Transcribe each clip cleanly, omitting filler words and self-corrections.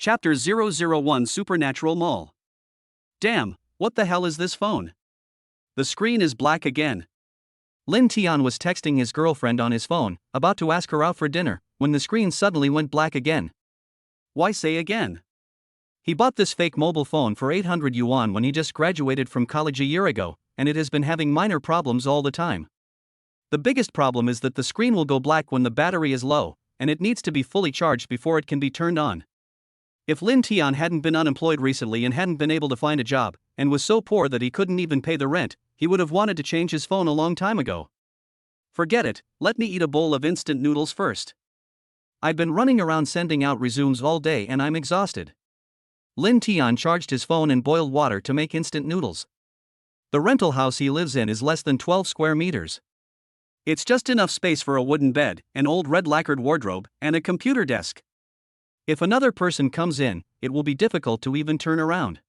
Chapter 001 Supernatural Mall. Damn, what the hell is this phone? The screen is black again. Lin Tian was texting his girlfriend on his phone, about to ask her out for dinner, when the screen suddenly went black again. Why say again? He bought this fake mobile phone for 800 yuan when he just graduated from college a year ago, and it has been having minor problems all the time. The biggest problem is that the screen will go black when the battery is low, and it needs to be fully charged before it can be turned on. If Lin Tian hadn't been unemployed recently and hadn't been able to find a job, and was so poor that he couldn't even pay the rent, he would have wanted to change his phone a long time ago. Forget it, let me eat a bowl of instant noodles first. I've been running around sending out resumes all day and I'm exhausted. Lin Tian charged his phone in boiled water to make instant noodles. The rental house he lives in is less than 12 square meters. It's just enough space for a wooden bed, an old red lacquered wardrobe, and a computer desk. If another person comes in, it will be difficult to even turn around.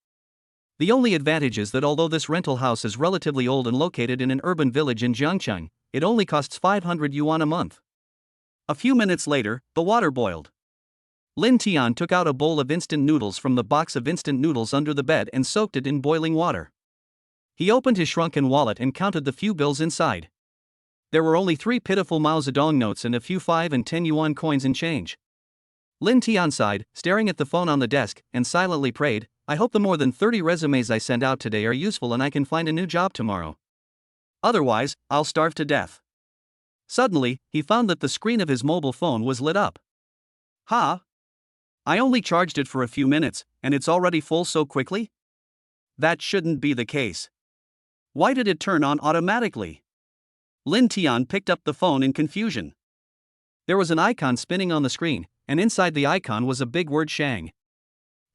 The only advantage is that although this rental house is relatively old and located in an urban village in Jiangcheng, it only costs 500 yuan a month. A few minutes later, the water boiled. Lin Tian took out a bowl of instant noodles from the box of instant noodles under the bed and soaked it in boiling water. He opened his shrunken wallet and counted the few bills inside. There were only 3 pitiful Mao Zedong notes and a few 5 and 10 yuan coins in change. Lin Tian sighed, staring at the phone on the desk, and silently prayed, "I hope the more than 30 resumes I send out today are useful and I can find a new job tomorrow. Otherwise, I'll starve to death." Suddenly, he found that the screen of his mobile phone was lit up. Huh? I only charged it for a few minutes, and it's already full so quickly? That shouldn't be the case. Why did it turn on automatically? Lin Tian picked up the phone in confusion. There was an icon spinning on the screen, and inside the icon was a big word Shang.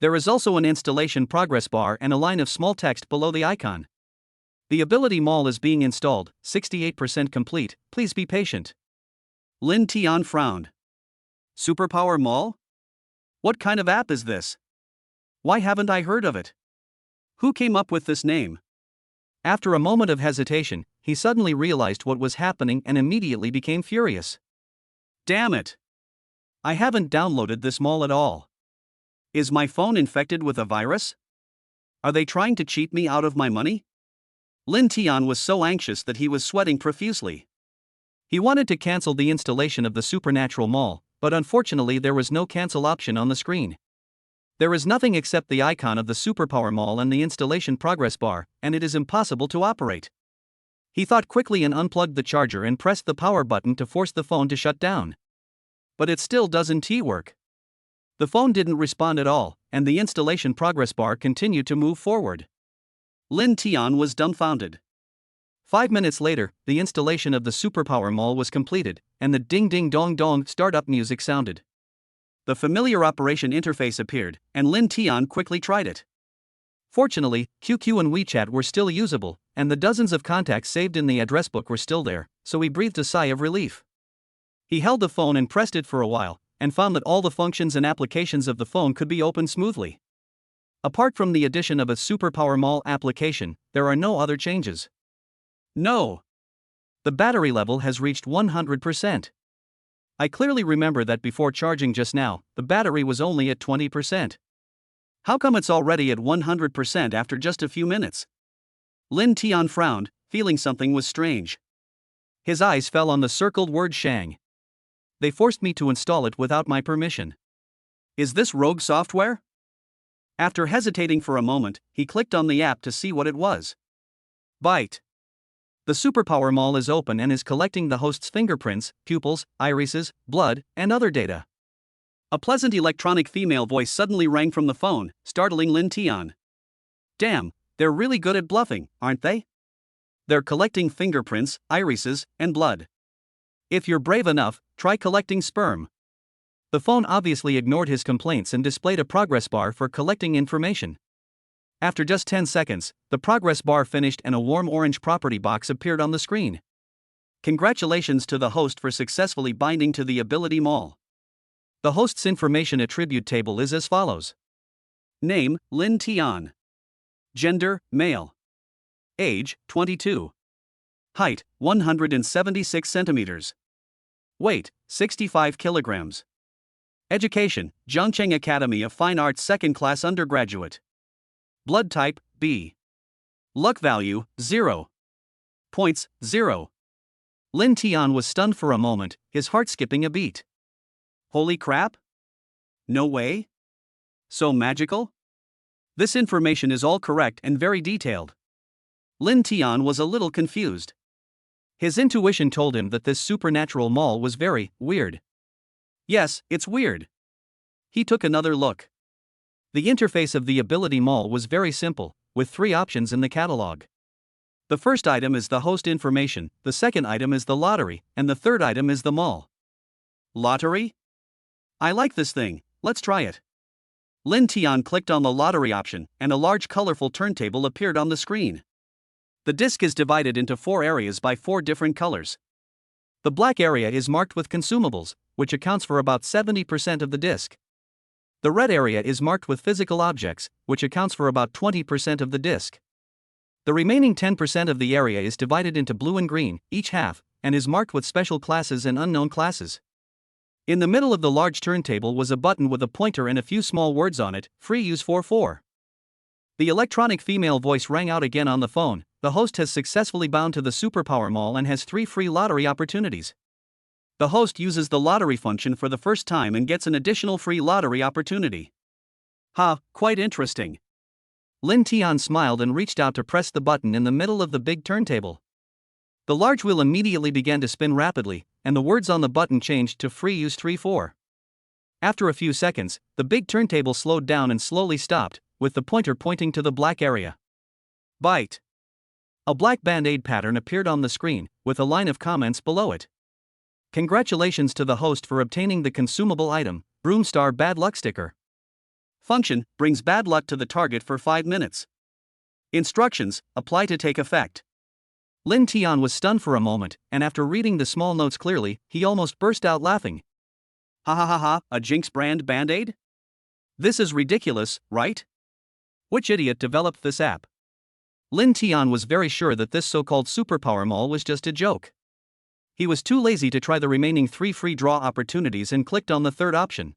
There is also an installation progress bar and a line of small text below the icon. The Ability Mall is being installed, 68% complete, please be patient. Lin Tian frowned. Superpower Mall? What kind of app is this? Why haven't I heard of it? Who came up with this name? After a moment of hesitation, he suddenly realized what was happening and immediately became furious. Damn it! I haven't downloaded this mall at all. Is my phone infected with a virus? Are they trying to cheat me out of my money? Lin Tian was so anxious that he was sweating profusely. He wanted to cancel the installation of the Supernatural Mall, but unfortunately there was no cancel option on the screen. There is nothing except the icon of the Superpower Mall and the installation progress bar, and it is impossible to operate. He thought quickly and unplugged the charger and pressed the power button to force the phone to shut down. But it still doesn't work. The phone didn't respond at all, and the installation progress bar continued to move forward. Lin Tian was dumbfounded. 5 minutes later, the installation of the Superpower Mall was completed, and the ding-ding-dong-dong startup music sounded. The familiar operation interface appeared, and Lin Tian quickly tried it. Fortunately, QQ and WeChat were still usable, and the dozens of contacts saved in the address book were still there, so he breathed a sigh of relief. He held the phone and pressed it for a while, and found that all the functions and applications of the phone could be opened smoothly. Apart from the addition of a Superpower Mall application, there are no other changes. No. The battery level has reached 100%. I clearly remember that before charging just now, the battery was only at 20%. How come it's already at 100% after just a few minutes? Lin Tian frowned, feeling something was strange. His eyes fell on the circled word Shang. They forced me to install it without my permission. Is this rogue software? After hesitating for a moment, he clicked on the app to see what it was. Byte. The Superpower Mall is open and is collecting the host's fingerprints, pupils, irises, blood, and other data. A pleasant electronic female voice suddenly rang from the phone, startling Lin Tian. Damn, they're really good at bluffing, aren't they? They're collecting fingerprints, irises, and blood. If you're brave enough, try collecting sperm. The phone obviously ignored his complaints and displayed a progress bar for collecting information. After just 10 seconds, the progress bar finished and a warm orange property box appeared on the screen. Congratulations to the host for successfully binding to the Ability Mall. The host's information attribute table is as follows. Name, Lin Tian. Gender, male. Age, 22. Height, 176 centimeters. Weight, 65 kilograms. Education, Zhongcheng Academy of Fine Arts 2nd class undergraduate. Blood type, B. Luck value, 0. Points, 0. Lin Tian was stunned for a moment, his heart skipping a beat. Holy crap? No way? So magical? This information is all correct and very detailed. Lin Tian was a little confused. His intuition told him that this supernatural mall was very weird. Yes, it's weird. He took another look. The interface of the Ability Mall was very simple, with 3 options in the catalog. The first item is the host information, the second item is the lottery, and the third item is the mall. Lottery? I like this thing, let's try it. Lin Tian clicked on the lottery option, and a large colorful turntable appeared on the screen. The disc is divided into 4 areas by 4 different colors. The black area is marked with consumables, which accounts for about 70% of the disc. The red area is marked with physical objects, which accounts for about 20% of the disc. The remaining 10% of the area is divided into blue and green, each half, and is marked with special classes and unknown classes. In the middle of the large turntable was a button with a pointer and a few small words on it, free use for 4. The electronic female voice rang out again on the phone. The host has successfully bound to the Superpower Mall and has 3 free lottery opportunities. The host uses the lottery function for the first time and gets an additional free lottery opportunity. Quite interesting. Lin Tian smiled and reached out to press the button in the middle of the big turntable. The large wheel immediately began to spin rapidly, and the words on the button changed to free use 3-4. After a few seconds, the big turntable slowed down and slowly stopped, with the pointer pointing to the black area. Bite. A black band-aid pattern appeared on the screen, with a line of comments below it. Congratulations to the host for obtaining the consumable item, Broomstar Bad Luck Sticker. Function, brings bad luck to the target for 5 minutes. Instructions, apply to take effect. Lin Tian was stunned for a moment, and after reading the small notes clearly, he almost burst out laughing. A Jinx brand Band-Aid? This is ridiculous, right? Which idiot developed this app? Lin Tian was very sure that this so-called superpower mall was just a joke. He was too lazy to try the remaining 3 free draw opportunities and clicked on the third option.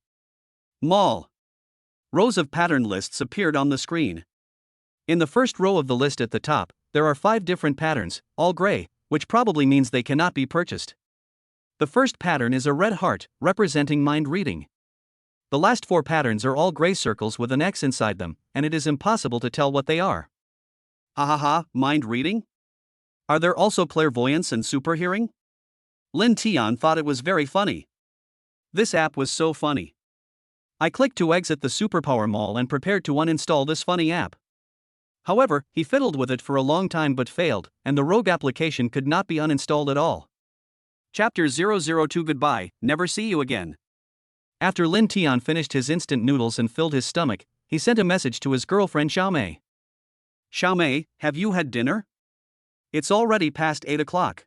Mall. Rows of pattern lists appeared on the screen. In the first row of the list at the top, there are 5 different patterns, all gray, which probably means they cannot be purchased. The first pattern is a red heart, representing mind reading. The last 4 patterns are all gray circles with an X inside them, and it is impossible to tell what they are. Mind reading? Are there also clairvoyance and super hearing? Lin Tian thought it was very funny. This app was so funny. I clicked to exit the Superpower Mall and prepared to uninstall this funny app. However, he fiddled with it for a long time but failed, and the rogue application could not be uninstalled at all. Chapter 002 Goodbye, never see you again. After Lin Tian finished his instant noodles and filled his stomach, he sent a message to his girlfriend Xiaomei. Xiaomei, have you had dinner? It's already past 8 o'clock.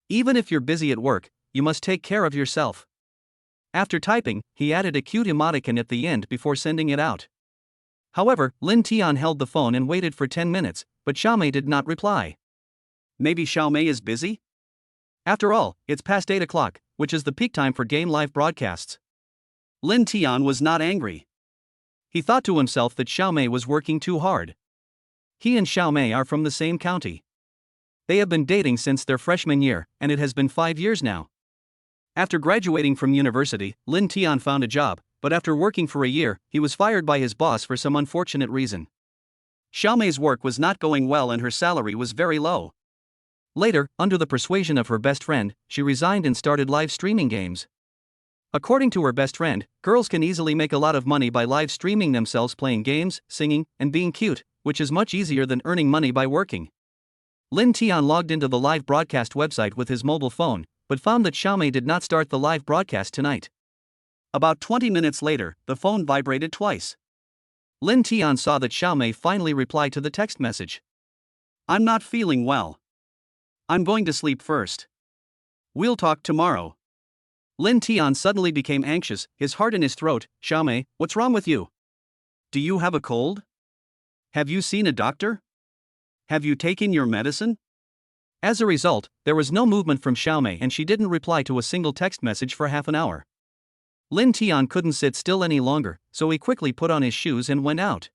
Even if you're busy at work, you must take care of yourself. After typing, he added a cute emoticon at the end before sending it out. However, Lin Tian held the phone and waited for 10 minutes, but Xiaomei did not reply. Maybe Xiaomei is busy? After all, it's past 8 o'clock, which is the peak time for game live broadcasts. Lin Tian was not angry. He thought to himself that Xiaomei was working too hard. He and Xiaomei are from the same county. They have been dating since their freshman year, and it has been 5 years now. After graduating from university, Lin Tian found a job, but after working for a year, he was fired by his boss for some unfortunate reason. Xiaomei's work was not going well and her salary was very low. Later, under the persuasion of her best friend, she resigned and started live streaming games. According to her best friend, girls can easily make a lot of money by live streaming themselves playing games, singing, and being cute, which is much easier than earning money by working. Lin Tian logged into the live broadcast website with his mobile phone, but found that Xiaomei did not start the live broadcast tonight. About 20 minutes later, the phone vibrated twice. Lin Tian saw that Xiaomei finally replied to the text message. I'm not feeling well. I'm going to sleep first. We'll talk tomorrow. Lin Tian suddenly became anxious, his heart in his throat. Xiaomei, what's wrong with you? Do you have a cold? Have you seen a doctor? Have you taken your medicine? As a result, there was no movement from Xiaomei and she didn't reply to a single text message for half an hour. Lin Tian couldn't sit still any longer, so he quickly put on his shoes and went out.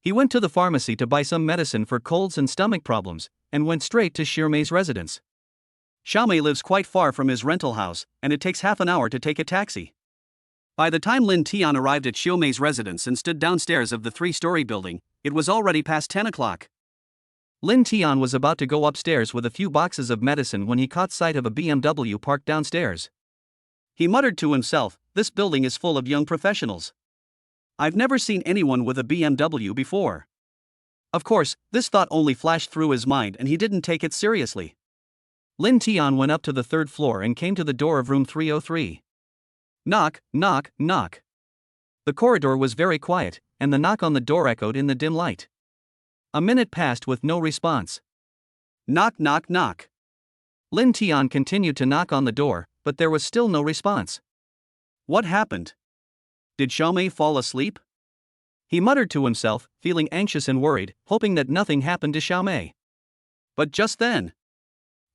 He went to the pharmacy to buy some medicine for colds and stomach problems, and went straight to Xiaomei's residence. Xiaomei lives quite far from his rental house, and it takes half an hour to take a taxi. By the time Lin Tian arrived at Xiaomei's residence and stood downstairs of the 3-story building, it was already past 10 o'clock. Lin Tian was about to go upstairs with a few boxes of medicine when he caught sight of a BMW parked downstairs. He muttered to himself, "This building is full of young professionals. I've never seen anyone with a BMW before." Of course, this thought only flashed through his mind and he didn't take it seriously. Lin Tian went up to the 3rd floor and came to the door of room 303. Knock, knock, knock. The corridor was very quiet, and the knock on the door echoed in the dim light. A minute passed with no response. Knock, knock, knock. Lin Tian continued to knock on the door, but there was still no response. What happened? Did Xiaomei fall asleep? He muttered to himself, feeling anxious and worried, hoping that nothing happened to Xiaomei. But just then,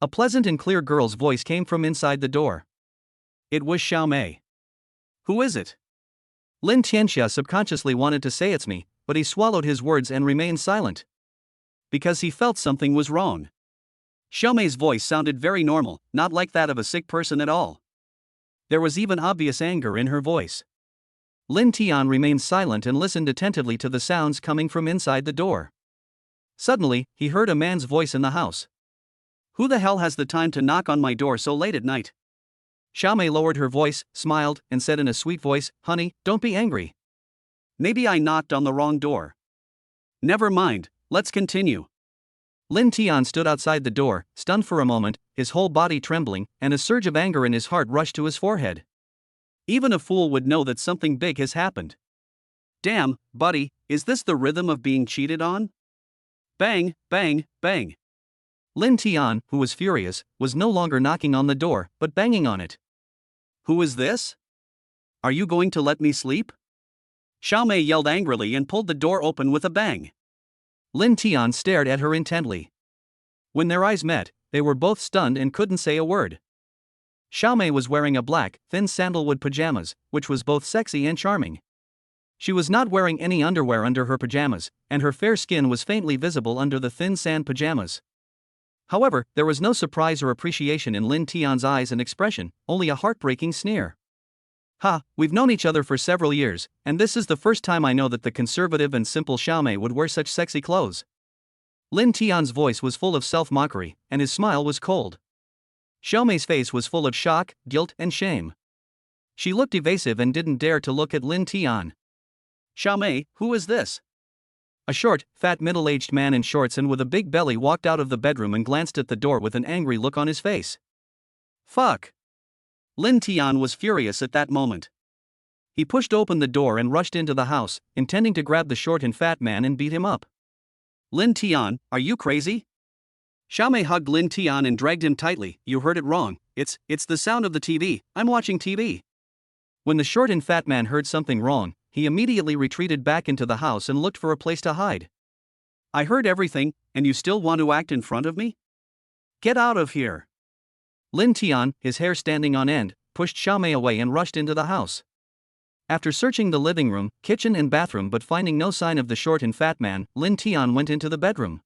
a pleasant and clear girl's voice came from inside the door. It was Xiaomei. Who is it? Lin Tianxia subconsciously wanted to say it's me, but he swallowed his words and remained silent. Because he felt something was wrong. Xiaomei's voice sounded very normal, not like that of a sick person at all. There was even obvious anger in her voice. Lin Tian remained silent and listened attentively to the sounds coming from inside the door. Suddenly, he heard a man's voice in the house. Who the hell has the time to knock on my door so late at night? Xiaomei lowered her voice, smiled, and said in a sweet voice, "Honey, don't be angry. Maybe I knocked on the wrong door. Never mind, let's continue." Lin Tian stood outside the door, stunned for a moment, his whole body trembling, and a surge of anger in his heart rushed to his forehead. Even a fool would know that something big has happened. Damn, buddy, is this the rhythm of being cheated on? Bang, bang, bang. Lin Tian, who was furious, was no longer knocking on the door, but banging on it. Who is this? Are you going to let me sleep? Xiaomei yelled angrily and pulled the door open with a bang. Lin Tian stared at her intently. When their eyes met, they were both stunned and couldn't say a word. Xiaomei was wearing a black, thin sandalwood pajamas, which was both sexy and charming. She was not wearing any underwear under her pajamas, and her fair skin was faintly visible under the thin sand pajamas. However, there was no surprise or appreciation in Lin Tian's eyes and expression, only a heartbreaking sneer. "Ha, we've known each other for several years, and this is the first time I know that the conservative and simple Xiaomei would wear such sexy clothes." Lin Tian's voice was full of self-mockery, and his smile was cold. Xiaomei's face was full of shock, guilt, and shame. She looked evasive and didn't dare to look at Lin Tian. "Xiaomei, who is this?" A short, fat middle-aged man in shorts and with a big belly walked out of the bedroom and glanced at the door with an angry look on his face. Fuck. Lin Tian was furious at that moment. He pushed open the door and rushed into the house, intending to grab the short and fat man and beat him up. "Lin Tian, are you crazy?" Xiaomei hugged Lin Tian and dragged him tightly. "You heard it wrong. It's the sound of the TV. I'm watching TV." When the short and fat man heard something wrong, he immediately retreated back into the house and looked for a place to hide. "I heard everything, and you still want to act in front of me? Get out of here." Lin Tian, his hair standing on end, pushed Xiaomei away and rushed into the house. After searching the living room, kitchen and bathroom but finding no sign of the short and fat man, Lin Tian went into the bedroom.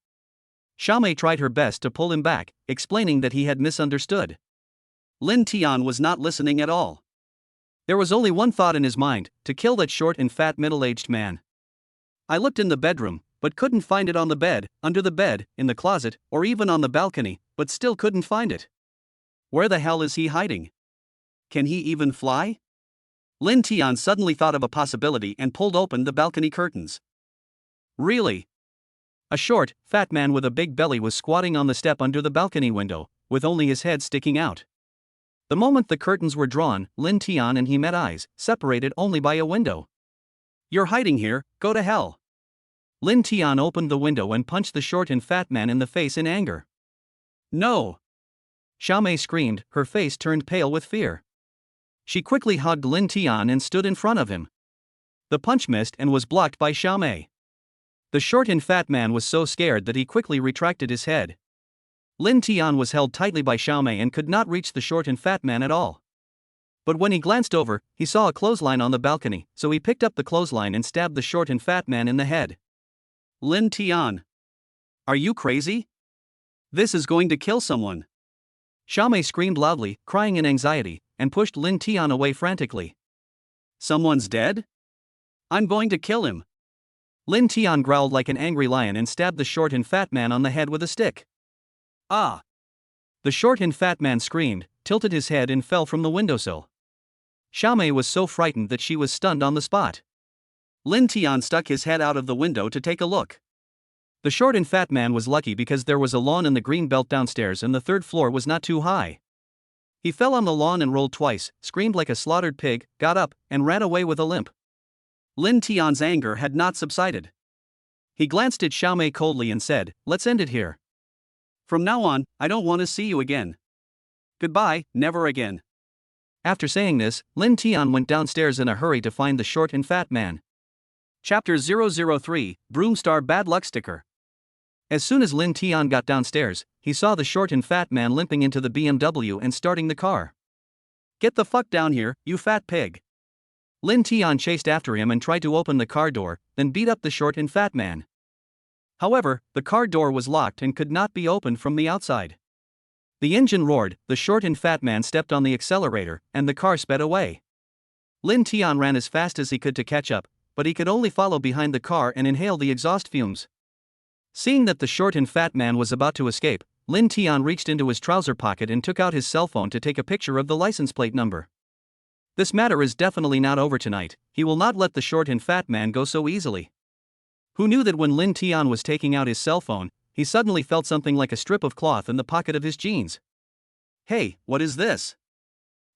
Xiaomei tried her best to pull him back, explaining that he had misunderstood. Lin Tian was not listening at all. There was only one thought in his mind: to kill that short and fat middle-aged man. "I looked in the bedroom, but couldn't find it on the bed, under the bed, in the closet, or even on the balcony, but still couldn't find it. Where the hell is he hiding? Can he even fly?" Lin Tian suddenly thought of a possibility and pulled open the balcony curtains. "Really?" A short, fat man with a big belly was squatting on the step under the balcony window, with only his head sticking out. The moment the curtains were drawn, Lin Tian and he met eyes, separated only by a window. "You're hiding here, go to hell." Lin Tian opened the window and punched the short and fat man in the face in anger. "No!" Xiaomei screamed, her face turned pale with fear. She quickly hugged Lin Tian and stood in front of him. The punch missed and was blocked by Xiaomei. The short and fat man was so scared that he quickly retracted his head. Lin Tian was held tightly by Xiaomei and could not reach the short and fat man at all. But when he glanced over, he saw a clothesline on the balcony, so he picked up the clothesline and stabbed the short and fat man in the head. Lin Tian. Are you crazy? This is going to kill someone. Xiaomei screamed loudly, crying in anxiety, and pushed Lin Tian away frantically. Someone's dead? I'm going to kill him. Lin Tian growled like an angry lion and stabbed the short and fat man on the head with a stick. Ah! The short and fat man screamed, tilted his head and fell from the windowsill. Xiaomei was so frightened that she was stunned on the spot. Lin Tian stuck his head out of the window to take a look. The short and fat man was lucky because there was a lawn in the green belt downstairs and the third floor was not too high. He fell on the lawn and rolled twice, screamed like a slaughtered pig, got up, and ran away with a limp. Lin Tian's anger had not subsided. He glanced at Xiaomei coldly and said, "Let's end it here. From now on, I don't want to see you again. Goodbye, never again." After saying this, Lin Tian went downstairs in a hurry to find the short and fat man. Chapter 003, Broomstar Bad Luck Sticker. As soon as Lin Tian got downstairs, he saw the short and fat man limping into the BMW and starting the car. "Get the fuck down here, you fat pig." Lin Tian chased after him and tried to open the car door, then beat up the short and fat man. However, the car door was locked and could not be opened from the outside. The engine roared, the short and fat man stepped on the accelerator, and the car sped away. Lin Tian ran as fast as he could to catch up, but he could only follow behind the car and inhale the exhaust fumes. Seeing that the short and fat man was about to escape, Lin Tian reached into his trouser pocket and took out his cell phone to take a picture of the license plate number. This matter is definitely not over tonight. He will not let the short and fat man go so easily. Who knew that when Lin Tian was taking out his cell phone, he suddenly felt something like a strip of cloth in the pocket of his jeans. "Hey, what is this?"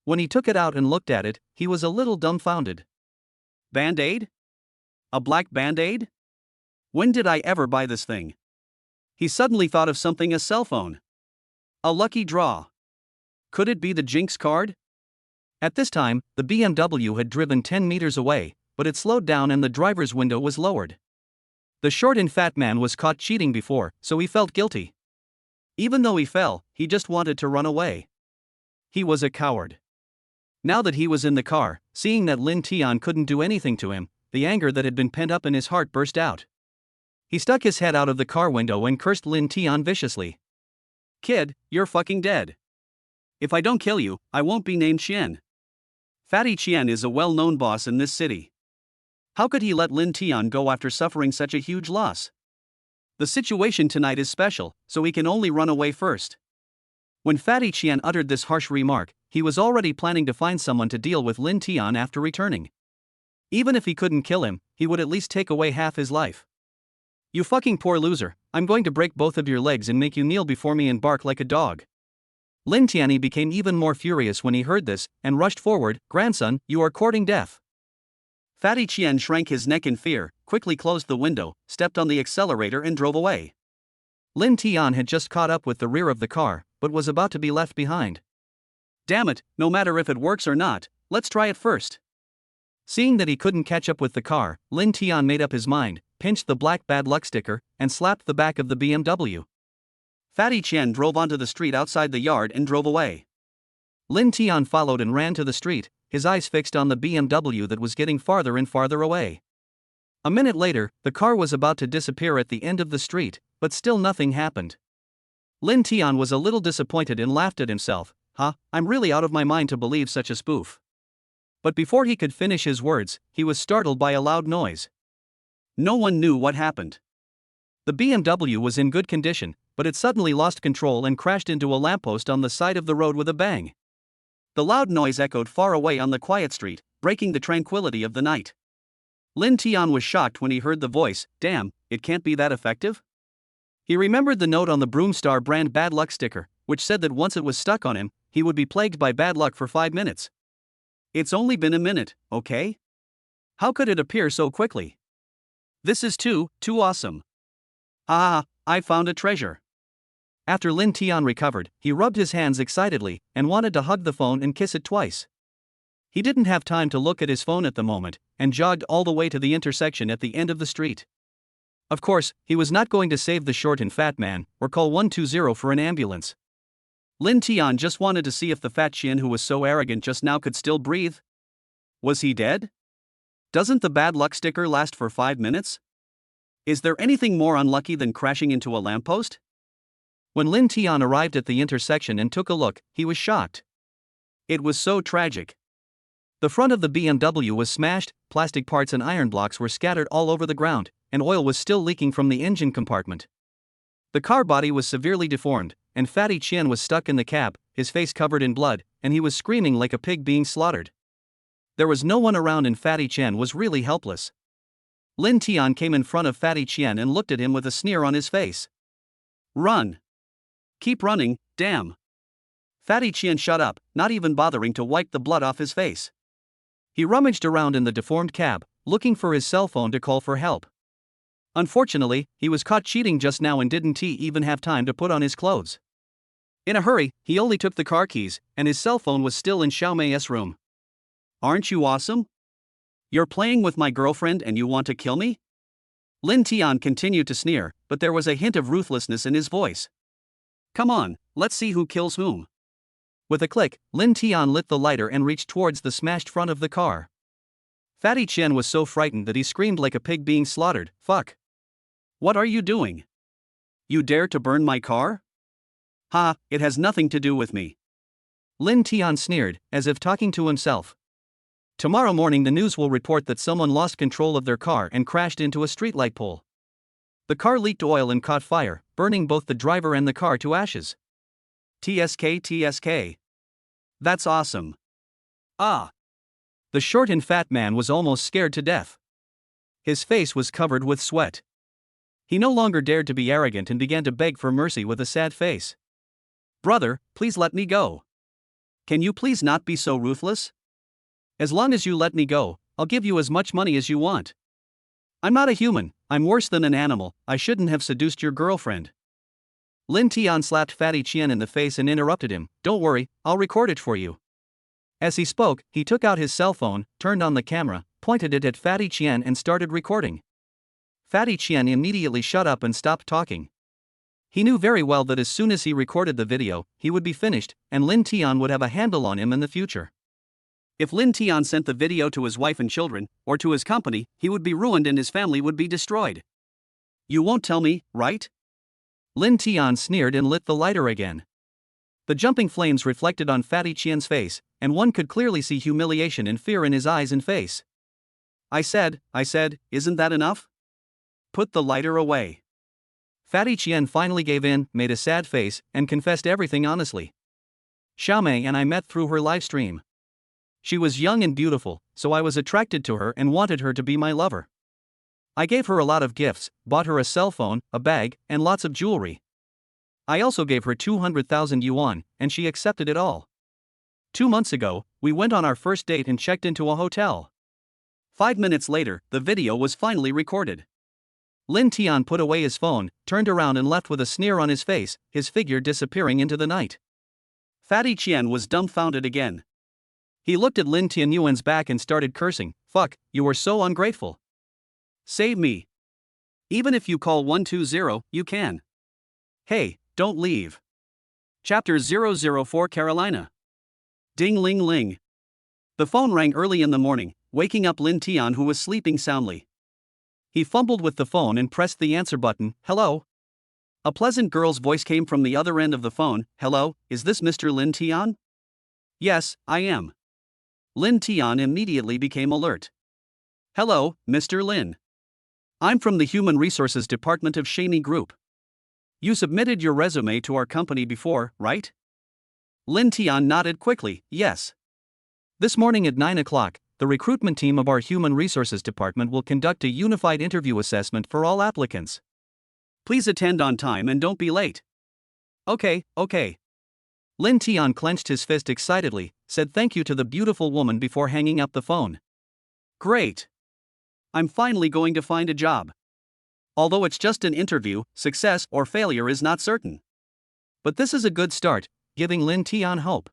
When he took it out and looked at it, he was a little dumbfounded. Band-Aid? A black Band-Aid? When did I ever buy this thing? He suddenly thought of something: a cell phone. A lucky draw. Could it be the Jinx card? At this time, the BMW had driven 10 meters away, but it slowed down and the driver's window was lowered. The short and fat man was caught cheating before, so he felt guilty. Even though he fell, he just wanted to run away. He was a coward. Now that he was in the car, seeing that Lin Tian couldn't do anything to him, the anger that had been pent up in his heart burst out. He stuck his head out of the car window and cursed Lin Tian viciously. "Kid, you're fucking dead. If I don't kill you, I won't be named Qian. Fatty Qian is a well-known boss in this city. How could he let Lin Tian go after suffering such a huge loss? The situation tonight is special, so he can only run away first." When Fatty Qian uttered this harsh remark, he was already planning to find someone to deal with Lin Tian after returning. Even if he couldn't kill him, he would at least take away half his life. "You fucking poor loser, I'm going to break both of your legs and make you kneel before me and bark like a dog." Lin Tian became even more furious when he heard this, and rushed forward. "Grandson, you are courting death." Fatty Qian shrank his neck in fear, quickly closed the window, stepped on the accelerator and drove away. Lin Tian had just caught up with the rear of the car, but was about to be left behind. "Damn it, no matter if it works or not, let's try it first." Seeing that he couldn't catch up with the car, Lin Tian made up his mind, pinched the black bad luck sticker, and slapped the back of the BMW. Fatty Qian drove onto the street outside the yard and drove away. Lin Tian followed and ran to the street, his eyes fixed on the BMW that was getting farther and farther away. A minute later, the car was about to disappear at the end of the street, but still nothing happened. Lin Tian was a little disappointed and laughed at himself. I'm really out of my mind to believe such a spoof." But before he could finish his words, he was startled by a loud noise. No one knew what happened. The BMW was in good condition, but it suddenly lost control and crashed into a lamppost on the side of the road with a bang. The loud noise echoed far away on the quiet street, breaking the tranquility of the night. Lin Tian was shocked when he heard the voice. "Damn, it can't be that effective?" He remembered the note on the Broomstar brand bad luck sticker, which said that once it was stuck on him, he would be plagued by bad luck for 5 minutes. It's only been a minute, okay? How could it appear so quickly? This is too awesome. Ah, I found a treasure. After Lin Tian recovered, he rubbed his hands excitedly and wanted to hug the phone and kiss it twice. He didn't have time to look at his phone at the moment, and jogged all the way to the intersection at the end of the street. Of course, he was not going to save the short and fat man, or call 120 for an ambulance. Lin Tian just wanted to see if the fat Qian who was so arrogant just now could still breathe. Was he dead? Doesn't the bad luck sticker last for 5 minutes? Is there anything more unlucky than crashing into a lamppost? When Lin Tian arrived at the intersection and took a look, he was shocked. It was so tragic. The front of the BMW was smashed, plastic parts and iron blocks were scattered all over the ground, and oil was still leaking from the engine compartment. The car body was severely deformed, and Fatty Qian was stuck in the cab, his face covered in blood, and he was screaming like a pig being slaughtered. There was no one around and Fatty Qian was really helpless. Lin Tian came in front of Fatty Qian and looked at him with a sneer on his face. Run! Keep running, damn! Fatty Qian shut up, not even bothering to wipe the blood off his face. He rummaged around in the deformed cab, looking for his cell phone to call for help. Unfortunately, he was caught cheating just now and didn't even have time to put on his clothes. In a hurry, he only took the car keys, and his cell phone was still in Xiaomei's room. Aren't you awesome? You're playing with my girlfriend and you want to kill me? Lin Tian continued to sneer, but there was a hint of ruthlessness in his voice. Come on, let's see who kills whom. With a click, Lin Tian lit the lighter and reached towards the smashed front of the car. Fatty Qian was so frightened that he screamed like a pig being slaughtered. Fuck! What are you doing? You dare to burn my car? Ha, it has nothing to do with me. Lin Tian sneered, as if talking to himself. Tomorrow morning the news will report that someone lost control of their car and crashed into a streetlight pole. The car leaked oil and caught fire, burning both the driver and the car to ashes. TSK. That's awesome. Ah! The short and fat man was almost scared to death. His face was covered with sweat. He no longer dared to be arrogant and began to beg for mercy with a sad face. Brother, please let me go. Can you please not be so ruthless? As long as you let me go, I'll give you as much money as you want. I'm not a human, I'm worse than an animal, I shouldn't have seduced your girlfriend. Lin Tian slapped Fatty Qian in the face and interrupted him. Don't worry, I'll record it for you. As he spoke, he took out his cell phone, turned on the camera, pointed it at Fatty Qian and started recording. Fatty Qian immediately shut up and stopped talking. He knew very well that as soon as he recorded the video, he would be finished, and Lin Tian would have a handle on him in the future. If Lin Tian sent the video to his wife and children, or to his company, he would be ruined and his family would be destroyed. You won't tell me, right? Lin Tian sneered and lit the lighter again. The jumping flames reflected on Fatty Qian's face, and one could clearly see humiliation and fear in his eyes and face. I said, isn't that enough? Put the lighter away. Fatty Qian finally gave in, made a sad face, and confessed everything honestly. Xiaomei and I met through her live stream. She was young and beautiful, so I was attracted to her and wanted her to be my lover. I gave her a lot of gifts, bought her a cell phone, a bag, and lots of jewelry. I also gave her 200,000 yuan, and she accepted it all. 2 months ago, we went on our first date and checked into a hotel. 5 minutes later, the video was finally recorded. Lin Tian put away his phone, turned around and left with a sneer on his face, his figure disappearing into the night. Fatty Qian was dumbfounded again. He looked at Lin Tianyuan's back and started cursing. Fuck, you were so ungrateful. Save me. Even if you call 120, you can. Hey, don't leave. Chapter 004 Carolina. Ding ling ling. The phone rang early in the morning, waking up Lin Tian who was sleeping soundly. He fumbled with the phone and pressed the answer button. Hello? A pleasant girl's voice came from the other end of the phone. Hello, is this Mr. Lin Tian? Yes, I am. Lin Tian immediately became alert. Hello, Mr. Lin. I'm from the Human Resources Department of Shamey Group. You submitted your resume to our company before, right? Lin Tian nodded quickly, yes. This morning at 9 o'clock, the recruitment team of our Human Resources Department will conduct a unified interview assessment for all applicants. Please attend on time and don't be late. Okay. Lin Tian clenched his fist excitedly, said thank you to the beautiful woman before hanging up the phone. Great. I'm finally going to find a job. Although it's just an interview, success or failure is not certain. But this is a good start, giving Lin Tian hope.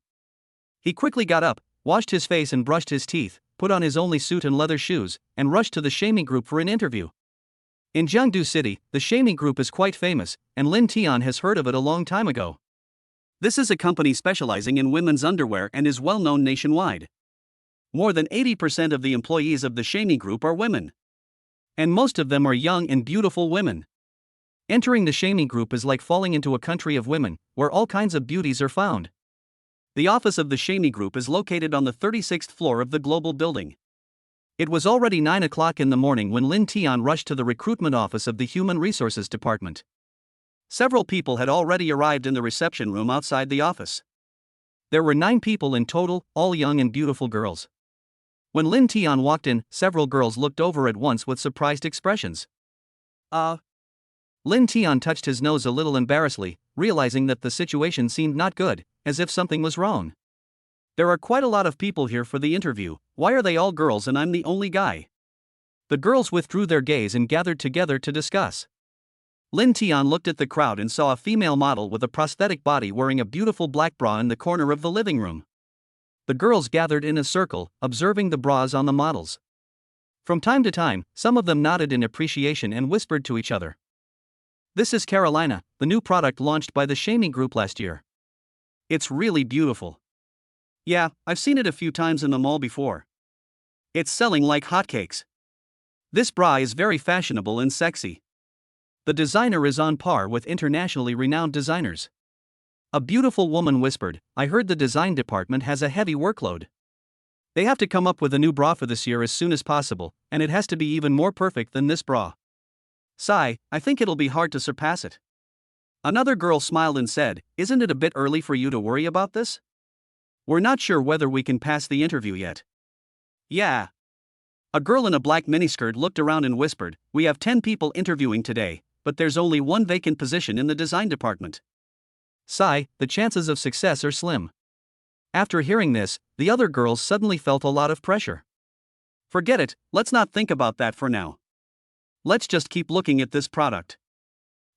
He quickly got up, washed his face and brushed his teeth, put on his only suit and leather shoes, and rushed to the Shamey Group for an interview. In Jiangdu City, the Shamey Group is quite famous, and Lin Tian has heard of it a long time ago. This is a company specializing in women's underwear and is well known nationwide. More than 80% of the employees of the Shamey Group are women. And most of them are young and beautiful women. Entering the Shamey Group is like falling into a country of women, where all kinds of beauties are found. The office of the Shamey Group is located on the 36th floor of the global building. It was already 9 o'clock in the morning when Lin Tian rushed to the recruitment office of the Human Resources Department. Several people had already arrived in the reception room outside the office. There were 9 people in total, all young and beautiful girls. When Lin Tian walked in, several girls looked over at once with surprised expressions. Lin Tian touched his nose a little embarrassedly, realizing that the situation seemed not good, as if something was wrong. There are quite a lot of people here for the interview. Why are they all girls and I'm the only guy? The girls withdrew their gaze and gathered together to discuss. Lin Tian looked at the crowd and saw a female model with a prosthetic body wearing a beautiful black bra in the corner of the living room. The girls gathered in a circle, observing the bras on the models. From time to time, some of them nodded in appreciation and whispered to each other. This is Carolina, the new product launched by the Shamey Group last year. It's really beautiful. Yeah, I've seen it a few times in the mall before. It's selling like hotcakes. This bra is very fashionable and sexy. The designer is on par with internationally renowned designers. A beautiful woman whispered, I heard the design department has a heavy workload. They have to come up with a new bra for this year as soon as possible, and it has to be even more perfect than this bra. Sigh, I think it'll be hard to surpass it. Another girl smiled and said, isn't it a bit early for you to worry about this? We're not sure whether we can pass the interview yet. Yeah. A girl in a black miniskirt looked around and whispered, we have 10 people interviewing today, but there's only one vacant position in the design department. Sigh, the chances of success are slim. After hearing this, the other girls suddenly felt a lot of pressure. Forget it, let's not think about that for now. Let's just keep looking at this product.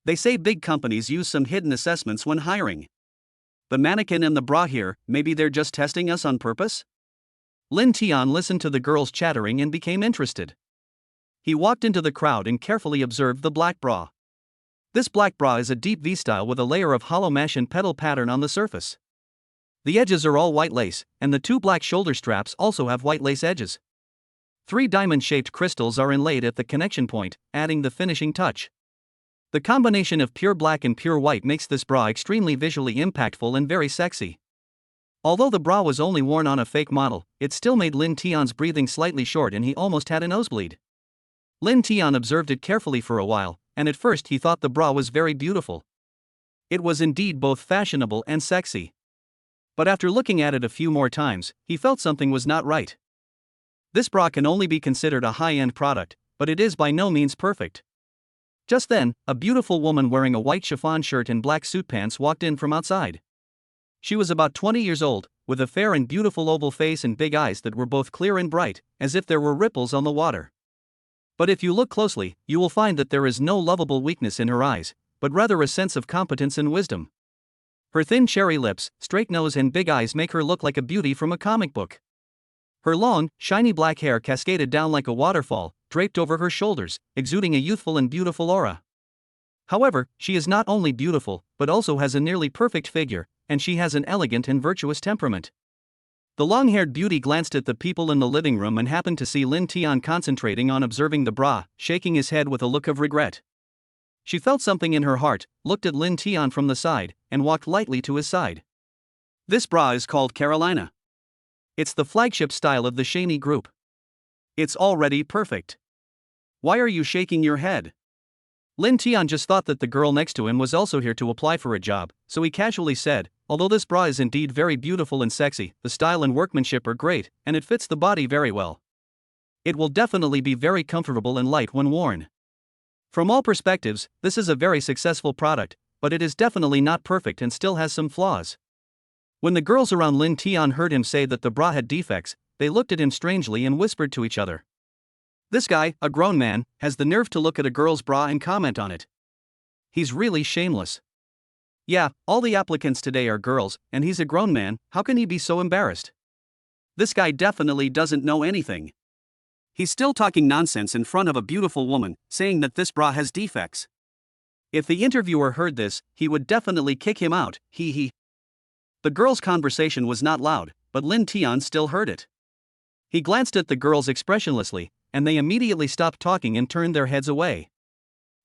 They say big companies use some hidden assessments when hiring. The mannequin and the bra here, maybe they're just testing us on purpose? Lin Tian listened to the girls chattering and became interested. He walked into the crowd and carefully observed the black bra. This black bra is a deep V-style with a layer of hollow mesh and petal pattern on the surface. The edges are all white lace, and the 2 black shoulder straps also have white lace edges. 3 diamond-shaped crystals are inlaid at the connection point, adding the finishing touch. The combination of pure black and pure white makes this bra extremely visually impactful and very sexy. Although the bra was only worn on a fake model, it still made Lin Tian's breathing slightly short and he almost had a nosebleed. Lin Tian observed it carefully for a while, and at first he thought the bra was very beautiful. It was indeed both fashionable and sexy. But after looking at it a few more times, he felt something was not right. This bra can only be considered a high-end product, but it is by no means perfect. Just then, a beautiful woman wearing a white chiffon shirt and black suit pants walked in from outside. She was about 20 years old, with a fair and beautiful oval face and big eyes that were both clear and bright, as if there were ripples on the water. But if you look closely, you will find that there is no lovable weakness in her eyes, but rather a sense of competence and wisdom. Her thin cherry lips, straight nose and big eyes make her look like a beauty from a comic book. Her long, shiny black hair cascaded down like a waterfall, draped over her shoulders, exuding a youthful and beautiful aura. However, she is not only beautiful, but also has a nearly perfect figure, and she has an elegant and virtuous temperament. The long-haired beauty glanced at the people in the living room and happened to see Lin Tian concentrating on observing the bra, shaking his head with a look of regret. She felt something in her heart, looked at Lin Tian from the side, and walked lightly to his side. This bra is called Carolina. It's the flagship style of the Shamey Group. It's already perfect. Why are you shaking your head? Lin Tian just thought that the girl next to him was also here to apply for a job, so he casually said, although this bra is indeed very beautiful and sexy, the style and workmanship are great, and it fits the body very well. It will definitely be very comfortable and light when worn. From all perspectives, this is a very successful product, but it is definitely not perfect and still has some flaws. When the girls around Lin Tian heard him say that the bra had defects, they looked at him strangely and whispered to each other. This guy, a grown man, has the nerve to look at a girl's bra and comment on it. He's really shameless. Yeah, all the applicants today are girls, and he's a grown man, how can he be so embarrassed? This guy definitely doesn't know anything. He's still talking nonsense in front of a beautiful woman, saying that this bra has defects. If the interviewer heard this, he would definitely kick him out, hee hee. The girls' conversation was not loud, but Lin Tian still heard it. He glanced at the girls expressionlessly, and they immediately stopped talking and turned their heads away.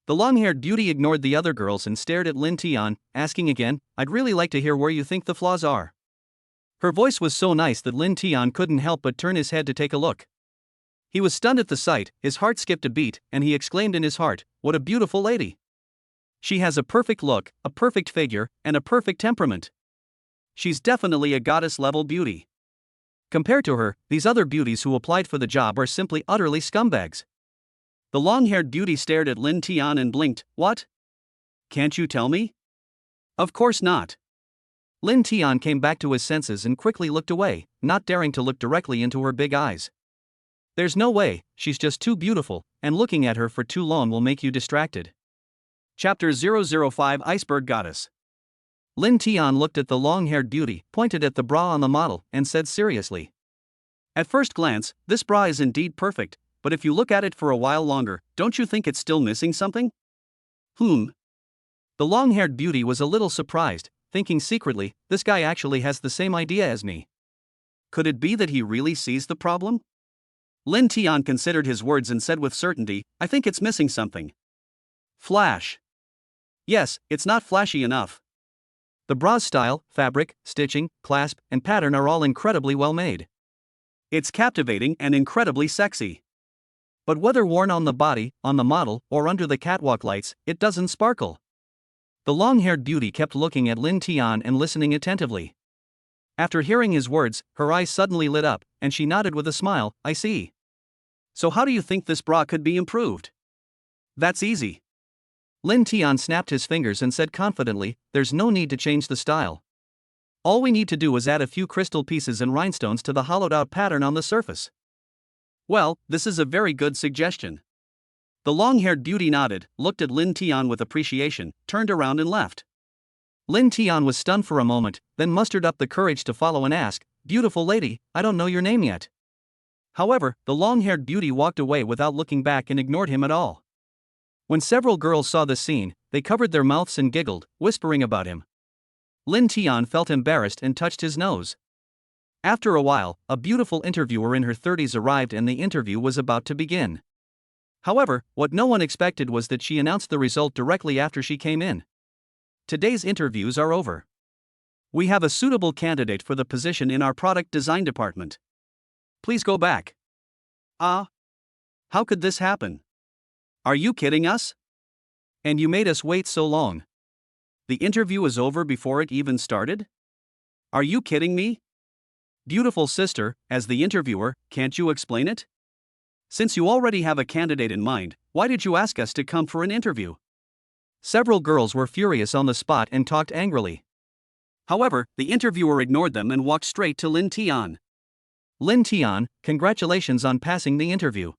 The long-haired beauty ignored the other girls and stared at Lin Tian, asking again, "I'd really like to hear where you think the flaws are." Her voice was so nice that Lin Tian couldn't help but turn his head to take a look. He was stunned at the sight, his heart skipped a beat, and he exclaimed in his heart, "What a beautiful lady! She has a perfect look, a perfect figure, and a perfect temperament. She's definitely a goddess-level beauty. Compared to her, these other beauties who applied for the job are simply utterly scumbags." The long-haired beauty stared at Lin Tian and blinked. "What? Can't you tell me?" "Of course not." Lin Tian came back to his senses and quickly looked away, not daring to look directly into her big eyes. "There's no way, she's just too beautiful, and looking at her for too long will make you distracted." Chapter 005 Iceberg Goddess. Lin Tian looked at the long-haired beauty, pointed at the bra on the model, and said seriously, "At first glance, this bra is indeed perfect, but if you look at it for a while longer, don't you think it's still missing something?" The long-haired beauty was a little surprised, thinking secretly, this guy actually has the same idea as me. Could it be that he really sees the problem? Lin Tian considered his words and said with certainty, "I think it's missing something." Flash. Yes, it's not flashy enough. The bra's style, fabric, stitching, clasp, and pattern are all incredibly well made. It's captivating and incredibly sexy. But whether worn on the body, on the model, or under the catwalk lights, it doesn't sparkle. The long-haired beauty kept looking at Lin Tian and listening attentively. After hearing his words, her eyes suddenly lit up, and she nodded with a smile, "I see. So how do you think this bra could be improved?" "That's easy." Lin Tian snapped his fingers and said confidently, "There's no need to change the style. All we need to do is add a few crystal pieces and rhinestones to the hollowed-out pattern on the surface." "Well, this is a very good suggestion." The long-haired beauty nodded, looked at Lin Tian with appreciation, turned around and left. Lin Tian was stunned for a moment, then mustered up the courage to follow and ask, "Beautiful lady, I don't know your name yet." However, the long-haired beauty walked away without looking back and ignored him at all. When several girls saw the scene, they covered their mouths and giggled, whispering about him. Lin Tian felt embarrassed and touched his nose. After a while, a beautiful interviewer in her 30s arrived and the interview was about to begin. However, what no one expected was that she announced the result directly after she came in. "Today's interviews are over. We have a suitable candidate for the position in our product design department. Please go back." "Ah? How could this happen? Are you kidding us? And you made us wait so long. The interview is over before it even started? Are you kidding me? Beautiful sister, as the interviewer, can't you explain it? Since you already have a candidate in mind, why did you ask us to come for an interview?" Several girls were furious on the spot and talked angrily. However, the interviewer ignored them and walked straight to Lin Tian. "Lin Tian, congratulations on passing the interview.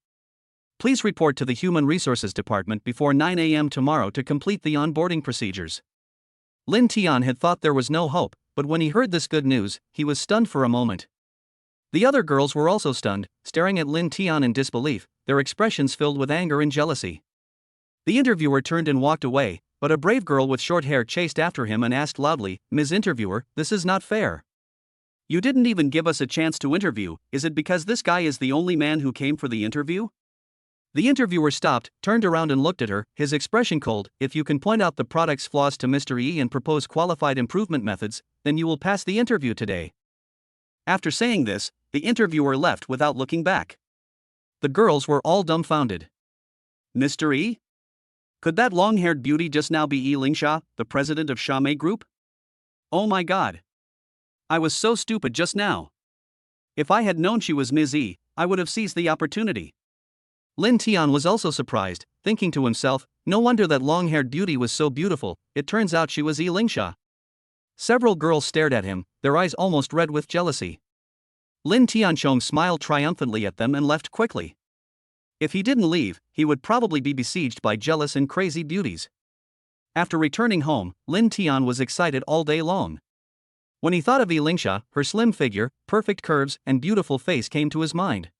Please report to the Human Resources Department before 9 a.m. tomorrow to complete the onboarding procedures." Lin Tian had thought there was no hope, but when he heard this good news, he was stunned for a moment. The other girls were also stunned, staring at Lin Tian in disbelief, their expressions filled with anger and jealousy. The interviewer turned and walked away, but a brave girl with short hair chased after him and asked loudly, "Ms. Interviewer, this is not fair. You didn't even give us a chance to interview. Is it because this guy is the only man who came for the interview?" The interviewer stopped, turned around and looked at her, his expression cold. "If you can point out the product's flaws to Mr. E and propose qualified improvement methods, then you will pass the interview today." After saying this, the interviewer left without looking back. The girls were all dumbfounded. "Mr. E? Could that long-haired beauty just now be Yi Lingsha, the president of Xiaomei Group? Oh my god. I was so stupid just now. If I had known she was Ms. E, I would have seized the opportunity." Lin Tian was also surprised, thinking to himself, no wonder that long-haired beauty was so beautiful, it turns out she was Yi Lingsha. Several girls stared at him, their eyes almost red with jealousy. Lin Tianchong smiled triumphantly at them and left quickly. If he didn't leave, he would probably be besieged by jealous and crazy beauties. After returning home, Lin Tian was excited all day long. When he thought of Yi Lingsha, her slim figure, perfect curves, and beautiful face came to his mind.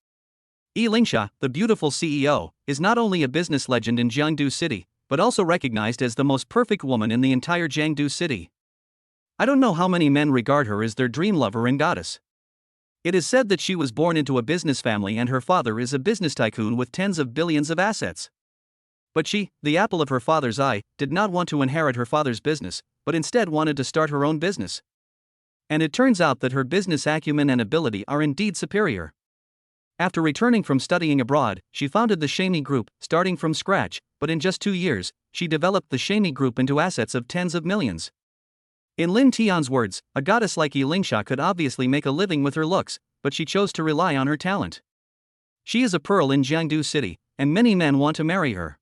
Yi Lingsha, the beautiful CEO, is not only a business legend in Jiangdu City, but also recognized as the most perfect woman in the entire Jiangdu City. I don't know how many men regard her as their dream lover and goddess. It is said that she was born into a business family and her father is a business tycoon with tens of billions of assets. But she, the apple of her father's eye, did not want to inherit her father's business, but instead wanted to start her own business. And it turns out that her business acumen and ability are indeed superior. After returning from studying abroad, she founded the Shamey Group, starting from scratch, but in just 2 years, she developed the Shamey Group into assets of tens of millions. In Lin Tian's words, a goddess like Yilingsha could obviously make a living with her looks, but she chose to rely on her talent. She is a pearl in Jiangdu City, and many men want to marry her.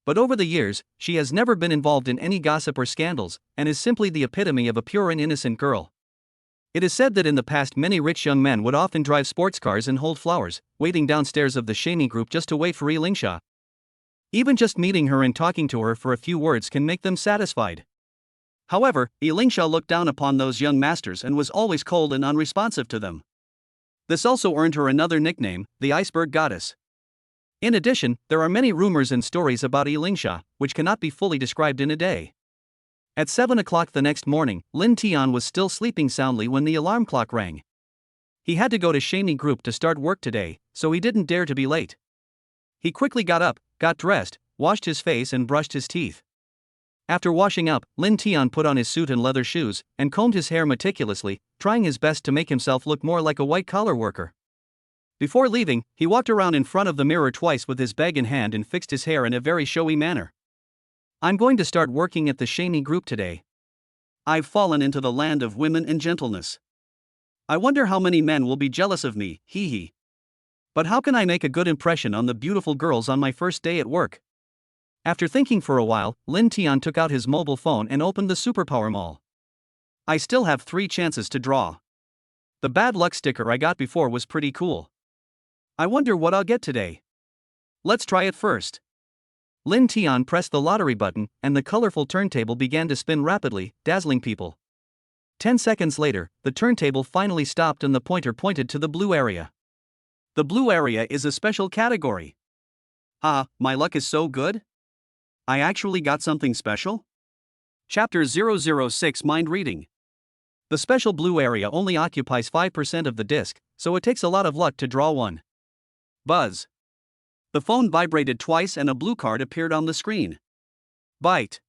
But over the years, she has never been involved in any gossip or scandals, and is simply the epitome of a pure and innocent girl. It is said that in the past many rich young men would often drive sports cars and hold flowers, waiting downstairs of the Shamey Group just to wait for Yilingsha. Even just meeting her and talking to her for a few words can make them satisfied. However, Yilingsha looked down upon those young masters and was always cold and unresponsive to them. This also earned her another nickname, the Iceberg Goddess. In addition, there are many rumors and stories about Yilingsha, which cannot be fully described in a day. At 7 o'clock the next morning, Lin Tian was still sleeping soundly when the alarm clock rang. He had to go to Shamey Group to start work today, so he didn't dare to be late. He quickly got up, got dressed, washed his face and brushed his teeth. After washing up, Lin Tian put on his suit and leather shoes, and combed his hair meticulously, trying his best to make himself look more like a white-collar worker. Before leaving, he walked around in front of the mirror twice with his bag in hand and fixed his hair in a very showy manner. I'm going to start working at the Shamey Group today. I've fallen into the land of women and gentleness. I wonder how many men will be jealous of me, hee hee. But how can I make a good impression on the beautiful girls on my first day at work? After thinking for a while, Lin Tian took out his mobile phone and opened the Superpower Mall. I still have 3 chances to draw. The bad luck sticker I got before was pretty cool. I wonder what I'll get today. Let's try it first. Lin Tian pressed the lottery button, and the colorful turntable began to spin rapidly, dazzling people. 10 seconds later, the turntable finally stopped and the pointer pointed to the blue area. The blue area is a special category. Ah, my luck is so good? I actually got something special? Chapter 006 Mind Reading. The special blue area only occupies 5% of the disc, so it takes a lot of luck to draw one. Buzz. The phone vibrated twice and a blue card appeared on the screen. Bite.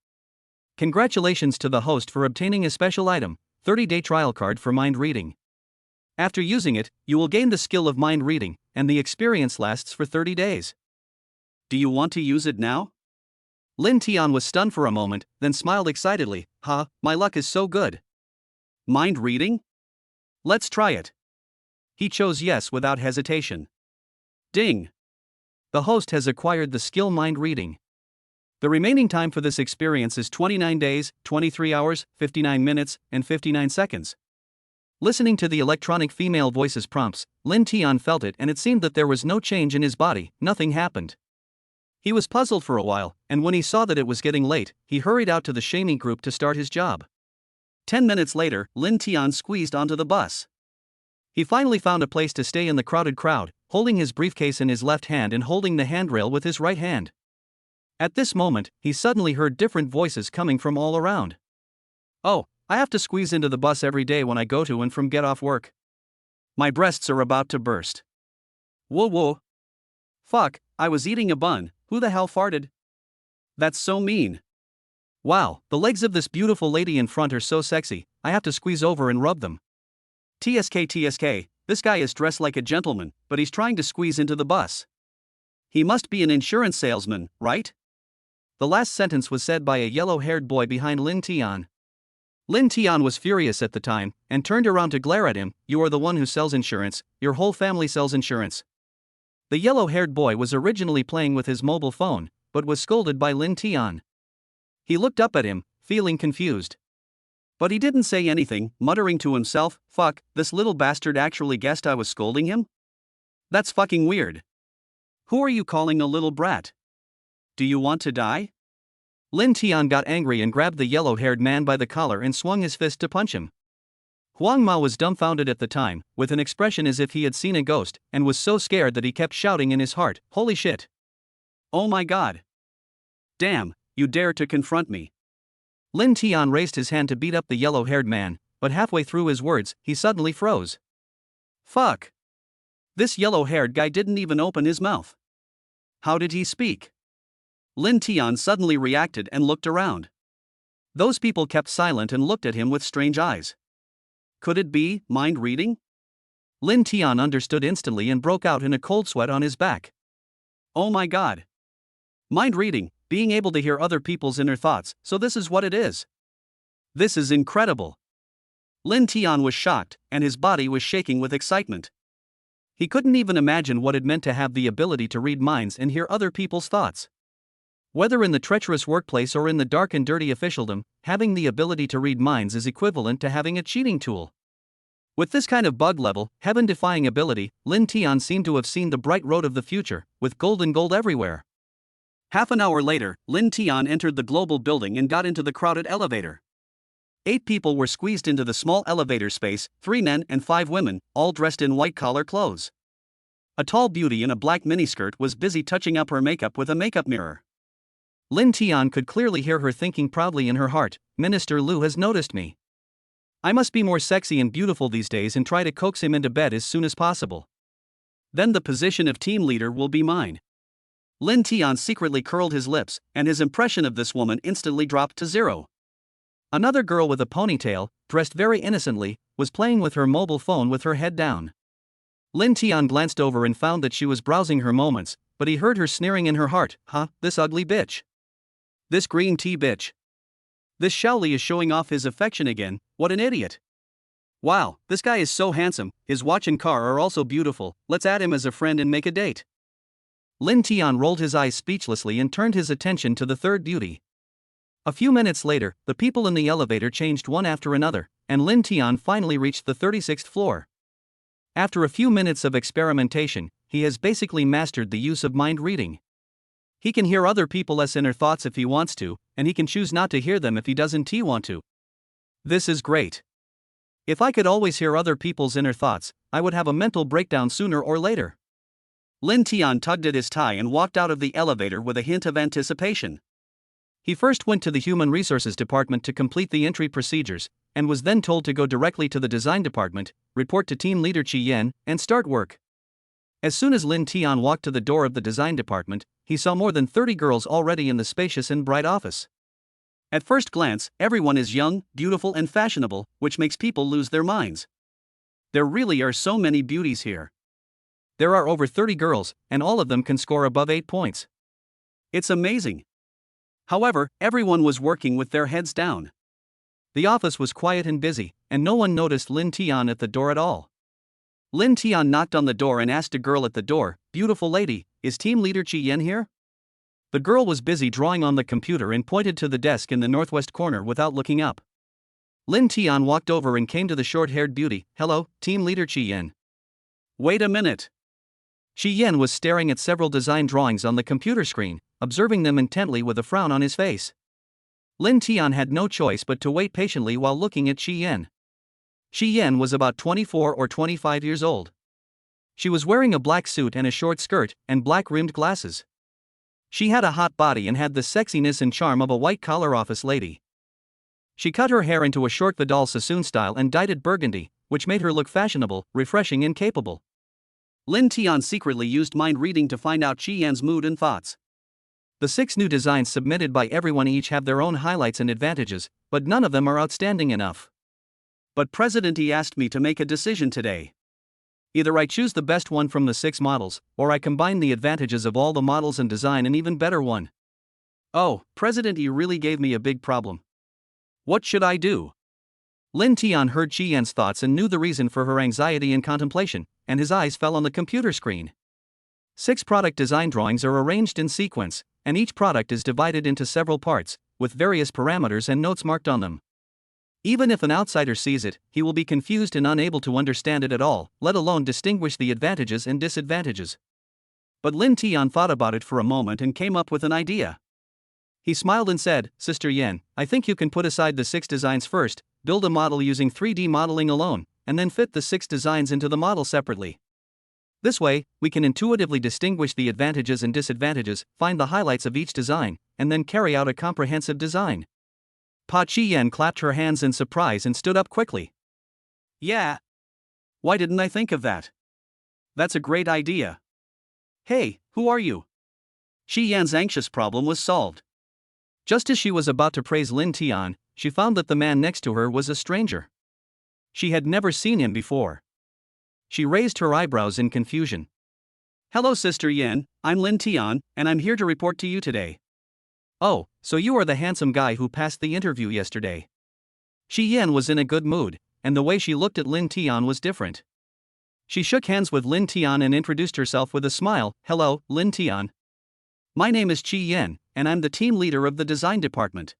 Congratulations to the host for obtaining a special item, 30-day trial card for mind reading. After using it, you will gain the skill of mind reading, and the experience lasts for 30 days. Do you want to use it now? Lin Tian was stunned for a moment, then smiled excitedly. My luck is so good. Mind reading? Let's try it. He chose yes without hesitation. Ding! The host has acquired the skill mind reading. The remaining time for this experience is 29 days, 23 hours, 59 minutes, and 59 seconds. Listening to the electronic female voice's prompts, Lin Tian felt it and it seemed that there was no change in his body, nothing happened. He was puzzled for a while, and when he saw that it was getting late, he hurried out to the Shamey Group to start his job. 10 minutes later, Lin Tian squeezed onto the bus. He finally found a place to stay in the crowded crowd, holding his briefcase in his left hand and holding the handrail with his right hand. At this moment, he suddenly heard different voices coming from all around. Oh, I have to squeeze into the bus every day when I go to and from get off work. My breasts are about to burst. Whoa. Fuck, I was eating a bun, who the hell farted? That's so mean. Wow, the legs of this beautiful lady in front are so sexy, I have to squeeze over and rub them. TSK, this guy is dressed like a gentleman, but he's trying to squeeze into the bus. He must be an insurance salesman, right? The last sentence was said by a yellow-haired boy behind Lin Tian. Lin Tian was furious at the time, and turned around to glare at him. You are the one who sells insurance, your whole family sells insurance. The yellow-haired boy was originally playing with his mobile phone, but was scolded by Lin Tian. He looked up at him, feeling confused. But he didn't say anything, muttering to himself, fuck, this little bastard actually guessed I was scolding him? That's fucking weird. Who are you calling a little brat? Do you want to die? Lin Tian got angry and grabbed the yellow-haired man by the collar and swung his fist to punch him. Huang Mao was dumbfounded at the time, with an expression as if he had seen a ghost, and was so scared that he kept shouting in his heart, holy shit. Oh my god. Damn, you dare to confront me. Lin Tian raised his hand to beat up the yellow-haired man, but halfway through his words, he suddenly froze. Fuck. This yellow-haired guy didn't even open his mouth. How did he speak? Lin Tian suddenly reacted and looked around. Those people kept silent and looked at him with strange eyes. Could it be mind reading? Lin Tian understood instantly and broke out in a cold sweat on his back. Oh my god. Mind reading, being able to hear other people's inner thoughts, so this is what it is. This is incredible. Lin Tian was shocked, and his body was shaking with excitement. He couldn't even imagine what it meant to have the ability to read minds and hear other people's thoughts. Whether in the treacherous workplace or in the dark and dirty officialdom, having the ability to read minds is equivalent to having a cheating tool. With this kind of bug-level, heaven-defying ability, Lin Tian seemed to have seen the bright road of the future, with gold everywhere. Half an hour later, Lin Tian entered the global building and got into the crowded elevator. 8 people were squeezed into the small elevator space, 3 men and 5 women, all dressed in white-collar clothes. A tall beauty in a black miniskirt was busy touching up her makeup with a makeup mirror. Lin Tian could clearly hear her thinking proudly in her heart, Minister Liu has noticed me. I must be more sexy and beautiful these days and try to coax him into bed as soon as possible. Then the position of team leader will be mine. Lin Tian secretly curled his lips, and his impression of this woman instantly dropped to 0. Another girl with a ponytail, dressed very innocently, was playing with her mobile phone with her head down. Lin Tian glanced over and found that she was browsing her moments, but he heard her sneering in her heart, this ugly bitch. This green tea bitch. This Shaoli is showing off his affection again, what an idiot. Wow, this guy is so handsome, his watch and car are also beautiful, let's add him as a friend and make a date. Lin Tian rolled his eyes speechlessly and turned his attention to the third beauty. A few minutes later, the people in the elevator changed one after another, and Lin Tian finally reached the 36th floor. After a few minutes of experimentation, he has basically mastered the use of mind reading. He can hear other people's inner thoughts if he wants to, and he can choose not to hear them if he doesn't want to. This is great. If I could always hear other people's inner thoughts, I would have a mental breakdown sooner or later. Lin Tian tugged at his tie and walked out of the elevator with a hint of anticipation. He first went to the Human Resources Department to complete the entry procedures, and was then told to go directly to the Design Department, report to Team Leader Qi Yan, and start work. As soon as Lin Tian walked to the door of the Design Department, he saw more than 30 girls already in the spacious and bright office. At first glance, everyone is young, beautiful and fashionable, which makes people lose their minds. There really are so many beauties here. There are over 30 girls, and all of them can score above 8 points. It's amazing. However, everyone was working with their heads down. The office was quiet and busy, and no one noticed Lin Tian at the door at all. Lin Tian knocked on the door and asked a girl at the door, "Beautiful lady, is Team Leader Qi Yan here?" The girl was busy drawing on the computer and pointed to the desk in the northwest corner without looking up. Lin Tian walked over and came to the short-haired beauty. "Hello, Team Leader Qi Yan." Wait a minute. Qi Yan was staring at several design drawings on the computer screen, observing them intently with a frown on his face. Lin Tian had no choice but to wait patiently while looking at Qi Yan. Qi Yan was about 24 or 25 years old. She was wearing a black suit and a short skirt, and black-rimmed glasses. She had a hot body and had the sexiness and charm of a white-collar office lady. She cut her hair into a short Vidal Sassoon style and dyed it burgundy, which made her look fashionable, refreshing and capable. Lin Tian secretly used mind reading to find out Qi Yan's mood and thoughts. The 6 new designs submitted by everyone each have their own highlights and advantages, but none of them are outstanding enough. But President Yi asked me to make a decision today. Either I choose the best one from the 6 models, or I combine the advantages of all the models and design an even better one. Oh, President Yi really gave me a big problem. What should I do? Lin Tian heard Qi Yan's thoughts and knew the reason for her anxiety and contemplation, and his eyes fell on the computer screen. 6 product design drawings are arranged in sequence, and each product is divided into several parts, with various parameters and notes marked on them. Even if an outsider sees it, he will be confused and unable to understand it at all, let alone distinguish the advantages and disadvantages. But Lin Tian thought about it for a moment and came up with an idea. He smiled and said, "Sister Yan, I think you can put aside the 6 designs first, build a model using 3D modeling alone, and then fit the 6 designs into the model separately. This way, we can intuitively distinguish the advantages and disadvantages, find the highlights of each design, and then carry out a comprehensive design." Pa Chi-yen clapped her hands in surprise and stood up quickly. Yeah. Why didn't I think of that? That's a great idea. Hey, who are you? Chi-yen's anxious problem was solved. Just as she was about to praise Lin Tian, she found that the man next to her was a stranger. She had never seen him before. She raised her eyebrows in confusion. Hello, Sister Yen, I'm Lin Tian, and I'm here to report to you today. Oh, so you are the handsome guy who passed the interview yesterday. Shi Yan was in a good mood, and the way she looked at Lin Tian was different. She shook hands with Lin Tian and introduced herself with a smile. Hello, Lin Tian. My name is Chi Yen, and I'm the team leader of the design department.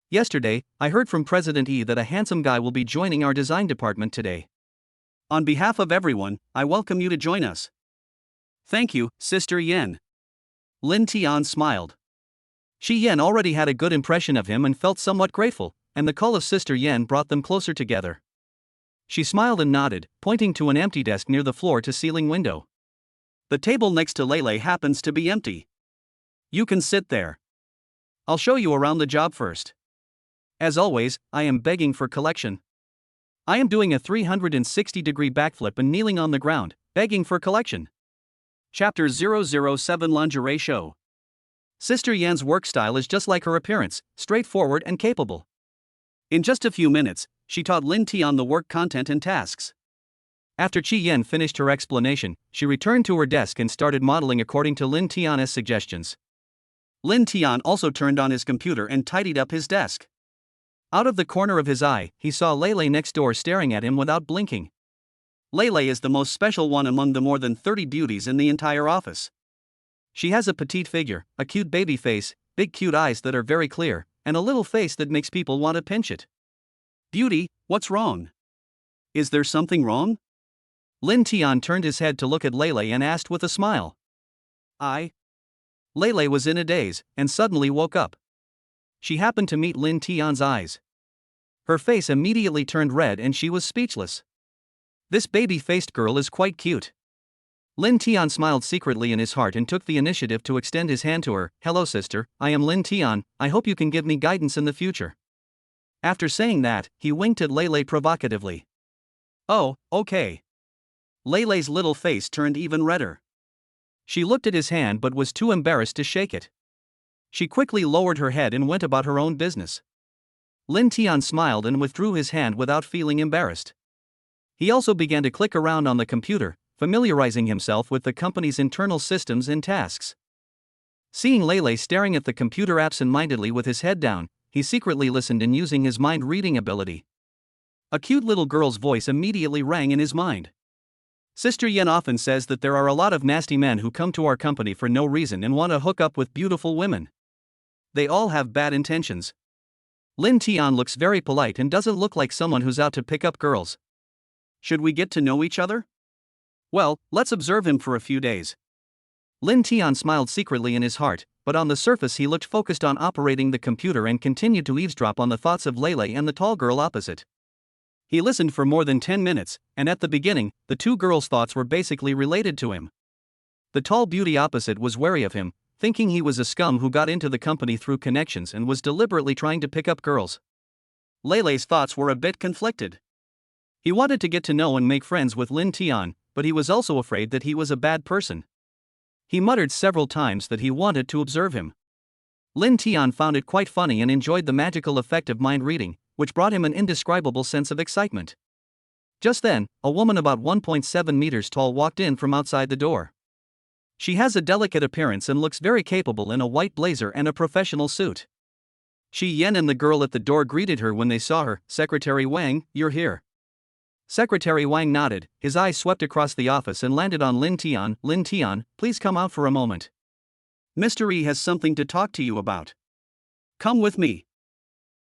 Yesterday, I heard from President Yi that a handsome guy will be joining our design department today. On behalf of everyone, I welcome you to join us. Thank you, Sister Yen. Lin Tian smiled. Shi Yan already had a good impression of him and felt somewhat grateful, and the call of Sister Yen brought them closer together. She smiled and nodded, pointing to an empty desk near the floor-to-ceiling window. The table next to Lele happens to be empty. You can sit there. I'll show you around the job first. As always, I am begging for collection. I am doing a 360-degree backflip and kneeling on the ground, begging for collection. Chapter 007 Lingerie Show. Sister Yan's work style is just like her appearance, straightforward and capable. In just a few minutes, she taught Lin Tian the work content and tasks. After Chi Yan finished her explanation, she returned to her desk and started modeling according to Lin Tian's suggestions. Lin Tian also turned on his computer and tidied up his desk. Out of the corner of his eye, he saw Lele next door staring at him without blinking. Lele is the most special one among the more than 30 beauties in the entire office. She has a petite figure, a cute baby face, big cute eyes that are very clear, and a little face that makes people want to pinch it. Beauty, what's wrong? Is there something wrong? Lin Tian turned his head to look at Lele and asked with a smile. Lele was in a daze, and suddenly woke up. She happened to meet Lin Tian's eyes. Her face immediately turned red and she was speechless. This baby-faced girl is quite cute. Lin Tian smiled secretly in his heart and took the initiative to extend his hand to her. Hello sister, I am Lin Tian, I hope you can give me guidance in the future. After saying that, he winked at Lele provocatively. Oh, okay. Lele's little face turned even redder. She looked at his hand but was too embarrassed to shake it. She quickly lowered her head and went about her own business. Lin Tian smiled and withdrew his hand without feeling embarrassed. He also began to click around on the computer, familiarizing himself with the company's internal systems and tasks. Seeing Lele staring at the computer absent-mindedly with his head down, he secretly listened and using his mind-reading ability. A cute little girl's voice immediately rang in his mind. Sister Yen often says that there are a lot of nasty men who come to our company for no reason and want to hook up with beautiful women. They all have bad intentions. Lin Tian looks very polite and doesn't look like someone who's out to pick up girls. Should we get to know each other? Well, let's observe him for a few days. Lin Tian smiled secretly in his heart, but on the surface he looked focused on operating the computer and continued to eavesdrop on the thoughts of Lele and the tall girl opposite. He listened for more than 10 minutes, and at the beginning, the two girls' thoughts were basically related to him. The tall beauty opposite was wary of him, thinking he was a scum who got into the company through connections and was deliberately trying to pick up girls. Lele's thoughts were a bit conflicted. He wanted to get to know and make friends with Lin Tian, but he was also afraid that he was a bad person. He muttered several times that he wanted to observe him. Lin Tian found it quite funny and enjoyed the magical effect of mind reading, which brought him an indescribable sense of excitement. Just then, a woman about 1.7 meters tall walked in from outside the door. She has a delicate appearance and looks very capable in a white blazer and a professional suit. Shi Yan and the girl at the door greeted her when they saw her. Secretary Wang, you're here. Secretary Wang nodded, his eyes swept across the office and landed on Lin Tian. Lin Tian, please come out for a moment. Mr. Yi has something to talk to you about. Come with me.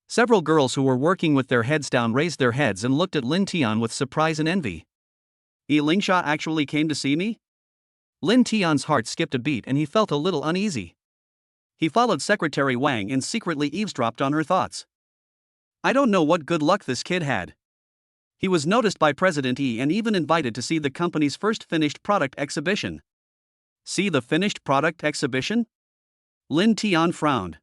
Several girls who were working with their heads down raised their heads and looked at Lin Tian with surprise and envy. Yi Lingsha actually came to see me? Lin Tian's heart skipped a beat and he felt a little uneasy. He followed Secretary Wang and secretly eavesdropped on her thoughts. I don't know what good luck this kid had. He was noticed by President Yi and even invited to see the company's first finished product exhibition. See the finished product exhibition? Lin Tian frowned.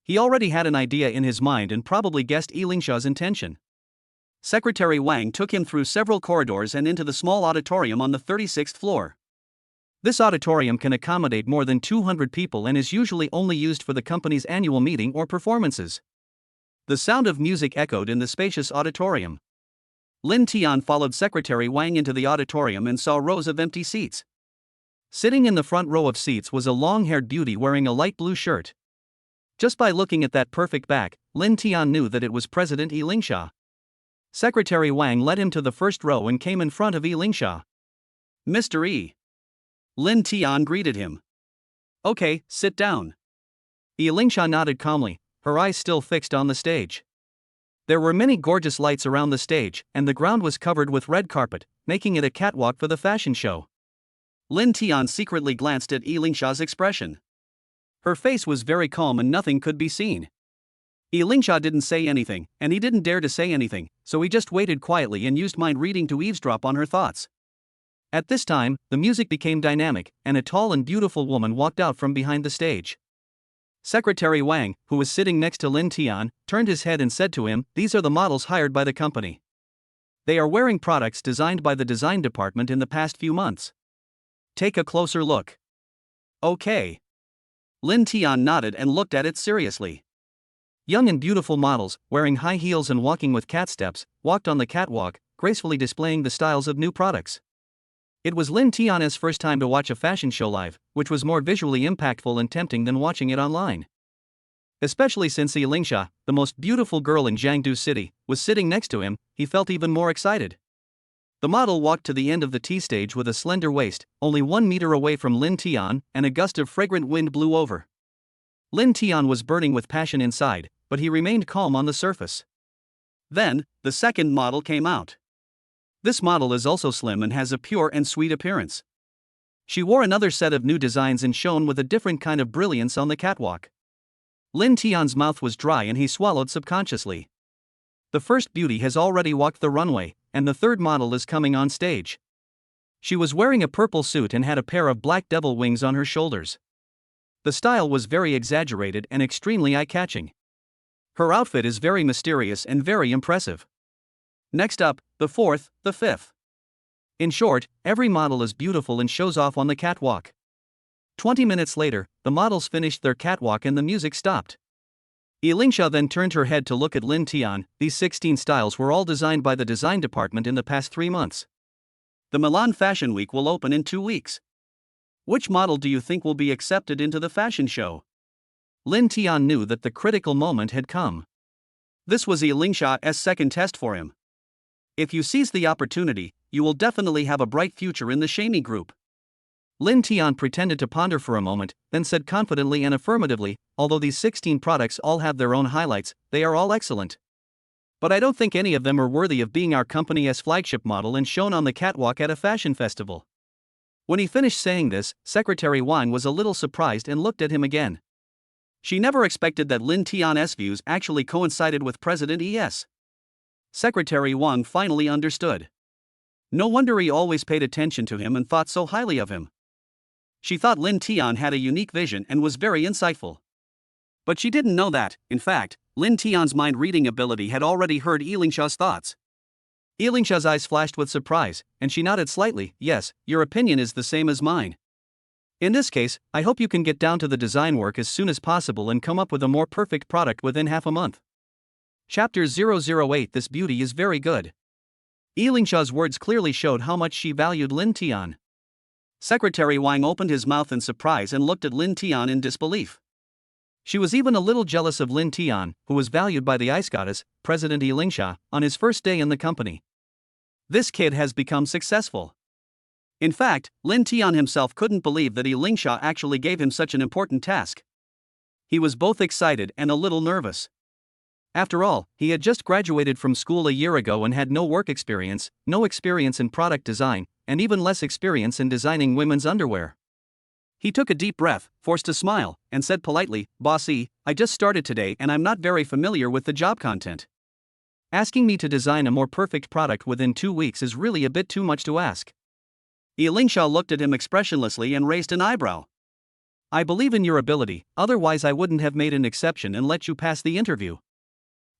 He already had an idea in his mind and probably guessed Yilingxia's intention. Secretary Wang took him through several corridors and into the small auditorium on the 36th floor. This auditorium can accommodate more than 200 people and is usually only used for the company's annual meeting or performances. The sound of music echoed in the spacious auditorium. Lin Tian followed Secretary Wang into the auditorium and saw rows of empty seats. Sitting in the front row of seats was a long-haired beauty wearing a light blue shirt. Just by looking at that perfect back, Lin Tian knew that it was President Yilingxia. Secretary Wang led him to the first row and came in front of Yilingxia. Mr. E. Lin Tian greeted him. Okay, sit down. Yilingxia nodded calmly, her eyes still fixed on the stage. There were many gorgeous lights around the stage, and the ground was covered with red carpet, making it a catwalk for the fashion show. Lin Tian secretly glanced at Yilingxia's expression. Her face was very calm and nothing could be seen. Yilingxia didn't say anything, and he didn't dare to say anything, so he just waited quietly and used mind reading to eavesdrop on her thoughts. At this time, the music became dynamic, and a tall and beautiful woman walked out from behind the stage. Secretary Wang, who was sitting next to Lin Tian, turned his head and said to him, "These are the models hired by the company. They are wearing products designed by the design department in the past few months. Take a closer look." Okay. Lin Tian nodded and looked at it seriously. Young and beautiful models, wearing high heels and walking with cat steps, walked on the catwalk, gracefully displaying the styles of new products. It was Lin Tian's first time to watch a fashion show live, which was more visually impactful and tempting than watching it online. Especially since Yilingxia, the most beautiful girl in Jiangdu City, was sitting next to him, he felt even more excited. The model walked to the end of the tea stage with a slender waist, only 1 meter away from Lin Tian, and a gust of fragrant wind blew over. Lin Tian was burning with passion inside, but he remained calm on the surface. Then, the second model came out. This model is also slim and has a pure and sweet appearance. She wore another set of new designs and shone with a different kind of brilliance on the catwalk. Lin Tian's mouth was dry and he swallowed subconsciously. The first beauty has already walked the runway, and the third model is coming on stage. She was wearing a purple suit and had a pair of black devil wings on her shoulders. The style was very exaggerated and extremely eye-catching. Her outfit is very mysterious and very impressive. Next up, the fourth, the fifth. In short, every model is beautiful and shows off on the catwalk. 20 minutes later, the models finished their catwalk and the music stopped. Yilingxia then turned her head to look at Lin Tian. These 16 styles were all designed by the design department in the past 3 months. The Milan Fashion Week will open in 2 weeks. Which model do you think will be accepted into the fashion show? Lin Tian knew that the critical moment had come. This was Yilingxia's second test for him. If you seize the opportunity, you will definitely have a bright future in the Shamey group. Lin Tian pretended to ponder for a moment, then said confidently and affirmatively, "Although these 16 products all have their own highlights, they are all excellent. But I don't think any of them are worthy of being our company's flagship model and shown on the catwalk at a fashion festival." When he finished saying this, Secretary Wang was a little surprised and looked at him again. She never expected that Lin Tian's views actually coincided with President Es. Secretary Wang finally understood. No wonder he always paid attention to him and thought so highly of him. She thought Lin Tian had a unique vision and was very insightful. But she didn't know that, in fact, Lin Tian's mind-reading ability had already heard Yilingxia's thoughts. Yilingxia's eyes flashed with surprise, and she nodded slightly. "Yes, your opinion is the same as mine. In this case, I hope you can get down to the design work as soon as possible and come up with a more perfect product within half a month." Chapter 008. This beauty is very good. Yilingxia's words clearly showed how much she valued Lin Tian. Secretary Wang opened his mouth in surprise and looked at Lin Tian in disbelief. She was even a little jealous of Lin Tian, who was valued by the ice goddess, President Yilingxia, on his first day in the company. This kid has become successful. In fact, Lin Tian himself couldn't believe that Yilingxia actually gave him such an important task. He was both excited and a little nervous. After all, he had just graduated from school a year ago and had no work experience, no experience in product design, and even less experience in designing women's underwear. He took a deep breath, forced a smile, and said politely, "Bossy, I just started today and I'm not very familiar with the job content. Asking me to design a more perfect product within 2 weeks is really a bit too much to ask." Yilingxia looked at him expressionlessly and raised an eyebrow. I believe in your ability, otherwise I wouldn't have made an exception and let you pass the interview.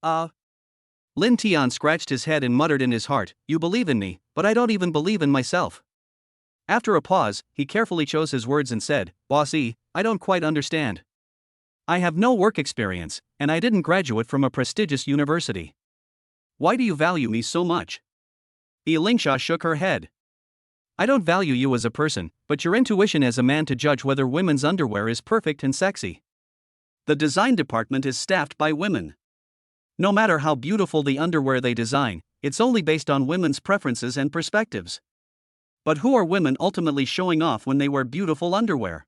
Lin Tian scratched his head and muttered in his heart, you believe in me, but I don't even believe in myself. After a pause, he carefully chose his words and said, Bossy, I don't quite understand. I have no work experience, and I didn't graduate from a prestigious university. Why do you value me so much? Lingsha shook her head. I don't value you as a person, but your intuition as a man to judge whether women's underwear is perfect and sexy. The design department is staffed by women. No matter how beautiful the underwear they design, it's only based on women's preferences and perspectives. But who are women ultimately showing off when they wear beautiful underwear?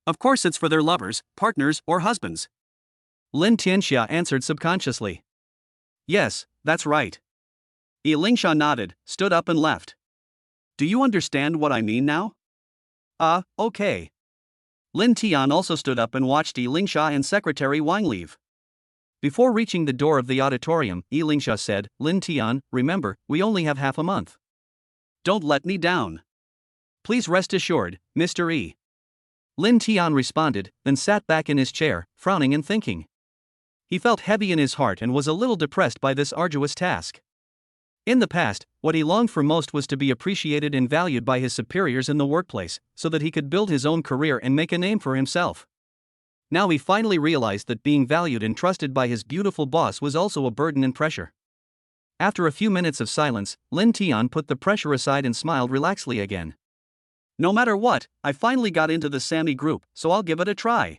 Of course it's for their lovers, partners, or husbands. Lin Tianxia answered subconsciously. Yes, that's right. Lingsha nodded, stood up and left. Do you understand what I mean now? Okay. Lin Tian also stood up and watched Lingsha and Secretary Wang leave. Before reaching the door of the auditorium, Lingsha said, Lin Tian, remember, we only have half a month. Don't let me down. Please rest assured, Mr. E. Lin Tian responded, then sat back in his chair, frowning and thinking. He felt heavy in his heart and was a little depressed by this arduous task. In the past, what he longed for most was to be appreciated and valued by his superiors in the workplace, so that he could build his own career and make a name for himself. Now he finally realized that being valued and trusted by his beautiful boss was also a burden and pressure. After a few minutes of silence, Lin Tian put the pressure aside and smiled relaxedly again. No matter what, I finally got into the Sammy group, so I'll give it a try.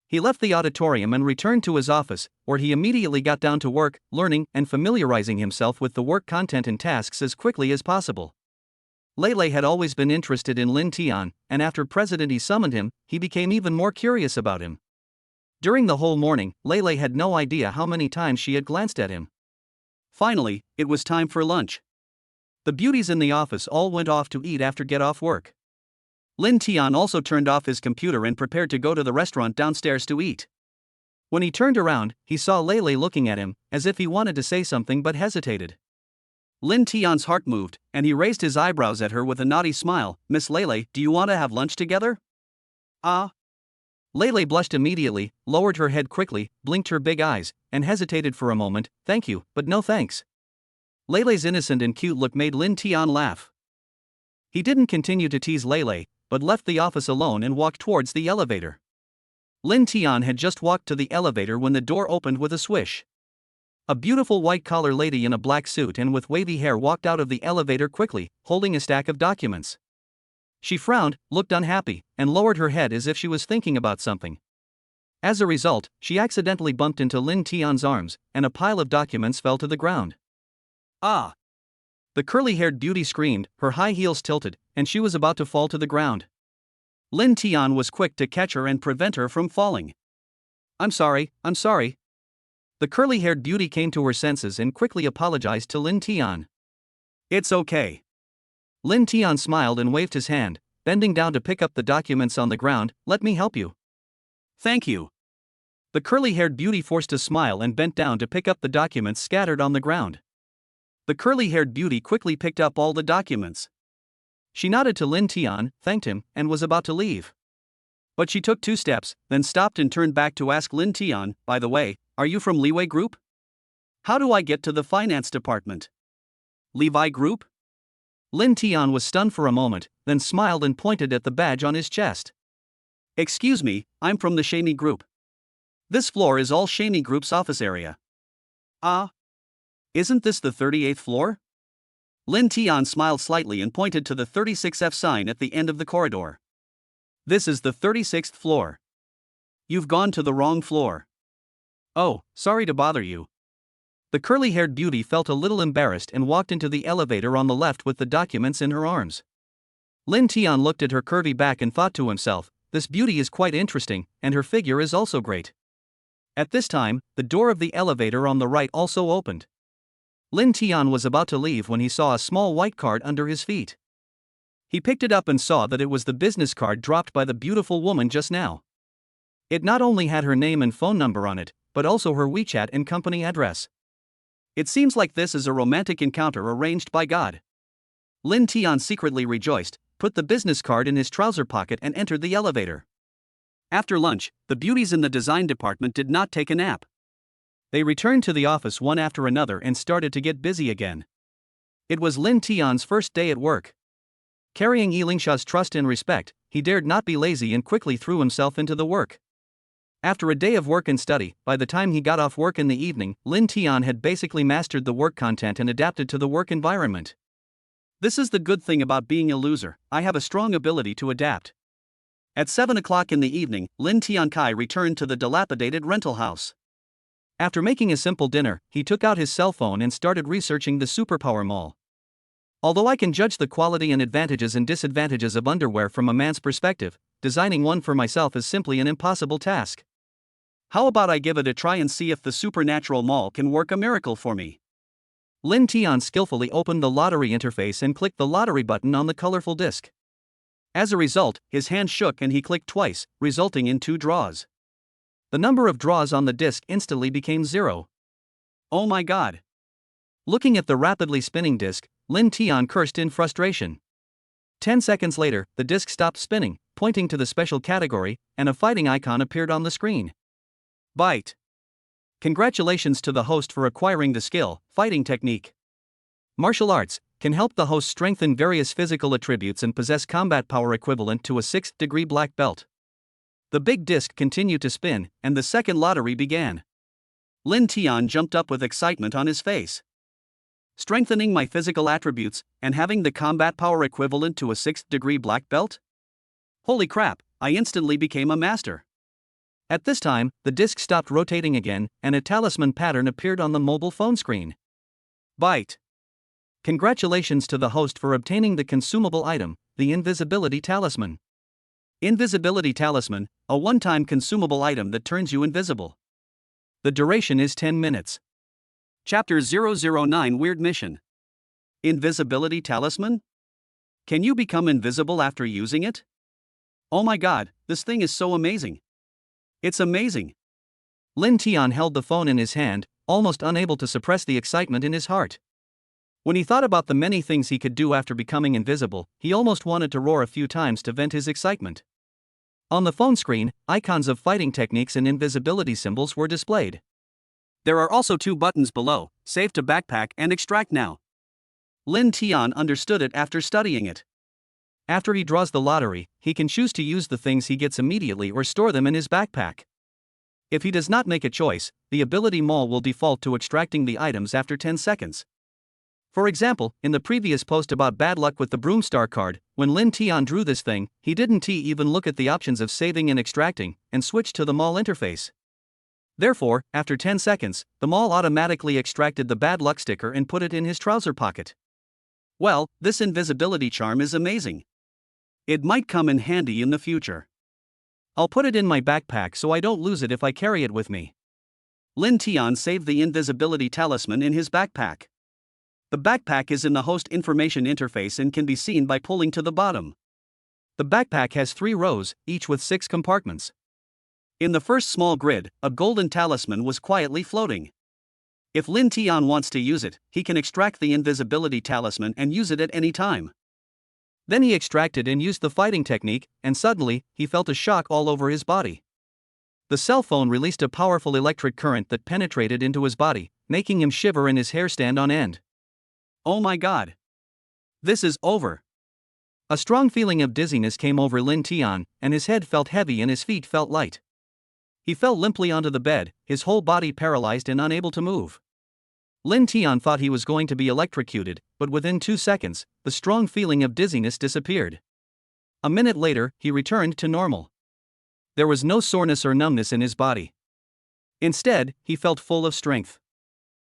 He left the auditorium and returned to his office, where he immediately got down to work, learning and familiarizing himself with the work content and tasks as quickly as possible. Lei had always been interested in Lin Tian, and after President Yi summoned him, he became even more curious about him. During the whole morning, Lei had no idea how many times she had glanced at him. Finally, it was time for lunch. The beauties in the office all went off to eat after get off work. Lin Tian also turned off his computer and prepared to go to the restaurant downstairs to eat. When he turned around, he saw Lei looking at him, as if he wanted to say something but hesitated. Lin Tian's heart moved, and he raised his eyebrows at her with a naughty smile. Miss Lei, do you want to have lunch together? Lei blushed immediately, lowered her head quickly, blinked her big eyes, and hesitated for a moment. Thank you, but no thanks. Lei's innocent and cute look made Lin Tian laugh. He didn't continue to tease Lei, but left the office alone and walked towards the elevator. Lin Tian had just walked to the elevator when the door opened with a swish. A beautiful white-collar lady in a black suit and with wavy hair walked out of the elevator quickly, holding a stack of documents. She frowned, looked unhappy, and lowered her head as if she was thinking about something. As a result, she accidentally bumped into Lin Tian's arms, and a pile of documents fell to the ground. Ah! The curly-haired beauty screamed, her high heels tilted, and she was about to fall to the ground. Lin Tian was quick to catch her and prevent her from falling. I'm sorry. The curly-haired beauty came to her senses and quickly apologized to Lin Tian. It's okay. Lin Tian smiled and waved his hand, bending down to pick up the documents on the ground. Let me help you. Thank you. The curly-haired beauty forced a smile and bent down to pick up the documents scattered on the ground. The curly-haired beauty quickly picked up all the documents. She nodded to Lin Tian, thanked him, and was about to leave. But she took 2 steps, then stopped and turned back to ask Lin Tian, by the way, are you from Leeway Group? How do I get to the finance department? Levi Group? Lin Tian was stunned for a moment, then smiled and pointed at the badge on his chest. Excuse me, I'm from the Shamey Group. This floor is all Shamey Group's office area. Isn't this the 38th floor? Lin Tian smiled slightly and pointed to the 36F sign at the end of the corridor. This is the 36th floor. You've gone to the wrong floor. Oh, sorry to bother you. The curly-haired beauty felt a little embarrassed and walked into the elevator on the left with the documents in her arms. Lin Tian looked at her curvy back and thought to himself, this beauty is quite interesting, and her figure is also great. At this time, the door of the elevator on the right also opened. Lin Tian was about to leave when he saw a small white card under his feet. He picked it up and saw that it was the business card dropped by the beautiful woman just now. It not only had her name and phone number on it, but also her WeChat and company address. It seems like this is a romantic encounter arranged by God. Lin Tian secretly rejoiced, put the business card in his trouser pocket and entered the elevator. After lunch, the beauties in the design department did not take a nap. They returned to the office one after another and started to get busy again. It was Lin Tian's first day at work. Carrying Elingsha's trust and respect, he dared not be lazy and quickly threw himself into the work. After a day of work and study, by the time he got off work in the evening, Lin Tian had basically mastered the work content and adapted to the work environment. This is the good thing about being a loser, I have a strong ability to adapt. At 7 o'clock in the evening, Lin Tiankai returned to the dilapidated rental house. After making a simple dinner, he took out his cell phone and started researching the superpower mall. Although I can judge the quality and advantages and disadvantages of underwear from a man's perspective, designing one for myself is simply an impossible task. How about I give it a try and see if the supernatural mall can work a miracle for me? Lin Tian skillfully opened the lottery interface and clicked the lottery button on the colorful disc. As a result, his hand shook and he clicked twice, resulting in 2 draws. The number of draws on the disc instantly became 0. Oh my god! Looking at the rapidly spinning disc, Lin Tian cursed in frustration. 10 seconds later, the disc stopped spinning, pointing to the special category, and a fighting icon appeared on the screen. Bite. Congratulations to the host for acquiring the skill, fighting technique. Martial arts can help the host strengthen various physical attributes and possess combat power equivalent to a 6th degree black belt. The big disc continued to spin, and the second lottery began. Lin Tian jumped up with excitement on his face. Strengthening my physical attributes, and having the combat power equivalent to a 6th degree black belt? Holy crap, I instantly became a master. At this time, the disc stopped rotating again, and a talisman pattern appeared on the mobile phone screen. Bite. Congratulations to the host for obtaining the consumable item, the invisibility talisman. Invisibility talisman, a one-time consumable item that turns you invisible. The duration is 10 minutes. Chapter 009 Weird Mission. Invisibility talisman? Can you become invisible after using it? Oh my god, this thing is so amazing. It's amazing. Lin Tian held the phone in his hand, almost unable to suppress the excitement in his heart. When he thought about the many things he could do after becoming invisible, he almost wanted to roar a few times to vent his excitement. On the phone screen, icons of fighting techniques and invisibility symbols were displayed. There are also 2 buttons below, Save to Backpack and Extract Now. Lin Tian understood it after studying it. After he draws the lottery, he can choose to use the things he gets immediately or store them in his backpack. If he does not make a choice, the ability mall will default to extracting the items after 10 seconds. For example, in the previous post about bad luck with the Broomstar card, when Lin Tian drew this thing, he didn't even look at the options of saving and extracting, and switched to the mall interface. Therefore, after 10 seconds, the mall automatically extracted the bad luck sticker and put it in his trouser pocket. Well, this invisibility charm is amazing. It might come in handy in the future. I'll put it in my backpack so I don't lose it if I carry it with me. Lin Tian saved the invisibility talisman in his backpack. The backpack is in the host information interface and can be seen by pulling to the bottom. The backpack has 3 rows, each with 6 compartments. In the first small grid, a golden talisman was quietly floating. If Lin Tian wants to use it, he can extract the invisibility talisman and use it at any time. Then he extracted and used the fighting technique, and suddenly, he felt a shock all over his body. The cell phone released a powerful electric current that penetrated into his body, making him shiver and his hair stand on end. Oh my god. This is over. A strong feeling of dizziness came over Lin Tian, and his head felt heavy and his feet felt light. He fell limply onto the bed, his whole body paralyzed and unable to move. Lin Tian thought he was going to be electrocuted, but within 2 seconds, the strong feeling of dizziness disappeared. A minute later, he returned to normal. There was no soreness or numbness in his body. Instead, he felt full of strength.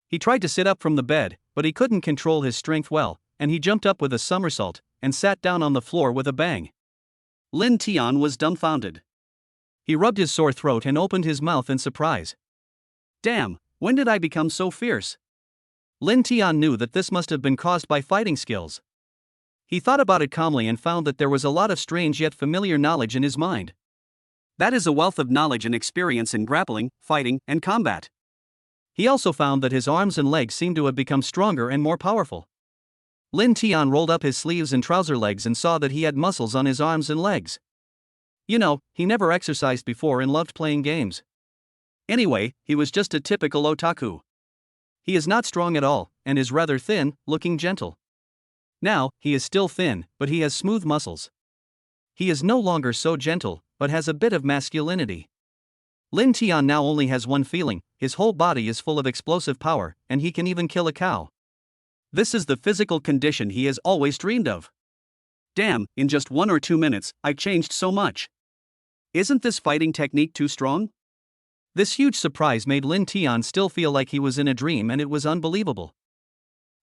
He tried to sit up from the bed, but he couldn't control his strength well, and he jumped up with a somersault, and sat down on the floor with a bang. Lin Tian was dumbfounded. He rubbed his sore throat and opened his mouth in surprise. Damn, when did I become so fierce? Lin Tian knew that this must have been caused by fighting skills. He thought about it calmly and found that there was a lot of strange yet familiar knowledge in his mind. That is a wealth of knowledge and experience in grappling, fighting, and combat. He also found that his arms and legs seemed to have become stronger and more powerful. Lin Tian rolled up his sleeves and trouser legs and saw that he had muscles on his arms and legs. You know, he never exercised before and loved playing games. Anyway, he was just a typical otaku. He is not strong at all, and is rather thin, looking gentle. Now, he is still thin, but he has smooth muscles. He is no longer so gentle, but has a bit of masculinity. Lin Tian now only has one feeling: his whole body is full of explosive power, and he can even kill a cow. This is the physical condition he has always dreamed of. Damn, in just 1 or 2 minutes, I changed so much. Isn't this fighting technique too strong? This huge surprise made Lin Tian still feel like he was in a dream, and it was unbelievable.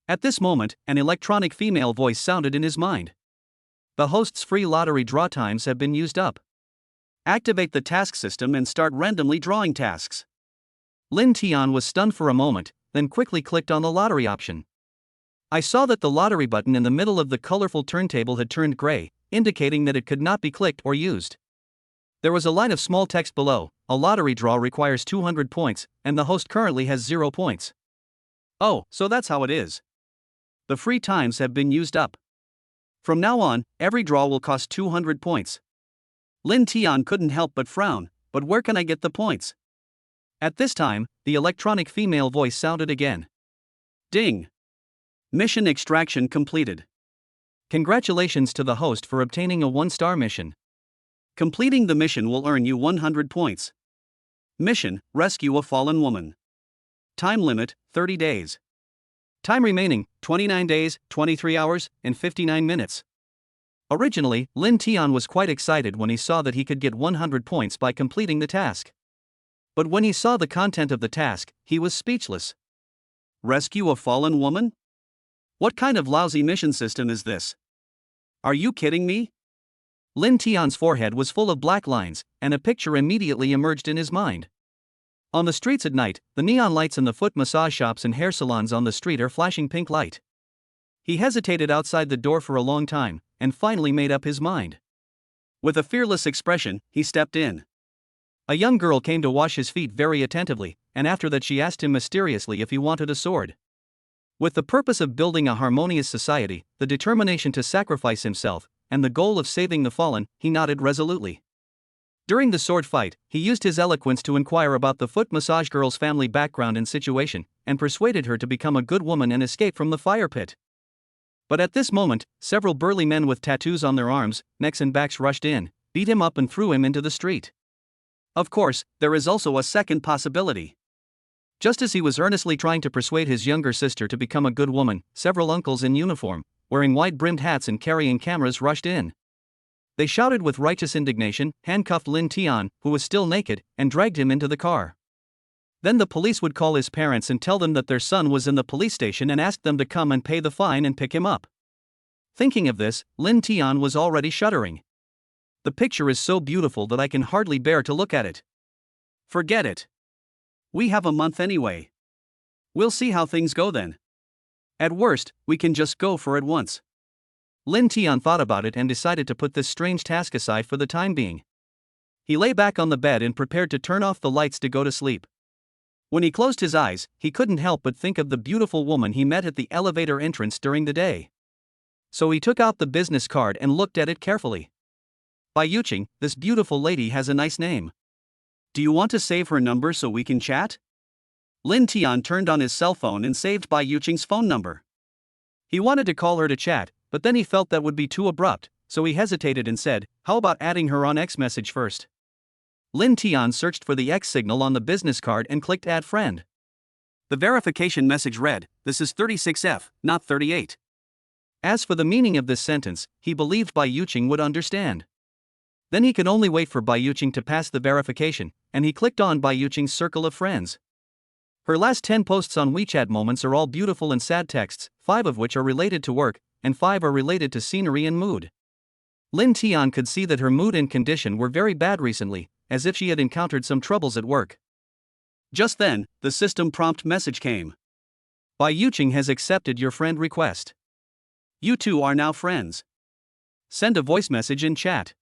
At this moment, an electronic female voice sounded in his mind. The host's free lottery draw times have been used up. Activate the task system and start randomly drawing tasks. Lin Tian was stunned for a moment, then quickly clicked on the lottery option. I saw that the lottery button in the middle of the colorful turntable had turned gray, indicating that it could not be clicked or used. There was a line of small text below: a lottery draw requires 200 points, and the host currently has 0 points. Oh, so that's how it is. The free times have been used up. From now on, every draw will cost 200 points. Lin Tian couldn't help but frown, but where can I get the points? At this time, the electronic female voice sounded again. Ding! Mission extraction completed. Congratulations to the host for obtaining a 1-star mission. Completing the mission will earn you 100 points. Mission: rescue a fallen woman. Time limit: 30 days. Time remaining: 29 days, 23 hours, and 59 minutes. Originally, Lin Tian was quite excited when he saw that he could get 100 points by completing the task. But when he saw the content of the task, he was speechless. Rescue a fallen woman? What kind of lousy mission system is this? Are you kidding me? Lin Tian's forehead was full of black lines, and a picture immediately emerged in his mind. On the streets at night, the neon lights in the foot massage shops and hair salons on the street are flashing pink light. He hesitated outside the door for a long time, and finally made up his mind. With a fearless expression, he stepped in. A young girl came to wash his feet very attentively, and after that she asked him mysteriously if he wanted a sword. With the purpose of building a harmonious society, the determination to sacrifice himself, and the goal of saving the fallen, he nodded resolutely. During the sword fight, he used his eloquence to inquire about the foot massage girl's family background and situation, and persuaded her to become a good woman and escape from the fire pit. But at this moment, several burly men with tattoos on their arms, necks and backs rushed in, beat him up and threw him into the street. Of course, there is also a second possibility. Just as he was earnestly trying to persuade his younger sister to become a good woman, several uncles in uniform, wearing wide-brimmed hats and carrying cameras, rushed in. They shouted with righteous indignation, handcuffed Lin Tian, who was still naked, and dragged him into the car. Then the police would call his parents and tell them that their son was in the police station and ask them to come and pay the fine and pick him up. Thinking of this, Lin Tian was already shuddering. The picture is so beautiful that I can hardly bear to look at it. Forget it. We have a month anyway. We'll see how things go then. At worst, we can just go for it once. Lin Tian thought about it and decided to put this strange task aside for the time being. He lay back on the bed and prepared to turn off the lights to go to sleep. When he closed his eyes, he couldn't help but think of the beautiful woman he met at the elevator entrance during the day. So he took out the business card and looked at it carefully. Bai Yuqing, this beautiful lady has a nice name. Do you want to save her number so we can chat? Lin Tian turned on his cell phone and saved Bai Yuqing's phone number. He wanted to call her to chat, but then he felt that would be too abrupt, so he hesitated and said, "How about adding her on X message first?" Lin Tian searched for the X signal on the business card and clicked Add Friend. The verification message read, "This is 36F, not 38. As for the meaning of this sentence, he believed Bai Yuqing would understand. Then he could only wait for Bai Yuqing to pass the verification, and he clicked on Bai Yuqing's circle of friends. Her last 10 posts on WeChat Moments are all beautiful and sad texts, 5 of which are related to work, and 5 are related to scenery and mood. Lin Tian could see that her mood and condition were very bad recently, as if she had encountered some troubles at work. Just then, the system prompt message came. Bai Yuqing has accepted your friend request. You two are now friends. Send a voice message in chat.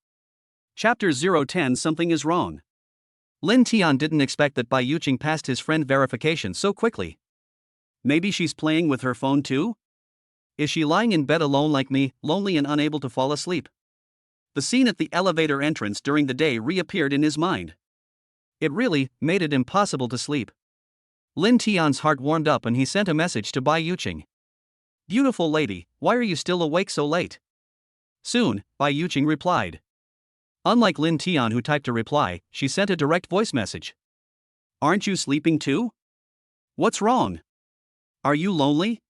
Chapter 010. Something is wrong. Lin Tian didn't expect that Bai Yuqing passed his friend verification so quickly. Maybe she's playing with her phone too? Is she lying in bed alone like me, lonely and unable to fall asleep? the scene at the elevator entrance during the day reappeared in his mind. It really made it impossible to sleep. Lin Tian's heart warmed up and he sent a message to Bai Yuqing. Beautiful lady, why are you still awake so late? Soon, Bai Yuqing replied. Unlike Lin Tian, who typed a reply, she sent a direct voice message. Aren't you sleeping too? What's wrong? Are you lonely?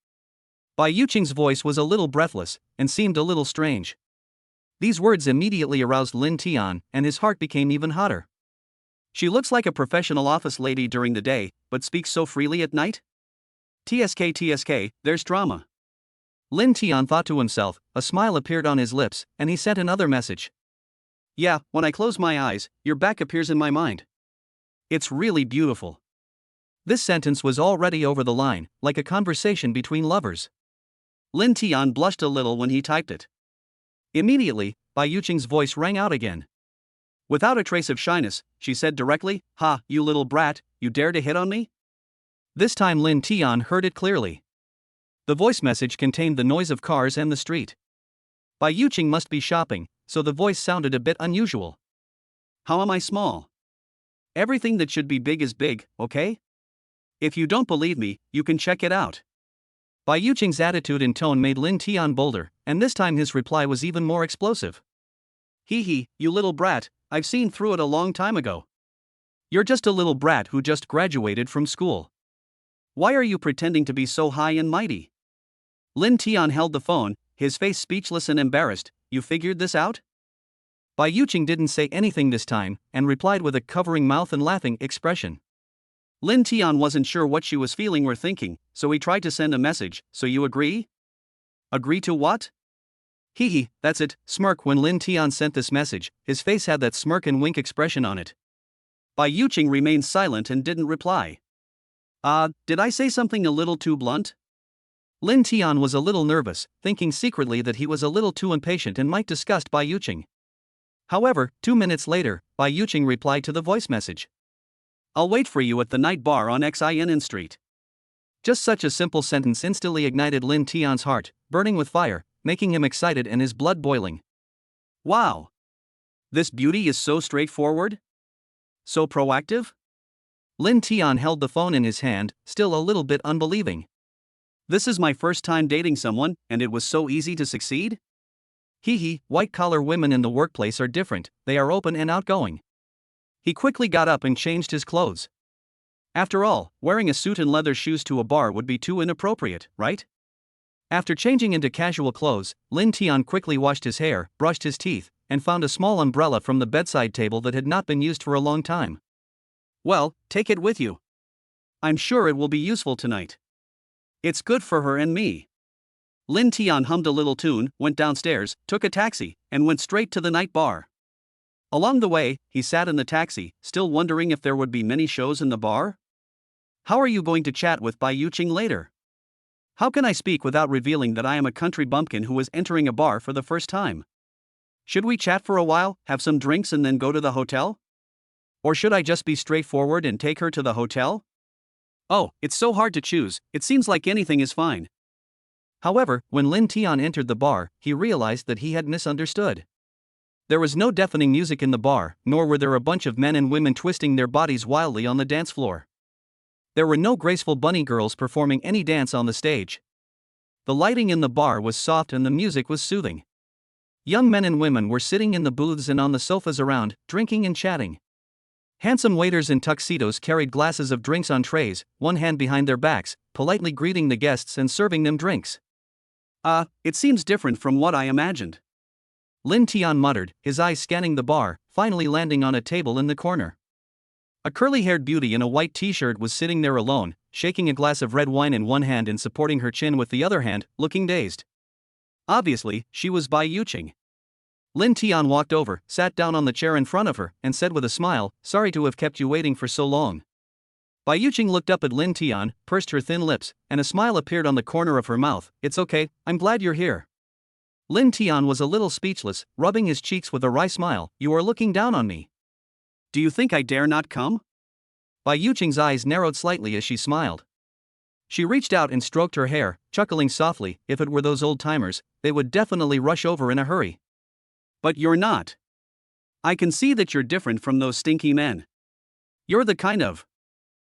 Bai Yuqing's voice was a little breathless and seemed a little strange. These words immediately aroused Lin Tian, and his heart became even hotter. She looks like a professional office lady during the day, but speaks so freely at night? TSK, there's drama. Lin Tian thought to himself, a smile appeared on his lips, and he sent another message. Yeah, when I close my eyes, your back appears in my mind. It's really beautiful. This sentence was already over the line, like a conversation between lovers. Lin Tian blushed a little when he typed it. Immediately, Bai Yuqing's voice rang out again. Without a trace of shyness, she said directly, "Ha, you little brat, you dare to hit on me?" This time Lin Tian heard it clearly. The voice message contained the noise of cars and the street. Bai Yuqing must be shopping, so the voice sounded a bit unusual. How am I small? Everything that should be big is big, okay? If you don't believe me, you can check it out. Bai Yuqing's attitude and tone made Lin Tian bolder, and this time his reply was even more explosive. Hee, you little brat, I've seen through it a long time ago. You're just a little brat who just graduated from school. Why are you pretending to be so high and mighty? Lin Tian held the phone, his face speechless and embarrassed. You figured this out? Bai Yuqing didn't say anything this time, and replied with a covering mouth and laughing expression. Lin Tian wasn't sure what she was feeling or thinking, so he tried to send a message. So you agree? Agree to what? That's it, smirk. When Lin Tian sent this message, his face had that smirk and wink expression on it. Bai Yuqing remained silent and didn't reply. Did I say something a little too blunt? Lin Tian was a little nervous, thinking secretly that he was a little too impatient and might disgust Bai Yuqing. However, 2 minutes later, Bai Yuqing replied to the voice message. I'll wait for you at the night bar on Xin Street. Just such a simple sentence instantly ignited Lin Tian's heart, burning with fire, making him excited and his blood boiling. Wow! This beauty is so straightforward? So proactive? Lin Tian held the phone in his hand, still a little bit unbelieving. This is my first time dating someone, and it was so easy to succeed? White-collar women in the workplace are different, they are open and outgoing. He quickly got up and changed his clothes. After all, wearing a suit and leather shoes to a bar would be too inappropriate, right? After changing into casual clothes, Lin Tian quickly washed his hair, brushed his teeth, and found a small umbrella from the bedside table that had not been used for a long time. Well, take it with you. I'm sure it will be useful tonight. It's good for her and me. Lin Tian hummed a little tune, went downstairs, took a taxi, and went straight to the night bar. Along the way, he sat in the taxi, still wondering if there would be many shows in the bar. How are you going to chat with Bai Yuqing later? How can I speak without revealing that I am a country bumpkin who is entering a bar for the first time? Should we chat for a while, have some drinks and then go to the hotel? Or should I just be straightforward and take her to the hotel? Oh, it's so hard to choose, it seems like anything is fine. However, when Lin Tian entered the bar, he realized that he had misunderstood. There was no deafening music in the bar, nor were there a bunch of men and women twisting their bodies wildly on the dance floor. There were no graceful bunny girls performing any dance on the stage. The lighting in the bar was soft and the music was soothing. Young men and women were sitting in the booths and on the sofas around, drinking and chatting. Handsome waiters in tuxedos carried glasses of drinks on trays, one hand behind their backs, politely greeting the guests and serving them drinks. It seems different from what I imagined. Lin Tian muttered, his eyes scanning the bar, finally landing on a table in the corner. A curly-haired beauty in a white t-shirt was sitting there alone, shaking a glass of red wine in one hand and supporting her chin with the other hand, looking dazed. Obviously, she was Bai Yuqing. Lin Tian walked over, sat down on the chair in front of her, and said with a smile, "Sorry to have kept you waiting for so long." Bai Yuqing looked up at Lin Tian, pursed her thin lips, and a smile appeared on the corner of her mouth. "It's okay, I'm glad you're here." Lin Tian was a little speechless, rubbing his cheeks with a wry smile. "You are looking down on me. Do you think I dare not come?" Bai Yuqing's eyes narrowed slightly as she smiled. She reached out and stroked her hair, chuckling softly. If it were those old-timers, they would definitely rush over in a hurry. But you're not. I can see that you're different from those stinky men. You're the kind of.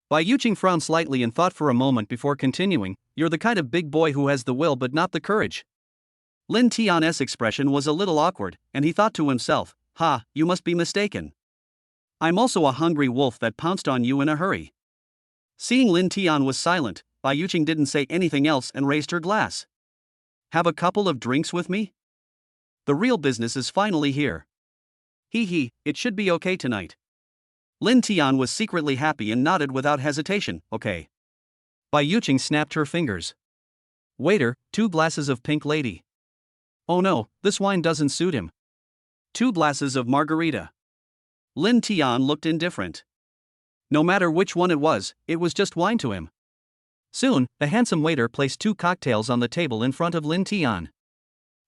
Bai Yuqing frowned slightly and thought for a moment before continuing, you're the kind of big boy who has the will but not the courage. Lin Tian's expression was a little awkward, and he thought to himself, ha, you must be mistaken. I'm also a hungry wolf that pounced on you in a hurry. Seeing Lin Tian was silent, Bai Yuqing didn't say anything else and raised her glass. Have a couple of drinks with me? The real business is finally here. Hee, it should be okay tonight. Lin Tian was secretly happy and nodded without hesitation, okay. Bai Yuqing snapped her fingers. Waiter, 2 glasses of Pink Lady. Oh no, this wine doesn't suit him. 2 glasses of margarita. Lin Tian looked indifferent. No matter which one it was just wine to him. Soon, the handsome waiter placed 2 cocktails on the table in front of Lin Tian.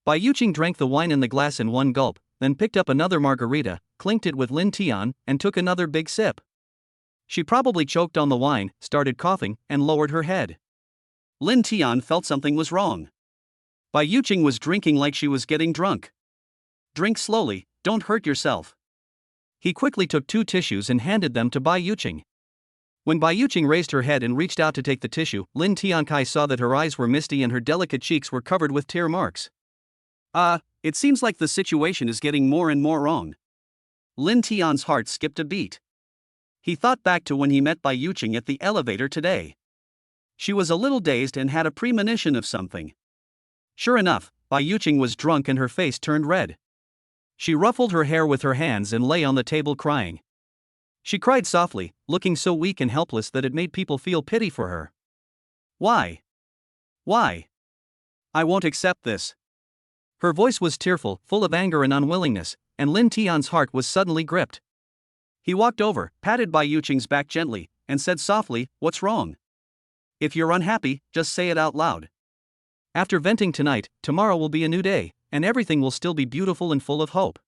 Bai Yuqing drank the wine in the glass in one gulp, then picked up another margarita, clinked it with Lin Tian, and took another big sip. She probably choked on the wine, started coughing, and lowered her head. Lin Tian felt something was wrong. Bai Yuqing was drinking like she was getting drunk. Drink slowly, don't hurt yourself. He quickly took 2 tissues and handed them to Bai Yuqing. When Bai Yuqing raised her head and reached out to take the tissue, Lin Tiankai saw that her eyes were misty and her delicate cheeks were covered with tear marks. It seems like the situation is getting more and more wrong. Lin Tian's heart skipped a beat. He thought back to when he met Bai Yuqing at the elevator today. She was a little dazed and had a premonition of something. Sure enough, Bai Yuqing was drunk and her face turned red. She ruffled her hair with her hands and lay on the table crying. She cried softly, looking so weak and helpless that it made people feel pity for her. Why? Why? I won't accept this. Her voice was tearful, full of anger and unwillingness, and Lin Tian's heart was suddenly gripped. He walked over, patted Bai Yuqing's back gently, and said softly, what's wrong? If you're unhappy, just say it out loud. After venting tonight, tomorrow will be a new day, and everything will still be beautiful and full of hope.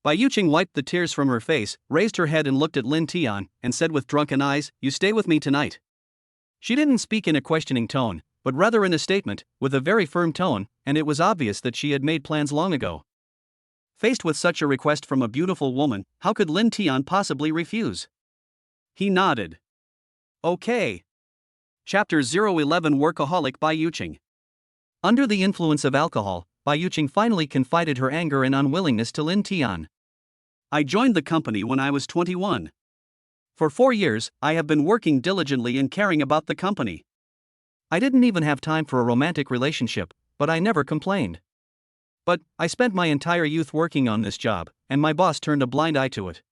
Bai Yuqing wiped the tears from her face, raised her head and looked at Lin Tian, and said with drunken eyes, you stay with me tonight. She didn't speak in a questioning tone, but rather in a statement, with a very firm tone, and it was obvious that she had made plans long ago. Faced with such a request from a beautiful woman, how could Lin Tian possibly refuse? He nodded. Okay. Chapter 011 Workaholic Bai Yuqing. Under the influence of alcohol, Bai Yuqing finally confided her anger and unwillingness to Lin Tian. I joined the company when I was 21. For 4 years, I have been working diligently and caring about the company. I didn't even have time for a romantic relationship, but I never complained. But I spent my entire youth working on this job, and my boss turned a blind eye to it.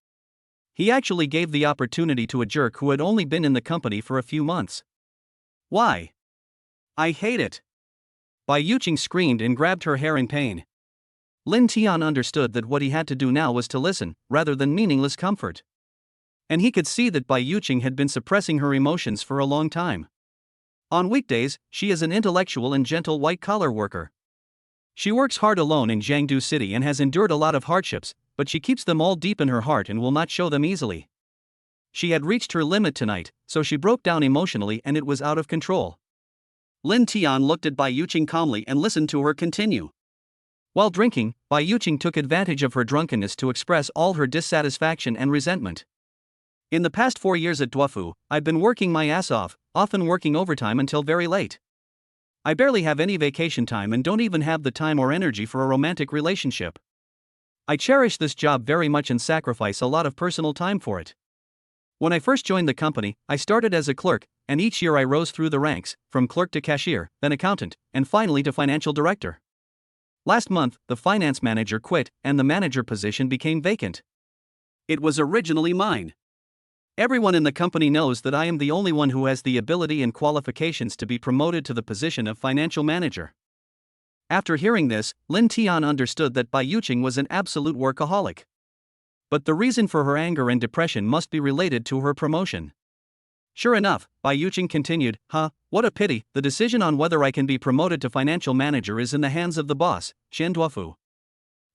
He actually gave the opportunity to a jerk who had only been in the company for a few months. Why? I hate it. Bai Yuqing screamed and grabbed her hair in pain. Lin Tian understood that what he had to do now was to listen, rather than meaningless comfort. And he could see that Bai Yuqing had been suppressing her emotions for a long time. On weekdays, she is an intellectual and gentle white-collar worker. She works hard alone in Jiangdu City and has endured a lot of hardships, but she keeps them all deep in her heart and will not show them easily. She had reached her limit tonight, so she broke down emotionally and it was out of control. Lin Tian looked at Bai Yuqing calmly and listened to her continue. While drinking, Bai Yuqing took advantage of her drunkenness to express all her dissatisfaction and resentment. In the past 4 years at Duofu, I've been working my ass off, often working overtime until very late. I barely have any vacation time and don't even have the time or energy for a romantic relationship. I cherish this job very much and sacrifice a lot of personal time for it. When I first joined the company, I started as a clerk, and each year I rose through the ranks, from clerk to cashier, then accountant, and finally to financial director. Last month, the finance manager quit, and the manager position became vacant. It was originally mine. Everyone in the company knows that I am the only one who has the ability and qualifications to be promoted to the position of financial manager. After hearing this, Lin Tian understood that Bai Yuqing was an absolute workaholic. But the reason for her anger and depression must be related to her promotion. Sure enough, Bai Yuqing continued, what a pity, the decision on whether I can be promoted to financial manager is in the hands of the boss, Shen Duofu.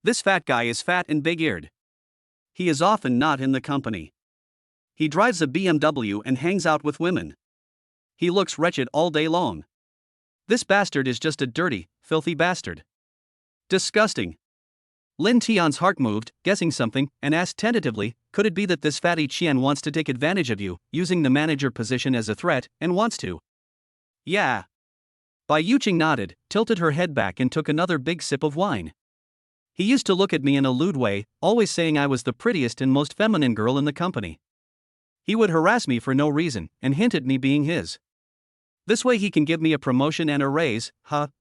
This fat guy is fat and big-eared. He is often not in the company. He drives a BMW and hangs out with women. He looks wretched all day long. This bastard is just a dirty, filthy bastard. Disgusting. Lin Tian's heart moved, guessing something, and asked tentatively, could it be that this fatty Qian wants to take advantage of you, using the manager position as a threat, and wants to? Yeah. Bai Yuqing nodded, tilted her head back and took another big sip of wine. He used to look at me in a lewd way, always saying I was the prettiest and most feminine girl in the company. He would harass me for no reason, and hint at me being his. This way he can give me a promotion and a raise,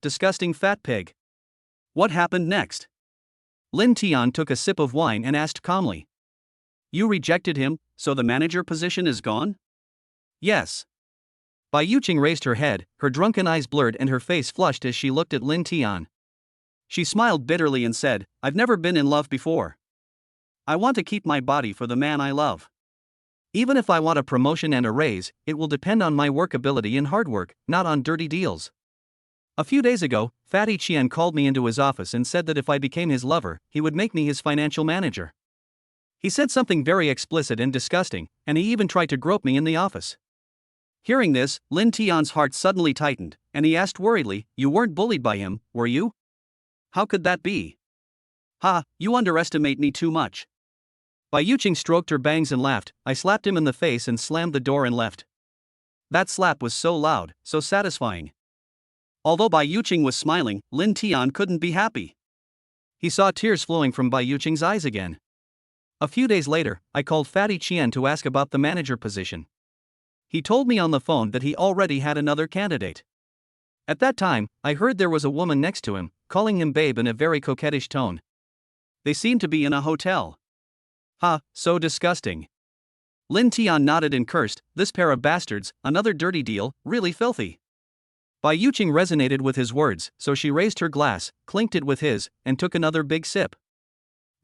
disgusting fat pig. What happened next? Lin Tian took a sip of wine and asked calmly. You rejected him, so the manager position is gone? Yes. Bai Yuqing raised her head, her drunken eyes blurred and her face flushed as she looked at Lin Tian. She smiled bitterly and said, I've never been in love before. I want to keep my body for the man I love. Even if I want a promotion and a raise, it will depend on my work ability and hard work, not on dirty deals. A few days ago, Fatty Qian called me into his office and said that if I became his lover, he would make me his financial manager. He said something very explicit and disgusting, and he even tried to grope me in the office. Hearing this, Lin Tian's heart suddenly tightened, and he asked worriedly, you weren't bullied by him, were you? How could that be? You underestimate me too much. Bai Yuqing stroked her bangs and laughed. I slapped him in the face and slammed the door and left. That slap was so loud, so satisfying. Although Bai Yuqing was smiling, Lin Tian couldn't be happy. He saw tears flowing from Bai Yuqing's eyes again. A few days later, I called Fatty Qian to ask about the manager position. He told me on the phone that he already had another candidate. At that time, I heard there was a woman next to him, calling him babe in a very coquettish tone. They seemed to be in a hotel. So disgusting. Lin Tian nodded and cursed, this pair of bastards, another dirty deal, really filthy. Bai Yuqing resonated with his words, so she raised her glass, clinked it with his, and took another big sip.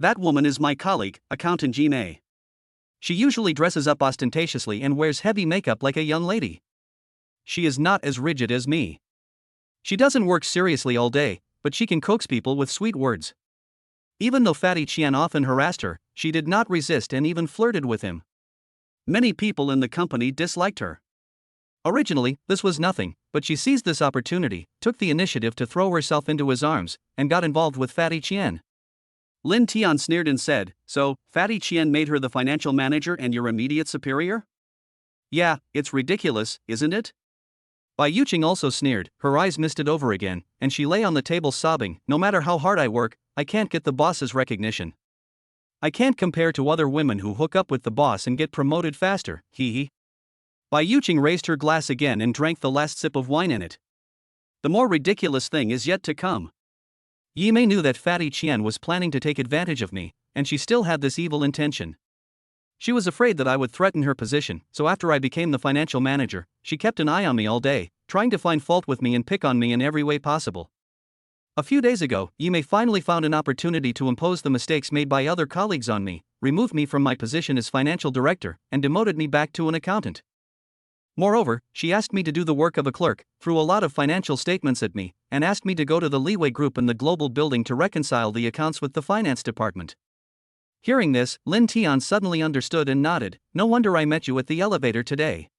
That woman is my colleague, accountant Jime. She usually dresses up ostentatiously and wears heavy makeup like a young lady. She is not as rigid as me. She doesn't work seriously all day, but she can coax people with sweet words. Even though Fatty Qian often harassed her, she did not resist and even flirted with him. Many people in the company disliked her. Originally, this was nothing, but she seized this opportunity, took the initiative to throw herself into his arms, and got involved with Fatty Qian. Lin Tian sneered and said, so, Fatty Qian made her the financial manager and your immediate superior? Yeah, it's ridiculous, isn't it? Bai Yuqing also sneered, her eyes misted over again, and she lay on the table sobbing, no matter how hard I work, I can't get the boss's recognition. I can't compare to other women who hook up with the boss and get promoted faster, hee. Bai Yuqing raised her glass again and drank the last sip of wine in it. The more ridiculous thing is yet to come. Yimei knew that Fatty Qian was planning to take advantage of me, and she still had this evil intention. She was afraid that I would threaten her position, so after I became the financial manager, she kept an eye on me all day, trying to find fault with me and pick on me in every way possible. A few days ago, Yimei finally found an opportunity to impose the mistakes made by other colleagues on me, removed me from my position as financial director, and demoted me back to an accountant. Moreover, she asked me to do the work of a clerk, threw a lot of financial statements at me, and asked me to go to the Leeway Group in the global building to reconcile the accounts with the finance department. Hearing this, Lin Tian suddenly understood and nodded. No wonder I met you at the elevator today.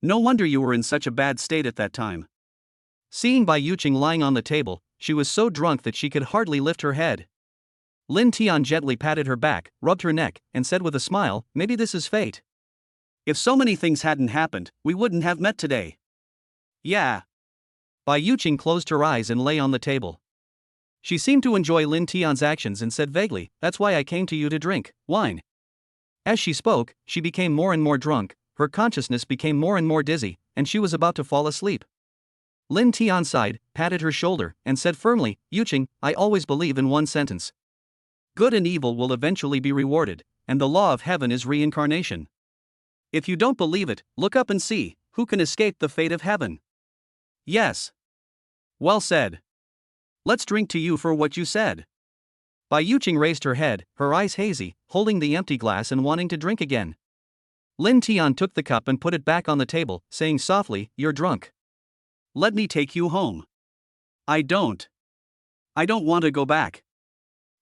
No wonder you were in such a bad state at that time. Seeing Bai Yuqing lying on the table, she was so drunk that she could hardly lift her head. Lin Tian gently patted her back, rubbed her neck, and said with a smile, maybe this is fate. If so many things hadn't happened, we wouldn't have met today. Yeah. Bai Yuqing closed her eyes and lay on the table. She seemed to enjoy Lin Tian's actions and said vaguely, that's why I came to you to drink wine. As she spoke, she became more and more drunk, her consciousness became more and more dizzy, and she was about to fall asleep. Lin Tian sighed, patted her shoulder, and said firmly, Yuqing, I always believe in one sentence. Good and evil will eventually be rewarded, and the law of heaven is reincarnation. If you don't believe it, look up and see, who can escape the fate of heaven? Yes. Well said. Let's drink to you for what you said. Bai Yuqing raised her head, her eyes hazy, holding the empty glass and wanting to drink again. Lin Tian took the cup and put it back on the table, saying softly, you're drunk. Let me take you home. I don't want to go back.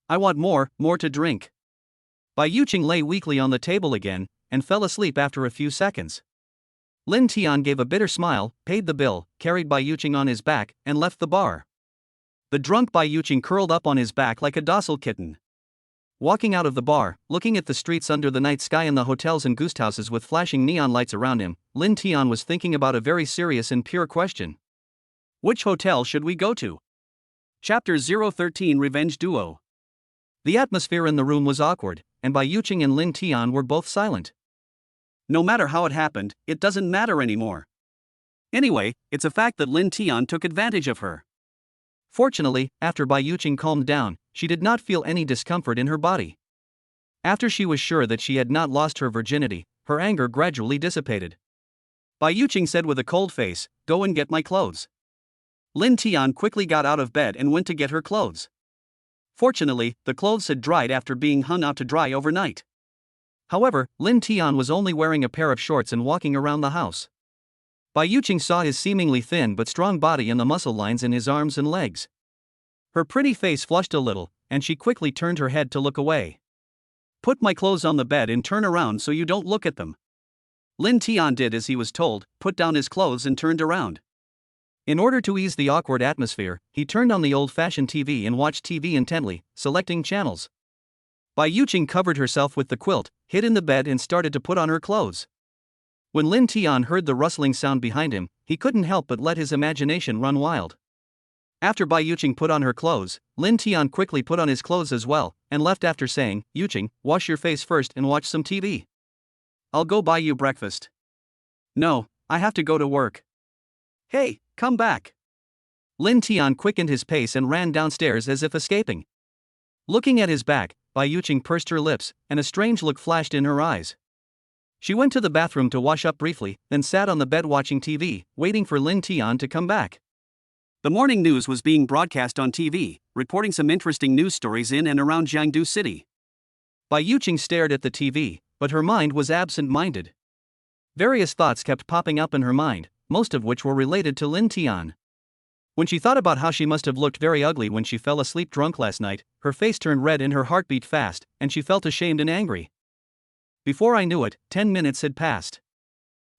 I want more to drink. Bai Yuqing lay weakly on the table again, and fell asleep after a few seconds. Lin Tian gave a bitter smile, paid the bill, carried Bai Yuqing on his back, and left the bar. The drunk Bai Yuqing curled up on his back like a docile kitten. Walking out of the bar, looking at the streets under the night sky and the hotels and guesthouses with flashing neon lights around him, Lin Tian was thinking about a very serious and pure question. Which hotel should we go to? Chapter 013 Revenge Duo. The atmosphere in the room was awkward, and Bai Yuqing and Lin Tian were both silent. No matter how it happened, it doesn't matter anymore. Anyway, it's a fact that Lin Tian took advantage of her. Fortunately, after Bai Yuqing calmed down, she did not feel any discomfort in her body. After she was sure that she had not lost her virginity, her anger gradually dissipated. Bai Yuqing said with a cold face, "Go and get my clothes." Lin Tian quickly got out of bed and went to get her clothes. Fortunately, the clothes had dried after being hung out to dry overnight. However, Lin Tian was only wearing a pair of shorts and walking around the house. Bai Yuqing saw his seemingly thin but strong body and the muscle lines in his arms and legs. Her pretty face flushed a little, and she quickly turned her head to look away. "Put my clothes on the bed and turn around so you don't look at them." Lin Tian did as he was told, put down his clothes and turned around. In order to ease the awkward atmosphere, he turned on the old-fashioned TV and watched TV intently, selecting channels. Bai Yuqing covered herself with the quilt, hid in the bed and started to put on her clothes. When Lin Tian heard the rustling sound behind him, he couldn't help but let his imagination run wild. After Bai Yuqing put on her clothes, Lin Tian quickly put on his clothes as well, and left after saying, "Yuqing, wash your face first and watch some TV. I'll go buy you breakfast." "No, I have to go to work." "Hey, come back." Lin Tian quickened his pace and ran downstairs as if escaping. Looking at his back, Bai Yuqing pursed her lips, and a strange look flashed in her eyes. She went to the bathroom to wash up briefly, then sat on the bed watching TV, waiting for Lin Tian to come back. The morning news was being broadcast on TV, reporting some interesting news stories in and around Jiangdu City. Bai Yuqing stared at the TV, but her mind was absent-minded. Various thoughts kept popping up in her mind, most of which were related to Lin Tian. When she thought about how she must have looked very ugly when she fell asleep drunk last night, her face turned red and her heart beat fast, and she felt ashamed and angry. Before I knew it, 10 minutes had passed.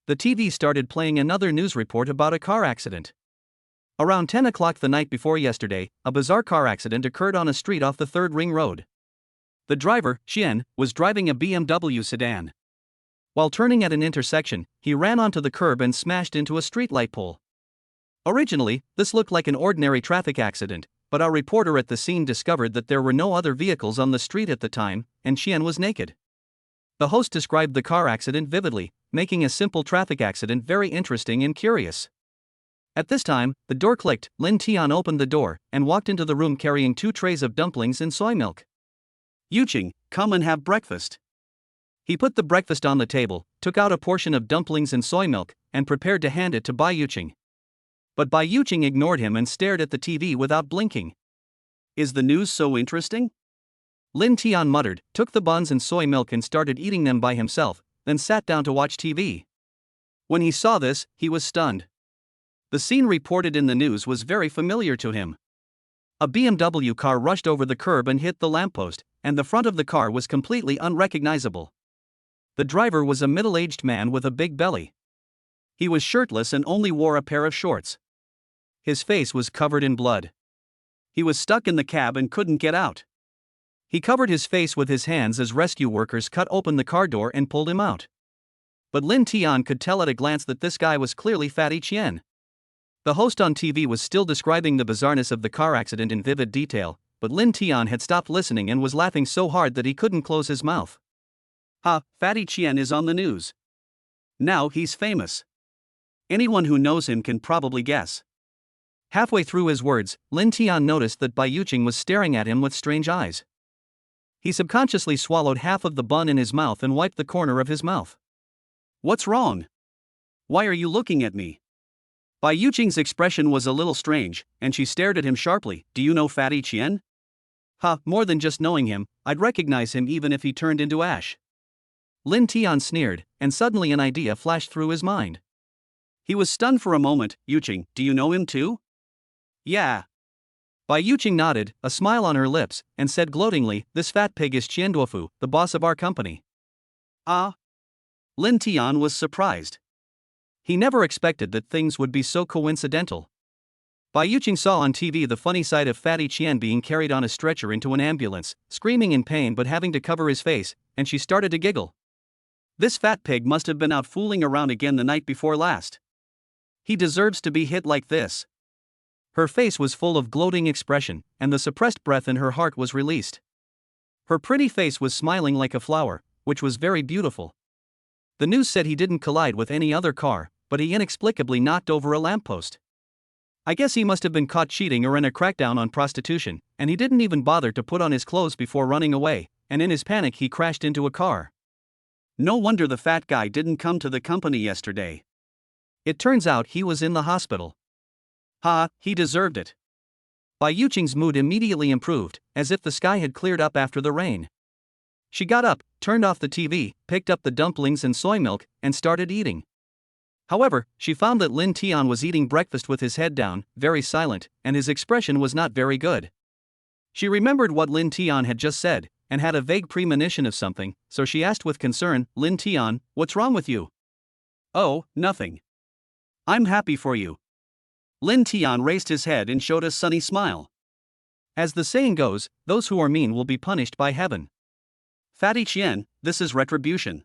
The TV started playing another news report about a car accident. Around 10 o'clock the night before yesterday, a bizarre car accident occurred on a street off the 3rd Ring Road. The driver, Xian, was driving a BMW sedan. While turning at an intersection, he ran onto the curb and smashed into a streetlight pole. Originally, this looked like an ordinary traffic accident, but our reporter at the scene discovered that there were no other vehicles on the street at the time, and Xian was naked. The host described the car accident vividly, making a simple traffic accident very interesting and curious. At this time, the door clicked, Lin Tian opened the door, and walked into the room carrying 2 trays of dumplings and soy milk. "Yuqing, come and have breakfast." He put the breakfast on the table, took out a portion of dumplings and soy milk, and prepared to hand it to Bai Yuqing. But Bai Yuqing ignored him and stared at the TV without blinking. "Is the news so interesting?" Lin Tian muttered, took the buns and soy milk and started eating them by himself, then sat down to watch TV. When he saw this, he was stunned. The scene reported in the news was very familiar to him. A BMW car rushed over the curb and hit the lamppost, and the front of the car was completely unrecognizable. The driver was a middle-aged man with a big belly. He was shirtless and only wore a pair of shorts. His face was covered in blood. He was stuck in the cab and couldn't get out. He covered his face with his hands as rescue workers cut open the car door and pulled him out. But Lin Tian could tell at a glance that this guy was clearly Fatty Qian. The host on TV was still describing the bizarreness of the car accident in vivid detail, but Lin Tian had stopped listening and was laughing so hard that he couldn't close his mouth. "Ha, Fatty Qian is on the news. Now he's famous. Anyone who knows him can probably guess." Halfway through his words, Lin Tian noticed that Bai Yuqing was staring at him with strange eyes. He subconsciously swallowed half of the bun in his mouth and wiped the corner of his mouth. "What's wrong? Why are you looking at me?" Bai Yuqing's expression was a little strange, and she stared at him sharply. "Do you know Fatty Qian?" "Ha, more than just knowing him, I'd recognize him even if he turned into ash." Lin Tian sneered, and suddenly an idea flashed through his mind. He was stunned for a moment. "Yuqing, do you know him too?" "Yeah." Bai Yuqing nodded, a smile on her lips, and said gloatingly, "This fat pig is Qian Duofu, the boss of our company." "Ah?" Lin Tian was surprised. He never expected that things would be so coincidental. Bai Yuqing saw on TV the funny sight of Fatty Qian being carried on a stretcher into an ambulance, screaming in pain but having to cover his face, and she started to giggle. This fat pig must have been out fooling around again the night before last. He deserves to be hit like this. Her face was full of gloating expression, and the suppressed breath in her heart was released. Her pretty face was smiling like a flower, which was very beautiful. The news said he didn't collide with any other car, but he inexplicably knocked over a lamppost. I guess he must have been caught cheating or in a crackdown on prostitution, and he didn't even bother to put on his clothes before running away, and in his panic he crashed into a car. No wonder the fat guy didn't come to the company yesterday. It turns out he was in the hospital. Ha, he deserved it. Bai Yuqing's mood immediately improved, as if the sky had cleared up after the rain. She got up, turned off the TV, picked up the dumplings and soy milk, and started eating. However, she found that Lin Tian was eating breakfast with his head down, very silent, and his expression was not very good. She remembered what Lin Tian had just said, and had a vague premonition of something, so she asked with concern, "Lin Tian, what's wrong with you?" "Oh, nothing. I'm happy for you." Lin Tian raised his head and showed a sunny smile. As the saying goes, those who are mean will be punished by heaven. Fatty Qian, this is retribution.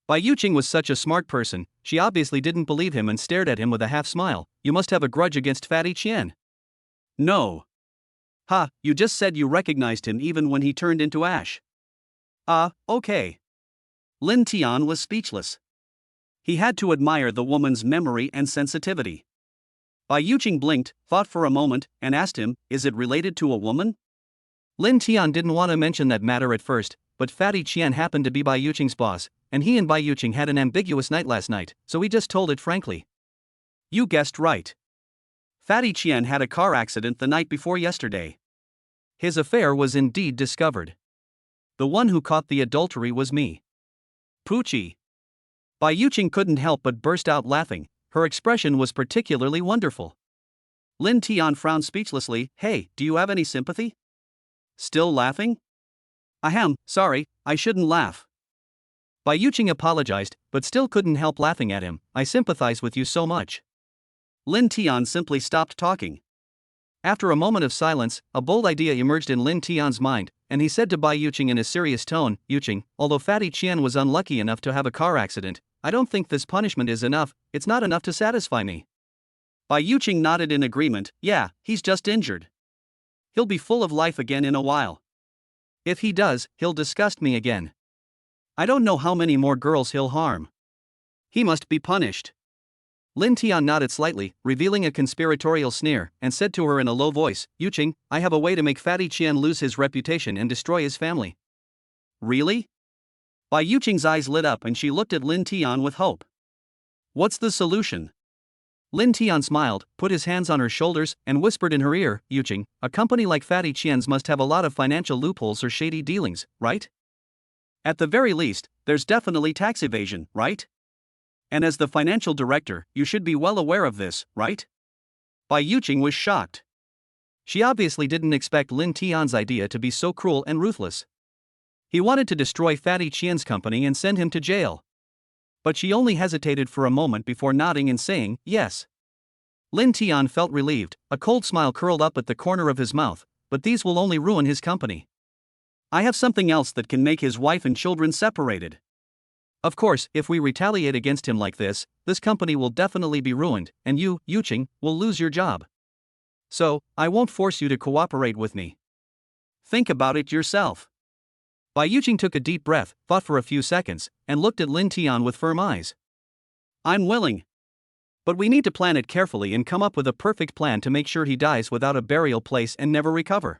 Bai Yuqing was such a smart person, she obviously didn't believe him and stared at him with a half smile. "You must have a grudge against Fatty Qian." "No." "Ha, you just said you recognized him even when he turned into ash." Okay." Lin Tian was speechless. He had to admire the woman's memory and sensitivity. Bai Yuqing blinked, thought for a moment, and asked him, "Is it related to a woman?" Lin Tian didn't want to mention that matter at first, but Fatty Qian happened to be Bai Yuqing's boss, and he and Bai Yuqing had an ambiguous night last night, so he just told it frankly. "You guessed right. Fatty Qian had a car accident the night before yesterday." His affair was indeed discovered. The one who caught the adultery was me. Poochie. Bai Yuqing couldn't help but burst out laughing. Her expression was particularly wonderful. Lin Tian frowned speechlessly. "Hey, do you have any sympathy?" "Still laughing?" "Ahem, sorry, I shouldn't laugh." Bai Yuqing apologized, but still couldn't help laughing at him. "I sympathize with you so much." Lin Tian simply stopped talking. After a moment of silence, a bold idea emerged in Lin Tian's mind, and he said to Bai Yuqing in a serious tone, "Yuqing, although Fatty Qian was unlucky enough to have a car accident, I don't think this punishment is enough. It's not enough to satisfy me." Bai Yuqing nodded in agreement. "Yeah, he's just injured. He'll be full of life again in a while. If he does, he'll disgust me again. I don't know how many more girls he'll harm. He must be punished." Lin Tian nodded slightly, revealing a conspiratorial sneer, and said to her in a low voice, "Yuqing, I have a way to make Fatty Qian lose his reputation and destroy his family." "Really?" Bai Yuqing's eyes lit up and she looked at Lin Tian with hope. "What's the solution?" Lin Tian smiled, put his hands on her shoulders, and whispered in her ear, "Yuqing, a company like Fatty Qian's must have a lot of financial loopholes or shady dealings, right? At the very least, there's definitely tax evasion, right? And as the financial director, you should be well aware of this, right?" Bai Yuqing was shocked. She obviously didn't expect Lin Tian's idea to be so cruel and ruthless. He wanted to destroy Fatty Qian's company and send him to jail. But she only hesitated for a moment before nodding and saying, "Yes." Lin Tian felt relieved, a cold smile curled up at the corner of his mouth, "But these will only ruin his company. I have something else that can make his wife and children separated." Of course, if we retaliate against him like this company will definitely be ruined, and you, Yuqing, will lose your job. So, I won't force you to cooperate with me. Think about it yourself. Bai Yuqing took a deep breath, thought for a few seconds, and looked at Lin Tian with firm eyes. "I'm willing. But we need to plan it carefully and come up with a perfect plan to make sure he dies without a burial place and never recover."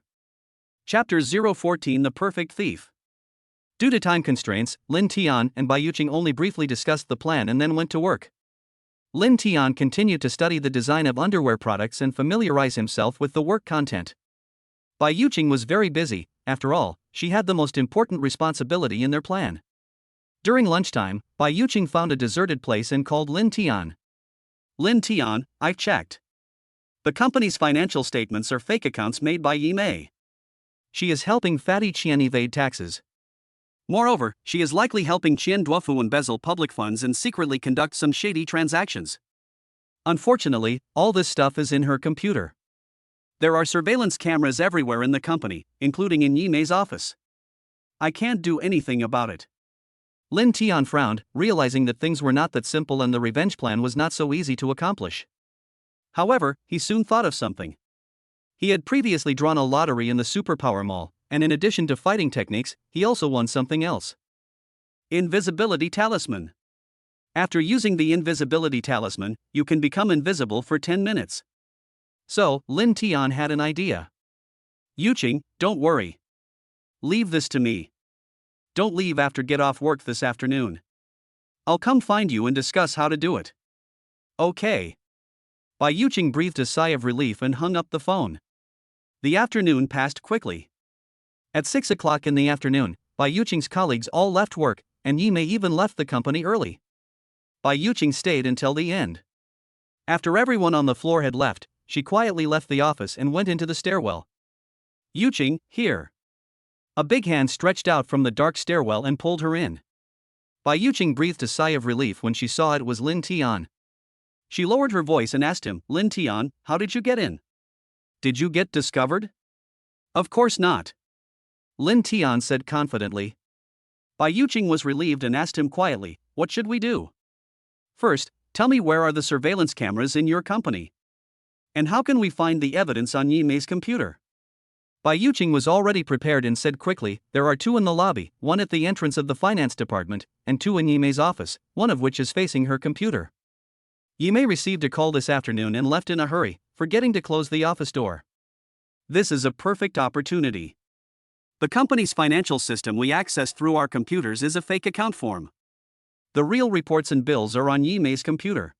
Chapter 014 The Perfect Thief. Due to time constraints, Lin Tian and Bai Yuqing only briefly discussed the plan and then went to work. Lin Tian continued to study the design of underwear products and familiarize himself with the work content. Bai Yuqing was very busy. After all, she had the most important responsibility in their plan. During lunchtime, Bai Yuqing found a deserted place and called Lin Tian. "Lin Tian, I've checked. The company's financial statements are fake accounts made by Yi Mei. She is helping Fatty Qian evade taxes. Moreover, she is likely helping Qian Duofu embezzle public funds and secretly conduct some shady transactions." Unfortunately, all this stuff is in her computer. There are surveillance cameras everywhere in the company, including in Yimei's office. I can't do anything about it. Lin Tian frowned, realizing that things were not that simple and the revenge plan was not so easy to accomplish. However, he soon thought of something. He had previously drawn a lottery in the Superpower Mall, and in addition to fighting techniques, he also won something else. Invisibility Talisman. After using the invisibility talisman, you can become invisible for 10 minutes. So, Lin Tian had an idea. Yuqing, don't worry. Leave this to me. Don't leave after get off work this afternoon. I'll come find you and discuss how to do it. Okay. Bai Yuqing breathed a sigh of relief and hung up the phone. The afternoon passed quickly. At 6 o'clock in the afternoon, Bai Yuqing's colleagues all left work, and Yimei even left the company early. Bai Yuqing stayed until the end. After everyone on the floor had left, she quietly left the office and went into the stairwell. Yuqing, here. A big hand stretched out from the dark stairwell and pulled her in. Bai Yuqing breathed a sigh of relief when she saw it was Lin Tian. She lowered her voice and asked him, Lin Tian, how did you get in? Did you get discovered? Of course not. Lin Tian said confidently. Bai Yuqing was relieved and asked him quietly, what should we do? First, tell me where are the surveillance cameras in your company? And how can we find the evidence on Yimei's computer? Bai Yuqing was already prepared and said quickly, there are 2 in the lobby, 1 at the entrance of the finance department, and 2 in Yimei's office, 1 of which is facing her computer. Yimei received a call this afternoon and left in a hurry, forgetting to close the office door. This is a perfect opportunity. The company's financial system we access through our computers is a fake account form. The real reports and bills are on Yimei's computer.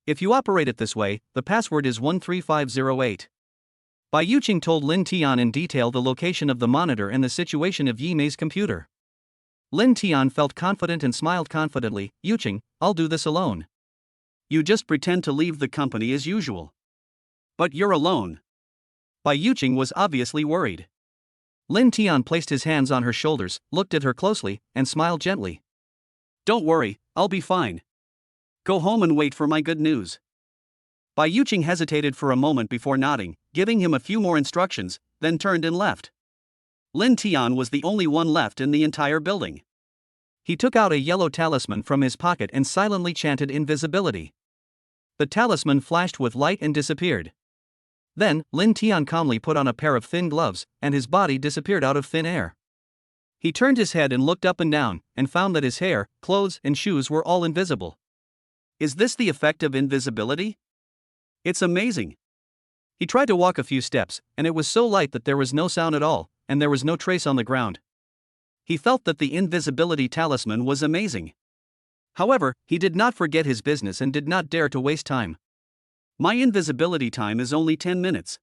If you operate it this way, the password is 13508. Bai Yuqing told Lin Tian in detail the location of the monitor and the situation of Yimei's computer. Lin Tian felt confident and smiled confidently, Yuqing, I'll do this alone. You just pretend to leave the company as usual. But you're alone. Bai Yuqing was obviously worried. Lin Tian placed his hands on her shoulders, looked at her closely, and smiled gently. Don't worry, I'll be fine. Go home and wait for my good news. Bai Yuqing hesitated for a moment before nodding, giving him a few more instructions, then turned and left. Lin Tian was the only one left in the entire building. He took out a yellow talisman from his pocket and silently chanted invisibility. The talisman flashed with light and disappeared. Then, Lin Tian calmly put on a pair of thin gloves, and his body disappeared out of thin air. He turned his head and looked up and down, and found that his hair, clothes, and shoes were all invisible. Is this the effect of invisibility? It's amazing. He tried to walk a few steps, and it was so light that there was no sound at all, and there was no trace on the ground. He felt that the invisibility talisman was amazing. However, he did not forget his business and did not dare to waste time. My invisibility time is only 10 minutes.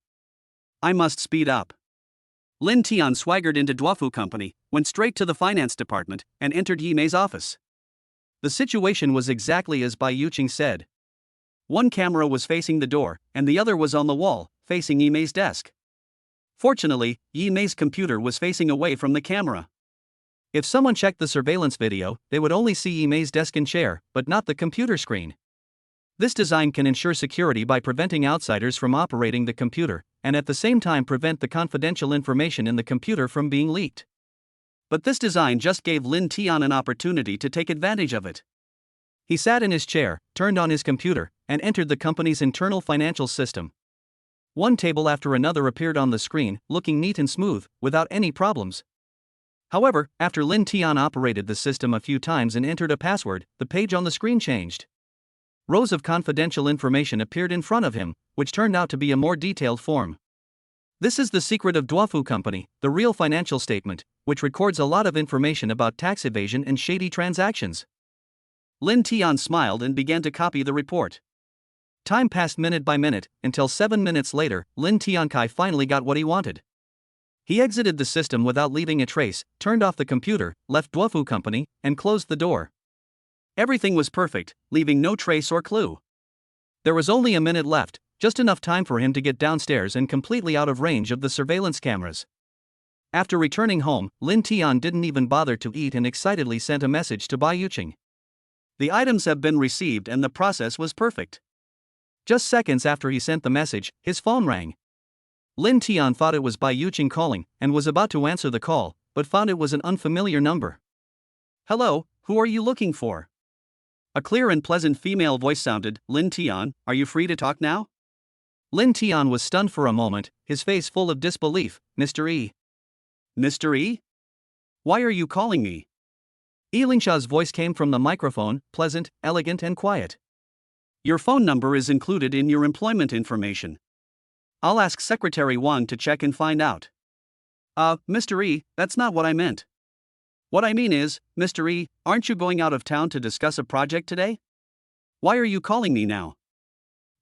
I must speed up. Lin Tian swaggered into Duofu Company, went straight to the finance department, and entered Yimei's office. The situation was exactly as Bai Yuqing said. One camera was facing the door, and the other was on the wall, facing Yimei's desk. Fortunately, Yimei's computer was facing away from the camera. If someone checked the surveillance video, they would only see Yimei's desk and chair, but not the computer screen. This design can ensure security by preventing outsiders from operating the computer, and at the same time prevent the confidential information in the computer from being leaked. But this design just gave Lin Tian an opportunity to take advantage of it. He sat in his chair, turned on his computer, and entered the company's internal financial system. One table after another appeared on the screen, looking neat and smooth, without any problems. However, after Lin Tian operated the system a few times and entered a password, the page on the screen changed. Rows of confidential information appeared in front of him, which turned out to be a more detailed form. This is the secret of Duofu Company, the real financial statement, which records a lot of information about tax evasion and shady transactions. Lin Tian smiled and began to copy the report. Time passed minute by minute, until 7 minutes later, Lin Tiankai finally got what he wanted. He exited the system without leaving a trace, turned off the computer, left Duofu Company, and closed the door. Everything was perfect, leaving no trace or clue. There was only a minute left, just enough time for him to get downstairs and completely out of range of the surveillance cameras. After returning home, Lin Tian didn't even bother to eat and excitedly sent a message to Bai Yuqing. The items have been received and the process was perfect. Just seconds after he sent the message, his phone rang. Lin Tian thought it was Bai Yuqing calling and was about to answer the call, but found it was an unfamiliar number. Hello, who are you looking for? A clear and pleasant female voice sounded. Lin Tian, are you free to talk now? Lin Tian was stunned for a moment, his face full of disbelief. Mr. E. Mr. E? Why are you calling me? Lingsha's voice came from the microphone, pleasant, elegant and quiet. Your phone number is included in your employment information. I'll ask Secretary Wang to check and find out. Mr. E, that's not what I meant. What I mean is, Mr. E, aren't you going out of town to discuss a project today? Why are you calling me now?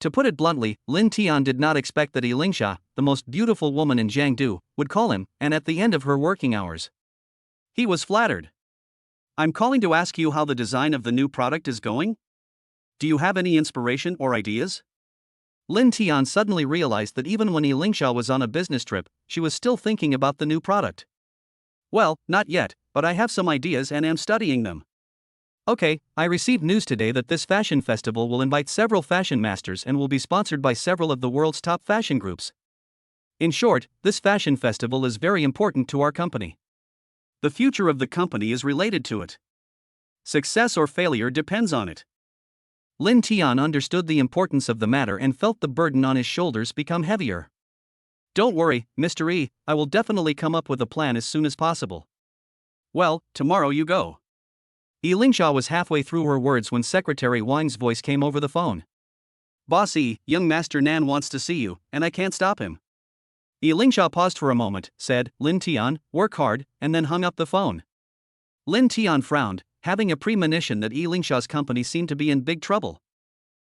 To put it bluntly, Lin Tian did not expect that Lingsha, the most beautiful woman in Jiangdu, would call him, and at the end of her working hours. He was flattered. I'm calling to ask you how the design of the new product is going? Do you have any inspiration or ideas? Lin Tian suddenly realized that even when Lingsha was on a business trip, she was still thinking about the new product. Well, not yet, but I have some ideas and am studying them. Okay, I received news today that this fashion festival will invite several fashion masters and will be sponsored by several of the world's top fashion groups. In short, this fashion festival is very important to our company. The future of the company is related to it. Success or failure depends on it. Lin Tian understood the importance of the matter and felt the burden on his shoulders become heavier. Don't worry, Mr. E, I will definitely come up with a plan as soon as possible. Well, tomorrow you go. Lingsha was halfway through her words when Secretary Wang's voice came over the phone. Boss E, young Master Nan wants to see you, and I can't stop him. Lingsha paused for a moment, said, Lin Tian, work hard, and then hung up the phone. Lin Tian frowned, having a premonition that Lingsha's company seemed to be in big trouble.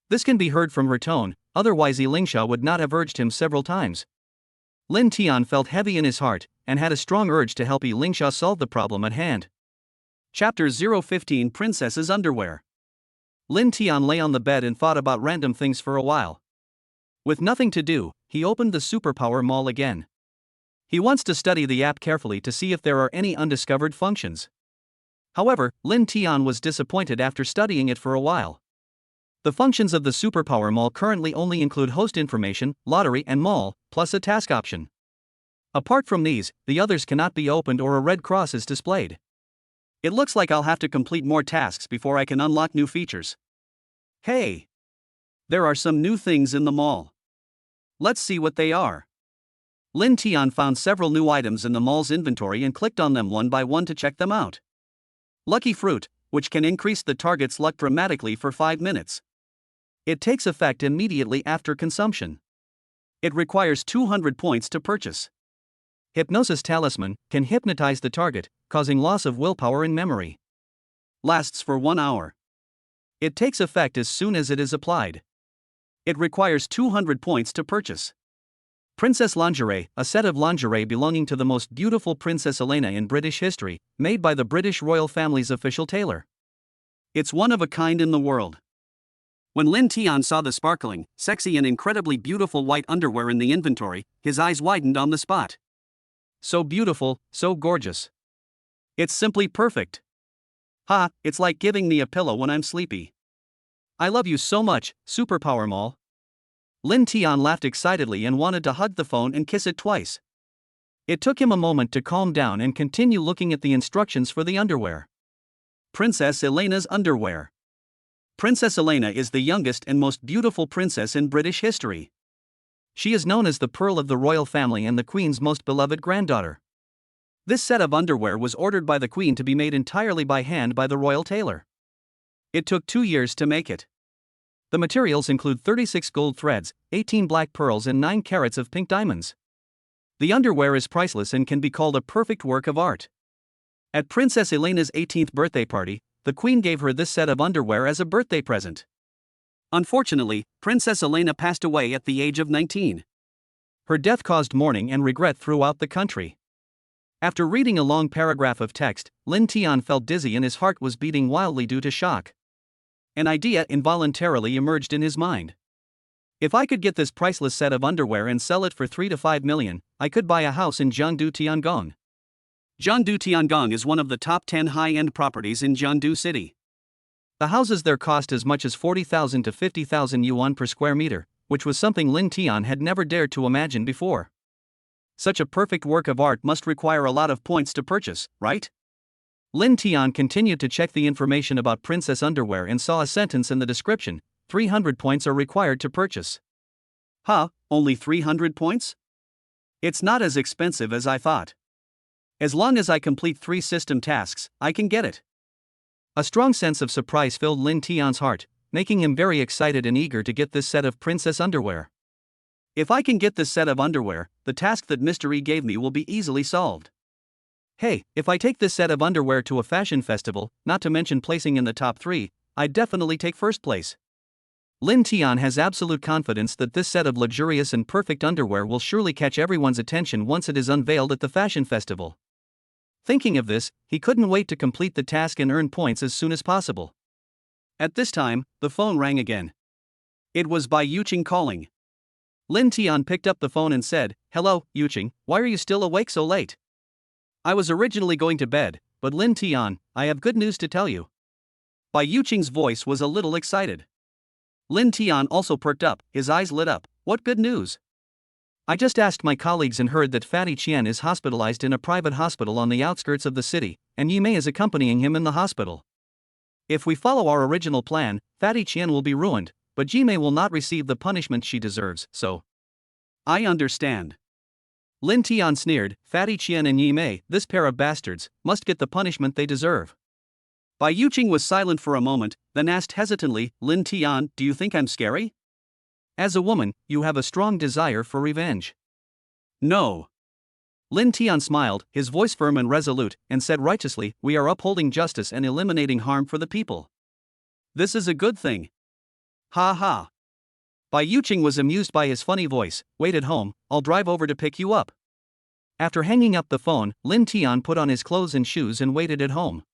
This can be heard from her tone, otherwise Lingsha would not have urged him several times. Lin Tian felt heavy in his heart, and had a strong urge to help Lingsha solve the problem at hand. Chapter 015 Princess's Underwear. Lin Tian lay on the bed and thought about random things for a while. With nothing to do, he opened the Superpower Mall again. He wants to study the app carefully to see if there are any undiscovered functions. However, Lin Tian was disappointed after studying it for a while. The functions of the Superpower Mall currently only include host information, lottery and mall, plus a task option. Apart from these, the others cannot be opened or a red cross is displayed. It looks like I'll have to complete more tasks before I can unlock new features. Hey! There are some new things in the mall. Let's see what they are. Lin Tian found several new items in the mall's inventory and clicked on them one by one to check them out. Lucky Fruit, which can increase the target's luck dramatically for 5 minutes. It takes effect immediately after consumption. It requires 200 points to purchase. Hypnosis Talisman can hypnotize the target, causing loss of willpower and memory. Lasts for 1 hour. It takes effect as soon as it is applied. It requires 200 points to purchase. Princess Lingerie, a set of lingerie belonging to the most beautiful Princess Elena in British history, made by the British royal family's official tailor. It's one of a kind in the world. When Lin Tian saw the sparkling, sexy and incredibly beautiful white underwear in the inventory, his eyes widened on the spot. So beautiful, so gorgeous. It's simply perfect. Ha, it's like giving me a pillow when I'm sleepy. I love you so much, Superpower Mall. Lin Tian laughed excitedly and wanted to hug the phone and kiss it twice. It took him a moment to calm down and continue looking at the instructions for the underwear. Princess Elena's underwear. Princess Elena is the youngest and most beautiful princess in British history. She is known as the pearl of the royal family and the Queen's most beloved granddaughter. This set of underwear was ordered by the Queen to be made entirely by hand by the royal tailor. It took 2 years to make it. The materials include 36 gold threads, 18 black pearls and 9 carats of pink diamonds. The underwear is priceless and can be called a perfect work of art. At Princess Elena's 18th birthday party, the Queen gave her this set of underwear as a birthday present. Unfortunately, Princess Elena passed away at the age of 19. Her death caused mourning and regret throughout the country. After reading a long paragraph of text, Lin Tian felt dizzy and his heart was beating wildly due to shock. An idea involuntarily emerged in his mind. If I could get this priceless set of underwear and sell it for 3 to 5 million, I could buy a house in Jiangdu Tiangong. Jiangdu Tiangong is one of the top 10 high-end properties in Jiangdu City. The houses there cost as much as 40,000 to 50,000 yuan per square meter, which was something Lin Tian had never dared to imagine before. Such a perfect work of art must require a lot of points to purchase, right? Lin Tian continued to check the information about princess underwear and saw a sentence in the description: 300 points are required to purchase. Huh, only 300 points? It's not as expensive as I thought. As long as I complete 3 system tasks, I can get it. A strong sense of surprise filled Lin Tian's heart, making him very excited and eager to get this set of princess underwear. If I can get this set of underwear, the task that Mr. E gave me will be easily solved. Hey, if I take this set of underwear to a fashion festival, not to mention placing in the top 3, I'd definitely take first place. Lin Tian has absolute confidence that this set of luxurious and perfect underwear will surely catch everyone's attention once it is unveiled at the fashion festival. Thinking of this, he couldn't wait to complete the task and earn points as soon as possible. At this time, the phone rang again. It was Bai Yuqing calling. Lin Tian picked up the phone and said, "Hello, Yuqing, why are you still awake so late?" I was originally going to bed, but Lin Tian, I have good news to tell you. Bai Yuqing's voice was a little excited. Lin Tian also perked up, his eyes lit up. What good news? I just asked my colleagues and heard that Fatty Qian is hospitalized in a private hospital on the outskirts of the city, and Yi Mei is accompanying him in the hospital. If we follow our original plan, Fatty Qian will be ruined, but Yi Mei will not receive the punishment she deserves, so. I understand. Lin Tian sneered, Fatty Qian and Yi Mei, this pair of bastards, must get the punishment they deserve. Bai Yuqing was silent for a moment, then asked hesitantly, Lin Tian, do you think I'm scary? As a woman, you have a strong desire for revenge. No. Lin Tian smiled, his voice firm and resolute, and said righteously, we are upholding justice and eliminating harm for the people. This is a good thing. Ha ha. Bai Yuqing was amused by his funny voice. Wait at home, I'll drive over to pick you up. After hanging up the phone, Lin Tian put on his clothes and shoes and waited at home.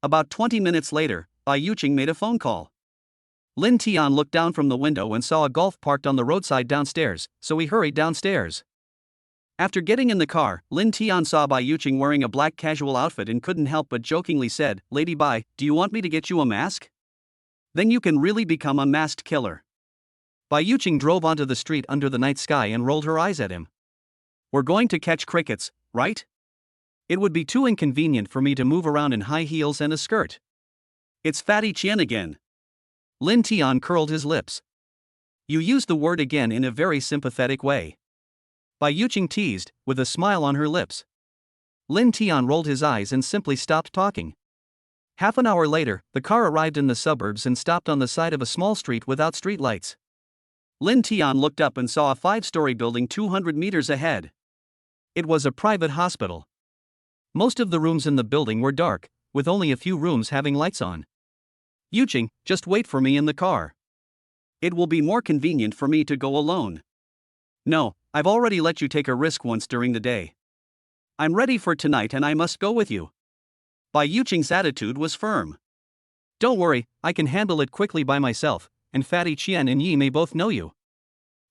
About 20 minutes later, Bai Yuqing made a phone call. Lin Tian looked down from the window and saw a Golf parked on the roadside downstairs, so he hurried downstairs. After getting in the car, Lin Tian saw Bai Yuqing wearing a black casual outfit and couldn't help but jokingly said, Lady Bai, do you want me to get you a mask? Then you can really become a masked killer. Bai Yuqing drove onto the street under the night sky and rolled her eyes at him. We're going to catch crickets, right? It would be too inconvenient for me to move around in high heels and a skirt. It's Fatty Qian again. Lin Tian curled his lips. You used the word again in a very sympathetic way. Bai Yuqing teased, with a smile on her lips. Lin Tian rolled his eyes and simply stopped talking. Half an hour later, the car arrived in the suburbs and stopped on the side of a small street without streetlights. Lin Tian looked up and saw a 5-story building 200 meters ahead. It was a private hospital. Most of the rooms in the building were dark, with only a few rooms having lights on. Yuqing, just wait for me in the car. It will be more convenient for me to go alone. No, I've already let you take a risk once during the day. I'm ready for tonight and I must go with you. Bai Yuqing's attitude was firm. Don't worry, I can handle it quickly by myself, and Fatty Qian and Yi may both know you.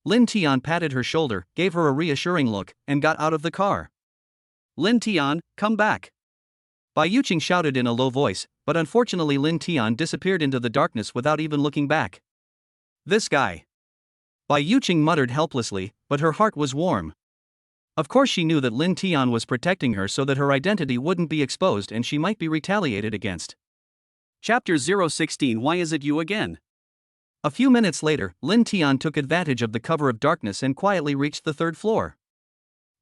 Lin Tian patted her shoulder, gave her a reassuring look, and got out of the car. Lin Tian, come back. Bai Yuqing shouted in a low voice, but unfortunately Lin Tian disappeared into the darkness without even looking back. This guy. Bai Yuqing muttered helplessly, but her heart was warm. Of course she knew that Lin Tian was protecting her so that her identity wouldn't be exposed and she might be retaliated against. Chapter 016 Why is it you again? A few minutes later, Lin Tian took advantage of the cover of darkness and quietly reached the 3rd floor.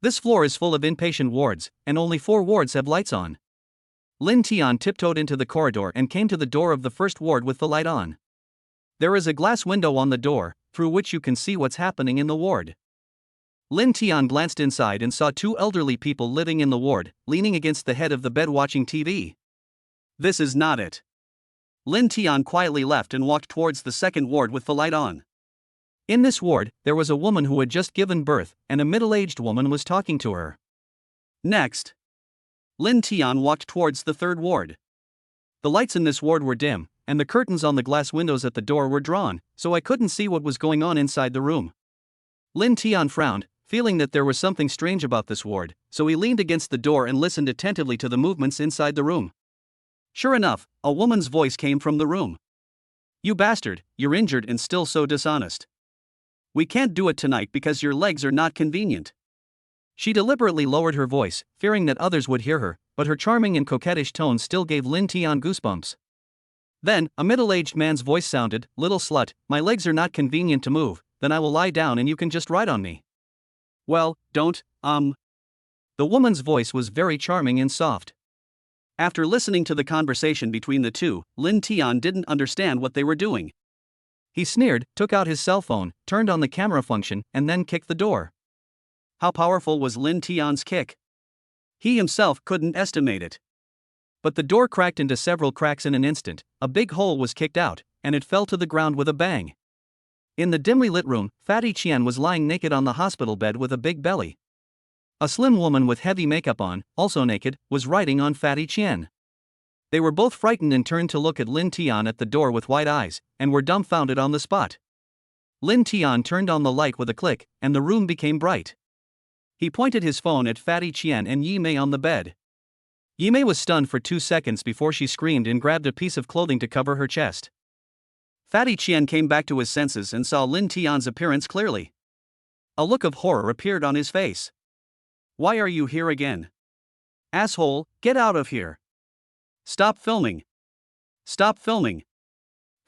This floor is full of inpatient wards, and only 4 wards have lights on. Lin Tian tiptoed into the corridor and came to the door of the 1st ward with the light on. There is a glass window on the door, through which you can see what's happening in the ward. Lin Tian glanced inside and saw 2 elderly people living in the ward, leaning against the head of the bed watching TV. This is not it. Lin Tian quietly left and walked towards the 2nd ward with the light on. In this ward, there was a woman who had just given birth, and a middle-aged woman was talking to her. Next, Lin Tian walked towards the 3rd ward. The lights in this ward were dim, and the curtains on the glass windows at the door were drawn, so I couldn't see what was going on inside the room. Lin Tian frowned, feeling that there was something strange about this ward, so he leaned against the door and listened attentively to the movements inside the room. Sure enough, a woman's voice came from the room. You bastard, you're injured and still so dishonest. We can't do it tonight because your legs are not convenient. She deliberately lowered her voice, fearing that others would hear her, but her charming and coquettish tone still gave Lin Tian goosebumps. Then, a middle-aged man's voice sounded, "Little slut, my legs are not convenient to move, then I will lie down and you can just ride on me." Well, don't. The woman's voice was very charming and soft. After listening to the conversation between the two, Lin Tian didn't understand what they were doing. He sneered, took out his cell phone, turned on the camera function, and then kicked the door. How powerful was Lin Tian's kick? He himself couldn't estimate it. But the door cracked into several cracks in an instant, a big hole was kicked out, and it fell to the ground with a bang. In the dimly lit room, Fatty Qian was lying naked on the hospital bed with a big belly. A slim woman with heavy makeup on, also naked, was riding on Fatty Qian. They were both frightened and turned to look at Lin Tian at the door with wide eyes, and were dumbfounded on the spot. Lin Tian turned on the light with a click, and the room became bright. He pointed his phone at Fatty Qian and Yi Mei on the bed. Yi Mei was stunned for 2 seconds before she screamed and grabbed a piece of clothing to cover her chest. Fatty Qian came back to his senses and saw Lin Tian's appearance clearly. A look of horror appeared on his face. Why are you here again? Asshole, get out of here. Stop filming. Stop filming.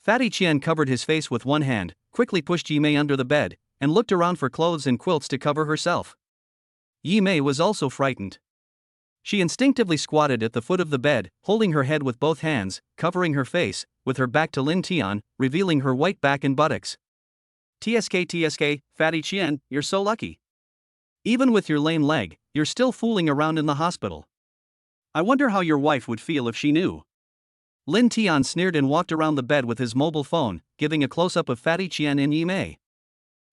Fatty Qian covered his face with one hand, quickly pushed Yi Mei under the bed, and looked around for clothes and quilts to cover herself. Yi Mei was also frightened. She instinctively squatted at the foot of the bed, holding her head with both hands, covering her face, with her back to Lin Tian, revealing her white back and buttocks. TSK, Fatty Qian, you're so lucky. Even with your lame leg, you're still fooling around in the hospital. I wonder how your wife would feel if she knew. Lin Tian sneered and walked around the bed with his mobile phone, giving a close-up of Fatty Qian and Yi Mei.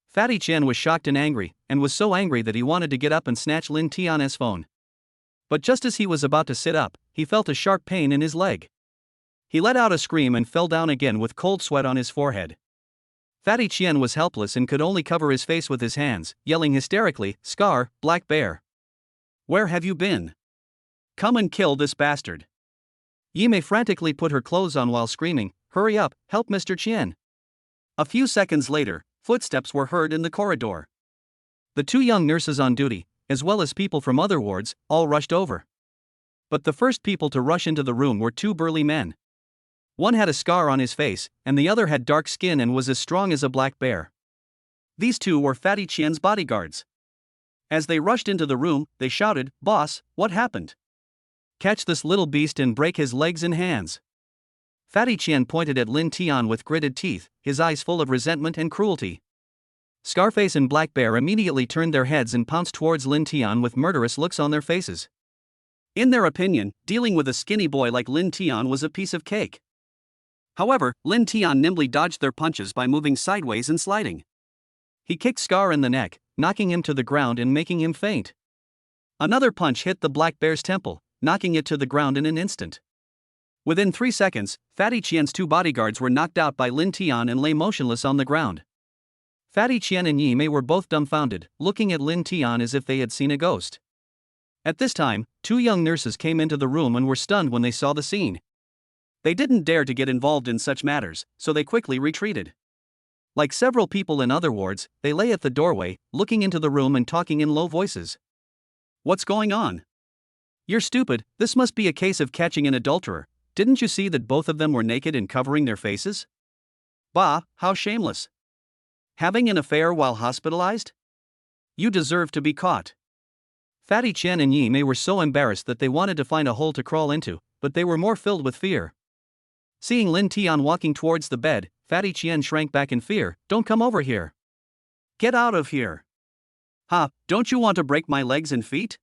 Fatty Qian was shocked and angry, and was so angry that he wanted to get up and snatch Lin Tian's phone. But just as he was about to sit up, he felt a sharp pain in his leg. He let out a scream and fell down again with cold sweat on his forehead. Fatty Qian was helpless and could only cover his face with his hands, yelling hysterically, "Scar, Black Bear! Where have you been? Come and kill this bastard!" Yi Mei frantically put her clothes on while screaming, "Hurry up, help Mr. Qian!" A few seconds later, footsteps were heard in the corridor. The two young nurses on duty, as well as people from other wards, all rushed over. But the first people to rush into the room were two burly men. One had a scar on his face, and the other had dark skin and was as strong as a black bear. These two were Fatty Qian's bodyguards. As they rushed into the room, they shouted, "Boss, what happened? Catch this little beast and break his legs and hands." Fatty Qian pointed at Lin Tian with gritted teeth, his eyes full of resentment and cruelty. Scarface and Black Bear immediately turned their heads and pounced towards Lin Tian with murderous looks on their faces. In their opinion, dealing with a skinny boy like Lin Tian was a piece of cake. However, Lin Tian nimbly dodged their punches by moving sideways and sliding. He kicked Scar in the neck, knocking him to the ground and making him faint. Another punch hit the Black Bear's temple, knocking it to the ground in an instant. Within 3 seconds, Fatty Qian's two bodyguards were knocked out by Lin Tian and lay motionless on the ground. Fatty Qian and Yi Mei were both dumbfounded, looking at Lin Tian as if they had seen a ghost. At this time, two young nurses came into the room and were stunned when they saw the scene. They didn't dare to get involved in such matters, so they quickly retreated. Like several people in other wards, they lay at the doorway, looking into the room and talking in low voices. What's going on? You're stupid, this must be a case of catching an adulterer. Didn't you see that both of them were naked and covering their faces? Bah, how shameless. Having an affair while hospitalized? You deserve to be caught. Fatty Qian and Yi Mei were so embarrassed that they wanted to find a hole to crawl into, but they were more filled with fear. Seeing Lin Tian walking towards the bed, Fatty Qian shrank back in fear. Don't come over here. Get out of here. Ha, don't you want to break my legs and feet?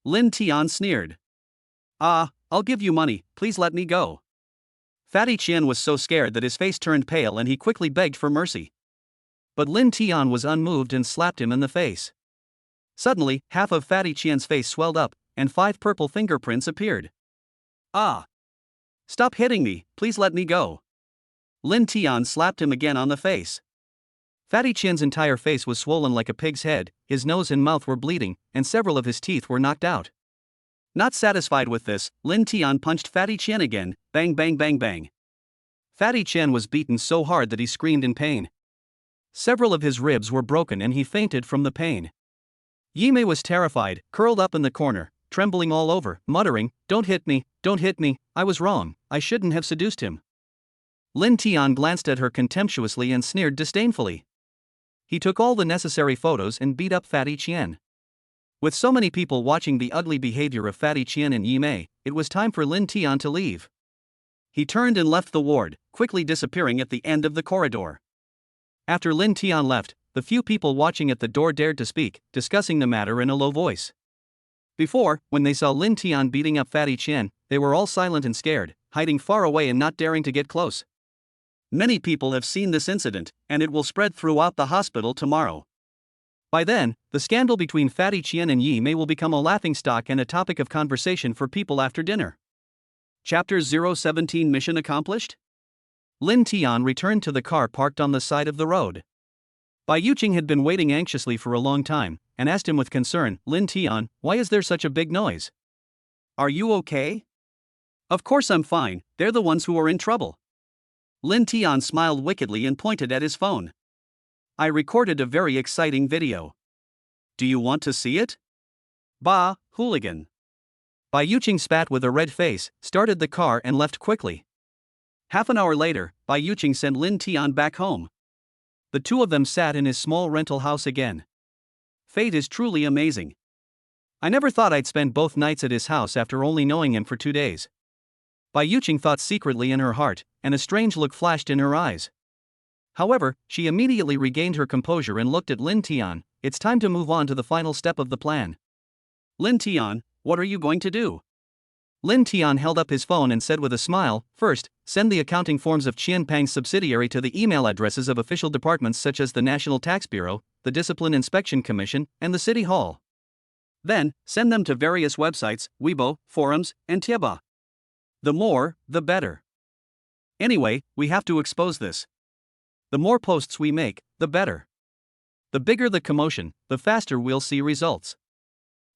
Lin Tian sneered. I'll give you money, please let me go. Fatty Qian was so scared that his face turned pale and he quickly begged for mercy. But Lin Tian was unmoved and slapped him in the face. Suddenly, half of Fatty Qian's face swelled up, and 5 purple fingerprints appeared. Stop hitting me, please let me go. Lin Tian slapped him again on the face. Fatty Qian's entire face was swollen like a pig's head, his nose and mouth were bleeding, and several of his teeth were knocked out. Not satisfied with this, Lin Tian punched Fatty Chen again, bang bang bang bang. Fatty Chen was beaten so hard that he screamed in pain. Several of his ribs were broken and he fainted from the pain. Yimei was terrified, curled up in the corner, trembling all over, muttering, don't hit me, I was wrong, I shouldn't have seduced him. Lin Tian glanced at her contemptuously and sneered disdainfully. He took all the necessary photos and beat up Fatty Chen. With so many people watching the ugly behavior of Fatty Chen and Yimei, it was time for Lin Tian to leave. He turned and left the ward, quickly disappearing at the end of the corridor. After Lin Tian left, the few people watching at the door dared to speak, discussing the matter in a low voice. Before, when they saw Lin Tian beating up Fatty Chen, they were all silent and scared, hiding far away and not daring to get close. Many people have seen this incident, and it will spread throughout the hospital tomorrow. By then, the scandal between Fatty Chen and Yi Mei will become a laughingstock and a topic of conversation for people after dinner. Chapter 017 Mission accomplished? Lin Tian returned to the car parked on the side of the road. Bai Yuqing had been waiting anxiously for a long time, and asked him with concern, Lin Tian, why is there such a big noise? Are you okay? Of course I'm fine, they're the ones who are in trouble. Lin Tian smiled wickedly and pointed at his phone. I recorded a very exciting video. Do you want to see it? Bah, hooligan. Bai Yuqing spat with a red face, started the car and left quickly. Half an hour later, Bai Yuqing sent Lin Tian back home. The two of them sat in his small rental house again. Fate is truly amazing. I never thought I'd spend both nights at his house after only knowing him for 2 days. Bai Yuqing thought secretly in her heart, and a strange look flashed in her eyes. However, she immediately regained her composure and looked at Lin Tian. It's time to move on to the final step of the plan. Lin Tian, what are you going to do? Lin Tian held up his phone and said with a smile, first, send the accounting forms of Qianpang's subsidiary to the email addresses of official departments such as the National Tax Bureau, the Discipline Inspection Commission, and the City Hall. Then, send them to various websites, Weibo, forums, and Tieba. The more, the better. Anyway, we have to expose this. The more posts we make, the better. The bigger the commotion, the faster we'll see results.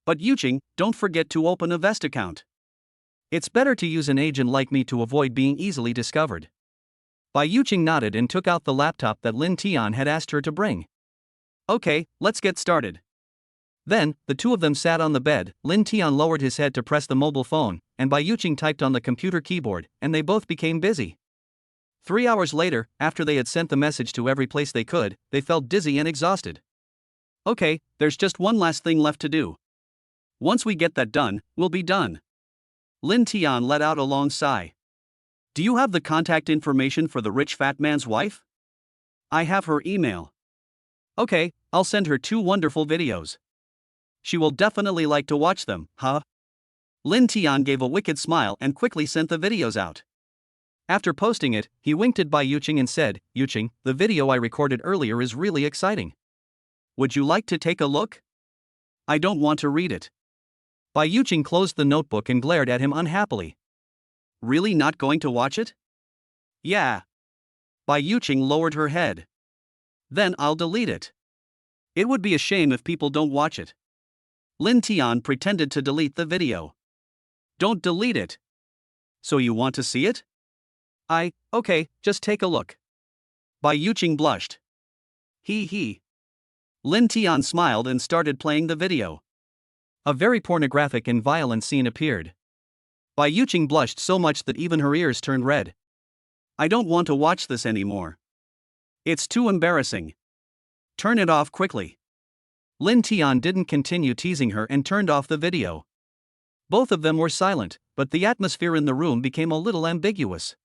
But Yuqing, don't forget to open a Vest account. It's better to use an agent like me to avoid being easily discovered. Bai Yuqing nodded and took out the laptop that Lin Tian had asked her to bring. Okay, let's get started. Then, the two of them sat on the bed, Lin Tian lowered his head to press the mobile phone, and Bai Yuqing typed on the computer keyboard, and they both became busy. 3 hours later, after they had sent the message to every place they could, they felt dizzy and exhausted. Okay, there's just one last thing left to do. Once we get that done, we'll be done. Lin Tian let out a long sigh. Do you have the contact information for the rich fat man's wife? I have her email. Okay, I'll send her 2 wonderful videos. She will definitely like to watch them, huh? Lin Tian gave a wicked smile and quickly sent the videos out. After posting it, he winked at Bai Yuqing and said, Yuqing, the video I recorded earlier is really exciting. Would you like to take a look? I don't want to read it. Bai Yuqing closed the notebook and glared at him unhappily. Really not going to watch it? Yeah. Bai Yuqing lowered her head. Then I'll delete it. It would be a shame if people don't watch it. Lin Tian pretended to delete the video. Don't delete it. So you want to see it? Okay, just take a look. Bai Yuqing blushed. He. Lin Tian smiled and started playing the video. A very pornographic and violent scene appeared. Bai Yuqing blushed so much that even her ears turned red. I don't want to watch this anymore. It's too embarrassing. Turn it off quickly. Lin Tian didn't continue teasing her and turned off the video. Both of them were silent, but the atmosphere in the room became a little ambiguous.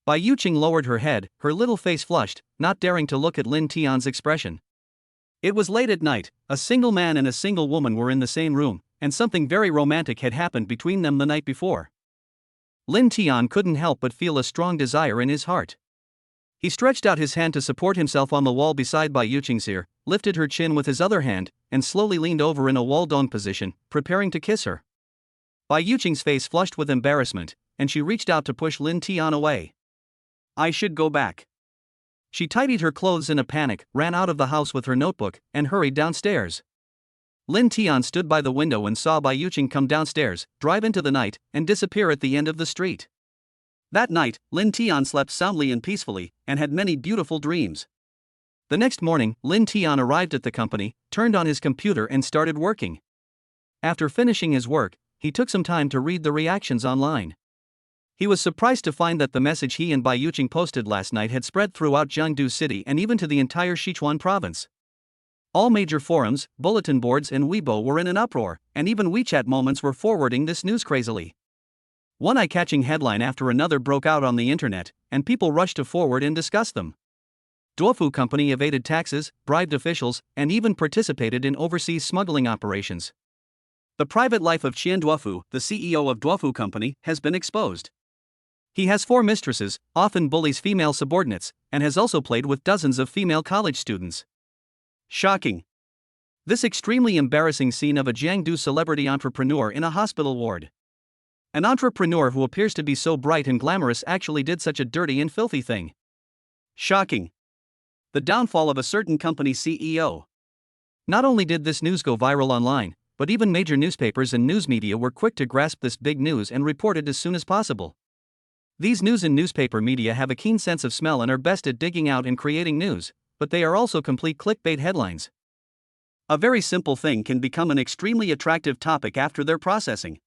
Bai Yuqing lowered her head, her little face flushed, not daring to look at Lin Tian's expression. It was late at night, a single man and a single woman were in the same room, and something very romantic had happened between them the night before. Lin Tian couldn't help but feel a strong desire in his heart. He stretched out his hand to support himself on the wall beside Bai Yuqing's ear, lifted her chin with his other hand, and slowly leaned over in a wall-down position, preparing to kiss her. Bai Yuqing's face flushed with embarrassment, and she reached out to push Lin Tian away. I should go back. She tidied her clothes in a panic, ran out of the house with her notebook, and hurried downstairs. Lin Tian stood by the window and saw Bai Yuqing come downstairs, drive into the night, and disappear at the end of the street. That night, Lin Tian slept soundly and peacefully, and had many beautiful dreams. The next morning, Lin Tian arrived at the company, turned on his computer and started working. After finishing his work, he took some time to read the reactions online. He was surprised to find that the message he and Bai Yuqing posted last night had spread throughout Jiangdu City and even to the entire Sichuan province. All major forums, bulletin boards and Weibo were in an uproar, and even WeChat moments were forwarding this news crazily. One eye-catching headline after another broke out on the internet, and people rushed to forward and discuss them. Duofu Company evaded taxes, bribed officials, and even participated in overseas smuggling operations. The private life of Qian Duofu, the CEO of Duofu Company, has been exposed. He has 4 mistresses, often bullies female subordinates, and has also played with dozens of female college students. Shocking. This extremely embarrassing scene of a Jiangdu celebrity entrepreneur in a hospital ward. An entrepreneur who appears to be so bright and glamorous actually did such a dirty and filthy thing. Shocking. The downfall of a certain company CEO. Not only did this news go viral online, but even major newspapers and news media were quick to grasp this big news and report it as soon as possible. These news and newspaper media have a keen sense of smell and are best at digging out and creating news, but they are also complete clickbait headlines. A very simple thing can become an extremely attractive topic after their processing.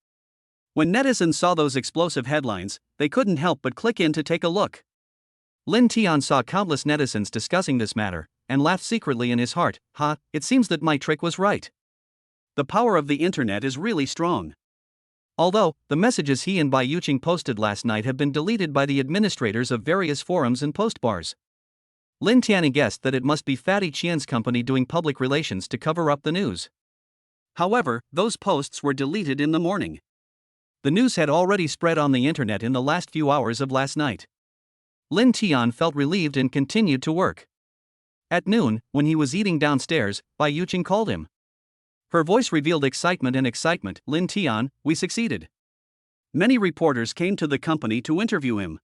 When netizens saw those explosive headlines, they couldn't help but click in to take a look. Lin Tian saw countless netizens discussing this matter, and laughed secretly in his heart. It seems that my trick was right. The power of the internet is really strong. Although, the messages he and Bai Yuqing posted last night have been deleted by the administrators of various forums and post bars. Lin Tian guessed that it must be Fatty Qian's company doing public relations to cover up the news. However, those posts were deleted in the morning. The news had already spread on the internet in the last few hours of last night. Lin Tian felt relieved and continued to work. At noon, when he was eating downstairs, Bai Yuqing called him. Her voice revealed excitement. Lin Tian, we succeeded. Many reporters came to the company to interview him.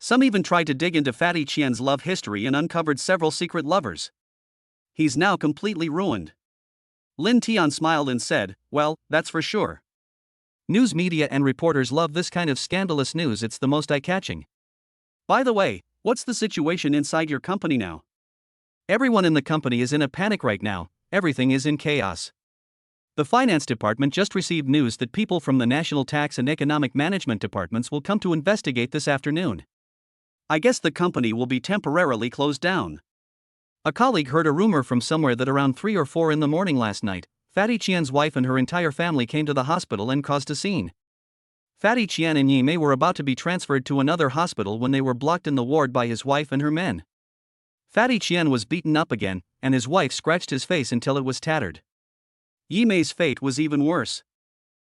Some even tried to dig into Fatty Qian's love history and uncovered several secret lovers. He's now completely ruined. Lin Tian smiled and said, well, that's for sure. News media and reporters love this kind of scandalous news, it's the most eye-catching. By the way, what's the situation inside your company now? Everyone in the company is in a panic right now, everything is in chaos. The finance department just received news that people from the National Tax and Economic Management departments will come to investigate this afternoon. I guess the company will be temporarily closed down. A colleague heard a rumor from somewhere that around 3 or 4 in the morning last night, Fatty Qian's wife and her entire family came to the hospital and caused a scene. Fatty Qian and Yi Mei were about to be transferred to another hospital when they were blocked in the ward by his wife and her men. Fatty Qian was beaten up again, and his wife scratched his face until it was tattered. Yi Mei's fate was even worse.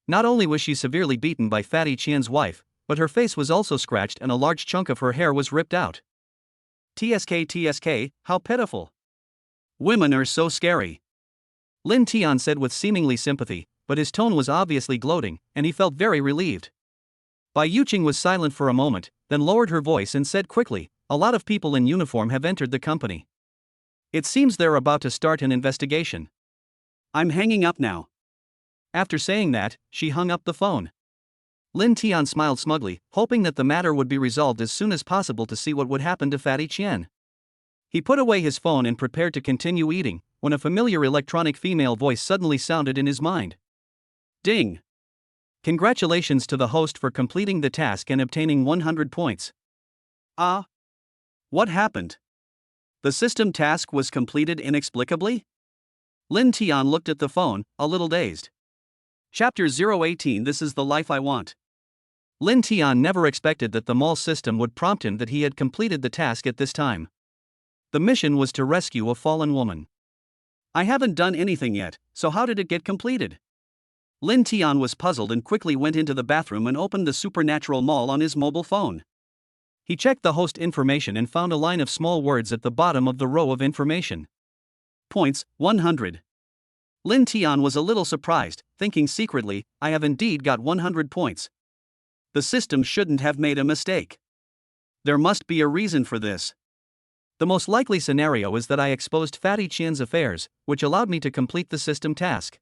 Not only was she severely beaten by Fatty Qian's wife, but her face was also scratched and a large chunk of her hair was ripped out. TSK, how pitiful. Women are so scary. Lin Tian said with seemingly sympathy, but his tone was obviously gloating, and he felt very relieved. Bai Yuqing was silent for a moment, then lowered her voice and said quickly, a lot of people in uniform have entered the company. It seems they're about to start an investigation. I'm hanging up now. After saying that, she hung up the phone. Lin Tian smiled smugly, hoping that the matter would be resolved as soon as possible to see what would happen to Fatty Qian. He put away his phone and prepared to continue eating, when a familiar electronic female voice suddenly sounded in his mind. Ding! Congratulations to the host for completing the task and obtaining 100 points. What happened? The system task was completed inexplicably? Lin Tian looked at the phone, a little dazed. Chapter 018 This is the life I want. Lin Tian never expected that the mall system would prompt him that he had completed the task at this time. The mission was to rescue a fallen woman. I haven't done anything yet, so how did it get completed? Lin Tian was puzzled and quickly went into the bathroom and opened the supernatural mall on his mobile phone. He checked the host information and found a line of small words at the bottom of the row of information. Points, 100. Lin Tian was a little surprised, thinking secretly, I have indeed got 100 points. The system shouldn't have made a mistake. There must be a reason for this. The most likely scenario is that I exposed Fatty Qian's affairs, which allowed me to complete the system task.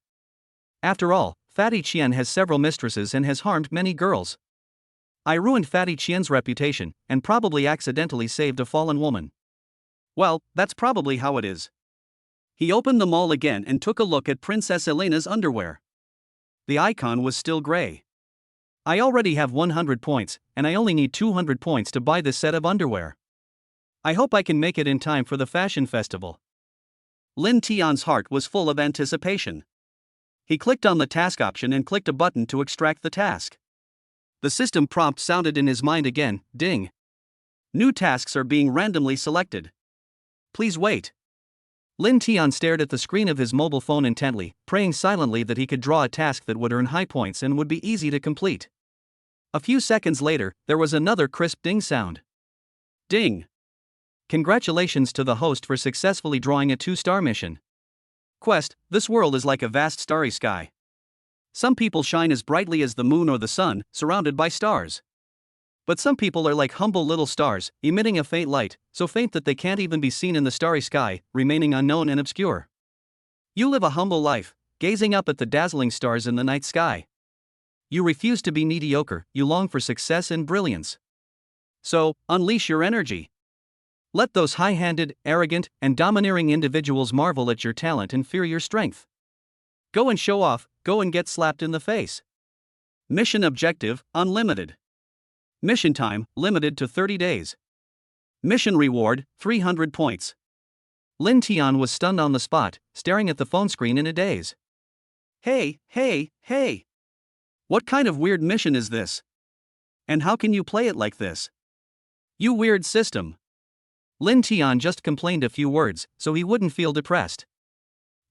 After all, Fatty Qian has several mistresses and has harmed many girls. I ruined Fatty Qian's reputation, and probably accidentally saved a fallen woman. Well, that's probably how it is. He opened the mall again and took a look at Princess Elena's underwear. The icon was still gray. I already have 100 points, and I only need 200 points to buy this set of underwear. I hope I can make it in time for the fashion festival. Lin Tian's heart was full of anticipation. He clicked on the task option and clicked a button to extract the task. The system prompt sounded in his mind again, ding. New tasks are being randomly selected. Please wait. Lin Tian stared at the screen of his mobile phone intently, praying silently that he could draw a task that would earn high points and would be easy to complete. A few seconds later, there was another crisp ding sound. Ding. Congratulations to the host for successfully drawing a 2-star mission. Quest, this world is like a vast starry sky. Some people shine as brightly as the moon or the sun, surrounded by stars. But some people are like humble little stars, emitting a faint light, so faint that they can't even be seen in the starry sky, remaining unknown and obscure. You live a humble life, gazing up at the dazzling stars in the night sky. You refuse to be mediocre, you long for success and brilliance. So, unleash your energy. Let those high-handed, arrogant, and domineering individuals marvel at your talent and fear your strength. Go and show off, go and get slapped in the face. Mission objective, unlimited. Mission time, limited to 30 days. Mission reward, 300 points. Lin Tian was stunned on the spot, staring at the phone screen in a daze. Hey! What kind of weird mission is this? And how can you play it like this? You weird system. Lin Tian just complained a few words, so he wouldn't feel depressed.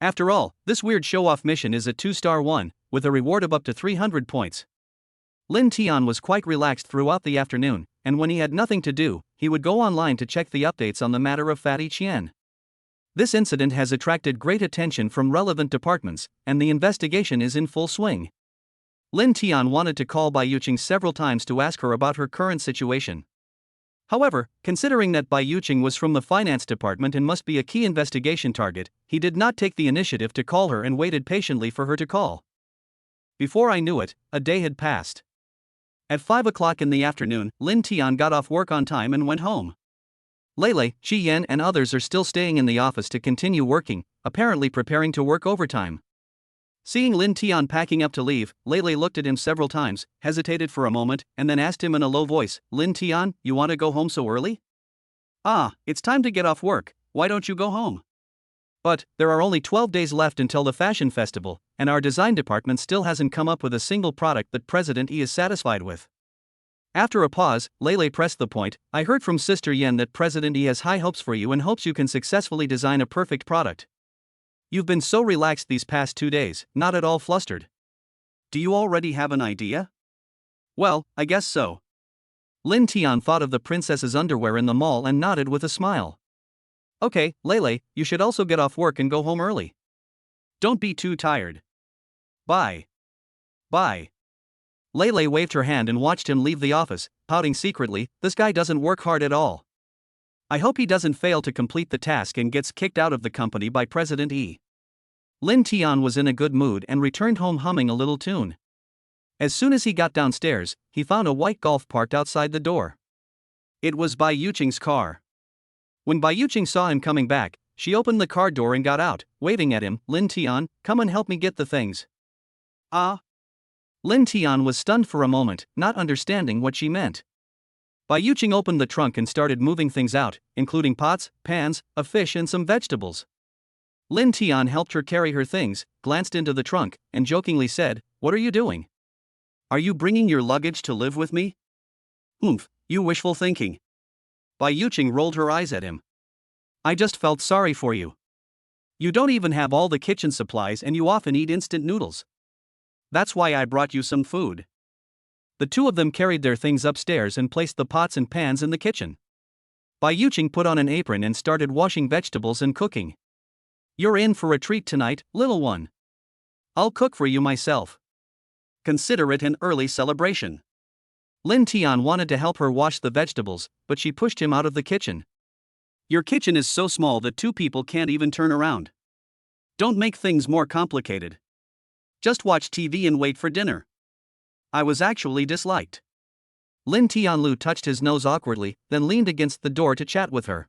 After all, this weird show-off mission is a 2-star one, with a reward of up to 300 points. Lin Tian was quite relaxed throughout the afternoon, and when he had nothing to do, he would go online to check the updates on the matter of Fatty Qian. This incident has attracted great attention from relevant departments, and the investigation is in full swing. Lin Tian wanted to call Bai Yuqing several times to ask her about her current situation. However, considering that Bai Yuqing was from the finance department and must be a key investigation target, he did not take the initiative to call her and waited patiently for her to call. Before I knew it, a day had passed. At 5 o'clock in the afternoon, Lin Tian got off work on time and went home. Lele, Shi Yan and others are still staying in the office to continue working, apparently preparing to work overtime. Seeing Lin Tian packing up to leave, Lele looked at him several times, hesitated for a moment, and then asked him in a low voice, "Lin Tian, you want to go home so early?" "Ah, it's time to get off work, why don't you go home?" "But, there are only 12 days left until the fashion festival, and our design department still hasn't come up with a single product that President Yi is satisfied with." After a pause, Lele pressed the point, "I heard from Sister Yen that President Yi has high hopes for you and hopes you can successfully design a perfect product. You've been so relaxed these past 2 days, not at all flustered. Do you already have an idea?" "Well, I guess so." Lin Tian thought of the princess's underwear in the mall and nodded with a smile. "Okay, Lele, you should also get off work and go home early. Don't be too tired. Bye." Bye. Lele waved her hand and watched him leave the office, pouting secretly, "This guy doesn't work hard at all. I hope he doesn't fail to complete the task and gets kicked out of the company by President Yi." Lin Tian was in a good mood and returned home humming a little tune. As soon as he got downstairs, he found a white Golf parked outside the door. It was Bai Yuqing's car. When Bai Yuqing saw him coming back, she opened the car door and got out, waving at him, "Lin Tian, come and help me get the things." "Ah?" Lin Tian was stunned for a moment, not understanding what she meant. Bai Yuqing opened the trunk and started moving things out, including pots, pans, a fish and some vegetables. Lin Tian helped her carry her things, glanced into the trunk, and jokingly said, "What are you doing? "Are you bringing your luggage to live with me?" "Oomph, you wishful thinking." Bai Yuqing rolled her eyes at him. "I just felt sorry for you. You don't even have all the kitchen supplies and you often eat instant noodles. That's why I brought you some food." The two of them carried their things upstairs and placed the pots and pans in the kitchen. Bai Yuqing put on an apron and started washing vegetables and cooking. "You're in for a treat tonight, little one. I'll cook for you myself. Consider it an early celebration." Lin Tian wanted to help her wash the vegetables, but she pushed him out of the kitchen. Your kitchen is so small that two people can't even turn around. Don't make things more complicated. Just watch TV and wait for dinner. I was actually disliked. Lin Tianlu touched his nose awkwardly, then leaned against the door to chat with her.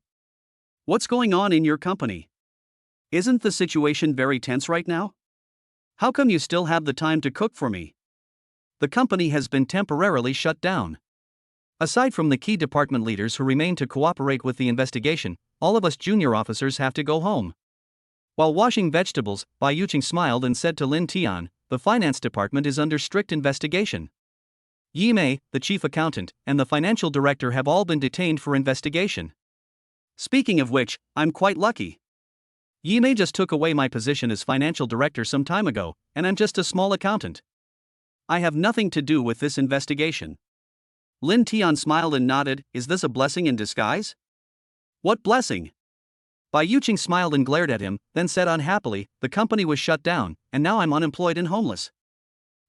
What's going on in your company? Isn't the situation very tense right now? How come you still have the time to cook for me? The company has been temporarily shut down. Aside from the key department leaders who remain to cooperate with the investigation, all of us junior officers have to go home. While washing vegetables, Bai Yuqing smiled and said to Lin Tian, the finance department is under strict investigation. Yi Mei, the chief accountant, and the financial director have all been detained for investigation. Speaking of which, I'm quite lucky. Yi Mei just took away my position as financial director some time ago, and I'm just a small accountant. I have nothing to do with this investigation. Lin Tian smiled and nodded. Is this a blessing in disguise? What blessing? Bai Yuqing smiled and glared at him, then said unhappily, the company was shut down, and now I'm unemployed and homeless.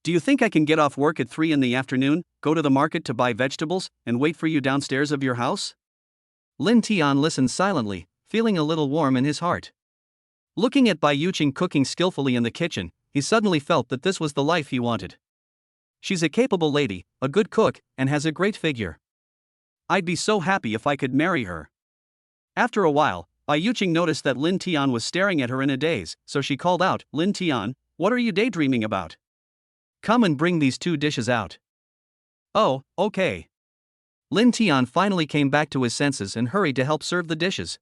Do you think I can get off work at 3 in the afternoon, go to the market to buy vegetables, and wait for you downstairs of your house? Lin Tian listened silently, feeling a little warm in his heart. Looking at Bai Yuqing cooking skillfully in the kitchen, he suddenly felt that this was the life he wanted. She's a capable lady, a good cook, and has a great figure. I'd be so happy if I could marry her. After a while, Bai Yuqing noticed that Lin Tian was staring at her in a daze, so she called out, Lin Tian, what are you daydreaming about? Come and bring these 2 dishes out. Oh, okay. Lin Tian finally came back to his senses and hurried to help serve the dishes.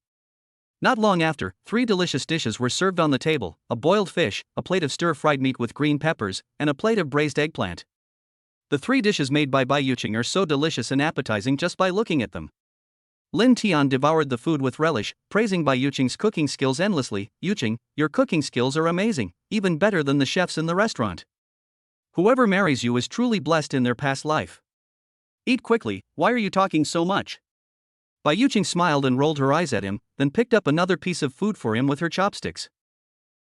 Not long after, 3 delicious dishes were served on the table, a boiled fish, a plate of stir-fried meat with green peppers, and a plate of braised eggplant. The 3 dishes made by Bai Yuqing are so delicious and appetizing just by looking at them. Lin Tian devoured the food with relish, praising Bai Yuqing's cooking skills endlessly. Yuqing, your cooking skills are amazing, even better than the chefs in the restaurant. Whoever marries you is truly blessed in their past life. Eat quickly, why are you talking so much? Bai Yuqing smiled and rolled her eyes at him, then picked up another piece of food for him with her chopsticks.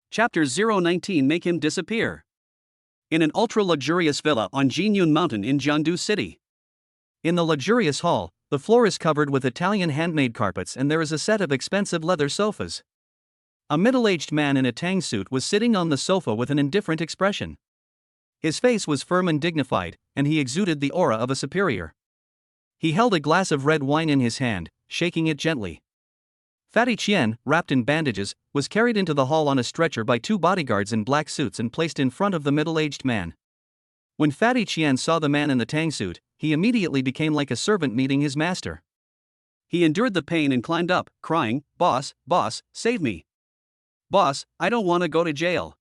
Chapter 019 Make him disappear. In an ultra-luxurious villa on Jinyun Mountain in Jiangdu City. In the luxurious hall, the floor is covered with Italian handmade carpets and there is a set of expensive leather sofas. A middle-aged man in a tang suit was sitting on the sofa with an indifferent expression. His face was firm and dignified, and he exuded the aura of a superior. He held a glass of red wine in his hand, shaking it gently. Fatty Qian, wrapped in bandages, was carried into the hall on a stretcher by 2 bodyguards in black suits and placed in front of the middle-aged man. When Fatty Qian saw the man in the tang suit, he immediately became like a servant meeting his master. He endured the pain and climbed up, crying, Boss, save me. Boss, I don't want to go to jail.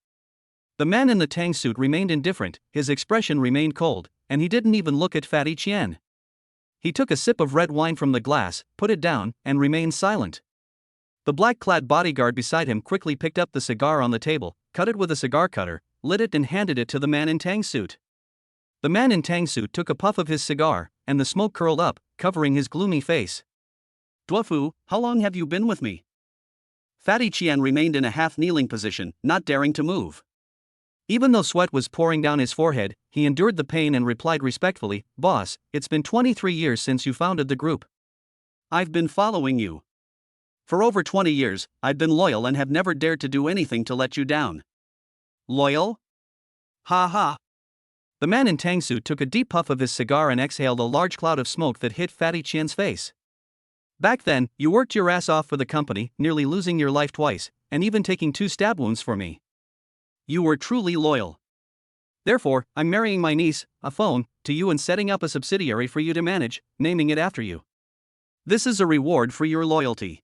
The man in the tang suit remained indifferent, his expression remained cold, and he didn't even look at Fatty Qian. He took a sip of red wine from the glass, put it down, and remained silent. The black-clad bodyguard beside him quickly picked up the cigar on the table, cut it with a cigar cutter, lit it and handed it to the man in tang suit. The man in tang suit took a puff of his cigar, and the smoke curled up, covering his gloomy face. Duofu, how long have you been with me? Fatty Qian remained in a half-kneeling position, not daring to move. Even though sweat was pouring down his forehead, he endured the pain and replied respectfully, Boss, it's been 23 years since you founded the group. I've been following you. For over 20 years, I've been loyal and have never dared to do anything to let you down. Loyal? Ha ha. The man in tang suit took a deep puff of his cigar and exhaled a large cloud of smoke that hit Fatty Qian's face. Back then, you worked your ass off for the company, nearly losing your life twice, and even taking 2 stab wounds for me. You were truly loyal. Therefore, I'm marrying my niece, a phone, to you and setting up a subsidiary for you to manage, naming it after you. This is a reward for your loyalty.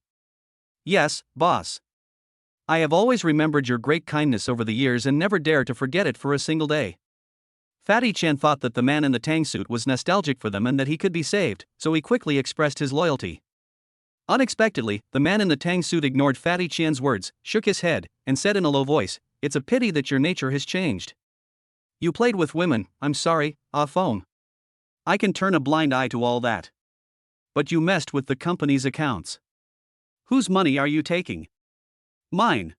Yes, boss. I have always remembered your great kindness over the years and never dared to forget it for a single day. Fatty Qian thought that the man in the tang suit was nostalgic for them and that he could be saved, so he quickly expressed his loyalty. Unexpectedly, the man in the tang suit ignored Fatty Qian's words, shook his head, and said in a low voice, It's a pity that your nature has changed. You played with women, I'm sorry, phone. I can turn a blind eye to all that. But you messed with the company's accounts. Whose money are you taking? Mine.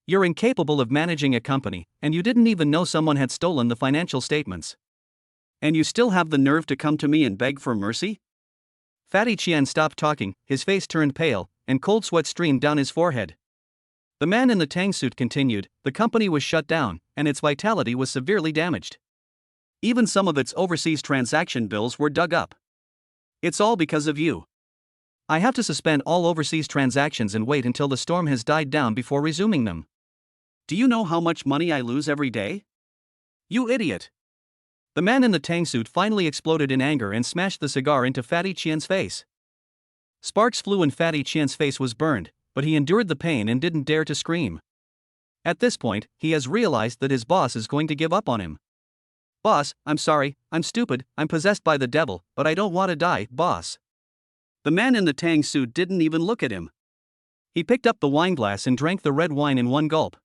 You're incapable of managing a company, and you didn't even know someone had stolen the financial statements. And you still have the nerve to come to me and beg for mercy? Fatty Qian stopped talking, his face turned pale, and cold sweat streamed down his forehead. The man in the tang suit continued, the company was shut down, and its vitality was severely damaged. Even some of its overseas transaction bills were dug up. It's all because of you. I have to suspend all overseas transactions and wait until the storm has died down before resuming them. Do you know how much money I lose every day? You idiot. The man in the tang suit finally exploded in anger and smashed the cigar into Fatty Qian's face. Sparks flew and Fatty Qian's face was burned, but he endured the pain and didn't dare to scream. At this point, he has realized that his boss is going to give up on him. Boss, I'm sorry, I'm stupid, I'm possessed by the devil, but I don't want to die, boss. The man in the tang suit didn't even look at him. He picked up the wine glass and drank the red wine in one gulp.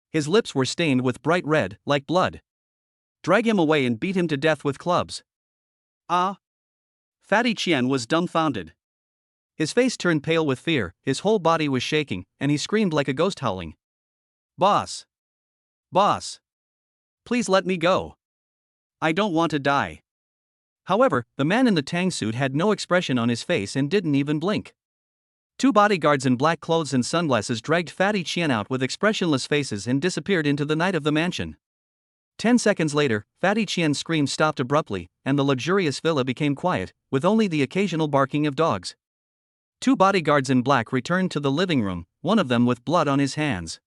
His lips were stained with bright red, like blood. Drag him away and beat him to death with clubs. Ah! Fatty Qian was dumbfounded. His face turned pale with fear, his whole body was shaking, and he screamed like a ghost howling. Boss! Boss! Please let me go. I don't want to die. However, the man in the tang suit had no expression on his face and didn't even blink. Two bodyguards in black clothes and sunglasses dragged Fatty Qian out with expressionless faces and disappeared into the night of the mansion. 10 seconds later, Fatty Qian's scream stopped abruptly, and the luxurious villa became quiet, with only the occasional barking of dogs. Two bodyguards in black returned to the living room, one of them with blood on his hands.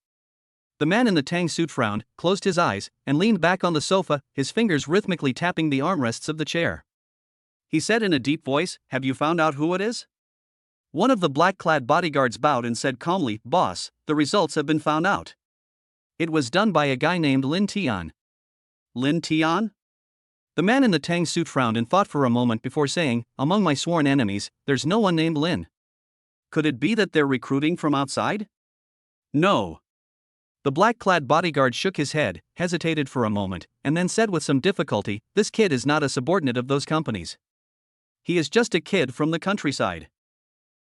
The man in the tang suit frowned, closed his eyes, and leaned back on the sofa, his fingers rhythmically tapping the armrests of the chair. He said in a deep voice, "Have you found out who it is?" One of the black-clad bodyguards bowed and said calmly, "Boss, the results have been found out. It was done by a guy named Lin Tian." Lin Tian? The man in the tang suit frowned and thought for a moment before saying, "Among my sworn enemies, there's no one named Lin." Could it be that they're recruiting from outside? No. The black-clad bodyguard shook his head, hesitated for a moment, and then said with some difficulty, "This kid is not a subordinate of those companies. He is just a kid from the countryside.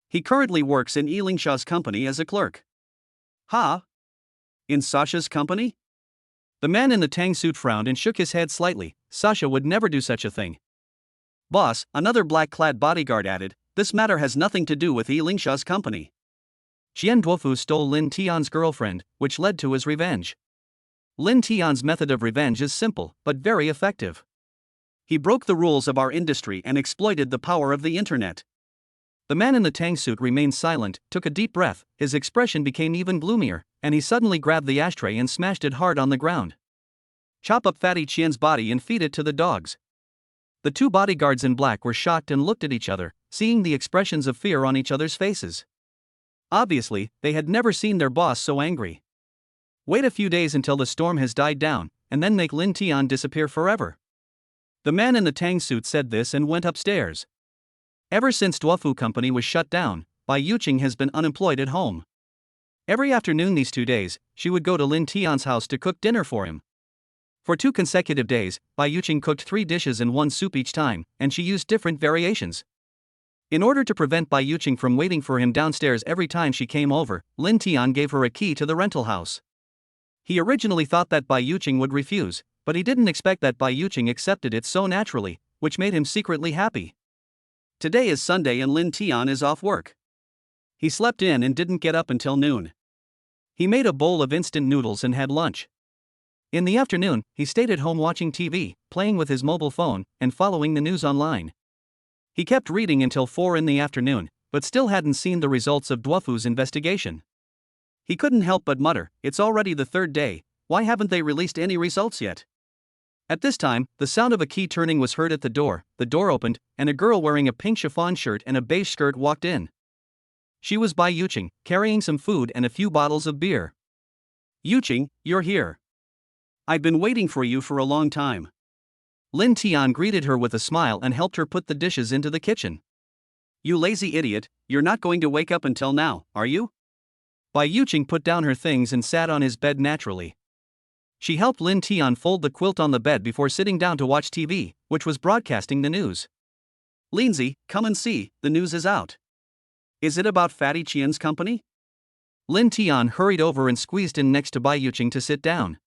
He currently works in Yilingshaw's company as a clerk." Ha? In Sasha's company? The man in the tang suit frowned and shook his head slightly. Sasha would never do such a thing. Boss, another black-clad bodyguard added, "This matter has nothing to do with Yilingshaw's company. Qian Duofu stole Lin Tian's girlfriend, which led to his revenge. Lin Tian's method of revenge is simple, but very effective. He broke the rules of our industry and exploited the power of the internet." The man in the tang suit remained silent, took a deep breath, his expression became even gloomier, and he suddenly grabbed the ashtray and smashed it hard on the ground. "Chop up Fatty Qian's body and feed it to the dogs." The two bodyguards in black were shocked and looked at each other, seeing the expressions of fear on each other's faces. Obviously, they had never seen their boss so angry. Wait a few days until the storm has died down, and then make Lin Tian disappear forever. The man in the tang suit said this and went upstairs. Ever since Duofu Company was shut down, Bai Yuqing has been unemployed at home. Every afternoon these 2 days, she would go to Lin Tian's house to cook dinner for him. For 2 consecutive days, Bai Yuqing cooked 3 dishes and 1 soup each time, and she used different variations. In order to prevent Bai Yuqing from waiting for him downstairs every time she came over, Lin Tian gave her a key to the rental house. He originally thought that Bai Yuqing would refuse, but he didn't expect that Bai Yuqing accepted it so naturally, which made him secretly happy. Today is Sunday and Lin Tian is off work. He slept in and didn't get up until noon. He made a bowl of instant noodles and had lunch. In the afternoon, he stayed at home watching TV, playing with his mobile phone, and following the news online. He kept reading until 4 in the afternoon, but still hadn't seen the results of Duofu's investigation. He couldn't help but mutter, "It's already the 3rd day, why haven't they released any results yet?" At this time, the sound of a key turning was heard at the door opened, and a girl wearing a pink chiffon shirt and a beige skirt walked in. She was Bai Yuqing, carrying some food and a few bottles of beer. "Yuqing, you're here. I've been waiting for you for a long time." Lin Tian greeted her with a smile and helped her put the dishes into the kitchen. "You lazy idiot, you're not going to wake up until now, are you?" Bai Yuqing put down her things and sat on his bed naturally. She helped Lin Tian fold the quilt on the bed before sitting down to watch TV, which was broadcasting the news. "Lindsay, come and see, the news is out." "Is it about Fatty Qian's company?" Lin Tian hurried over and squeezed in next to Bai Yuqing to sit down.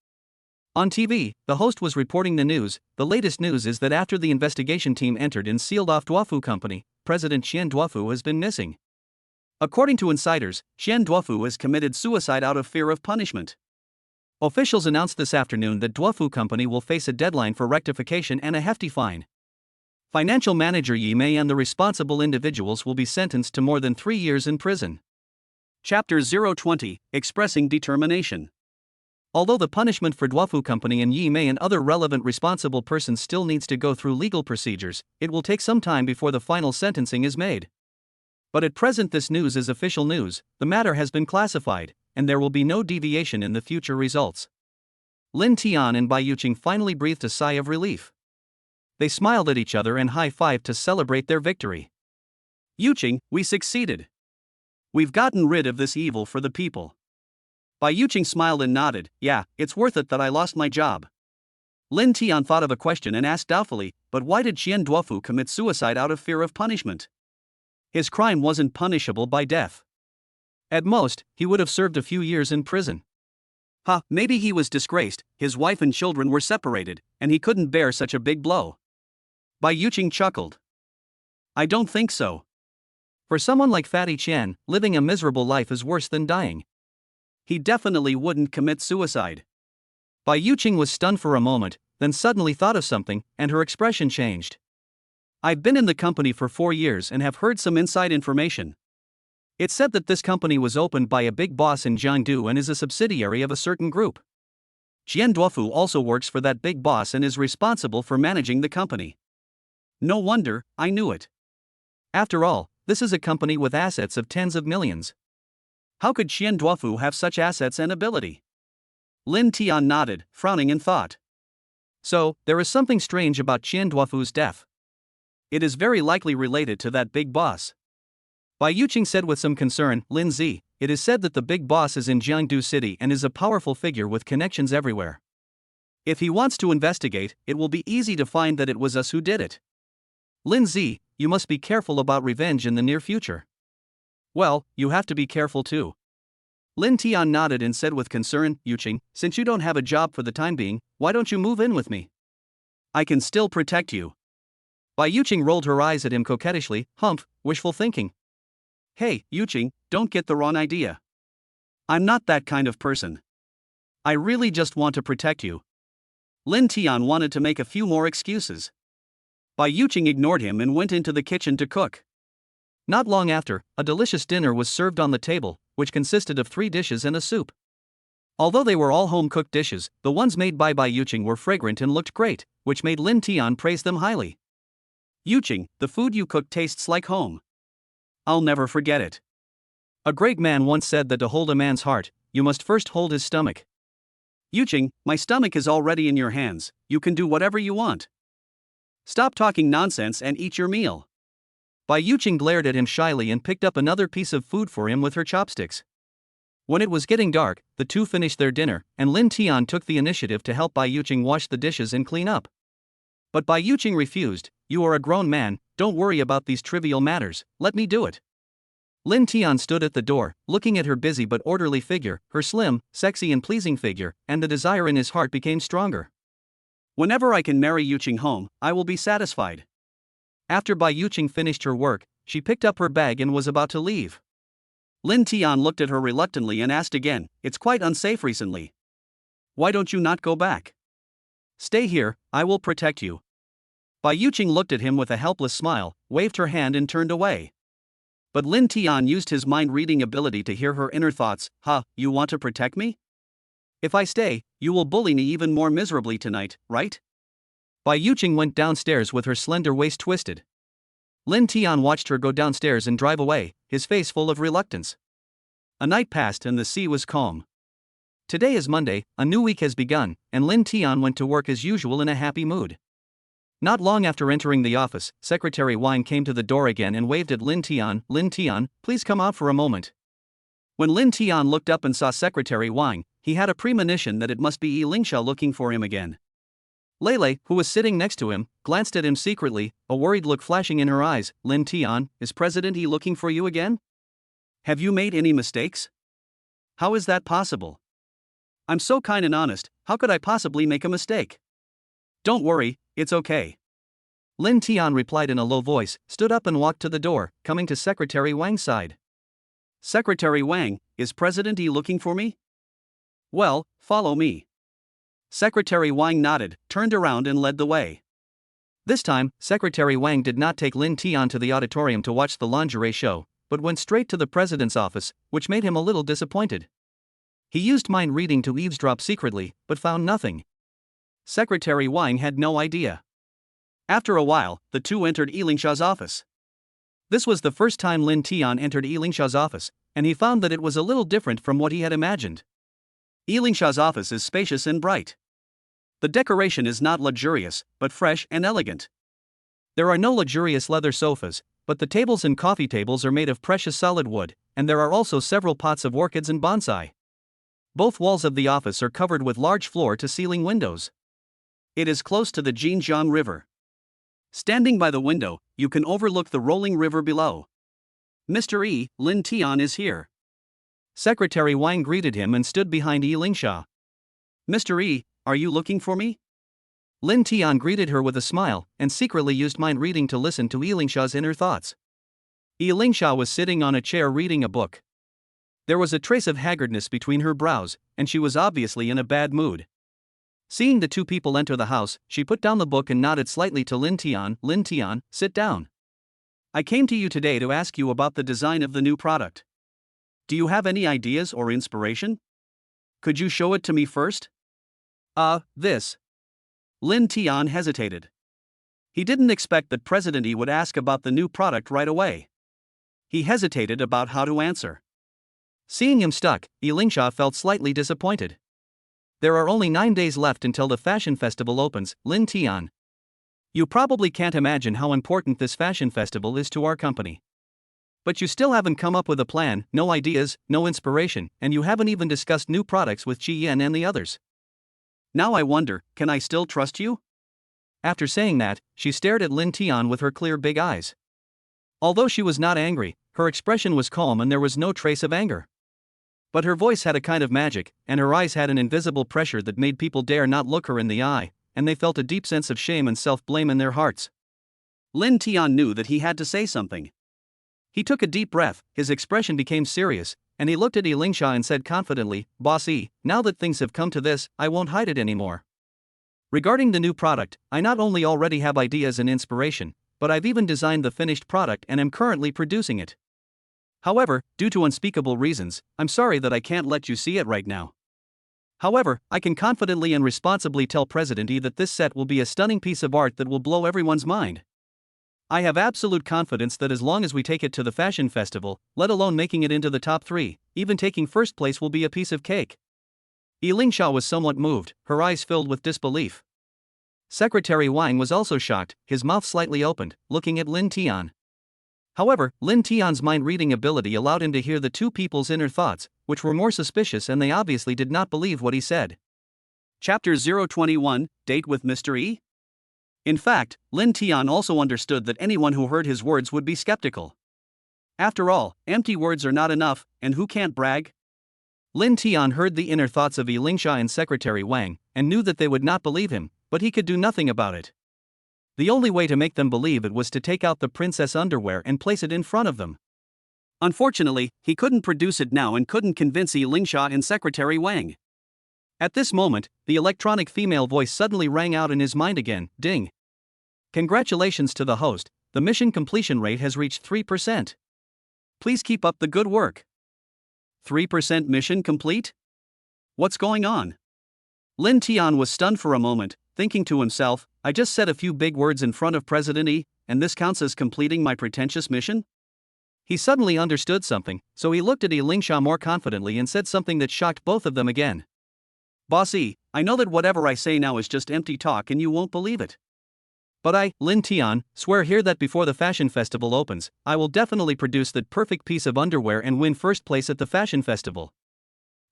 On TV, the host was reporting the news. The latest news is that after the investigation team entered and sealed off Duofu Company, President Qian Duofu has been missing. According to insiders, Xian Duofu has committed suicide out of fear of punishment. Officials announced this afternoon that Duofu Company will face a deadline for rectification and a hefty fine. Financial manager Yi Mei and the responsible individuals will be sentenced to more than 3 years in prison. Chapter 020, Expressing Determination. Although the punishment for Duofu Company and Yi Mei and other relevant responsible persons still needs to go through legal procedures, it will take some time before the final sentencing is made. But at present this news is official news, the matter has been classified, and there will be no deviation in the future results. Lin Tian and Bai Yuqing finally breathed a sigh of relief. They smiled at each other and high-fived to celebrate their victory. Yuqing, we succeeded. We've gotten rid of this evil for the people. Bai Yuqing smiled and nodded. Yeah, it's worth it that I lost my job. Lin Tian thought of a question and asked doubtfully, but why did Xian Duofu commit suicide out of fear of punishment? His crime wasn't punishable by death. At most, he would have served a few years in prison. Maybe he was disgraced, his wife and children were separated, and he couldn't bear such a big blow. Bai Yuqing chuckled. I don't think so. For someone like Fatty Qian, living a miserable life is worse than dying. He definitely wouldn't commit suicide. Bai Yuqing was stunned for a moment, then suddenly thought of something, and her expression changed. I've been in the company for 4 years and have heard some inside information. It's said that this company was opened by a big boss in Jiangdu and is a subsidiary of a certain group. Xian Duofu also works for that big boss and is responsible for managing the company. No wonder, I knew it. After all, this is a company with assets of tens of millions. How could Xian Duofu have such assets and ability? Lin Tian nodded, frowning in thought. So, there is something strange about Xian Duofu's death. It is very likely related to that big boss. Bai Yuqing said with some concern. Lin Zi, it is said that the big boss is in Jiangdu City and is a powerful figure with connections everywhere. If he wants to investigate, it will be easy to find that it was us who did it. Lin Zi, you must be careful about revenge in the near future. Well, you have to be careful too. Lin Tian nodded and said with concern, Yuqing, since you don't have a job for the time being, why don't you move in with me? I can still protect you. Bai Yuqing rolled her eyes at him coquettishly. Humph, wishful thinking. Hey, Yuqing, don't get the wrong idea. I'm not that kind of person. I really just want to protect you. Lin Tian wanted to make a few more excuses. Bai Yuqing ignored him and went into the kitchen to cook. Not long after, a delicious dinner was served on the table, which consisted of 3 dishes and a soup. Although they were all home-cooked dishes, the ones made by Bai Yuqing were fragrant and looked great, which made Lin Tian praise them highly. Yuqing, the food you cook tastes like home. I'll never forget it. A great man once said that to hold a man's heart, you must first hold his stomach. Yuqing, my stomach is already in your hands, you can do whatever you want. Stop talking nonsense and eat your meal. Bai Yuqing glared at him shyly and picked up another piece of food for him with her chopsticks. When it was getting dark, the two finished their dinner, and Lin Tian took the initiative to help Bai Yuqing wash the dishes and clean up. But Bai Yuqing refused. You are a grown man, don't worry about these trivial matters, let me do it. Lin Tian stood at the door, looking at her busy but orderly figure, her slim, sexy and pleasing figure, and the desire in his heart became stronger. Whenever I can marry Yuqing home, I will be satisfied. After Bai Yuqing finished her work, she picked up her bag and was about to leave. Lin Tian looked at her reluctantly and asked again, it's quite unsafe recently. Why don't you not go back? Stay here, I will protect you. Bai Yuqing looked at him with a helpless smile, waved her hand and turned away. But Lin Tian used his mind-reading ability to hear her inner thoughts. You want to protect me? If I stay, you will bully me even more miserably tonight, right? Bai Yuqing went downstairs with her slender waist twisted. Lin Tian watched her go downstairs and drive away, his face full of reluctance. A night passed and the sea was calm. Today is Monday, a new week has begun, and Lin Tian went to work as usual in a happy mood. Not long after entering the office, Secretary Wang came to the door again and waved at Lin Tian. Lin Tian, please come out for a moment. When Lin Tian looked up and saw Secretary Wang, he had a premonition that it must be Yi Lingsha looking for him again. Lei, who was sitting next to him, glanced at him secretly, a worried look flashing in her eyes. Lin Tian, is President Yi looking for you again? Have you made any mistakes? How is that possible? I'm so kind and honest, how could I possibly make a mistake? Don't worry, it's okay. Lin Tian replied in a low voice, stood up and walked to the door, coming to Secretary Wang's side. Secretary Wang, is President Yi looking for me? Well, follow me. Secretary Wang nodded, turned around and led the way. This time, Secretary Wang did not take Lin Tian to the auditorium to watch the lingerie show, but went straight to the president's office, which made him a little disappointed. He used mind reading to eavesdrop secretly, but found nothing. Secretary Wang had no idea. After a while, the two entered Elingsha's office. This was the first time Lin Tian entered Elingsha's office, and he found that it was a little different from what he had imagined. Elingsha's office is spacious and bright. The decoration is not luxurious, but fresh and elegant. There are no luxurious leather sofas, but the tables and coffee tables are made of precious solid wood, and there are also several pots of orchids and bonsai. Both walls of the office are covered with large floor-to-ceiling windows. It is close to the Jinjiang River. Standing by the window, you can overlook the rolling river below. Mr. Yi, Lin Tian is here. Secretary Wang greeted him and stood behind Elingsha. Mr. Yi, are you looking for me? Lin Tian greeted her with a smile, and secretly used mind reading to listen to Elingsha's inner thoughts. Elingsha was sitting on a chair reading a book. There was a trace of haggardness between her brows, and she was obviously in a bad mood. Seeing the two people enter the house, she put down the book and nodded slightly to Lin Tian. Lin Tian, sit down. I came to you today to ask you about the design of the new product. Do you have any ideas or inspiration? Could you show it to me first? This. Lin Tian hesitated. He didn't expect that President Yi would ask about the new product right away. He hesitated about how to answer. Seeing him stuck, Elingsha felt slightly disappointed. There are only 9 days left until the fashion festival opens, Lin Tian. You probably can't imagine how important this fashion festival is to our company. But you still haven't come up with a plan, no ideas, no inspiration, and you haven't even discussed new products with Ji Yan and the others. Now I wonder, can I still trust you? After saying that, she stared at Lin Tian with her clear big eyes. Although she was not angry, her expression was calm and there was no trace of anger. But her voice had a kind of magic, and her eyes had an invisible pressure that made people dare not look her in the eye, and they felt a deep sense of shame and self-blame in their hearts. Lin Tian knew that he had to say something. He took a deep breath, his expression became serious, and he looked at Elingsha and said confidently, Boss Yi, now that things have come to this, I won't hide it anymore. Regarding the new product, I not only already have ideas and inspiration, but I've even designed the finished product and am currently producing it. However, due to unspeakable reasons, I'm sorry that I can't let you see it right now. However, I can confidently and responsibly tell President Yi that this set will be a stunning piece of art that will blow everyone's mind. I have absolute confidence that as long as we take it to the fashion festival, let alone making it into the top 3, even taking first place will be a piece of cake. Elingsha was somewhat moved, her eyes filled with disbelief. Secretary Wang was also shocked, his mouth slightly opened, looking at Lin Tian. However, Lin Tian's mind-reading ability allowed him to hear the two people's inner thoughts, which were more suspicious and they obviously did not believe what he said. Chapter 021, Date with Mr. Yi? In fact, Lin Tian also understood that anyone who heard his words would be skeptical. After all, empty words are not enough, and who can't brag? Lin Tian heard the inner thoughts of Elingsha and Secretary Wang, and knew that they would not believe him, but he could do nothing about it. The only way to make them believe it was to take out the princess underwear and place it in front of them. Unfortunately, he couldn't produce it now and couldn't convince Elingsha and Secretary Wang. At this moment, the electronic female voice suddenly rang out in his mind again, ding. Congratulations to the host, the mission completion rate has reached 3%. Please keep up the good work. 3% mission complete? What's going on? Lin Tian was stunned for a moment, thinking to himself, I just said a few big words in front of President Yi, and this counts as completing my pretentious mission? He suddenly understood something, so he looked at Elingsha more confidently and said something that shocked both of them again. Boss Yi, I know that whatever I say now is just empty talk and you won't believe it. But I, Lin Tian, swear here that before the fashion festival opens, I will definitely produce that perfect piece of underwear and win first place at the fashion festival.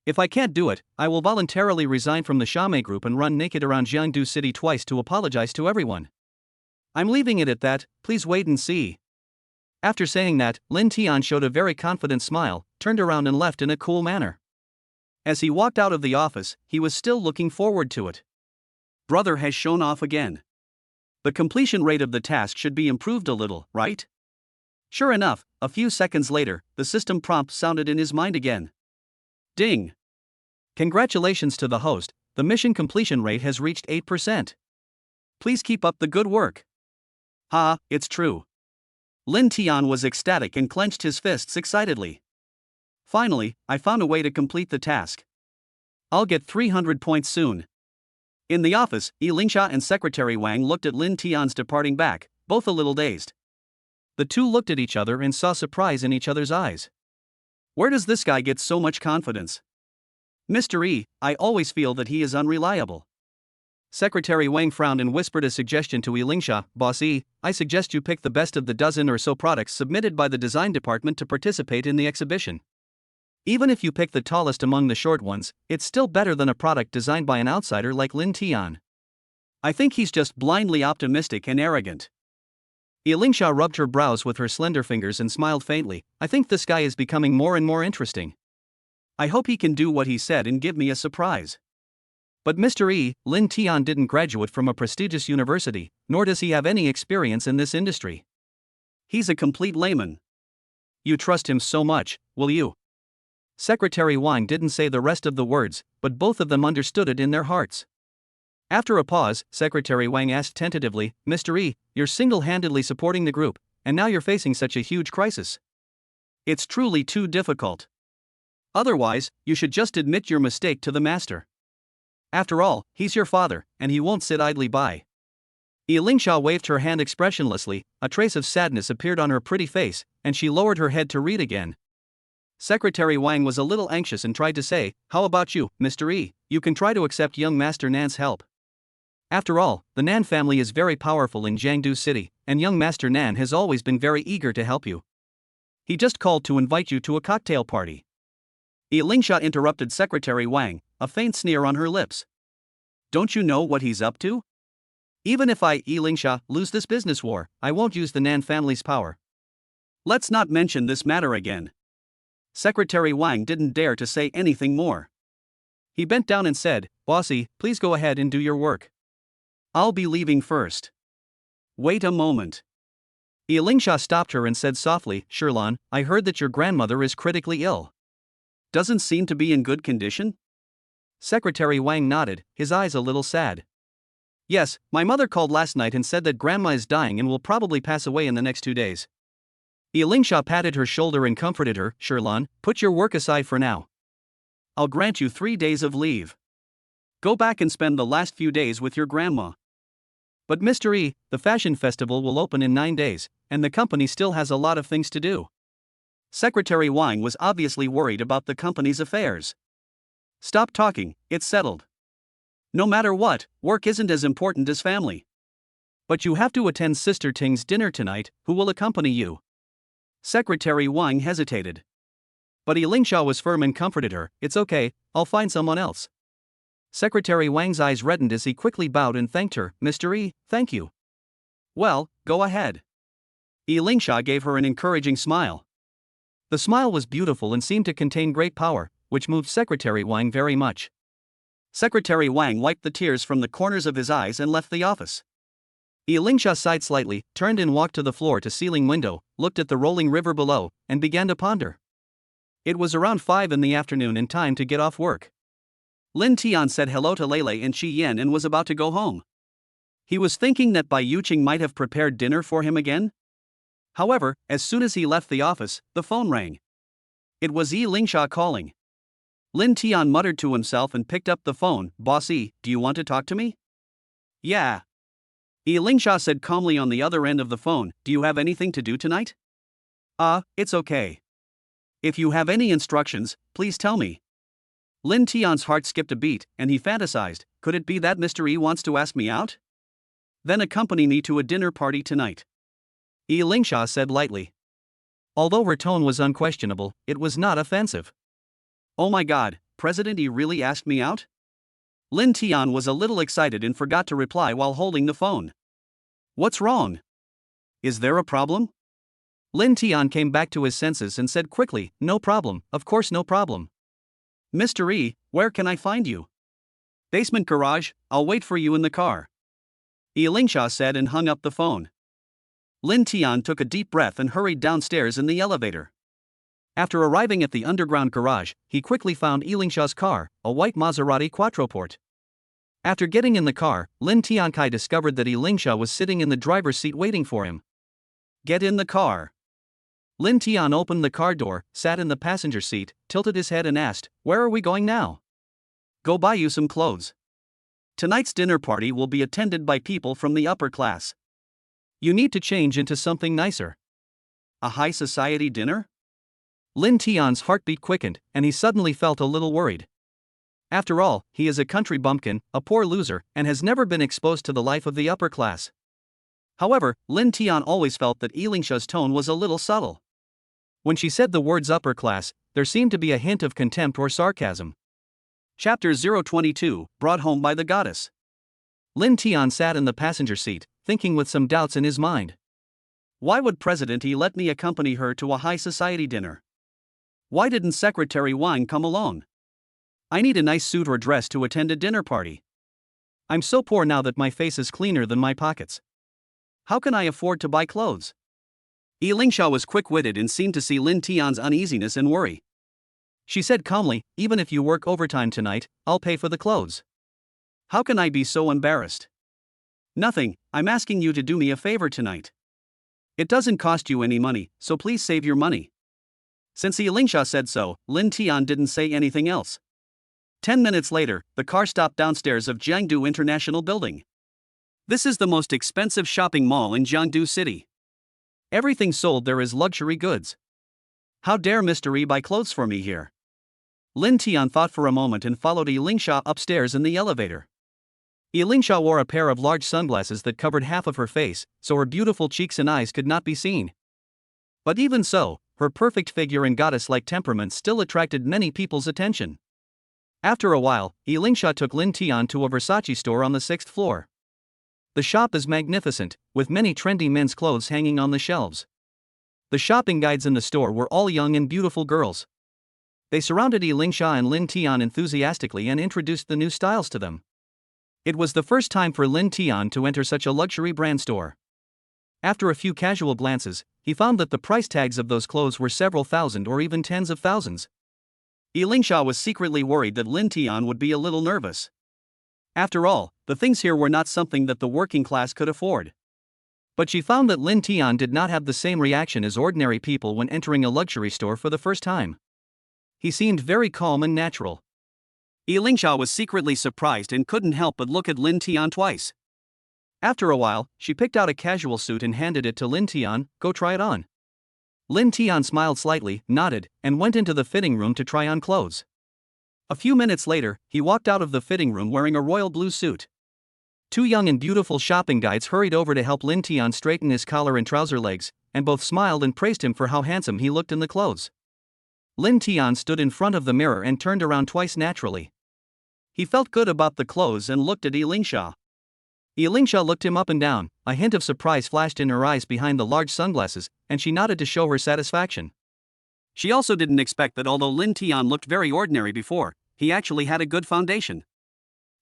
If I can't do it, I will voluntarily resign from the Xiaomei group and run naked around Jiangdu City twice to apologize to everyone. I'm leaving it at that, please wait and see. After saying that, Lin Tian showed a very confident smile, turned around and left in a cool manner. As he walked out of the office, he was still looking forward to it. Brother has shown off again. The completion rate of the task should be improved a little, right? Sure enough, a few seconds later, the system prompt sounded in his mind again. Ding! Congratulations to the host, the mission completion rate has reached 8%. Please keep up the good work. Ha, it's true. Lin Tian was ecstatic and clenched his fists excitedly. Finally, I found a way to complete the task. I'll get 300 points soon. In the office, Yi Lingsha and Secretary Wang looked at Lin Tian's departing back, both a little dazed. The two looked at each other and saw surprise in each other's eyes. Where does this guy get so much confidence? Mr. E, I always feel that he is unreliable. Secretary Wang frowned and whispered a suggestion to Yi Lingsha. Boss E, I suggest you pick the best of the dozen or so products submitted by the design department to participate in the exhibition. Even if you pick the tallest among the short ones, it's still better than a product designed by an outsider like Lin Tian. I think he's just blindly optimistic and arrogant. Yi Lingsha rubbed her brows with her slender fingers and smiled faintly. I think this guy is becoming more and more interesting. I hope he can do what he said and give me a surprise. But Mr. E, Lin Tian didn't graduate from a prestigious university, nor does he have any experience in this industry. He's a complete layman. You trust him so much, will you? Secretary Wang didn't say the rest of the words, but both of them understood it in their hearts. After a pause, Secretary Wang asked tentatively, Mr. E, you're single-handedly supporting the group, and now you're facing such a huge crisis. It's truly too difficult. Otherwise, you should just admit your mistake to the master. After all, he's your father, and he won't sit idly by. Yi Lingsha waved her hand expressionlessly, a trace of sadness appeared on her pretty face, and she lowered her head to read again. Secretary Wang was a little anxious and tried to say, how about you, Mr. E, you can try to accept young Master Nan's help. After all, the Nan family is very powerful in Jiangdu City, and young Master Nan has always been very eager to help you. He just called to invite you to a cocktail party. Yi Lingsha interrupted Secretary Wang, a faint sneer on her lips. Don't you know what he's up to? Even if I, Yi Lingsha, lose this business war, I won't use the Nan family's power. Let's not mention this matter again. Secretary Wang didn't dare to say anything more. He bent down and said, Bossy, please go ahead and do your work. I'll be leaving first. Wait a moment. Yi Lingsha stopped her and said softly, Shirlan, I heard that your grandmother is critically ill. Doesn't seem to be in good condition? Secretary Wang nodded, his eyes a little sad. Yes, my mother called last night and said that grandma is dying and will probably pass away in the next 2 days. Yi Lingsha patted her shoulder and comforted her, Shirlan, put your work aside for now. I'll grant you 3 days of leave. Go back and spend the last few days with your grandma. But Mr. E, the fashion festival will open in 9 days, and the company still has a lot of things to do. Secretary Wang was obviously worried about the company's affairs. Stop talking, it's settled. No matter what, work isn't as important as family. But you have to attend Sister Ting's dinner tonight, who will accompany you. Secretary Wang hesitated. But Yi Lingsha was firm and comforted her, it's okay, I'll find someone else. Secretary Wang's eyes reddened as he quickly bowed and thanked her, Mr. E, thank you. Well, go ahead. Yi Lingsha gave her an encouraging smile. The smile was beautiful and seemed to contain great power, which moved Secretary Wang very much. Secretary Wang wiped the tears from the corners of his eyes and left the office. Yi Lingsha sighed slightly, turned and walked to the floor-to-ceiling window, looked at the rolling river below, and began to ponder. It was around 5 in the afternoon and time to get off work. Lin Tian said hello to Lei and Shi Yan and was about to go home. He was thinking that Bai Yuqing might have prepared dinner for him again. However, as soon as he left the office, the phone rang. It was Yi Lingsha calling. Lin Tian muttered to himself and picked up the phone. Bossy, do you want to talk to me? Yeah. Yi Lingsha said calmly on the other end of the phone, do you have anything to do tonight? It's okay. If you have any instructions, please tell me. Lin Tian's heart skipped a beat, and he fantasized, could it be that Mr. E wants to ask me out? Then accompany me to a dinner party tonight. Yi Lingsha said lightly. Although her tone was unquestionable, it was not offensive. Oh my god, President Yi really asked me out? Lin Tian was a little excited and forgot to reply while holding the phone. What's wrong? Is there a problem? Lin Tian came back to his senses and said quickly, no problem, of course no problem. Mr. E, where can I find you? Basement garage, I'll wait for you in the car. Yi Lingsha said and hung up the phone. Lin Tian took a deep breath and hurried downstairs in the elevator. After arriving at the underground garage, he quickly found Elingsha's car, a white Maserati Quattroporte. After getting in the car, Lin Tiankai discovered that Elingsha was sitting in the driver's seat waiting for him. Get in the car. Lin Tian opened the car door, sat in the passenger seat, tilted his head and asked, "Where are we going now?" "Go buy you some clothes. Tonight's dinner party will be attended by people from the upper class. You need to change into something nicer." "A high society dinner?" Lin Tian's heartbeat quickened, and he suddenly felt a little worried. After all, he is a country bumpkin, a poor loser, and has never been exposed to the life of the upper class. However, Lin Tian always felt that Elingsha's tone was a little subtle. When she said the words upper class, there seemed to be a hint of contempt or sarcasm. Chapter 022, Brought Home by the Goddess. Lin Tian sat in the passenger seat, thinking with some doubts in his mind. Why would President Yi let me accompany her to a high society dinner? Why didn't Secretary Wang come along? I need a nice suit or dress to attend a dinner party. I'm so poor now that my face is cleaner than my pockets. How can I afford to buy clothes? Elingsha was quick-witted and seemed to see Lin Tian's uneasiness and worry. She said calmly, "Even if you work overtime tonight, I'll pay for the clothes. How can I be so embarrassed?" "Nothing, I'm asking you to do me a favor tonight. It doesn't cost you any money, so please save your money." Since Elingsha said so, Lin Tian didn't say anything else. 10 minutes later, the car stopped downstairs of Jiangdu International Building. This is the most expensive shopping mall in Jiangdu City. Everything sold there is luxury goods. How dare Mr. Yi buy clothes for me here? Lin Tian thought for a moment and followed Elingsha upstairs in the elevator. Elingsha wore a pair of large sunglasses that covered half of her face, so her beautiful cheeks and eyes could not be seen. But even so, her perfect figure and goddess-like temperament still attracted many people's attention. After a while, Elingsha took Lin Tian to a Versace store on the 6th floor. The shop is magnificent, with many trendy men's clothes hanging on the shelves. The shopping guides in the store were all young and beautiful girls. They surrounded Elingsha and Lin Tian enthusiastically and introduced the new styles to them. It was the first time for Lin Tian to enter such a luxury brand store. After a few casual glances, he found that the price tags of those clothes were several thousand or even tens of thousands. Elingsha was secretly worried that Lin Tian would be a little nervous. After all, the things here were not something that the working class could afford. But she found that Lin Tian did not have the same reaction as ordinary people when entering a luxury store for the first time. He seemed very calm and natural. Elingsha was secretly surprised and couldn't help but look at Lin Tian twice. After a while, she picked out a casual suit and handed it to Lin Tian. "Go try it on." Lin Tian smiled slightly, nodded, and went into the fitting room to try on clothes. A few minutes later, he walked out of the fitting room wearing a royal blue suit. Two young and beautiful shopping guides hurried over to help Lin Tian straighten his collar and trouser legs, and both smiled and praised him for how handsome he looked in the clothes. Lin Tian stood in front of the mirror and turned around twice naturally. He felt good about the clothes and looked at Elingsha. Elingsha looked him up and down, a hint of surprise flashed in her eyes behind the large sunglasses, and she nodded to show her satisfaction. She also didn't expect that although Lin Tian looked very ordinary before, he actually had a good foundation.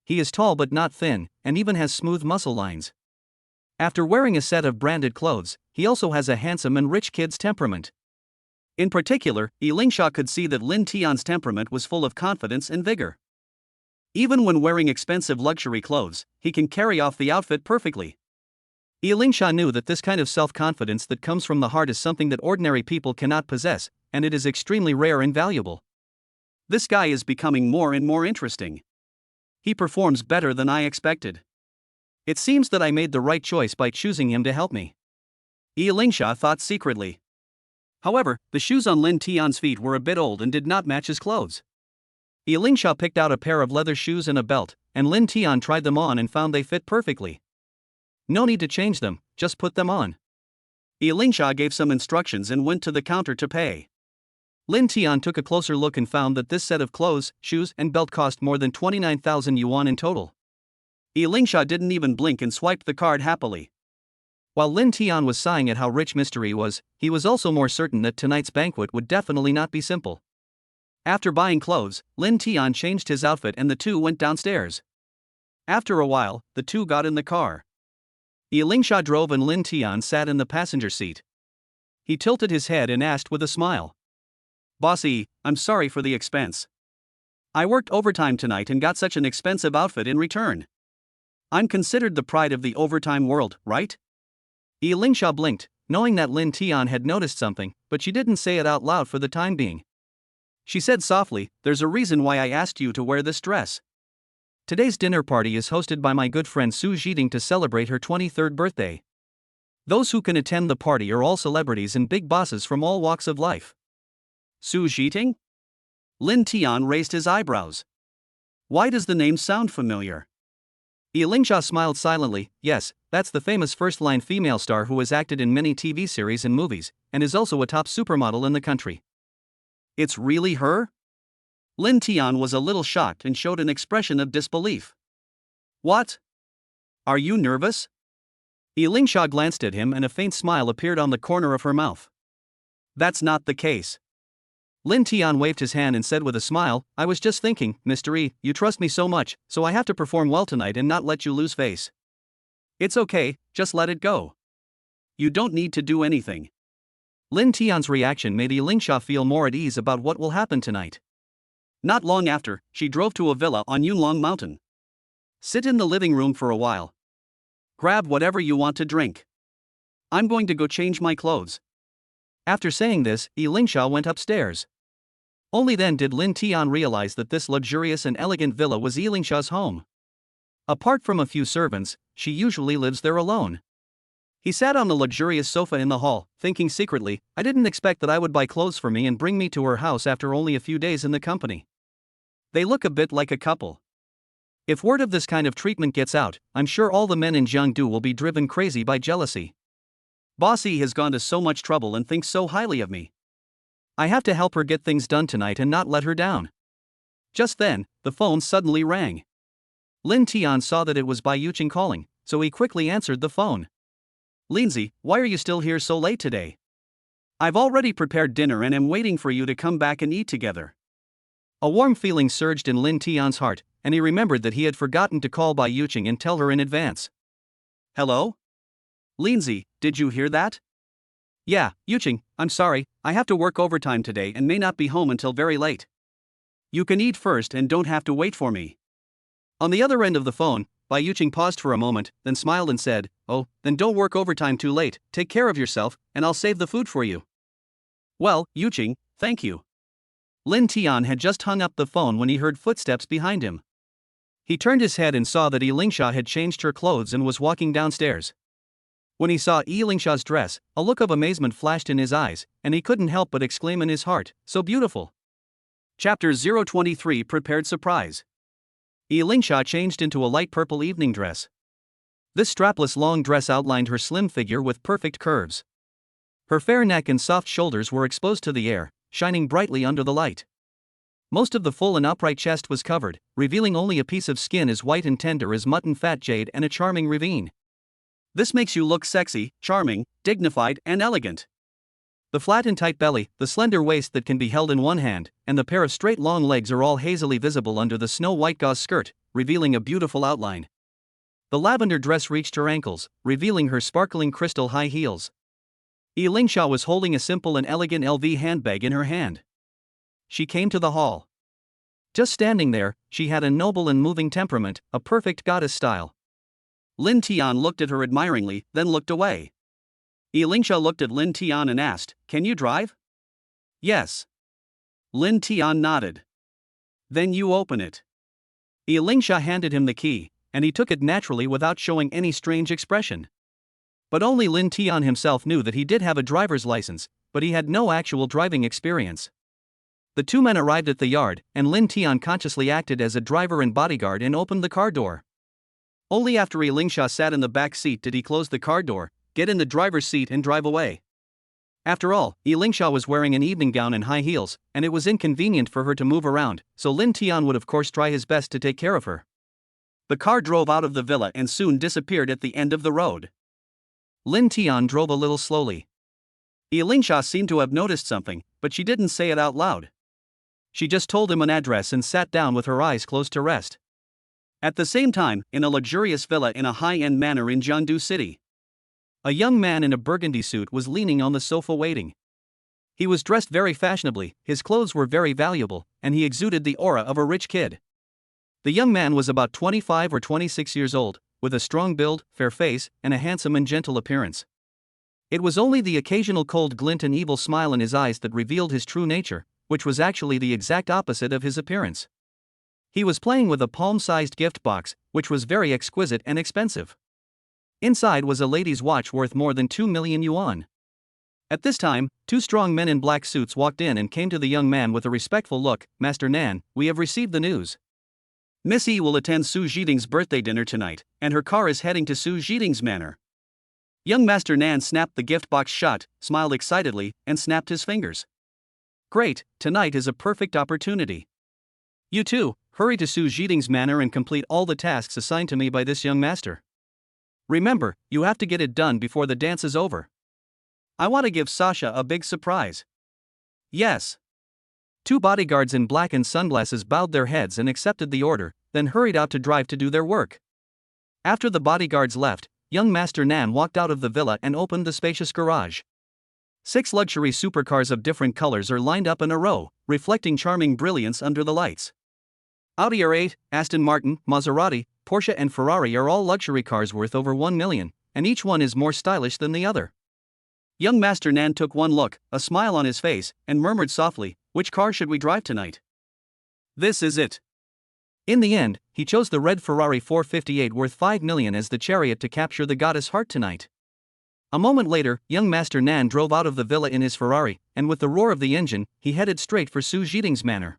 He is tall but not thin, and even has smooth muscle lines. After wearing a set of branded clothes, he also has a handsome and rich kid's temperament. In particular, Elingsha could see that Lin Tian's temperament was full of confidence and vigor. Even when wearing expensive luxury clothes, he can carry off the outfit perfectly. Elingsha knew that this kind of self-confidence that comes from the heart is something that ordinary people cannot possess, and it is extremely rare and valuable. This guy is becoming more and more interesting. He performs better than I expected. It seems that I made the right choice by choosing him to help me. Elingsha thought secretly. However, the shoes on Lin Tian's feet were a bit old and did not match his clothes. Elingsha picked out a pair of leather shoes and a belt, and Lin Tian tried them on and found they fit perfectly. No need to change them, just put them on. Elingsha gave some instructions and went to the counter to pay. Lin Tian took a closer look and found that this set of clothes, shoes, and belt cost more than 29,000 yuan in total. Elingsha didn't even blink and swiped the card happily. While Lin Tian was sighing at how rich Mr. Yi was, he was also more certain that tonight's banquet would definitely not be simple. After buying clothes, Lin Tian changed his outfit and the two went downstairs. After a while, the two got in the car. Lingsha drove and Lin Tian sat in the passenger seat. He tilted his head and asked with a smile. Bossy, I'm sorry for the expense. I worked overtime tonight and got such an expensive outfit in return. I'm considered the pride of the overtime world, right? Lingsha blinked, knowing that Lin Tian had noticed something, but she didn't say it out loud for the time being. She said softly, there's a reason why I asked you to wear this dress. Today's dinner party is hosted by my good friend Su Jiting to celebrate her 23rd birthday. Those who can attend the party are all celebrities and big bosses from all walks of life. Su Jiting? Lin Tian raised his eyebrows. Why does the name sound familiar? Lingsha smiled silently. Yes, that's the famous first-line female star who has acted in many TV series and movies, and is also a top supermodel in the country. It's really her? Lin Tian was a little shocked and showed an expression of disbelief. What? Are you nervous? Lingsha glanced at him and a faint smile appeared on the corner of her mouth. That's not the case. Lin Tian waved his hand and said with a smile, I was just thinking, Mr. E, you trust me so much, so I have to perform well tonight and not let you lose face. It's okay, just let it go. You don't need to do anything. Lin Tian's reaction made Lingsha feel more at ease about what will happen tonight. Not long after, she drove to a villa on Yunlong Mountain. Sit in the living room for a while. Grab whatever you want to drink. I'm going to go change my clothes. After saying this, Lingsha went upstairs. Only then did Lin Tian realize that this luxurious and elegant villa was Lingsha's home. Apart from a few servants, she usually lives there alone. He sat on the luxurious sofa in the hall, thinking secretly, I didn't expect that I would buy clothes for me and bring me to her house after only a few days in the company. They look a bit like a couple. If word of this kind of treatment gets out, I'm sure all the men in Jiangdu will be driven crazy by jealousy. Bossy has gone to so much trouble and thinks so highly of me. I have to help her get things done tonight and not let her down. Just then, the phone suddenly rang. Lin Tian saw that it was Bai Yuqing calling, so he quickly answered the phone. Lindsay, why are you still here so late today? I've already prepared dinner and am waiting for you to come back and eat together. A warm feeling surged in Lin Tian's heart, and he remembered that he had forgotten to call Bai Yuqing and tell her in advance. Hello? Lindsay, did you hear that? Yeah, Yuqing, I'm sorry, I have to work overtime today and may not be home until very late. You can eat first and don't have to wait for me. On the other end of the phone, Bai Yuqing paused for a moment, then smiled and said, Oh, then don't work overtime too late, take care of yourself, and I'll save the food for you. Well, Yuqing, thank you. Lin Tian had just hung up the phone when he heard footsteps behind him. He turned his head and saw that Lingsha had changed her clothes and was walking downstairs. When he saw Lingsha's dress, a look of amazement flashed in his eyes, and he couldn't help but exclaim in his heart, so beautiful. Chapter 023 Prepared Surprise. Lingsha changed into a light purple evening dress. This strapless long dress outlined her slim figure with perfect curves. Her fair neck and soft shoulders were exposed to the air, shining brightly under the light. Most of the full and upright chest was covered, revealing only a piece of skin as white and tender as mutton fat jade and a charming ravine. This makes you look sexy, charming, dignified, and elegant. The flat and tight belly, the slender waist that can be held in one hand, and the pair of straight long legs are all hazily visible under the snow-white gauze skirt, revealing a beautiful outline. The lavender dress reached her ankles, revealing her sparkling crystal high heels. Lingsha was holding a simple and elegant LV handbag in her hand. She came to the hall. Just standing there, she had a noble and moving temperament, a perfect goddess style. Lin Tian looked at her admiringly, then looked away. Lingsha looked at Lin Tian and asked, Can you drive? Yes. Lin Tian nodded. Then you open it. Lingsha handed him the key, and he took it naturally without showing any strange expression. But only Lin Tian himself knew that he did have a driver's license, but he had no actual driving experience. The two men arrived at the yard, and Lin Tian consciously acted as a driver and bodyguard and opened the car door. Only after Lingsha sat in the back seat did he close the car door, get in the driver's seat and drive away. After all, Lingsha was wearing an evening gown and high heels, and it was inconvenient for her to move around, so Lin Tian would of course try his best to take care of her. The car drove out of the villa and soon disappeared at the end of the road. Lin Tian drove a little slowly. Lingsha seemed to have noticed something, but she didn't say it out loud. She just told him an address and sat down with her eyes closed to rest. At the same time, in a luxurious villa in a high-end manor in Jiangdu City. A young man in a burgundy suit was leaning on the sofa waiting. He was dressed very fashionably, his clothes were very valuable, and he exuded the aura of a rich kid. The young man was about 25 or 26 years old, with a strong build, fair face, and a handsome and gentle appearance. It was only the occasional cold glint and evil smile in his eyes that revealed his true nature, which was actually the exact opposite of his appearance. He was playing with a palm-sized gift box, which was very exquisite and expensive. Inside was a lady's watch worth more than 2 million yuan. At this time, two strong men in black suits walked in and came to the young man with a respectful look. "Master Nan, we have received the news. Miss E will attend Su Zhiding's birthday dinner tonight, and her car is heading to Su Zhiding's manor." Young Master Nan snapped the gift box shut, smiled excitedly, and snapped his fingers. "Great, tonight is a perfect opportunity. You two, hurry to Su Zhiding's manor and complete all the tasks assigned to me by this young master. Remember, you have to get it done before the dance is over. I want to give Sasha a big surprise." "Yes." Two bodyguards in black and sunglasses bowed their heads and accepted the order, then hurried out to drive to do their work. After the bodyguards left, young Master Nan walked out of the villa and opened the spacious garage. 6 luxury supercars of different colors are lined up in a row, reflecting charming brilliance under the lights. Audi R8, Aston Martin, Maserati, Porsche and Ferrari are all luxury cars worth over 1 million, and each one is more stylish than the other. Young Master Nan took one look, a smile on his face, and murmured softly, "Which car should we drive tonight? This is it." In the end, he chose the red Ferrari 458 worth 5 million as the chariot to capture the goddess' heart tonight. A moment later, young Master Nan drove out of the villa in his Ferrari, and with the roar of the engine, he headed straight for Su Zhiding's manor.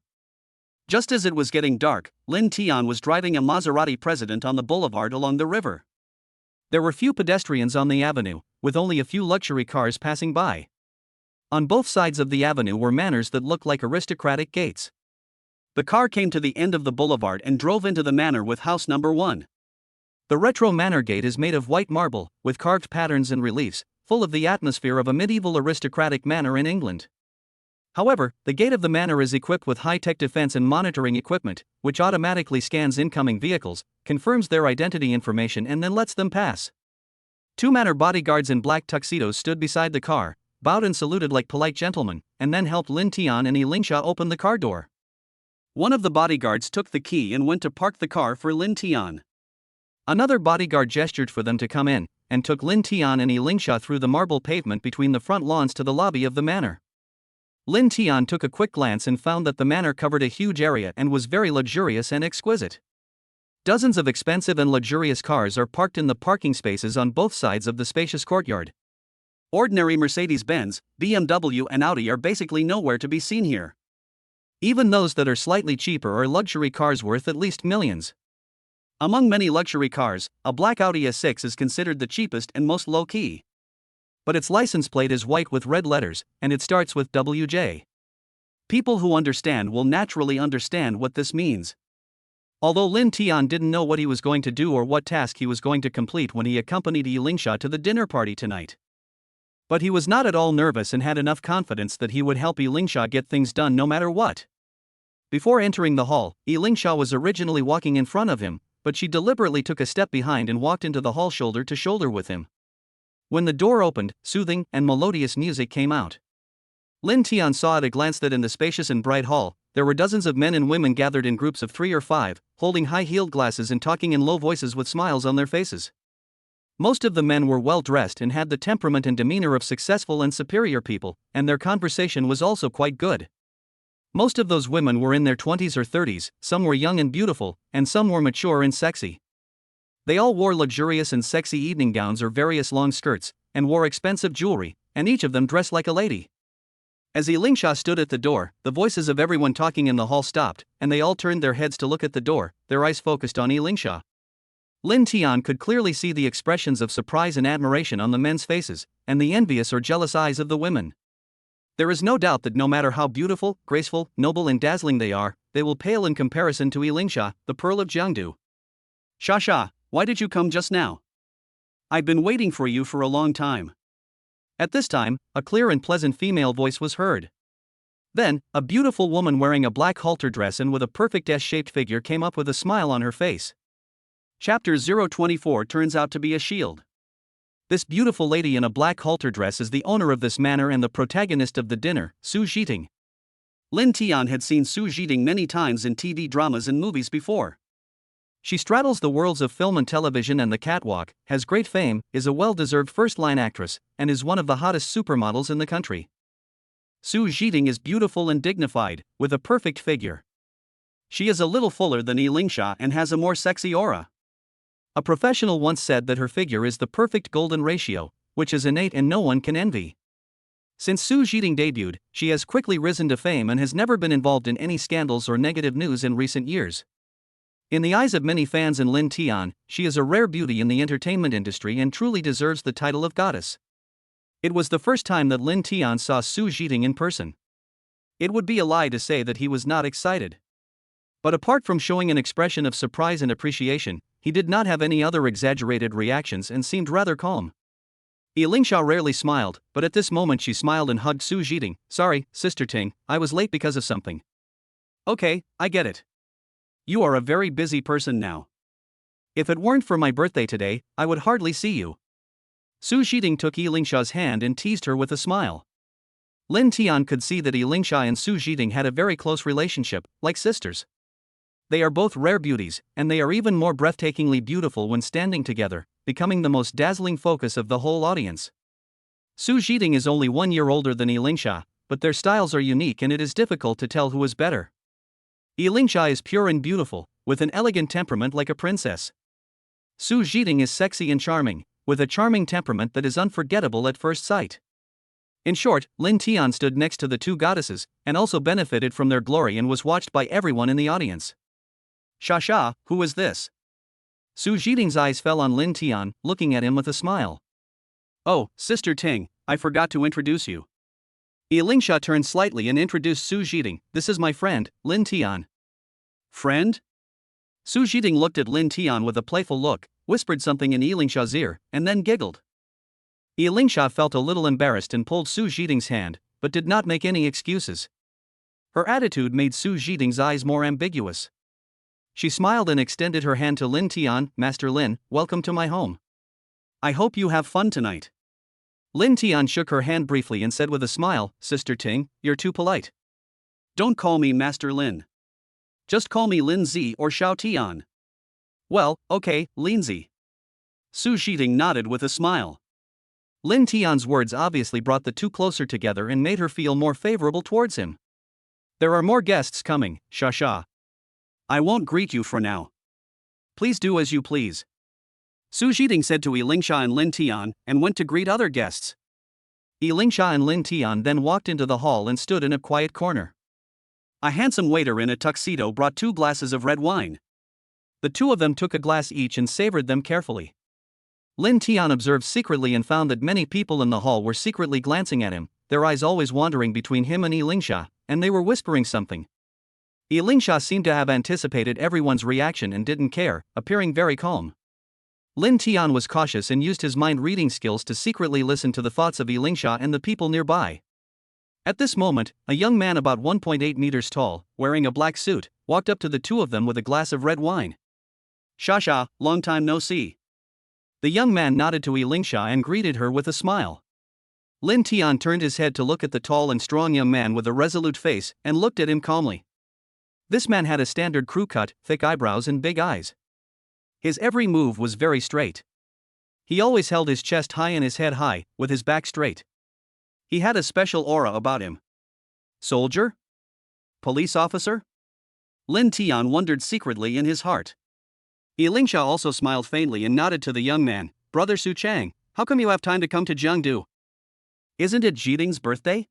Just as it was getting dark, Lin Tian was driving a Maserati President on the boulevard along the river. There were few pedestrians on the avenue, with only a few luxury cars passing by. On both sides of the avenue were manors that looked like aristocratic gates. The car came to the end of the boulevard and drove into the manor with house number 1. The retro manor gate is made of white marble, with carved patterns and reliefs, full of the atmosphere of a medieval aristocratic manor in England. However, the gate of the manor is equipped with high-tech defense and monitoring equipment, which automatically scans incoming vehicles, confirms their identity information and then lets them pass. 2 manor bodyguards in black tuxedos stood beside the car, bowed and saluted like polite gentlemen, and then helped Lin Tian and Lingsha open the car door. One of the bodyguards took the key and went to park the car for Lin Tian. Another bodyguard gestured for them to come in, and took Lin Tian and Lingsha through the marble pavement between the front lawns to the lobby of the manor. Lin Tian took a quick glance and found that the manor covered a huge area and was very luxurious and exquisite. Dozens of expensive and luxurious cars are parked in the parking spaces on both sides of the spacious courtyard. Ordinary Mercedes-Benz, BMW and Audi are basically nowhere to be seen here. Even those that are slightly cheaper are luxury cars worth at least millions. Among many luxury cars, a black Audi S6 is considered the cheapest and most low-key. But its license plate is white with red letters, and it starts with WJ. People who understand will naturally understand what this means. Although Lin Tian didn't know what he was going to do or what task he was going to complete when he accompanied Lingsha to the dinner party tonight. But he was not at all nervous and had enough confidence that he would help Lingsha get things done no matter what. Before entering the hall, Lingsha was originally walking in front of him, but she deliberately took a step behind and walked into the hall shoulder to shoulder with him. When the door opened, soothing and melodious music came out. Lin Tian saw at a glance that in the spacious and bright hall, there were dozens of men and women gathered in groups of 3 or 5, holding high-heeled glasses and talking in low voices with smiles on their faces. Most of the men were well-dressed and had the temperament and demeanor of successful and superior people, and their conversation was also quite good. Most of those women were in their 20s or 30s, some were young and beautiful, and some were mature and sexy. They all wore luxurious and sexy evening gowns or various long skirts, and wore expensive jewelry, and each of them dressed like a lady. As Lingsha stood at the door, the voices of everyone talking in the hall stopped, and they all turned their heads to look at the door, their eyes focused on Lingsha. Lin Tian could clearly see the expressions of surprise and admiration on the men's faces, and the envious or jealous eyes of the women. There is no doubt that no matter how beautiful, graceful, noble and dazzling they are, they will pale in comparison to Lingsha, the pearl of Jiangdu. "Shasha, why did you come just now? I've been waiting for you for a long time." At this time, a clear and pleasant female voice was heard. Then, a beautiful woman wearing a black halter dress and with a perfect S-shaped figure came up with a smile on her face. Chapter 024 turns out to be a shield. This beautiful lady in a black halter dress is the owner of this manor and the protagonist of the dinner, Su Jiting. Lin Tian had seen Su Jiting many times in TV dramas and movies before. She straddles the worlds of film and television and the catwalk, has great fame, is a well-deserved first-line actress, and is one of the hottest supermodels in the country. Su Jiting is beautiful and dignified, with a perfect figure. She is a little fuller than Lingsha and has a more sexy aura. A professional once said that her figure is the perfect golden ratio, which is innate and no one can envy. Since Su Jiting debuted, she has quickly risen to fame and has never been involved in any scandals or negative news in recent years. In the eyes of many fans and Lin Tian, she is a rare beauty in the entertainment industry and truly deserves the title of goddess. It was the first time that Lin Tian saw Su Jiting in person. It would be a lie to say that he was not excited. But apart from showing an expression of surprise and appreciation, he did not have any other exaggerated reactions and seemed rather calm. Lingsha rarely smiled, but at this moment she smiled and hugged Su Jiting. "Sorry, Sister Ting, I was late because of something." "Okay, I get it. You are a very busy person now. If it weren't for my birthday today, I would hardly see you." Su Jiting took Lingsha's hand and teased her with a smile. Lin Tian could see that Lingsha and Su Jiting had a very close relationship, like sisters. They are both rare beauties, and they are even more breathtakingly beautiful when standing together, becoming the most dazzling focus of the whole audience. Su Jiting is only 1 year older than Lingsha, but their styles are unique and it is difficult to tell who is better. Lingsha is pure and beautiful, with an elegant temperament like a princess. Su Jiting is sexy and charming, with a charming temperament that is unforgettable at first sight. In short, Lin Tian stood next to the two goddesses, and also benefited from their glory and was watched by everyone in the audience. "Sha, who is this?" Su Jiting's eyes fell on Lin Tian, looking at him with a smile. "Oh, Sister Ting, I forgot to introduce you." Lingsha turned slightly and introduced Su Jiting. "This is my friend, Lin Tian." "Friend?" Su Jiting looked at Lin Tian with a playful look, whispered something in Lingsha's ear, and then giggled. Lingsha felt a little embarrassed and pulled Su Jiting's hand, but did not make any excuses. Her attitude made Su Jiting's eyes more ambiguous. She smiled and extended her hand to Lin Tian. "Master Lin, welcome to my home. I hope you have fun tonight." Lin Tian shook her hand briefly and said with a smile, "Sister Ting, you're too polite. Don't call me Master Lin. Just call me Lin Zi or Xiao Tian." "Well, okay, Lin Zi." Su Jiting nodded with a smile. Lin Tian's words obviously brought the two closer together and made her feel more favorable towards him. "There are more guests coming, Sha. I won't greet you for now. Please do as you please." Su Jiting said to Lingsha and Lin Tian, and went to greet other guests. Lingsha and Lin Tian then walked into the hall and stood in a quiet corner. A handsome waiter in a tuxedo brought 2 glasses of red wine. The two of them took a glass each and savored them carefully. Lin Tian observed secretly and found that many people in the hall were secretly glancing at him, their eyes always wandering between him and Lingsha, and they were whispering something. Lingsha seemed to have anticipated everyone's reaction and didn't care, appearing very calm. Lin Tian was cautious and used his mind-reading skills to secretly listen to the thoughts of Lingsha and the people nearby. At this moment, a young man about 1.8 meters tall, wearing a black suit, walked up to the two of them with a glass of red wine. "Sha, long time no see." The young man nodded to Lingsha and greeted her with a smile. Lin Tian turned his head to look at the tall and strong young man with a resolute face and looked at him calmly. This man had a standard crew cut, thick eyebrows and big eyes. His every move was very straight. He always held his chest high and his head high, with his back straight. He had a special aura about him. Soldier? Police officer? Lin Tian wondered secretly in his heart. Lingsha also smiled faintly and nodded to the young man. "Brother Su Chang, how come you have time to come to Jiangdu? Isn't it Jiting's birthday?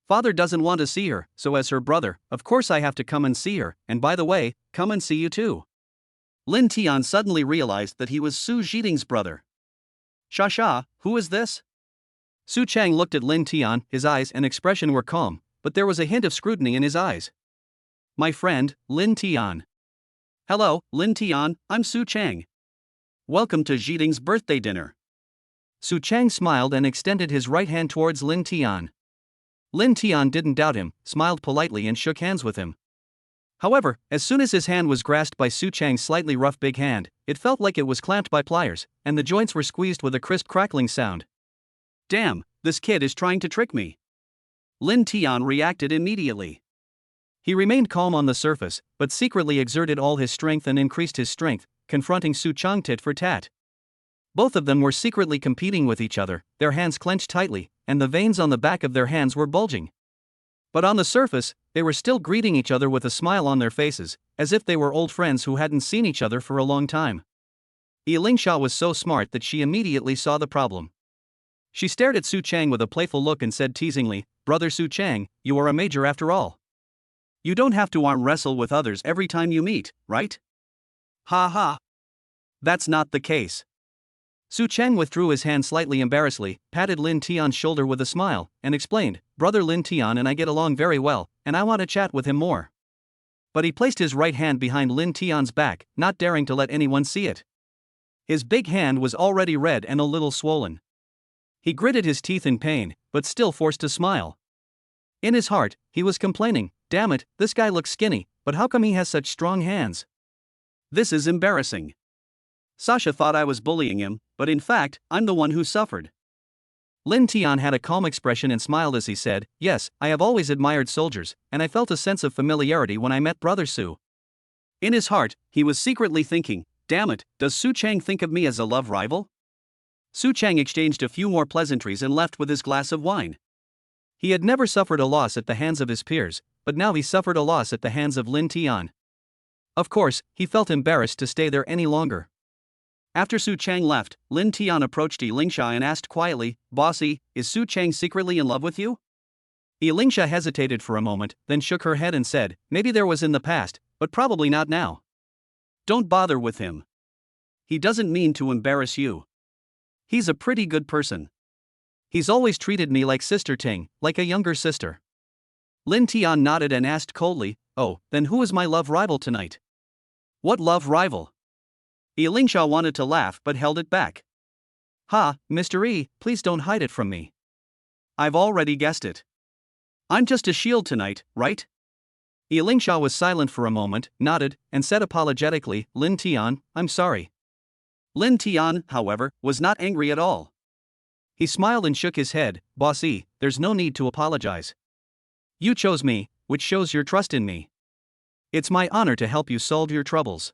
Father doesn't want to see her, so as her brother, of course I have to come and see her, and by the way, come and see you too." Lin Tian suddenly realized that he was Su Jiting's brother. "Sha, who is this?" Su Chang looked at Lin Tian, his eyes and expression were calm, but there was a hint of scrutiny in his eyes. "My friend, Lin Tian." "Hello, Lin Tian, I'm Su Chang. Welcome to Jiting's birthday dinner." Su Chang smiled and extended his right hand towards Lin Tian. Lin Tian didn't doubt him, smiled politely and shook hands with him. However, as soon as his hand was grasped by Su Chang's slightly rough big hand, it felt like it was clamped by pliers, and the joints were squeezed with a crisp crackling sound. Damn, this kid is trying to trick me. Lin Tian reacted immediately. He remained calm on the surface, but secretly exerted all his strength and increased his strength, confronting Su Chang tit for tat. Both of them were secretly competing with each other, their hands clenched tightly, and the veins on the back of their hands were bulging. But on the surface, they were still greeting each other with a smile on their faces, as if they were old friends who hadn't seen each other for a long time. Lingsha was so smart that she immediately saw the problem. She stared at Su Chang with a playful look and said teasingly, "Brother Su Chang, you are a major after all. You don't have to arm wrestle with others every time you meet, right?" Ha ha. That's not the case. Su Chang withdrew his hand slightly embarrassedly, patted Lin Tian's shoulder with a smile, and explained, "Brother Lin Tian and I get along very well, and I want to chat with him more." But he placed his right hand behind Lin Tian's back, not daring to let anyone see it. His big hand was already red and a little swollen. He gritted his teeth in pain, but still forced a smile. In his heart, he was complaining, "Damn it, this guy looks skinny, but how come he has such strong hands? This is embarrassing. Sasha thought I was bullying him, but in fact, I'm the one who suffered." Lin Tian had a calm expression and smiled as he said, "Yes, I have always admired soldiers, and I felt a sense of familiarity when I met Brother Su." In his heart, he was secretly thinking, "Damn it, does Su Chang think of me as a love rival?" Su Chang exchanged a few more pleasantries and left with his glass of wine. He had never suffered a loss at the hands of his peers, but now he suffered a loss at the hands of Lin Tian. Of course, he felt embarrassed to stay there any longer. After Su Chang left, Lin Tian approached Lingsha and asked quietly, "Bossy, is Su Chang secretly in love with you?" Lingsha hesitated for a moment, then shook her head and said, "Maybe there was in the past, but probably not now." "Don't bother with him. He doesn't mean to embarrass you. He's a pretty good person. He's always treated me like Sister Ting, like a younger sister." Lin Tian nodded and asked coldly, "Oh, then who is my love rival tonight?" "What love rival?" Lingsha wanted to laugh but held it back. "Ha, Mr. E, please don't hide it from me." "I've already guessed it. I'm just a shield tonight, right?" Lingsha was silent for a moment, nodded, and said apologetically, "Lin Tian, I'm sorry." Lin Tian, however, was not angry at all. He smiled and shook his head, "Bossy, there's no need to apologize. You chose me, which shows your trust in me. It's my honor to help you solve your troubles.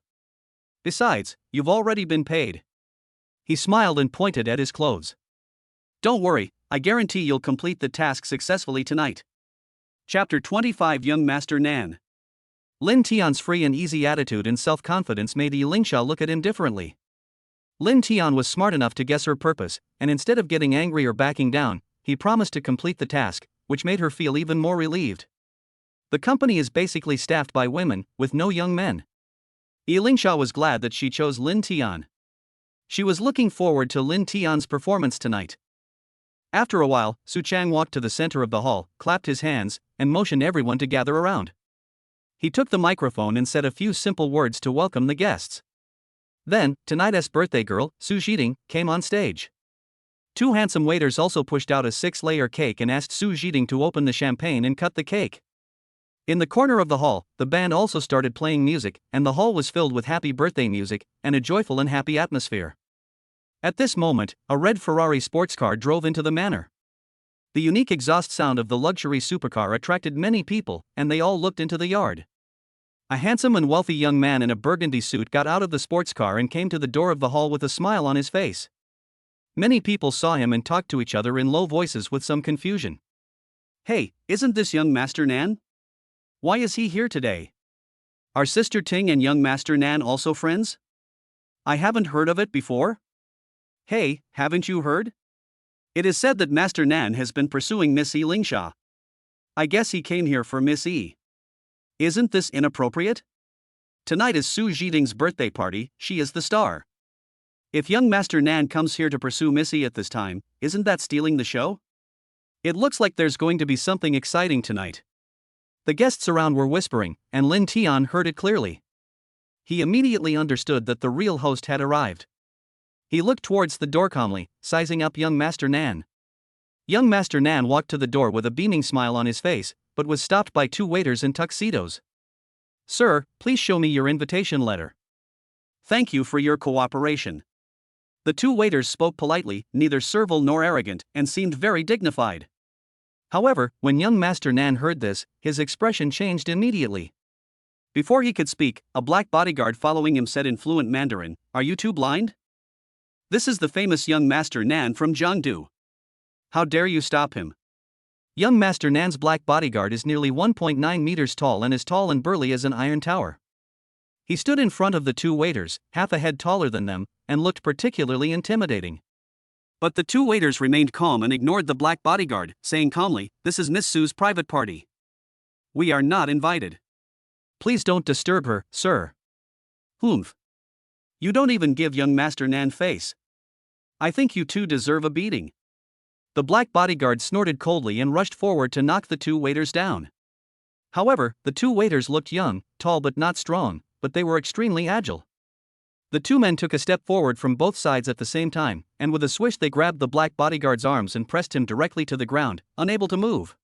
Besides, you've already been paid." He smiled and pointed at his clothes. "Don't worry, I guarantee you'll complete the task successfully tonight." Chapter 25 Young Master Nan. Lin Tian's free and easy attitude and self-confidence made Lingsha look at him differently. Lin Tian was smart enough to guess her purpose, and instead of getting angry or backing down, he promised to complete the task, which made her feel even more relieved. The company is basically staffed by women, with no young men. Lingsha was glad that she chose Lin Tian. She was looking forward to Lin Tian's performance tonight. After a while, Su Chang walked to the center of the hall, clapped his hands, and motioned everyone to gather around. He took the microphone and said a few simple words to welcome the guests. Then, tonight's birthday girl, Su Zhiding, came on stage. Two handsome waiters also pushed out a 6-layer cake and asked Su Zhiding to open the champagne and cut the cake. In the corner of the hall, the band also started playing music, and the hall was filled with happy birthday music and a joyful and happy atmosphere. At this moment, a red Ferrari sports car drove into the manor. The unique exhaust sound of the luxury supercar attracted many people, and they all looked into the yard. A handsome and wealthy young man in a burgundy suit got out of the sports car and came to the door of the hall with a smile on his face. Many people saw him and talked to each other in low voices with some confusion. "Hey, isn't this young Master Nan? Why is he here today? Are Sister Ting and young Master Nan also friends? I haven't heard of it before." "Hey, haven't you heard? It is said that Master Nan has been pursuing Miss Lingsha. I guess he came here for Miss E. Isn't this inappropriate? Tonight is Su Zhiding's birthday party, she is the star. If young Master Nan comes here to pursue Missy at this time, isn't that stealing the show? It looks like there's going to be something exciting tonight." The guests around were whispering, and Lin Tian heard it clearly. He immediately understood that the real host had arrived. He looked towards the door calmly, sizing up young Master Nan. Young Master Nan walked to the door with a beaming smile on his face, but was stopped by two waiters in tuxedos. Sir, please show me your invitation letter. Thank you for your cooperation. The two waiters spoke politely, neither servile nor arrogant, and seemed very dignified. However, when young Master Nan heard this, his expression changed immediately. Before he could speak, a black bodyguard following him said in fluent Mandarin, "Are you two blind? This is the famous young Master Nan from Jiangdu. How dare you stop him?" Young Master Nan's black bodyguard is nearly 1.9 meters tall and as tall and burly as an iron tower. He stood in front of the two waiters, half a head taller than them, and looked particularly intimidating. But the two waiters remained calm and ignored the black bodyguard, saying calmly, "This is Miss Sue's private party. We are not invited." Please don't disturb her, sir. Humph. You don't even give young Master Nan face. I think you two deserve a beating. The black bodyguard snorted coldly and rushed forward to knock the two waiters down. However, the two waiters looked young, tall but not strong, but they were extremely agile. The two men took a step forward from both sides at the same time, and with a swish they grabbed the black bodyguard's arms and pressed him directly to the ground, unable to move.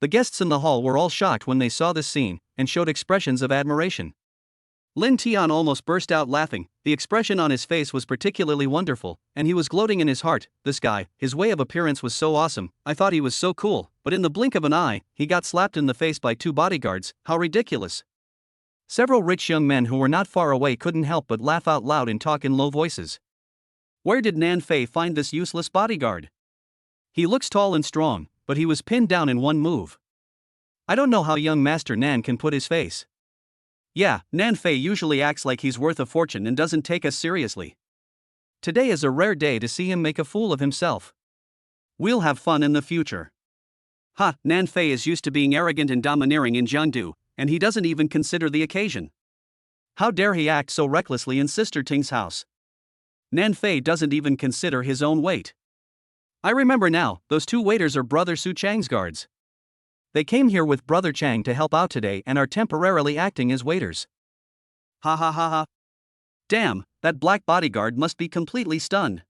The guests in the hall were all shocked when they saw this scene, and showed expressions of admiration. Lin Tian almost burst out laughing. The expression on his face was particularly wonderful, and he was gloating in his heart. This guy, his way of appearance was so awesome, I thought he was so cool, but in the blink of an eye, he got slapped in the face by two bodyguards. How ridiculous. Several rich young men who were not far away couldn't help but laugh out loud and talk in low voices. Where did Nan Fei find this useless bodyguard? He looks tall and strong, but he was pinned down in one move. I don't know how young Master Nan can put his face. Yeah, Nan Fei usually acts like he's worth a fortune and doesn't take us seriously. Today is a rare day to see him make a fool of himself. We'll have fun in the future. Ha, Nan Fei is used to being arrogant and domineering in Jiangdu, and he doesn't even consider the occasion. How dare he act so recklessly in Sister Ting's house? Nan Fei doesn't even consider his own weight. I remember now, those two waiters are Brother Su Chang's guards. They came here with Brother Chang to help out today and are temporarily acting as waiters. Ha ha ha ha. Damn, that black bodyguard must be completely stunned.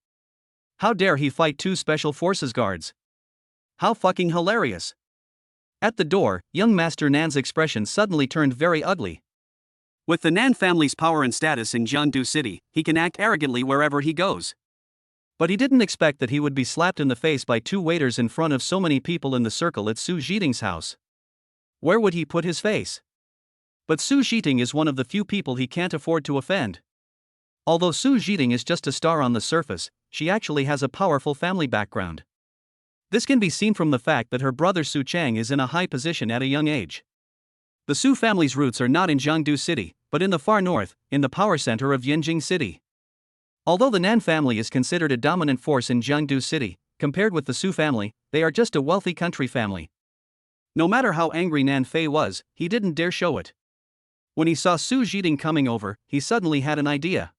How dare he fight two special forces guards? How fucking hilarious. At the door, young Master Nan's expression suddenly turned very ugly. With the Nan family's power and status in Jiangdu City, he can act arrogantly wherever he goes. But he didn't expect that he would be slapped in the face by two waiters in front of so many people in the circle at Su Zhiting's house. Where would he put his face? But Su Zhiting is one of the few people he can't afford to offend. Although Su Zhiting is just a star on the surface, she actually has a powerful family background. This can be seen from the fact that her brother Su Chang is in a high position at a young age. The Su family's roots are not in Jiangdu City, but in the far north, in the power center of Yanjing City. Although the Nan family is considered a dominant force in Jiangdu City, compared with the Su family, they are just a wealthy country family. No matter how angry Nan Fei was, he didn't dare show it. When he saw Su Zhiting coming over, he suddenly had an idea.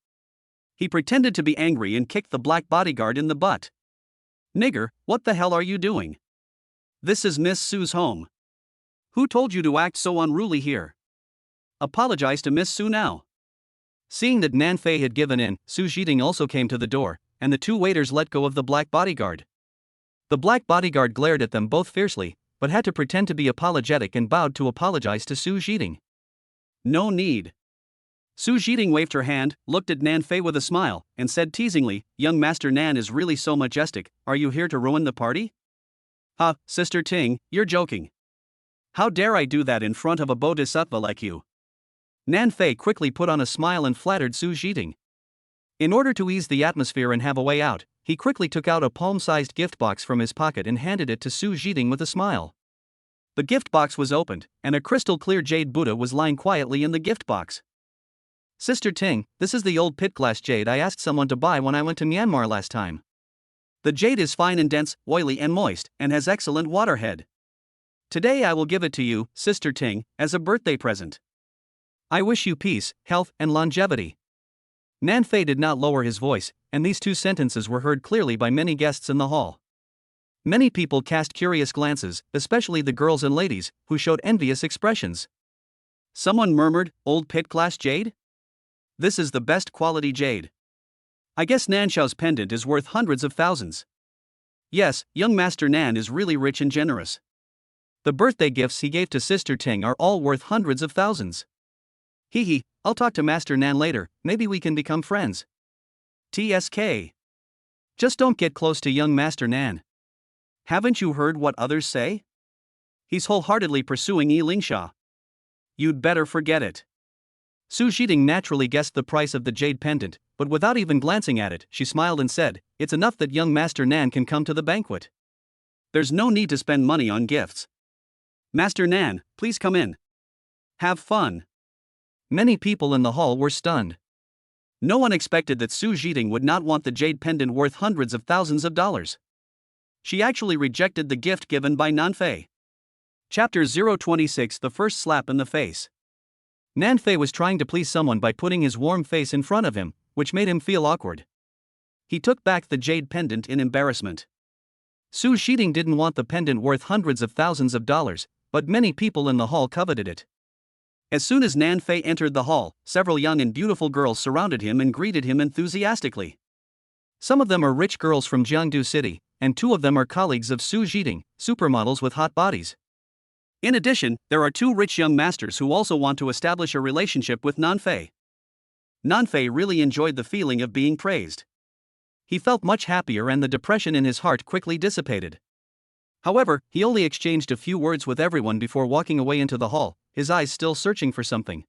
He pretended to be angry and kicked the black bodyguard in the butt. Nigger, what the hell are you doing? This is Miss Sue's home. Who told you to act so unruly here? Apologize to Miss Sue now. Seeing that Nan Fei had given in, Su Zhiting also came to the door, and the two waiters let go of the black bodyguard. The black bodyguard glared at them both fiercely, but had to pretend to be apologetic and bowed to apologize to Su Zhiting. No need. Su Zhiting waved her hand, looked at Nan Fei with a smile, and said teasingly, "Young Master Nan is really so majestic, are you here to ruin the party?" Ha, Sister Ting, you're joking. How dare I do that in front of a bodhisattva like you? Nan Fei quickly put on a smile and flattered Su Zhiting. In order to ease the atmosphere and have a way out, he quickly took out a palm-sized gift box from his pocket and handed it to Su Zhiting with a smile. The gift box was opened, and a crystal-clear jade Buddha was lying quietly in the gift box. Sister Ting, this is the old pit-glass jade I asked someone to buy when I went to Myanmar last time. The jade is fine and dense, oily and moist, and has excellent waterhead. Today I will give it to you, Sister Ting, as a birthday present. I wish you peace, health, and longevity. Nan Fei did not lower his voice, and these two sentences were heard clearly by many guests in the hall. Many people cast curious glances, especially the girls and ladies, who showed envious expressions. Someone murmured, "Old pit-glass jade? This is the best quality jade. I guess Nan Xiao's pendant is worth hundreds of thousands." Yes, young Master Nan is really rich and generous. The birthday gifts he gave to Sister Ting are all worth hundreds of thousands. Hee hee, I'll talk to Master Nan later, maybe we can become friends. TSK. Just don't get close to young Master Nan. Haven't you heard what others say? He's wholeheartedly pursuing Yi Lingsha. You'd better forget it. Su Zhiding naturally guessed the price of the jade pendant, but without even glancing at it, she smiled and said, "It's enough that young Master Nan can come to the banquet." There's no need to spend money on gifts. Master Nan, please come in. Have fun. Many people in the hall were stunned. No one expected that Su Zhiding would not want the jade pendant worth hundreds of thousands of dollars. She actually rejected the gift given by Nanfei. Chapter 026, The First Slap in the Face. Nanfei was trying to please someone by putting his warm face in front of him, which made him feel awkward. He took back the jade pendant in embarrassment. Su Zhiding didn't want the pendant worth hundreds of thousands of dollars, but many people in the hall coveted it. As soon as Nanfei entered the hall, several young and beautiful girls surrounded him and greeted him enthusiastically. Some of them are rich girls from Jiangdu City, and 2 of them are colleagues of Su Zhiding, supermodels with hot bodies. In addition, there are 2 rich young masters who also want to establish a relationship with Nanfei. Nanfei really enjoyed the feeling of being praised. He felt much happier and the depression in his heart quickly dissipated. However, he only exchanged a few words with everyone before walking away into the hall, his eyes still searching for something.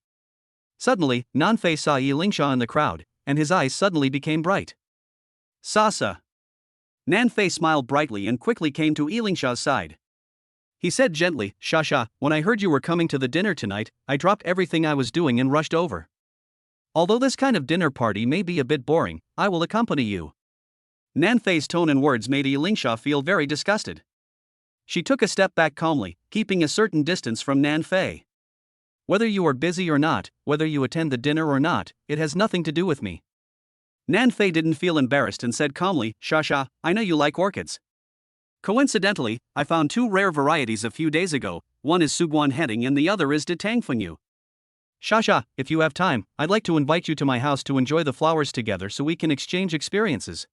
Suddenly, Nanfei saw Yi Lingsha in the crowd, and his eyes suddenly became bright. Sasa. Nanfei smiled brightly and quickly came to Yi Lingsha's side. He said gently, "Shasha, when I heard you were coming to the dinner tonight, I dropped everything I was doing and rushed over. Although this kind of dinner party may be a bit boring, I will accompany you." Nanfei's tone and words made Yi Lingsha feel very disgusted. She took a step back calmly, keeping a certain distance from Nanfei. "Whether you are busy or not, whether you attend the dinner or not, it has nothing to do with me." Nanfei didn't feel embarrassed and said calmly, "Shasha, I know you like orchids. Coincidentally, I found 2 rare varieties a few days ago, one is Suguan Heading and the other is Detangfenyu. Shasha, if you have time, I'd like to invite you to my house to enjoy the flowers together so we can exchange experiences.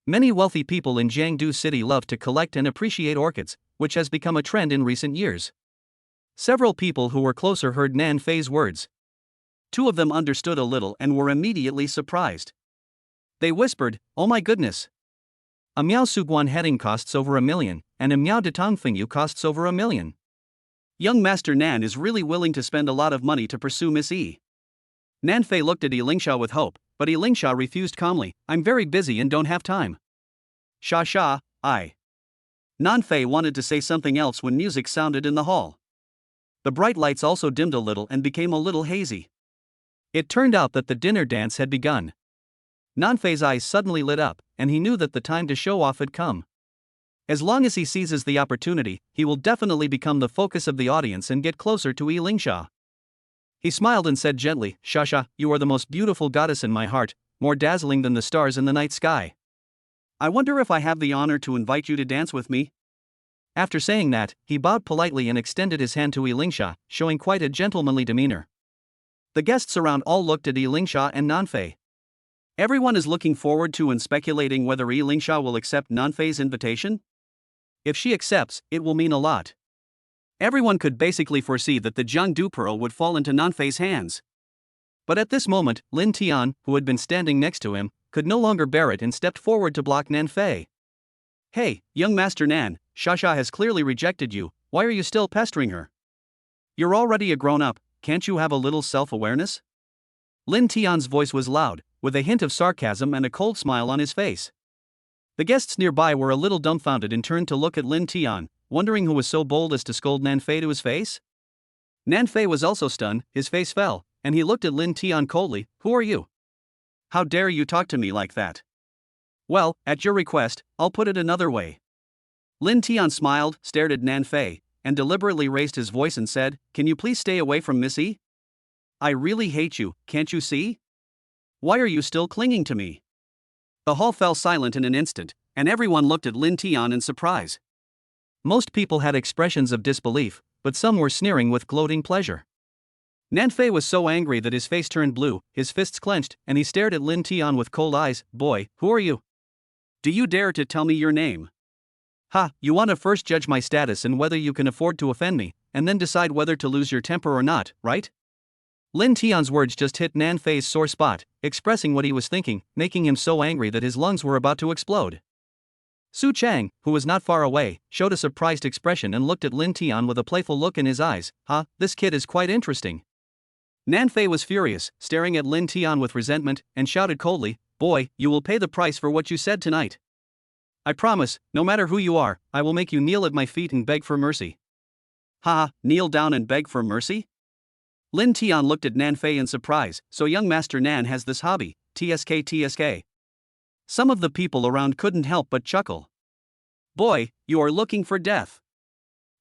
Many wealthy people in Jiangdu City love to collect and appreciate orchids, which has become a trend in recent years. Several people who were closer heard Nanfei's words. 2 of them understood a little and were immediately surprised. They whispered, "Oh my goodness. A Miao Suguan Heading costs over $1 million, and a Miao Detangfenyu costs over $1 million. Young Master Nan is really willing to spend a lot of money to pursue Miss Yi." Nanfei looked at Yi Lingsha with hope, but Yi Lingsha refused calmly, "I'm very busy and don't have time." "Shasha, I." Nanfei wanted to say something else when music sounded in the hall. The bright lights also dimmed a little and became a little hazy. It turned out that the dinner dance had begun. Nanfei's eyes suddenly lit up, and he knew that the time to show off had come. As long as he seizes the opportunity, he will definitely become the focus of the audience and get closer to Yi Lingsha. He smiled and said gently, "Shasha, you are the most beautiful goddess in my heart, more dazzling than the stars in the night sky. I wonder if I have the honor to invite you to dance with me?" After saying that, he bowed politely and extended his hand to Yi Lingsha, showing quite a gentlemanly demeanor. The guests around all looked at Yi Lingsha and Nanfei. Everyone is looking forward to and speculating whether Yi Lingsha will accept Nanfei's invitation. If she accepts, it will mean a lot. Everyone could basically foresee that the Jiangdu Pearl would fall into Nanfei's hands. But at this moment, Lin Tian, who had been standing next to him, could no longer bear it and stepped forward to block Nanfei. "Hey, young Master Nan, Shasha has clearly rejected you, why are you still pestering her? You're already a grown-up, can't you have a little self-awareness?" Lin Tian's voice was loud, with a hint of sarcasm and a cold smile on his face. The guests nearby were a little dumbfounded and turned to look at Lin Tian, wondering who was so bold as to scold Nanfei to his face. Nanfei was also stunned, his face fell, and he looked at Lin Tian coldly, "Who are you? How dare you talk to me like that? Well, at your request, I'll put it another way." Lin Tian smiled, stared at Nanfei, and deliberately raised his voice and said, "Can you please stay away from Miss Yi? I really hate you, can't you see? Why are you still clinging to me?" The hall fell silent in an instant, and everyone looked at Lin Tian in surprise. Most people had expressions of disbelief, but some were sneering with gloating pleasure. Nanfei was so angry that his face turned blue, his fists clenched, and he stared at Lin Tian with cold eyes. "Boy, who are you? Do you dare to tell me your name?" "Ha, you want to first judge my status and whether you can afford to offend me, and then decide whether to lose your temper or not, right?" Lin Tian's words just hit Nan Fei's sore spot, expressing what he was thinking, making him so angry that his lungs were about to explode. Su Chang, who was not far away, showed a surprised expression and looked at Lin Tian with a playful look in his eyes. This kid is quite interesting. Nan Fei was furious, staring at Lin Tian with resentment, and shouted coldly, "Boy, you will pay the price for what you said tonight. I promise, no matter who you are, I will make you kneel at my feet and beg for mercy." Kneel down and beg for mercy? Lin Tian looked at Nan Fei in surprise. So young Master Nan has this hobby, TSK. Some of the people around couldn't help but chuckle. Boy, you are looking for death.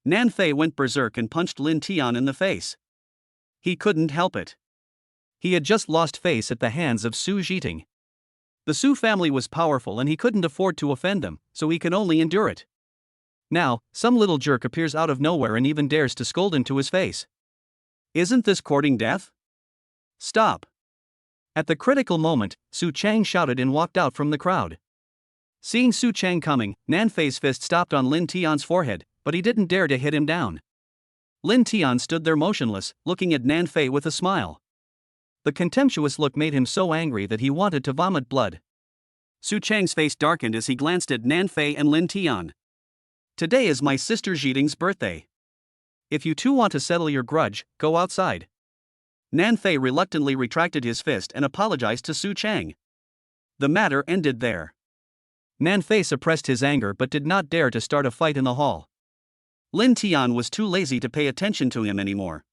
Nan Fei went berserk and punched Lin Tian in the face. He couldn't help it. He had just lost face at the hands of Su Zhiting. The Su family was powerful and he couldn't afford to offend them, so he could only endure it. Now, some little jerk appears out of nowhere and even dares to scold him to his face. Isn't this courting death? Stop. At the critical moment, Su Chang shouted and walked out from the crowd. Seeing Su Chang coming, Nan Fei's fist stopped on Lin Tian's forehead, but he didn't dare to hit him down. Lin Tian stood there motionless, looking at Nan Fei with a smile. The contemptuous look made him so angry that he wanted to vomit blood. Su Chang's face darkened as he glanced at Nan Fei and Lin Tian. Today is my sister Zhiting's birthday. If you two want to settle your grudge, go outside. Nan Fei reluctantly retracted his fist and apologized to Su Chang. The matter ended there. Nan Fei suppressed his anger but did not dare to start a fight in the hall. Lin Tian was too lazy to pay attention to him anymore.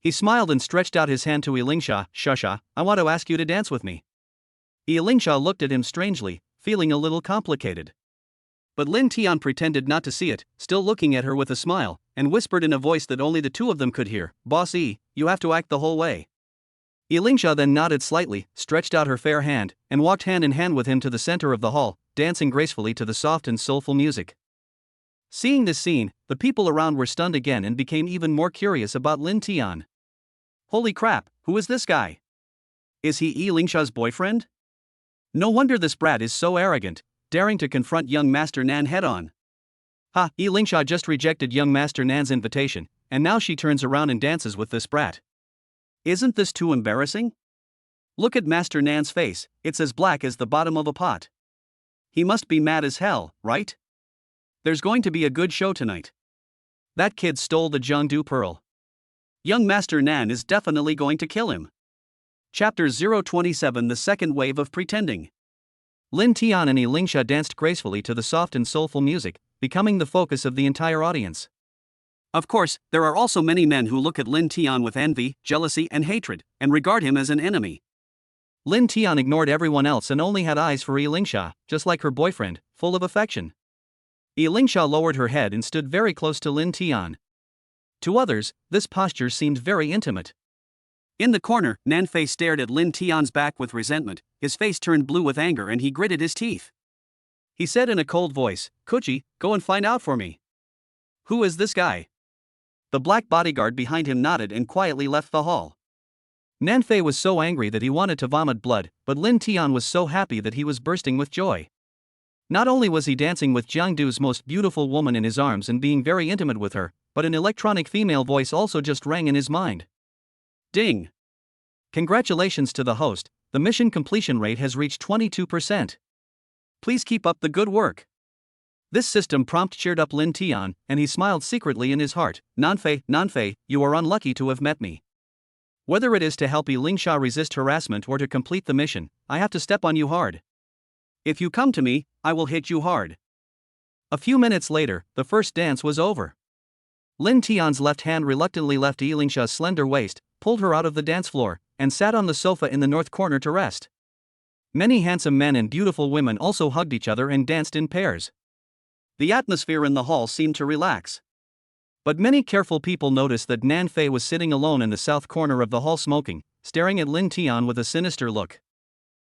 He smiled and stretched out his hand to Yilingsha. "Shusha, I want to ask you to dance with me." Yilingsha looked at him strangely, feeling a little complicated. But Lin Tian pretended not to see it, still looking at her with a smile, and whispered in a voice that only the two of them could hear, "Boss E, you have to act the whole way." Yilingsha then nodded slightly, stretched out her fair hand, and walked hand in hand with him to the center of the hall, dancing gracefully to the soft and soulful music. Seeing this scene, the people around were stunned again and became even more curious about Lin Tian. Holy crap, who is this guy? Is he Yilingsha's boyfriend? No wonder this brat is so arrogant, daring to confront young Master Nan head-on. Yilingsha just rejected young Master Nan's invitation, and now she turns around and dances with this brat. Isn't this too embarrassing? Look at Master Nan's face, it's as black as the bottom of a pot. He must be mad as hell, right? There's going to be a good show tonight. That kid stole the Jiangdu pearl. Young Master Nan is definitely going to kill him. Chapter 027 The Second Wave of Pretending. Lin Tian and Yilingsha danced gracefully to the soft and soulful music, becoming the focus of the entire audience. Of course, there are also many men who look at Lin Tian with envy, jealousy, and hatred, and regard him as an enemy. Lin Tian ignored everyone else and only had eyes for Yilingsha, just like her boyfriend, full of affection. Yilingsha lowered her head and stood very close to Lin Tian. To others, this posture seemed very intimate. In the corner, Nan Fei stared at Lin Tian's back with resentment, his face turned blue with anger and he gritted his teeth. He said in a cold voice, "Kuchi, go and find out for me. Who is this guy?" The black bodyguard behind him nodded and quietly left the hall. Nan Fei was so angry that he wanted to vomit blood, but Lin Tian was so happy that he was bursting with joy. Not only was he dancing with Jiangdu's most beautiful woman in his arms and being very intimate with her, but an electronic female voice also just rang in his mind. Ding! Congratulations to the host, the mission completion rate has reached 22%. Please keep up the good work. This system prompt cheered up Lin Tian, and he smiled secretly in his heart. Nan Fei, you are unlucky to have met me. Whether it is to help Yilingsha resist harassment or to complete the mission, I have to step on you hard. If you come to me, I will hit you hard. A few minutes later, the first dance was over. Lin Tian's left hand reluctantly left Yilingsha's slender waist, pulled her out of the dance floor, and sat on the sofa in the north corner to rest. Many handsome men and beautiful women also hugged each other and danced in pairs. The atmosphere in the hall seemed to relax. But many careful people noticed that Nan Fei was sitting alone in the south corner of the hall smoking, staring at Lin Tian with a sinister look.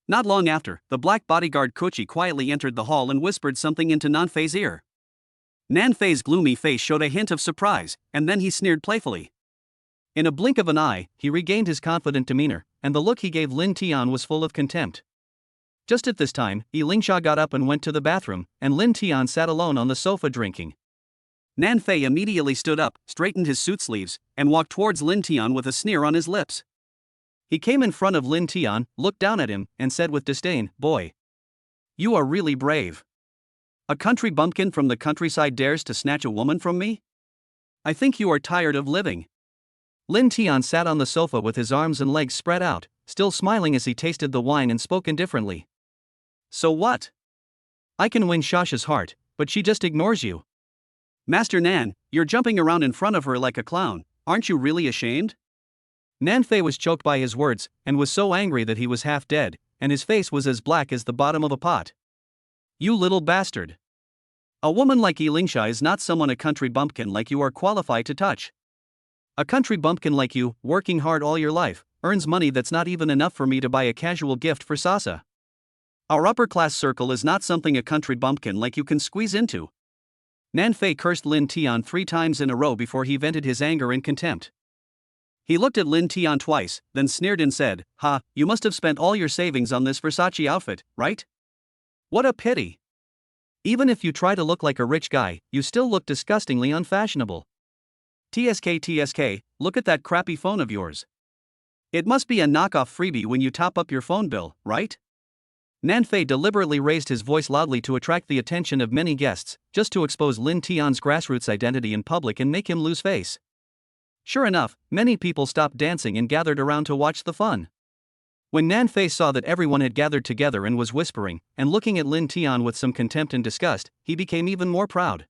Not long after, the black bodyguard Kuchi quietly entered the hall and whispered something into Nan Fei's ear. Nan Fei's gloomy face showed a hint of surprise, and then he sneered playfully. In a blink of an eye, he regained his confident demeanor, and the look he gave Lin Tian was full of contempt. Just at this time, Yilingsha got up and went to the bathroom, and Lin Tian sat alone on the sofa drinking. Nan Fei immediately stood up, straightened his suit sleeves, and walked towards Lin Tian with a sneer on his lips. He came in front of Lin Tian, looked down at him, and said with disdain, "Boy, You are really brave. A country bumpkin from the countryside dares to snatch a woman from me? I think you are tired of living." Lin Tian sat on the sofa with his arms and legs spread out, still smiling as he tasted the wine and spoke indifferently. So what? I can win Shasha's heart, but she just ignores you. Master Nan, you're jumping around in front of her like a clown. Aren't you really ashamed? Nanfei was choked by his words, and was so angry that he was half dead, and his face was as black as the bottom of a pot. You little bastard. A woman like Elingsha is not someone a country bumpkin like you are qualified to touch. A country bumpkin like you, working hard all your life, earns money that's not even enough for me to buy a casual gift for Sasa. Our upper-class circle is not something a country bumpkin like you can squeeze into. Nanfei cursed Lin Tian 3 times in a row before he vented his anger in contempt. He looked at Lin Tian twice, then sneered and said, "Ha, you must have spent all your savings on this Versace outfit, right? What a pity. Even if you try to look like a rich guy, you still look disgustingly unfashionable. TSK, look at that crappy phone of yours. It must be a knockoff freebie when you top up your phone bill, right?" Nanfei deliberately raised his voice loudly to attract the attention of many guests, just to expose Lin Tian's grassroots identity in public and make him lose face. Sure enough, many people stopped dancing and gathered around to watch the fun. When Nanfei saw that everyone had gathered together and was whispering, and looking at Lin Tian with some contempt and disgust, he became even more proud.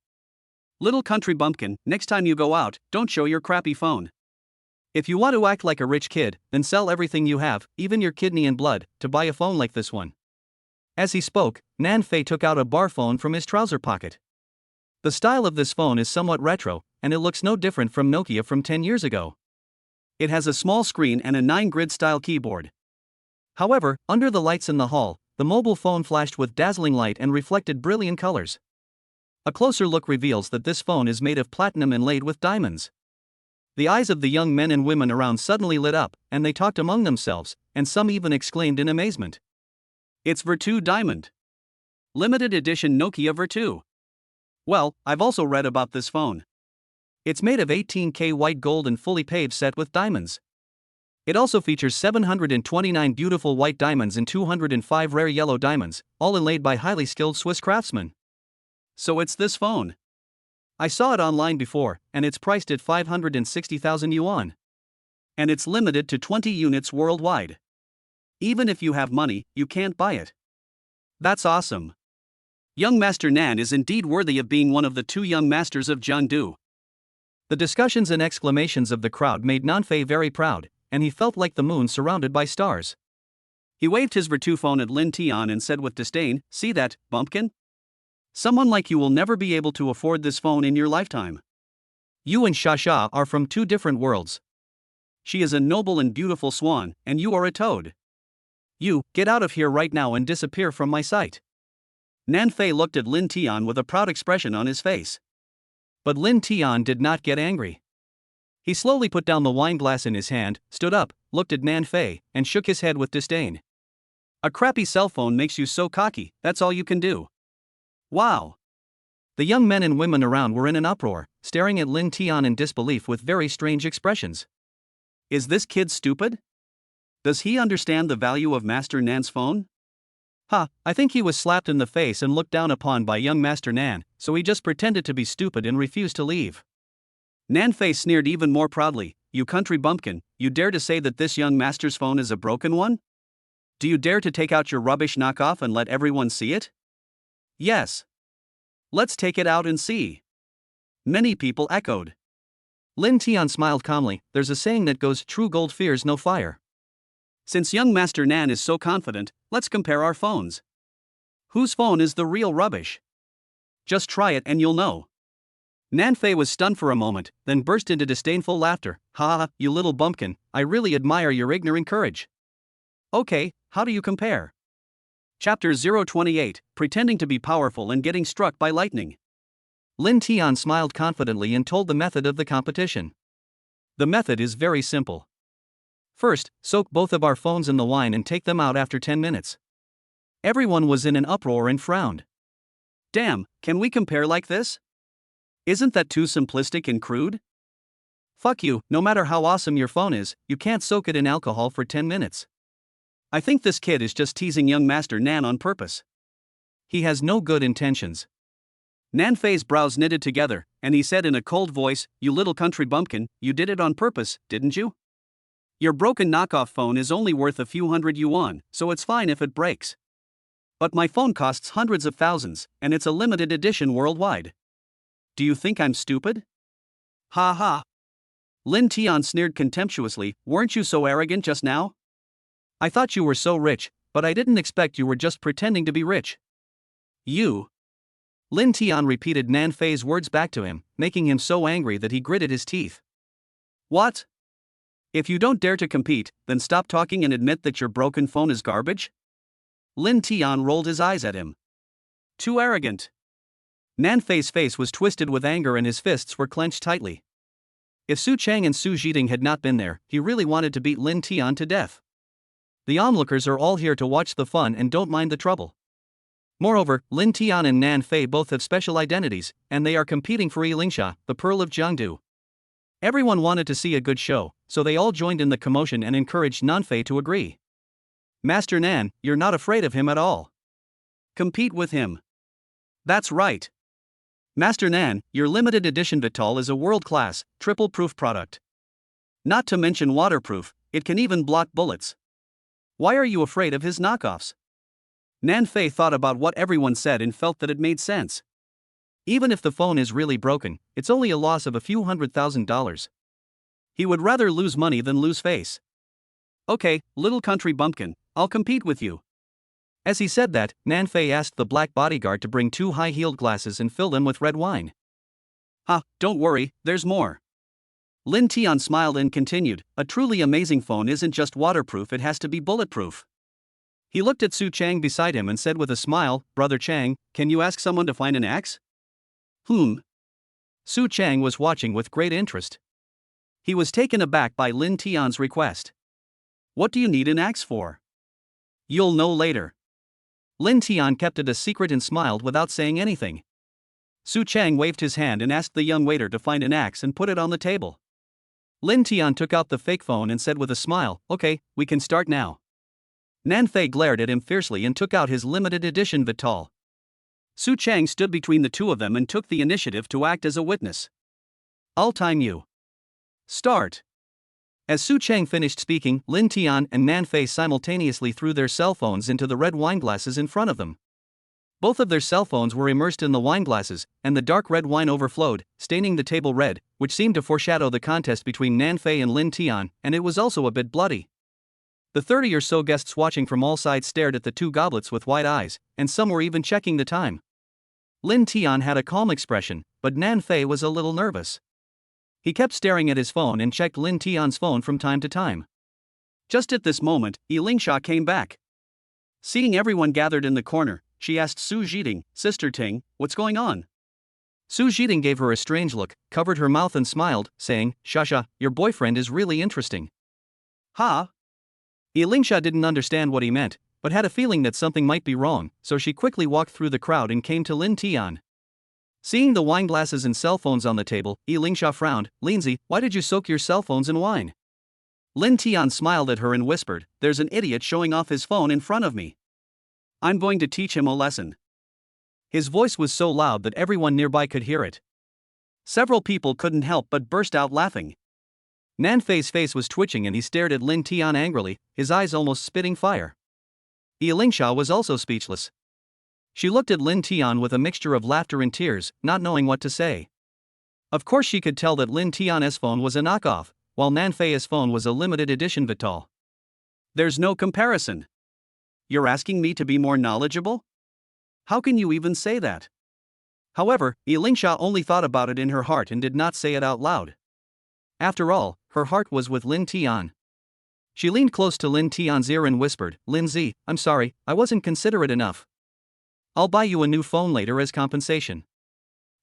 Little country bumpkin, next time you go out, don't show your crappy phone. If you want to act like a rich kid, then sell everything you have, even your kidney and blood, to buy a phone like this one. As he spoke, Nanfei took out a bar phone from his trouser pocket. The style of this phone is somewhat retro, and it looks no different from Nokia from 10 years ago. It has a small screen and a 9-grid style keyboard. However, under the lights in the hall, the mobile phone flashed with dazzling light and reflected brilliant colors. A closer look reveals that this phone is made of platinum inlaid with diamonds. The eyes of the young men and women around suddenly lit up, and they talked among themselves, and some even exclaimed in amazement. It's Virtu Diamond. Limited edition Nokia Virtu. Well, I've also read about this phone. It's made of 18K white gold and fully paved set with diamonds. It also features 729 beautiful white diamonds and 205 rare yellow diamonds, all inlaid by highly skilled Swiss craftsmen. So it's this phone. I saw it online before, and it's priced at 560,000 yuan. And it's limited to 20 units worldwide. Even if you have money, you can't buy it. That's awesome. Young Master Nan is indeed worthy of being one of the 2 young masters of Jiangdu. The discussions and exclamations of the crowd made Nanfei very proud, and he felt like the moon surrounded by stars. He waved his Virtu phone at Lin Tian and said with disdain, "See that, bumpkin? Someone like you will never be able to afford this phone in your lifetime. You and Shasha are from 2 different worlds. She is a noble and beautiful swan, and you are a toad. You, get out of here right now and disappear from my sight." Nanfei looked at Lin Tian with a proud expression on his face. But Lin Tian did not get angry. He slowly put down the wine glass in his hand, stood up, looked at Nanfei, and shook his head with disdain. "A crappy cell phone makes you so cocky, that's all you can do. Wow." The young men and women around were in an uproar, staring at Lin Tian in disbelief with very strange expressions. Is this kid stupid? Does he understand the value of Master Nan's phone? I think he was slapped in the face and looked down upon by young Master Nan, so he just pretended to be stupid and refused to leave. Nanfei sneered even more proudly, "You country bumpkin, you dare to say that this young master's phone is a broken one? Do you dare to take out your rubbish knockoff and let everyone see it?" "Yes. Let's take it out and see." Many people echoed. Lin Tian smiled calmly. There's a saying that goes, "True gold fears no fire." Since young Master Nan is so confident, let's compare our phones. Whose phone is the real rubbish? Just try it and you'll know. Nanfei was stunned for a moment, then burst into disdainful laughter. "Ha, you little bumpkin, I really admire your ignorant courage." Okay, how do you compare? Chapter 028, Pretending to be powerful and getting struck by lightning. Lin Tian smiled confidently and told the method of the competition. The method is very simple. First, soak both of our phones in the wine and take them out after 10 minutes. Everyone was in an uproar and frowned. Damn, can we compare like this? Isn't that too simplistic and crude? Fuck you, no matter how awesome your phone is, you can't soak it in alcohol for 10 minutes. I think this kid is just teasing young Master Nan on purpose. He has no good intentions. Nan Fei's brows knitted together, and he said in a cold voice, "You little country bumpkin, you did it on purpose, didn't you? Your broken knockoff phone is only worth a few hundred yuan, so it's fine if it breaks. But my phone costs hundreds of thousands, and it's a limited edition worldwide. Do you think I'm stupid?" Ha ha. Lin Tian sneered contemptuously, "Weren't you so arrogant just now? I thought you were so rich, but I didn't expect you were just pretending to be rich." You. Lin Tian repeated Nan Fei's words back to him, making him so angry that he gritted his teeth. What? If you don't dare to compete, then stop talking and admit that your broken phone is garbage? Lin Tian rolled his eyes at him. Too arrogant. Nan Fei's face was twisted with anger and his fists were clenched tightly. If Su Chang and Su Zhiding had not been there, he really wanted to beat Lin Tian to death. The onlookers are all here to watch the fun and don't mind the trouble. Moreover, Lin Tian and Nan Fei both have special identities, and they are competing for Lingsha, the Pearl of Jiangdu. Everyone wanted to see a good show, so they all joined in the commotion and encouraged Nan Fei to agree. "Master Nan, you're not afraid of him at all. Compete with him." "That's right. Master Nan, your limited edition Vital is a world-class, triple-proof product. Not to mention waterproof, it can even block bullets. Why are you afraid of his knockoffs?" Nan Fei thought about what everyone said and felt that it made sense. Even if the phone is really broken, it's only a loss of a few $100,000. He would rather lose money than lose face. "Okay, little country bumpkin, I'll compete with you." As he said that, Nan Fei asked the black bodyguard to bring 2 high-heeled glasses and fill them with red wine. Don't worry, there's more." Lin Tian smiled and continued, "A truly amazing phone isn't just waterproof, it has to be bulletproof." He looked at Su Chang beside him and said with a smile, "Brother Chang, can you ask someone to find an axe?" Su Chang was watching with great interest. He was taken aback by Lin Tian's request. "What do you need an axe for?" "You'll know later." Lin Tian kept it a secret and smiled without saying anything. Su Chang waved his hand and asked the young waiter to find an axe and put it on the table. Lin Tian took out the fake phone and said with a smile, "Okay, we can start now." Nan Fei glared at him fiercely and took out his limited edition Vital. Su Chang stood between the two of them and took the initiative to act as a witness. "I'll time you. Start." As Su Chang finished speaking, Lin Tian and Nan Fei simultaneously threw their cell phones into the red wine glasses in front of them. Both of their cell phones were immersed in the wine glasses, and the dark red wine overflowed, staining the table red, which seemed to foreshadow the contest between Nan Fei and Lin Tian, and it was also a bit bloody. The 30 or so guests watching from all sides stared at the 2 goblets with wide eyes, and some were even checking the time. Lin Tian had a calm expression, but Nan Fei was a little nervous. He kept staring at his phone and checked Lin Tian's phone from time to time. Just at this moment, Lingsha came back. Seeing everyone gathered in the corner, she asked Su Zhiding, "Sister Ting, what's going on?" Su Zhiding gave her a strange look, covered her mouth and smiled, saying, "Shasha, your boyfriend is really interesting." "Ha?" Lingsha didn't understand what he meant, but had a feeling that something might be wrong, so she quickly walked through the crowd and came to Lin Tian. Seeing the wine glasses and cell phones on the table, Lingsha frowned, "Lindsay, why did you soak your cell phones in wine?" Lin Tian smiled at her and whispered, "There's an idiot showing off his phone in front of me. I'm going to teach him a lesson." His voice was so loud that everyone nearby could hear it. Several people couldn't help but burst out laughing. Nan Fei's face was twitching and he stared at Lin Tian angrily, his eyes almost spitting fire. Lingsha was also speechless. She looked at Lin Tian with a mixture of laughter and tears, not knowing what to say. Of course she could tell that Lin Tian's phone was a knockoff, while Nan Fei's phone was a limited edition Vital. "There's no comparison. You're asking me to be more knowledgeable? How can you even say that?" However, Lingsha only thought about it in her heart and did not say it out loud. After all, her heart was with Lin Tian. She leaned close to Lin Tian's ear and whispered, "Lindsay, I'm sorry, I wasn't considerate enough. I'll buy you a new phone later as compensation."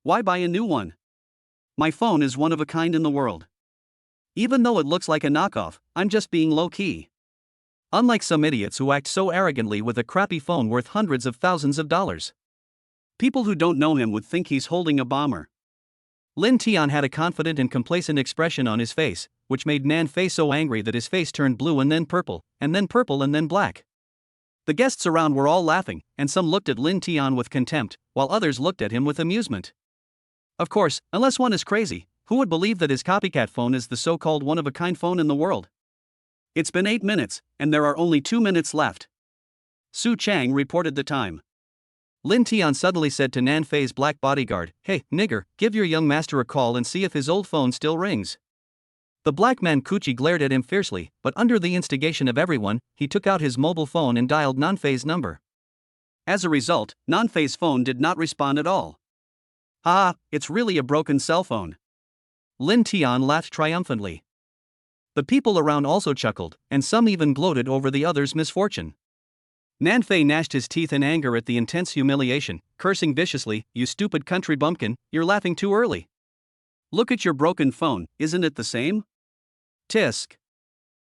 "Why buy a new one? My phone is one of a kind in the world. Even though it looks like a knockoff, I'm just being low-key. Unlike some idiots who act so arrogantly with a crappy phone worth hundreds of thousands of dollars. People who don't know him would think he's holding a bomber." Lin Tian had a confident and complacent expression on his face, which made Nan Fei so angry that his face turned blue and then purple and then black. The guests around were all laughing, and some looked at Lin Tian with contempt, while others looked at him with amusement. Of course, unless one is crazy, who would believe that his copycat phone is the so-called one-of-a-kind phone in the world? It's been 8 minutes, and there are only 2 minutes left. Su Chang reported the time. Lin Tian suddenly said to Nan Fei's black bodyguard, "Hey, nigger, give your young master a call and see if his old phone still rings." The black man Kuchi glared at him fiercely, but under the instigation of everyone, he took out his mobile phone and dialed Nan Fei's number. As a result, Nan Fei's phone did not respond at all. "Ah, it's really a broken cell phone." Lin Tian laughed triumphantly. The people around also chuckled, and some even gloated over the other's misfortune. Nan Fei gnashed his teeth in anger at the intense humiliation, cursing viciously, "You stupid country bumpkin, you're laughing too early. Look at your broken phone, isn't it the same?" Tisk.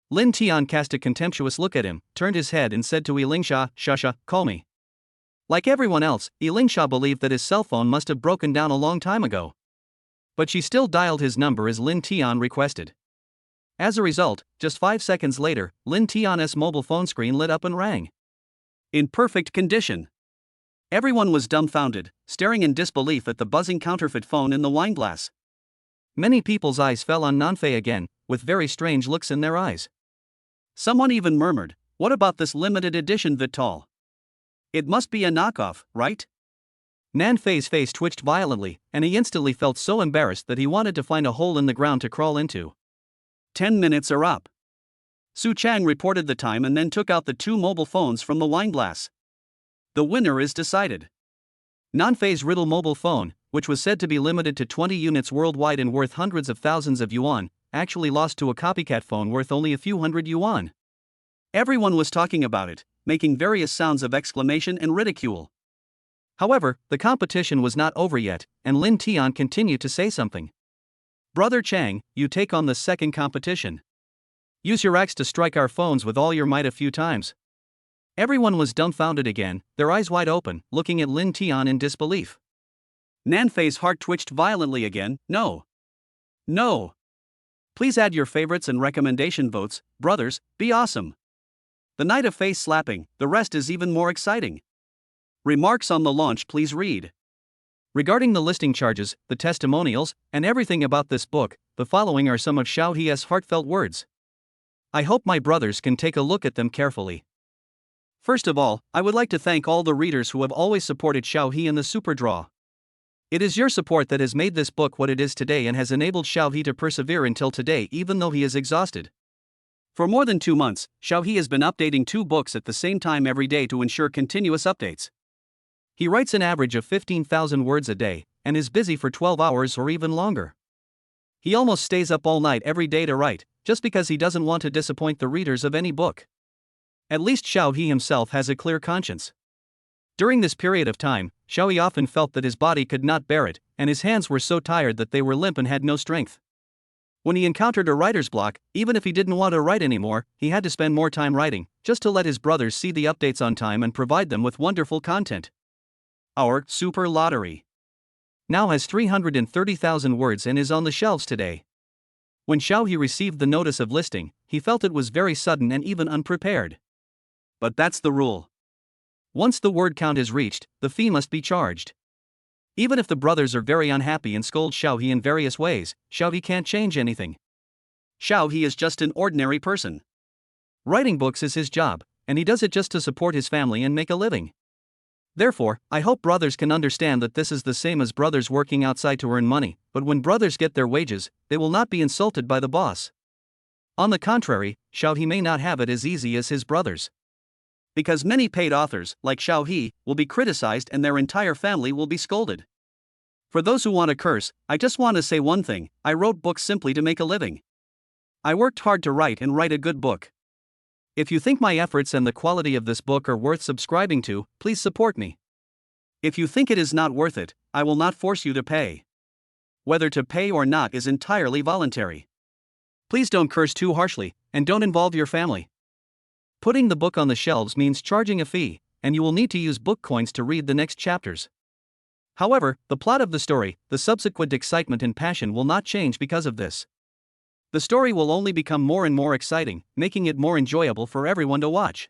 Lin Tian cast a contemptuous look at him, turned his head and said to Elingsha, "Shusha, call me." Like everyone else, Elingsha believed that his cell phone must have broken down a long time ago. But she still dialed his number as Lin Tian requested. As a result, just 5 seconds later, Lin Tian's mobile phone screen lit up and rang. In perfect condition. Everyone was dumbfounded, staring in disbelief at the buzzing counterfeit phone in the wine glass. Many people's eyes fell on Nan Fei again, with very strange looks in their eyes. Someone even murmured, "What about this limited edition Vital? It must be a knockoff, right?" Nan Fei's face twitched violently, and he instantly felt so embarrassed that he wanted to find a hole in the ground to crawl into. 10 minutes are up. Su Chang reported the time and then took out the 2 mobile phones from the wine glass. The winner is decided. Nan Fei's Riddle mobile phone, which was said to be limited to 20 units worldwide and worth hundreds of thousands of yuan, actually lost to a copycat phone worth only a few hundred yuan. Everyone was talking about it, making various sounds of exclamation and ridicule. However, the competition was not over yet, and Lin Tian continued to say something. "Brother Chang, you take on the second competition. Use your axe to strike our phones with all your might a few times." Everyone was dumbfounded again, their eyes wide open, looking at Lin Tian in disbelief. Nan Fei's heart twitched violently again. "No. No. Please add your favorites and recommendation votes, brothers, be awesome. The night of face slapping, the rest is even more exciting." Remarks on the launch, please read. Regarding the listing charges, the testimonials, and everything about this book, the following are some of Xiao He's heartfelt words. I hope my brothers can take a look at them carefully. First of all, I would like to thank all the readers who have always supported Xiao He in the Super Draw. It is your support that has made this book what it is today and has enabled Xiao He to persevere until today even though he is exhausted. For more than 2 months, Xiao He has been updating 2 books at the same time every day to ensure continuous updates. He writes an average of 15,000 words a day, and is busy for 12 hours or even longer. He almost stays up all night every day to write, just because he doesn't want to disappoint the readers of any book. At least Xiao He himself has a clear conscience. During this period of time, Xiao He often felt that his body could not bear it, and his hands were so tired that they were limp and had no strength. When he encountered a writer's block, even if he didn't want to write anymore, he had to spend more time writing, just to let his brothers see the updates on time and provide them with wonderful content. Our Super Lottery now has 330,000 words and is on the shelves today. When Xiao He received the notice of listing, he felt it was very sudden and even unprepared. But that's the rule. Once the word count is reached, the fee must be charged. Even if the brothers are very unhappy and scold Xiao He in various ways, Xiao He can't change anything. Xiao He is just an ordinary person. Writing books is his job, and he does it just to support his family and make a living. Therefore, I hope brothers can understand that this is the same as brothers working outside to earn money, but when brothers get their wages, they will not be insulted by the boss. On the contrary, Xiao He may not have it as easy as his brothers. Because many paid authors, like Xiao He, will be criticized and their entire family will be scolded. For those who want to curse, I just want to say one thing: I wrote books simply to make a living. I worked hard to write and write a good book. If you think my efforts and the quality of this book are worth subscribing to, please support me. If you think it is not worth it, I will not force you to pay. Whether to pay or not is entirely voluntary. Please don't curse too harshly, and don't involve your family. Putting the book on the shelves means charging a fee, and you will need to use book coins to read the next chapters. However, the plot of the story, the subsequent excitement and passion will not change because of this. The story will only become more and more exciting, making it more enjoyable for everyone to watch.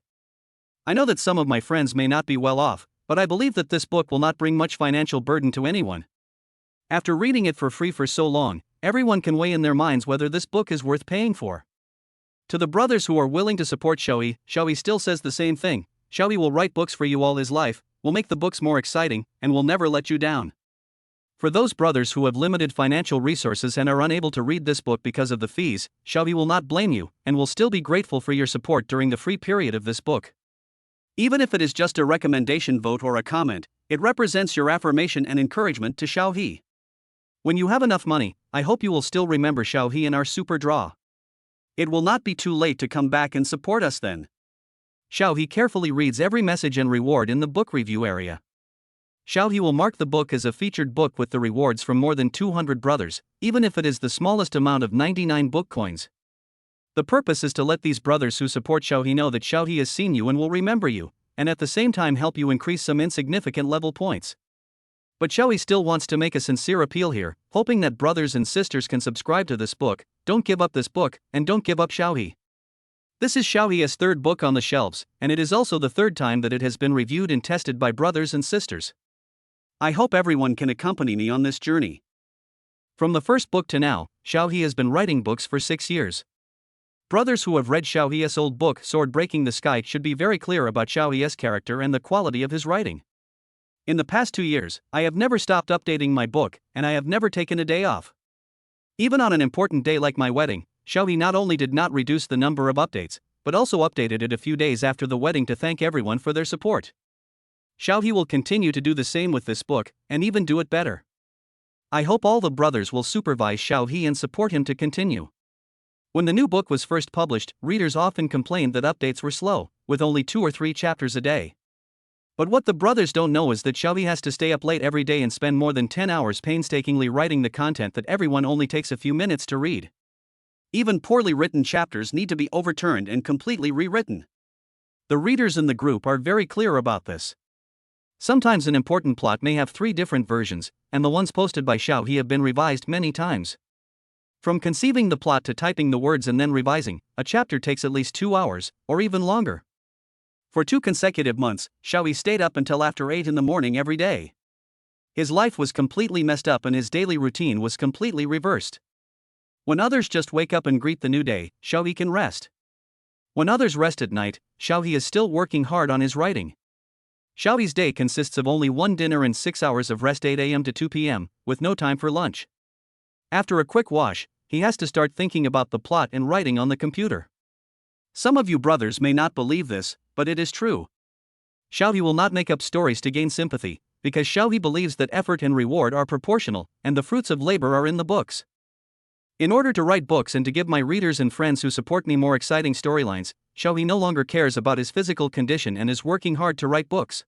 I know that some of my friends may not be well off, but I believe that this book will not bring much financial burden to anyone. After reading it for free for so long, everyone can weigh in their minds whether this book is worth paying for. To the brothers who are willing to support Xiaoyi still says the same thing. Xiaoyi will write books for you all his life, will make the books more exciting, and will never let you down. For those brothers who have limited financial resources and are unable to read this book because of the fees, Xiaoyi will not blame you, and will still be grateful for your support during the free period of this book. Even if it is just a recommendation vote or a comment, it represents your affirmation and encouragement to Xiaoyi. When you have enough money, I hope you will still remember Xiaoyi in our super draw. It will not be too late to come back and support us then. Xiaoyi carefully reads every message and reward in the book review area. Xiaoyi will mark the book as a featured book with the rewards from more than 200 brothers, even if it is the smallest amount of 99 book coins. The purpose is to let these brothers who support Xiaoyi know that Xiaoyi has seen you and will remember you, and at the same time help you increase some insignificant level points. But Xiaoyi still wants to make a sincere appeal here, hoping that brothers and sisters can subscribe to this book. Don't give up this book, and don't give up Xiaoyi. This is Xiaoyi's third book on the shelves, and it is also the third time that it has been reviewed and tested by brothers and sisters. I hope everyone can accompany me on this journey. From the first book to now, Xiaoyi has been writing books for 6 years. Brothers who have read Xiaoyi's old book Sword Breaking the Sky should be very clear about Xiaoyi's character and the quality of his writing. In the past 2 years, I have never stopped updating my book, and I have never taken a day off. Even on an important day like my wedding, Xiaoyi not only did not reduce the number of updates, but also updated it a few days after the wedding to thank everyone for their support. Xiaoyi will continue to do the same with this book, and even do it better. I hope all the brothers will supervise Xiaoyi and support him to continue. When the new book was first published, readers often complained that updates were slow, with only 2 or 3 chapters a day. But what the brothers don't know is that Xiaoyi has to stay up late every day and spend more than 10 hours painstakingly writing the content that everyone only takes a few minutes to read. Even poorly written chapters need to be overturned and completely rewritten. The readers in the group are very clear about this. Sometimes an important plot may have 3 different versions, and the ones posted by Xiaoyi have been revised many times. From conceiving the plot to typing the words and then revising, a chapter takes at least 2 hours, or even longer. For 2 consecutive months, Xiaoyi stayed up until after 8 in the morning every day. His life was completely messed up and his daily routine was completely reversed. When others just wake up and greet the new day, Xiaoyi can rest. When others rest at night, Xiaoyi is still working hard on his writing. Xiaoyi's day consists of only 1 dinner and 6 hours of rest 8 a.m. to 2 p.m., with no time for lunch. After a quick wash, he has to start thinking about the plot and writing on the computer. Some of you brothers may not believe this, but it is true. Xiaoyi will not make up stories to gain sympathy, because Xiaoyi believes that effort and reward are proportional, and the fruits of labor are in the books. In order to write books and to give my readers and friends who support me more exciting storylines, Xiaoyi no longer cares about his physical condition and is working hard to write books.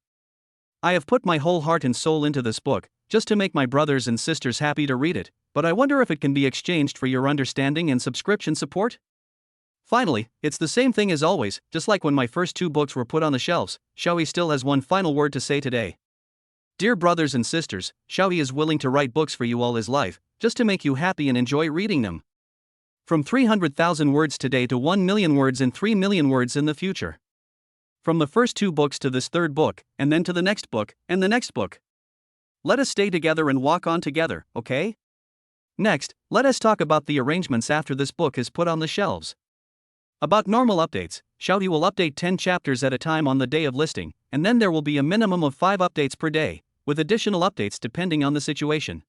I have put my whole heart and soul into this book, just to make my brothers and sisters happy to read it, but I wonder if it can be exchanged for your understanding and subscription support? Finally, it's the same thing as always, just like when my first 2 books were put on the shelves, Xiaoyi still has one final word to say today. Dear brothers and sisters, Xiaoyi is willing to write books for you all his life, just to make you happy and enjoy reading them. From 300,000 words today to 1 million words and 3 million words in the future. From the first 2 books to this 3rd book, and then to the next book, and the next book. Let us stay together and walk on together, okay? Next, let us talk about the arrangements after this book is put on the shelves. About normal updates, Xiaoyi will update 10 chapters at a time on the day of listing, and then there will be a minimum of 5 updates per day, with additional updates depending on the situation.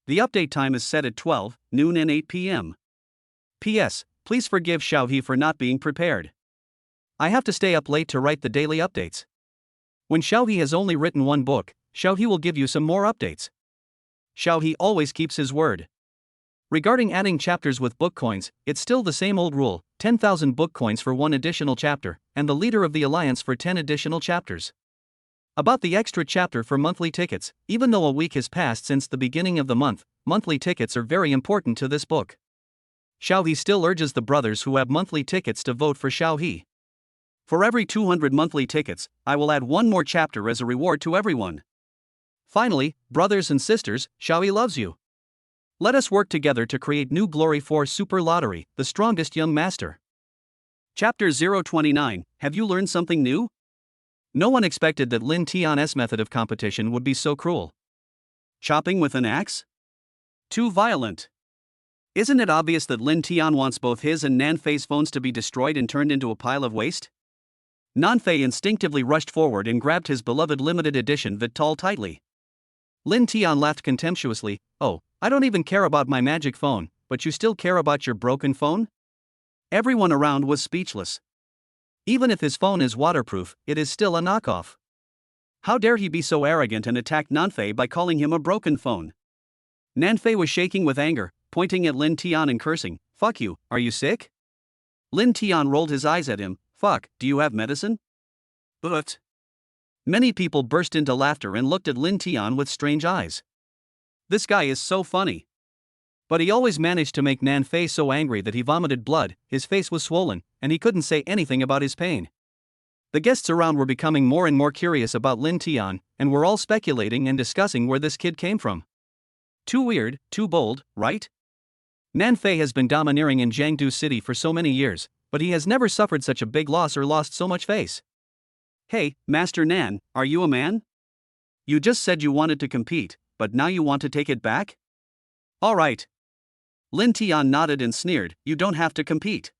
The update time is set at 12, noon and 8 p.m. P.S. Please forgive Xiaoyi for not being prepared. I have to stay up late to write the daily updates. When Xiaoyi has only written 1 book, Xiaoyi will give you some more updates. Xiaoyi always keeps his word. Regarding adding chapters with book coins, it's still the same old rule, 10,000 book coins for 1 additional chapter, and the leader of the alliance for 10 additional chapters. About the extra chapter for monthly tickets, even though a week has passed since the beginning of the month, monthly tickets are very important to this book. Xiaoyi still urges the brothers who have monthly tickets to vote for Xiaoyi. For every 200 monthly tickets, I will add 1 more chapter as a reward to everyone. Finally, brothers and sisters, Xiaoyi loves you. Let us work together to create new glory for Super Lottery, the strongest young master. Chapter 029. Have you learned something new? No one expected that Lin Tian's method of competition would be so cruel. Chopping with an axe? Too violent. Isn't it obvious that Lin Tian wants both his and Nanfei's phones to be destroyed and turned into a pile of waste? Nanfei instinctively rushed forward and grabbed his beloved limited edition Vital tightly. Lin Tian laughed contemptuously. Oh, I don't even care about my magic phone, but you still care about your broken phone? Everyone around was speechless. Even if his phone is waterproof, it is still a knockoff. How dare he be so arrogant and attack Nanfei by calling him a broken phone? Nanfei was shaking with anger, pointing at Lin Tian and cursing, "Fuck you, are you sick?" Lin Tian rolled his eyes at him, "Fuck, do you have medicine?" But many people burst into laughter and looked at Lin Tian with strange eyes. This guy is so funny. But he always managed to make Nanfei so angry that he vomited blood, his face was swollen, and he couldn't say anything about his pain. The guests around were becoming more and more curious about Lin Tian, and were all speculating and discussing where this kid came from. Too weird, too bold, right? Nanfei has been domineering in Jiangdu City for so many years, but he has never suffered such a big loss or lost so much face. Hey, Master Nan, are you a man? You just said you wanted to compete, but now you want to take it back? Alright. Lin Tian nodded and sneered, "You don't have to compete.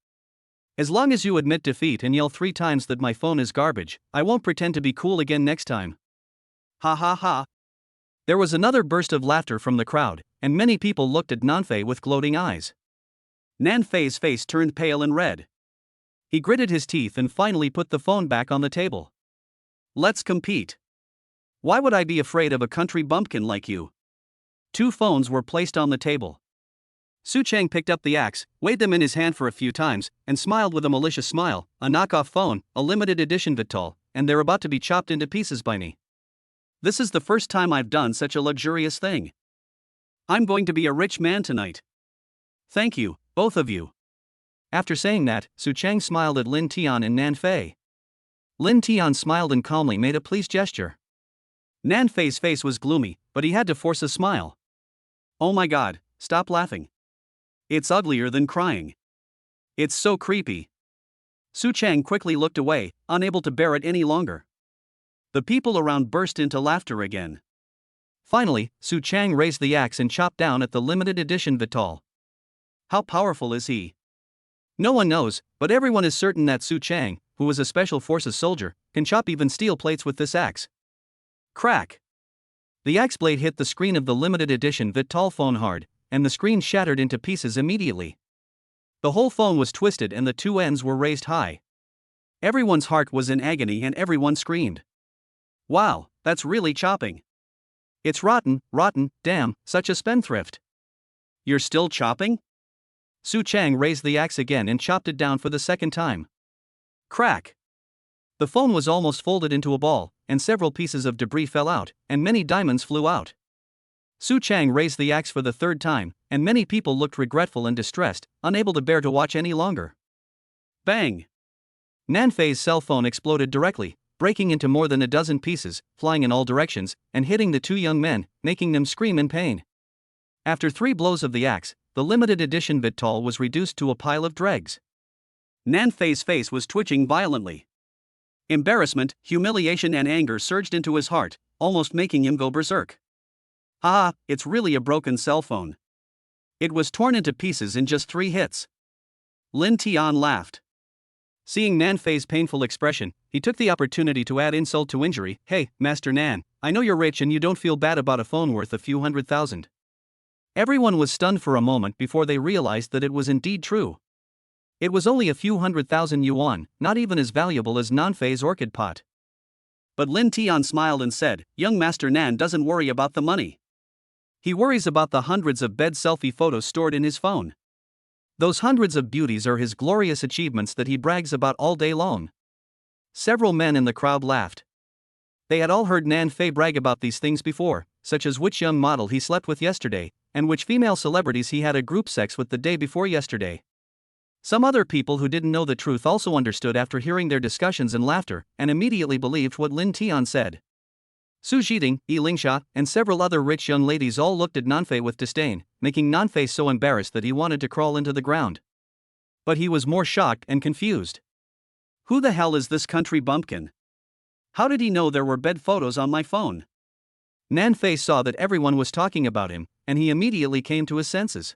As long as you admit defeat and yell 3 times that my phone is garbage, I won't pretend to be cool again next time." Ha ha ha. There was another burst of laughter from the crowd, and many people looked at Nanfei with gloating eyes. Nanfei's face turned pale and red. He gritted his teeth and finally put the phone back on the table. Let's compete. Why would I be afraid of a country bumpkin like you? 2 phones were placed on the table. Su Chang picked up the axe, weighed them in his hand for a few times, and smiled with a malicious smile. A knockoff phone, a limited edition Vital, and they're about to be chopped into pieces by me. This is the first time I've done such a luxurious thing. I'm going to be a rich man tonight. Thank you, both of you. After saying that, Su Chang smiled at Lin Tian and Nanfei. Lin Tian smiled and calmly made a pleased gesture. Nanfei's face was gloomy, but he had to force a smile. Oh my god, stop laughing. It's uglier than crying. It's so creepy. Su Chang quickly looked away, unable to bear it any longer. The people around burst into laughter again. Finally, Su Chang raised the axe and chopped down at the limited edition Vital. How powerful is he? No one knows, but everyone is certain that Su Chang, who was a special forces soldier, can chop even steel plates with this axe. Crack! The axe blade hit the screen of the limited edition Vital phone hard, and the screen shattered into pieces immediately. The whole phone was twisted and the 2 ends were raised high. Everyone's heart was in agony and everyone screamed. Wow, that's really chopping. It's rotten, damn, such a spendthrift. You're still chopping? Su Chang raised the axe again and chopped it down for the second time. Crack! The phone was almost folded into a ball, and several pieces of debris fell out, and many diamonds flew out. Su Chang raised the axe for the 3rd time, and many people looked regretful and distressed, unable to bear to watch any longer. Bang! Nanfei's cell phone exploded directly, breaking into more than a dozen pieces, flying in all directions, and hitting the 2 young men, making them scream in pain. After 3 blows of the axe, the limited edition Vital was reduced to a pile of dregs. Nanfei's face was twitching violently. Embarrassment, humiliation and anger surged into his heart, almost making him go berserk. Ah, it's really a broken cell phone. It was torn into pieces in just 3 hits. Lin Tian laughed. Seeing Nanfei's painful expression, he took the opportunity to add insult to injury. Hey, Master Nan, I know you're rich and you don't feel bad about a phone worth a few $100,000. Everyone was stunned for a moment before they realized that it was indeed true. It was only a few $100,000, not even as valuable as Nanfei's orchid pot. But Lin Tian smiled and said, "Young Master Nan doesn't worry about the money. He worries about the hundreds of bed selfie photos stored in his phone. Those hundreds of beauties are his glorious achievements that he brags about all day long." Several men in the crowd laughed. They had all heard Nanfei brag about these things before, such as which young model he slept with yesterday, and which female celebrities he had a group sex with the day before yesterday. Some other people who didn't know the truth also understood after hearing their discussions and laughter, and immediately believed what Lin Tian said. Su Jiting, Yi Lingsha, and several other rich young ladies all looked at Nanfei with disdain, making Nanfei so embarrassed that he wanted to crawl into the ground. But he was more shocked and confused. Who the hell is this country bumpkin? How did he know there were bed photos on my phone? Nanfei saw that everyone was talking about him, and he immediately came to his senses.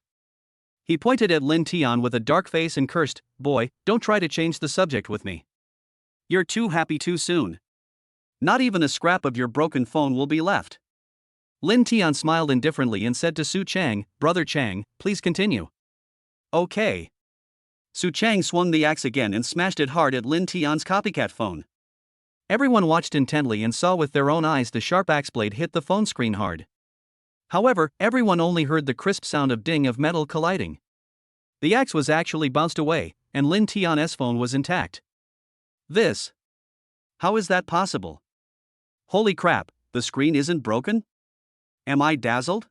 He pointed at Lin Tian with a dark face and cursed, "Boy, don't try to change the subject with me. You're too happy too soon. Not even a scrap of your broken phone will be left." Lin Tian smiled indifferently and said to Su Chang, "Brother Chang, please continue." Okay. Su Chang swung the axe again and smashed it hard at Lin Tian's copycat phone. Everyone watched intently and saw with their own eyes the sharp axe blade hit the phone screen hard. However, everyone only heard the crisp sound of ding of metal colliding. The axe was actually bounced away, and Lin Tian's phone was intact. This. How is that possible? Holy crap, the screen isn't broken? Am I dazzled?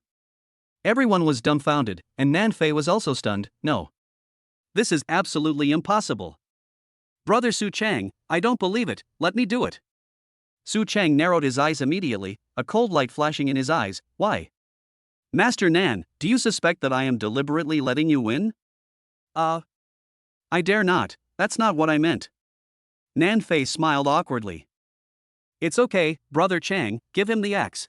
Everyone was dumbfounded, and Nanfei was also stunned. No. This is absolutely impossible. Brother Su Chang, I don't believe it, let me do it. Su Chang narrowed his eyes immediately, a cold light flashing in his eyes. Why? Master Nan, do you suspect that I am deliberately letting you win? I dare not, that's not what I meant. Nanfei smiled awkwardly. It's okay, Brother Chang, give him the axe.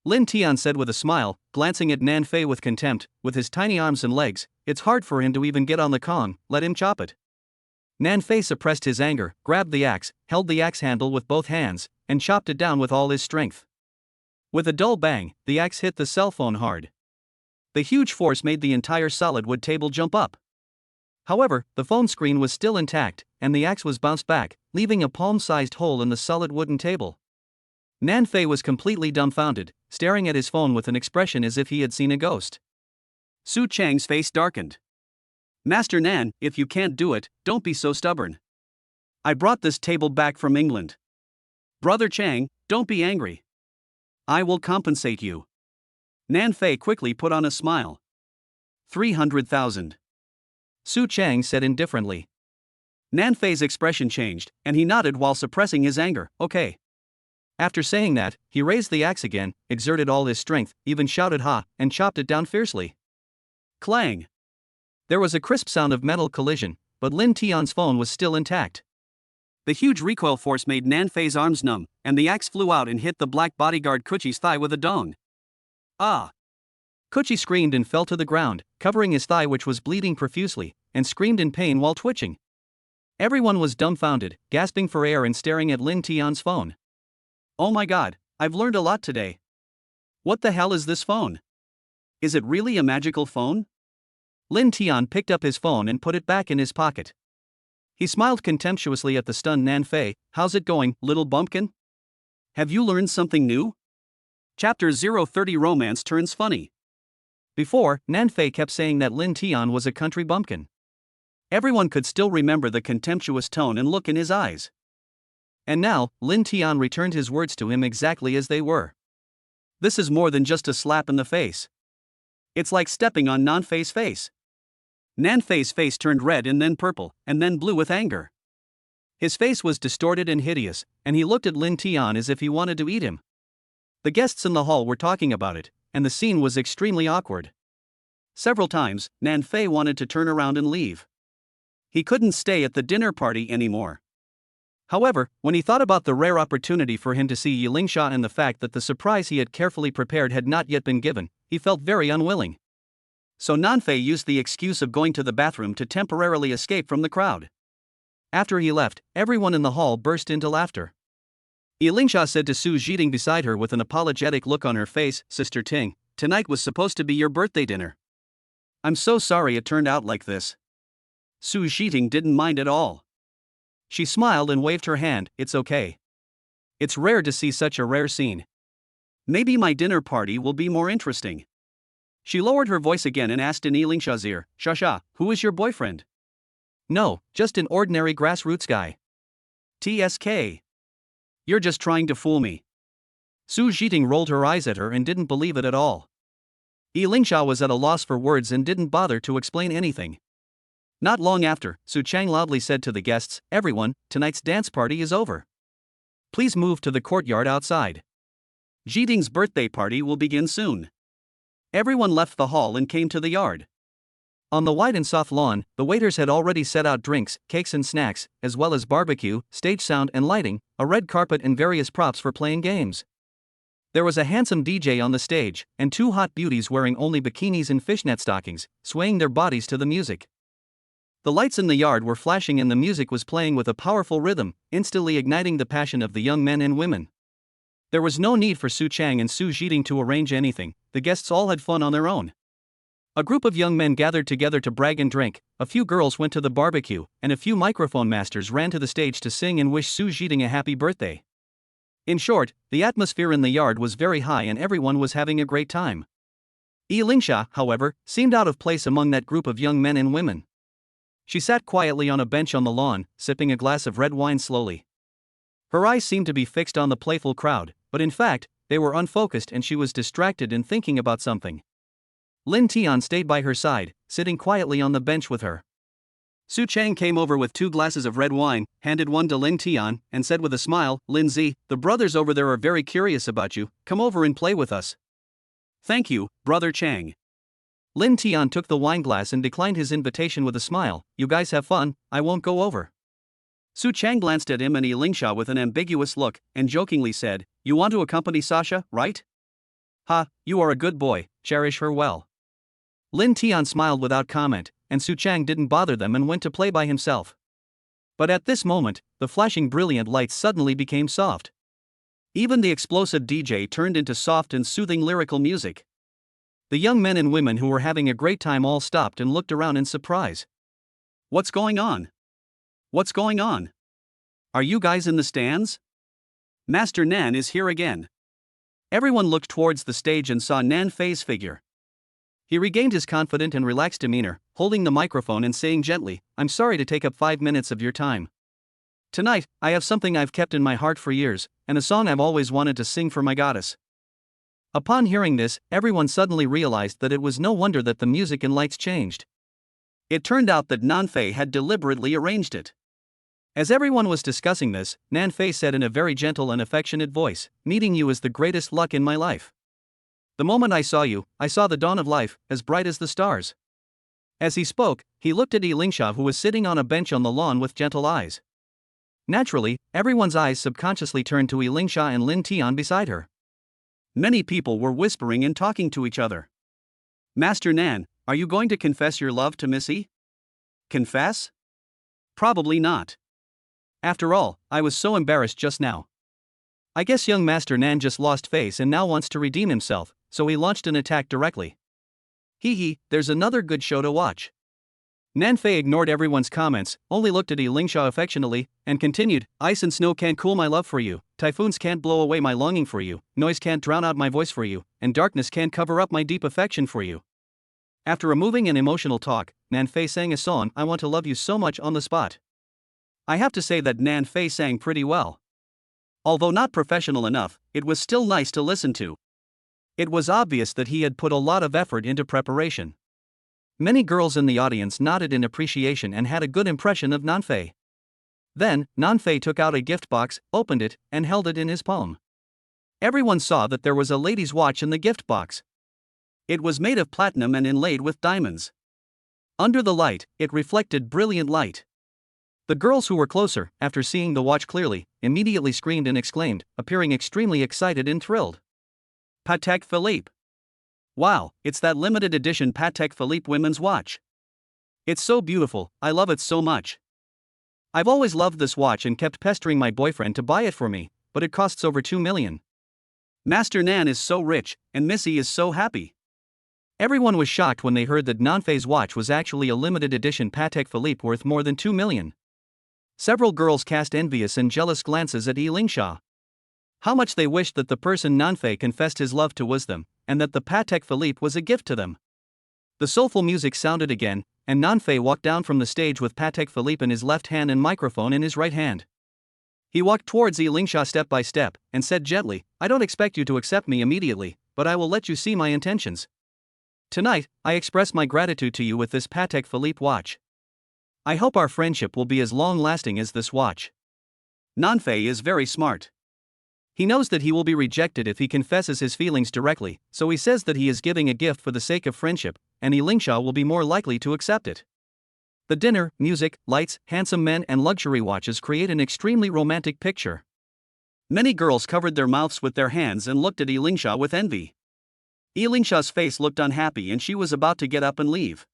Lin Tian said with a smile, glancing at Nanfei with contempt. With his tiny arms and legs, it's hard for him to even get on the Kong, let him chop it. Nanfei suppressed his anger, grabbed the axe, held the axe handle with both hands, and chopped it down with all his strength. With a dull bang, the axe hit the cell phone hard. The huge force made the entire solid wood table jump up. However, the phone screen was still intact, and the axe was bounced back, leaving a palm-sized hole in the solid wooden table. Nanfei was completely dumbfounded, staring at his phone with an expression as if he had seen a ghost. Su Chang's face darkened. Master Nan, if you can't do it, don't be so stubborn. I brought this table back from England. Brother Chang, don't be angry. I will compensate you. Nanfei quickly put on a smile. 300,000. Su Chang said indifferently. Nanfei's expression changed, and he nodded while suppressing his anger. Okay. After saying that, he raised the axe again, exerted all his strength, even shouted ha, and chopped it down fiercely. Clang. There was a crisp sound of metal collision, but Lin Tian's phone was still intact. The huge recoil force made Nanfei's arms numb, and the axe flew out and hit the black bodyguard Kuchi's thigh with a dong. Ah! Kuchi screamed and fell to the ground, covering his thigh which was bleeding profusely, and screamed in pain while twitching. Everyone was dumbfounded, gasping for air and staring at Lin Tian's phone. Oh my god, I've learned a lot today. What the hell is this phone? Is it really a magical phone? Lin Tian picked up his phone and put it back in his pocket. He smiled contemptuously at the stunned Nanfei. How's it going, little bumpkin? Have you learned something new? Chapter 030 Romance turns funny. Before, Nanfei kept saying that Lin Tian was a country bumpkin. Everyone could still remember the contemptuous tone and look in his eyes. And now, Lin Tian returned his words to him exactly as they were. This is more than just a slap in the face. It's like stepping on Nanfei's face. Nanfei's face turned red and then purple, and then blue with anger. His face was distorted and hideous, and he looked at Lin Tian as if he wanted to eat him. The guests in the hall were talking about it, and the scene was extremely awkward. Several times, Nanfei wanted to turn around and leave. He couldn't stay at the dinner party anymore. However, when he thought about the rare opportunity for him to see Yi Lingsha and the fact that the surprise he had carefully prepared had not yet been given, he felt very unwilling. So Nanfei used the excuse of going to the bathroom to temporarily escape from the crowd. After he left, everyone in the hall burst into laughter. Yi Lingsha said to Su Jiting beside her with an apologetic look on her face, Sister Ting, tonight was supposed to be your birthday dinner. I'm so sorry it turned out like this. Su Jiting didn't mind at all. She smiled and waved her hand. It's okay. It's rare to see such a rare scene. Maybe my dinner party will be more interesting. She lowered her voice again and asked in Yi Lingsha's ear, Shasha, who is your boyfriend? No, just an ordinary grassroots guy. TSK. You're just trying to fool me. Su Jiting rolled her eyes at her and didn't believe it at all. Yi Lingsha was at a loss for words and didn't bother to explain anything. Not long after, Su Chang loudly said to the guests, Everyone, tonight's dance party is over. Please move to the courtyard outside. Jiding's birthday party will begin soon. Everyone left the hall and came to the yard. On the wide and soft lawn, the waiters had already set out drinks, cakes and snacks, as well as barbecue, stage sound and lighting, a red carpet and various props for playing games. There was a handsome DJ on the stage, and two hot beauties wearing only bikinis and fishnet stockings, swaying their bodies to the music. The lights in the yard were flashing and the music was playing with a powerful rhythm, instantly igniting the passion of the young men and women. There was no need for Su Chang and Su Jiding to arrange anything, the guests all had fun on their own. A group of young men gathered together to brag and drink, a few girls went to the barbecue, and a few microphone masters ran to the stage to sing and wish Su Jiding a happy birthday. In short, the atmosphere in the yard was very high and everyone was having a great time. Yi Lingsha, however, seemed out of place among that group of young men and women. She sat quietly on a bench on the lawn, sipping a glass of red wine slowly. Her eyes seemed to be fixed on the playful crowd, but in fact, they were unfocused and she was distracted and thinking about something. Lin Tian stayed by her side, sitting quietly on the bench with her. Su Chang came over with 2 glasses of red wine, handed one to Lin Tian, and said with a smile, "Lindsay, the brothers over there are very curious about you, come over and play with us." "Thank you, Brother Chang." Lin Tian took the wineglass and declined his invitation with a smile. "You guys have fun, I won't go over." Su Chang glanced at him and Yi Lingsha with an ambiguous look, and jokingly said, "You want to accompany Sasha, right? Ha, you are a good boy, cherish her well." Lin Tian smiled without comment, and Su Chang didn't bother them and went to play by himself. But at this moment, the flashing brilliant lights suddenly became soft. Even the explosive DJ turned into soft and soothing lyrical music. The young men and women who were having a great time all stopped and looked around in surprise. "What's going on? What's going on? Are you guys in the stands? Master Nan is here again." Everyone looked towards the stage and saw Nan Fei's figure. He regained his confident and relaxed demeanor, holding the microphone and saying gently, "I'm sorry to take up 5 minutes of your time. Tonight, I have something I've kept in my heart for years, and a song I've always wanted to sing for my goddess." Upon hearing this, everyone suddenly realized that it was no wonder that the music and lights changed. It turned out that Nan Fei had deliberately arranged it. As everyone was discussing this, Nan Fei said in a very gentle and affectionate voice, "Meeting you is the greatest luck in my life. The moment I saw you, I saw the dawn of life, as bright as the stars." As he spoke, he looked at Yi Lingsha who was sitting on a bench on the lawn with gentle eyes. Naturally, everyone's eyes subconsciously turned to Yi Lingsha and Lin Tian beside her. Many people were whispering and talking to each other. "Master Nan, are you going to confess your love to Missy?" "Confess? Probably not. After all, I was so embarrassed just now. I guess young Master Nan just lost face and now wants to redeem himself, so he launched an attack directly. Hee, there's another good show to watch." Nan Fei ignored everyone's comments, only looked at Yi Lingsha affectionately, and continued, "Ice and snow can't cool my love for you, typhoons can't blow away my longing for you, noise can't drown out my voice for you, and darkness can't cover up my deep affection for you." After a moving and emotional talk, Nan Fei sang a song, "I Want to Love You So Much," on the spot. I have to say that Nan Fei sang pretty well. Although not professional enough, it was still nice to listen to. It was obvious that he had put a lot of effort into preparation. Many girls in the audience nodded in appreciation and had a good impression of Nan Fei. Then, Nan Fei took out a gift box, opened it, and held it in his palm. Everyone saw that there was a lady's watch in the gift box. It was made of platinum and inlaid with diamonds. Under the light, it reflected brilliant light. The girls who were closer, after seeing the watch clearly, immediately screamed and exclaimed, appearing extremely excited and thrilled. "Patek Philippe! Wow, it's that limited edition Patek Philippe women's watch. It's so beautiful, I love it so much. I've always loved this watch and kept pestering my boyfriend to buy it for me, but it costs over 2 million. Master Nan is so rich, and Missy is so happy." Everyone was shocked when they heard that Nan Fei's watch was actually a limited edition Patek Philippe worth more than 2 million. Several girls cast envious and jealous glances at Yi Lingsha. How much they wished that the person Nan Fei confessed his love to was them, and that the Patek Philippe was a gift to them. The soulful music sounded again, and Nan Fei walked down from the stage with Patek Philippe in his left hand and microphone in his right hand. He walked towards Yi Lingsha step by step, and said gently, "I don't expect you to accept me immediately, but I will let you see my intentions. Tonight, I express my gratitude to you with this Patek Philippe watch. I hope our friendship will be as long-lasting as this watch." Nan Fei is very smart. He knows that he will be rejected if he confesses his feelings directly, so he says that he is giving a gift for the sake of friendship, and Elisha will be more likely to accept it. The dinner, music, lights, handsome men, and luxury watches create an extremely romantic picture. Many girls covered their mouths with their hands and looked at Elisha with envy. Elisha's face looked unhappy and she was about to get up and leave.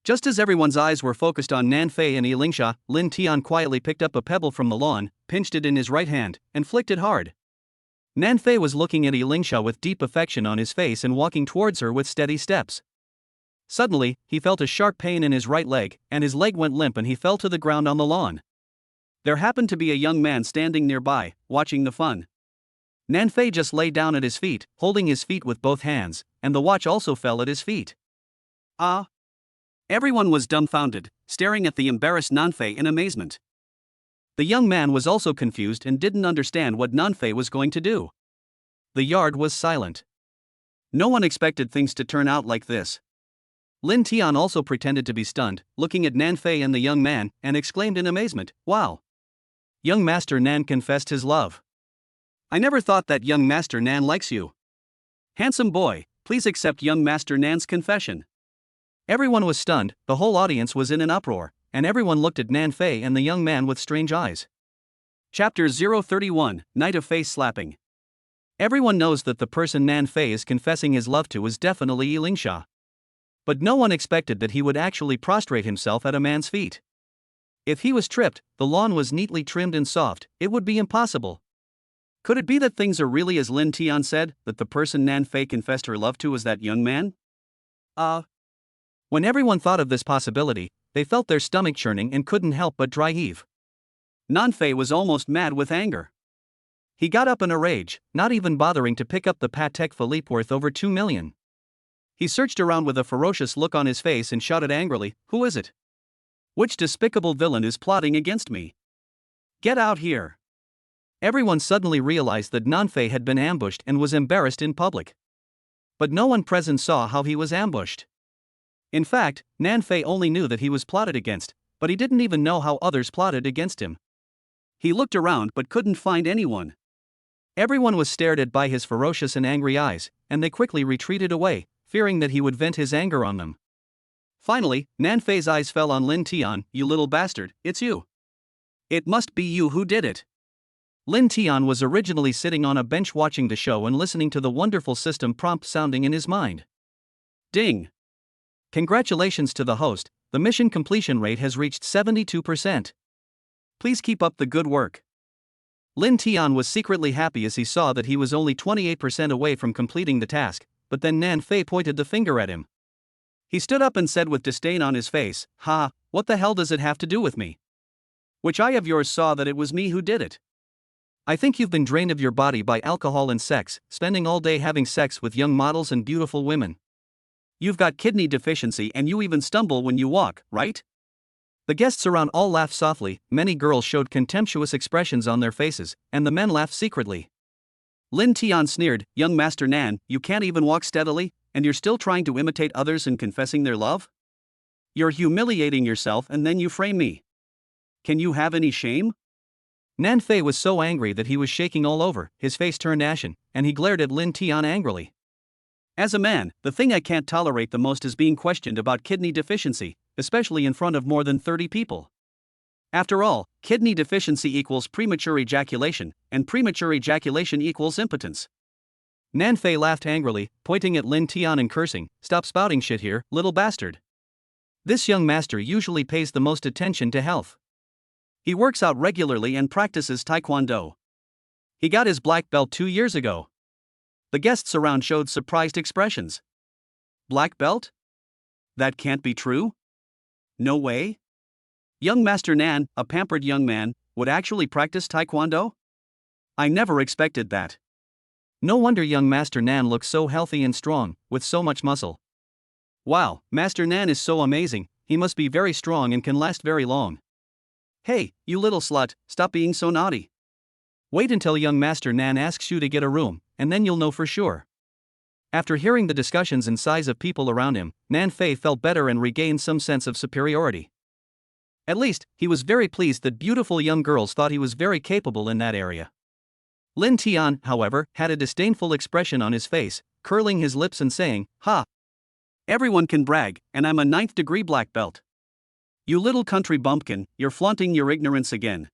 Just as everyone's eyes were focused on Nanfei and Elisha, Lin Tian quietly picked up a pebble from the lawn, pinched it in his right hand, and flicked it hard. Nanfei was looking at Elisha with deep affection on his face and walking towards her with steady steps. Suddenly, he felt a sharp pain in his right leg, and his leg went limp and he fell to the ground on the lawn. There happened to be a young man standing nearby, watching the fun. Nanfei just lay down at his feet, holding his feet with both hands, and the watch also fell at his feet. Ah! Everyone was dumbfounded, staring at the embarrassed Nanfei in amazement. The young man was also confused and didn't understand what Nanfei was going to do. The yard was silent. No one expected things to turn out like this. Lin Tian also pretended to be stunned, looking at Nanfei and the young man, and exclaimed in amazement, "Wow! Young Master Nan confessed his love. I never thought that young Master Nan likes you. Handsome boy, please accept young Master Nan's confession." Everyone was stunned, the whole audience was in an uproar, and everyone looked at Nanfei and the young man with strange eyes. Chapter 031, Night of Face Slapping. Everyone knows that the person Nanfei is confessing his love to is definitely Elisha. But no one expected that he would actually prostrate himself at a man's feet. If he was tripped, the lawn was neatly trimmed and soft, it would be impossible. Could it be that things are really as Lin Tian said, that the person Nanfei confessed her love to was that young man? When everyone thought of this possibility, they felt their stomach churning and couldn't help but dry heave. Nanfei was almost mad with anger. He got up in a rage, not even bothering to pick up the Patek Philippe worth over 2 million. He searched around with a ferocious look on his face and shouted angrily, "Who is it? Which despicable villain is plotting against me? Get out here!" Everyone suddenly realized that Nanfei had been ambushed and was embarrassed in public. But no one present saw how he was ambushed. In fact, Nanfei only knew that he was plotted against, but he didn't even know how others plotted against him. He looked around but couldn't find anyone. Everyone was stared at by his ferocious and angry eyes, and they quickly retreated away, fearing that he would vent his anger on them. Finally, Nanfei's eyes fell on Lin Tian. "You little bastard, it's you. It must be you who did it." Lin Tian was originally sitting on a bench watching the show and listening to the wonderful system prompt sounding in his mind. Ding! Congratulations to the host, the mission completion rate has reached 72%. Please keep up the good work. Lin Tian was secretly happy as he saw that he was only 28% away from completing the task, but then Nanfei pointed the finger at him. He stood up and said with disdain on his face, "Ha, what the hell does it have to do with me? Which eye of yours saw that it was me who did it? I think you've been drained of your body by alcohol and sex, spending all day having sex with young models and beautiful women. You've got kidney deficiency and you even stumble when you walk, right?" The guests around all laughed softly, many girls showed contemptuous expressions on their faces, and the men laughed secretly. Lin Tian sneered, "Young Master Nan, you can't even walk steadily, and you're still trying to imitate others in confessing their love? You're humiliating yourself and then you frame me. Can you have any shame?" Nanfei was so angry that he was shaking all over, his face turned ashen, and he glared at Lin Tian angrily. "As a man, the thing I can't tolerate the most is being questioned about kidney deficiency, especially in front of more than 30 people. After all, kidney deficiency equals premature ejaculation, and premature ejaculation equals impotence." Nanfei laughed angrily, pointing at Lin Tian and cursing, "Stop spouting shit here, little bastard. This young master usually pays the most attention to health. He works out regularly and practices taekwondo. He got his black belt 2 years ago." The guests around showed surprised expressions. "Black belt? That can't be true. No way. Young Master Nan, a pampered young man, would actually practice taekwondo? I never expected that." No wonder young Master Nan looks so healthy and strong, with so much muscle. "Wow, Master Nan is so amazing, he must be very strong and can last very long. Hey, you little slut, stop being so naughty. Wait until young Master Nan asks you to get a room, and then you'll know for sure." After hearing the discussions and sighs of people around him, Nanfei felt better and regained some sense of superiority. At least, he was very pleased that beautiful young girls thought he was very capable in that area. Lin Tian, however, had a disdainful expression on his face, curling his lips and saying, "Ha! Everyone can brag, and I'm a ninth-degree black belt. You little country bumpkin, you're flaunting your ignorance again."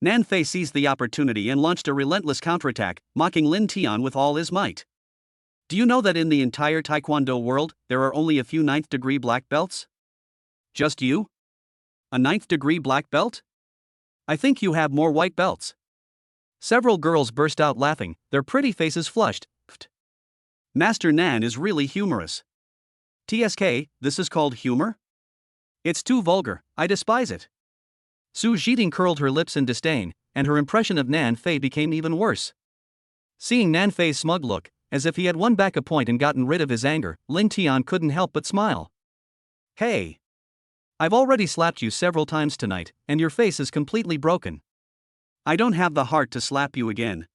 Nan Fei seized the opportunity and launched a relentless counterattack, mocking Lin Tian with all his might. Do you know that in the entire Taekwondo world, there are only a few ninth-degree black belts? Just you? A ninth-degree black belt? I think you have more white belts. Several girls burst out laughing, their pretty faces flushed. Master Nan is really humorous. TSK, this is called humor? It's too vulgar, I despise it. Su Zhiting curled her lips in disdain, and her impression of Nan Fei became even worse. Seeing Nan Fei's smug look, as if he had won back a point and gotten rid of his anger, Lin Tian couldn't help but smile. Hey! I've already slapped you several times tonight, and your face is completely broken. I don't have the heart to slap you again.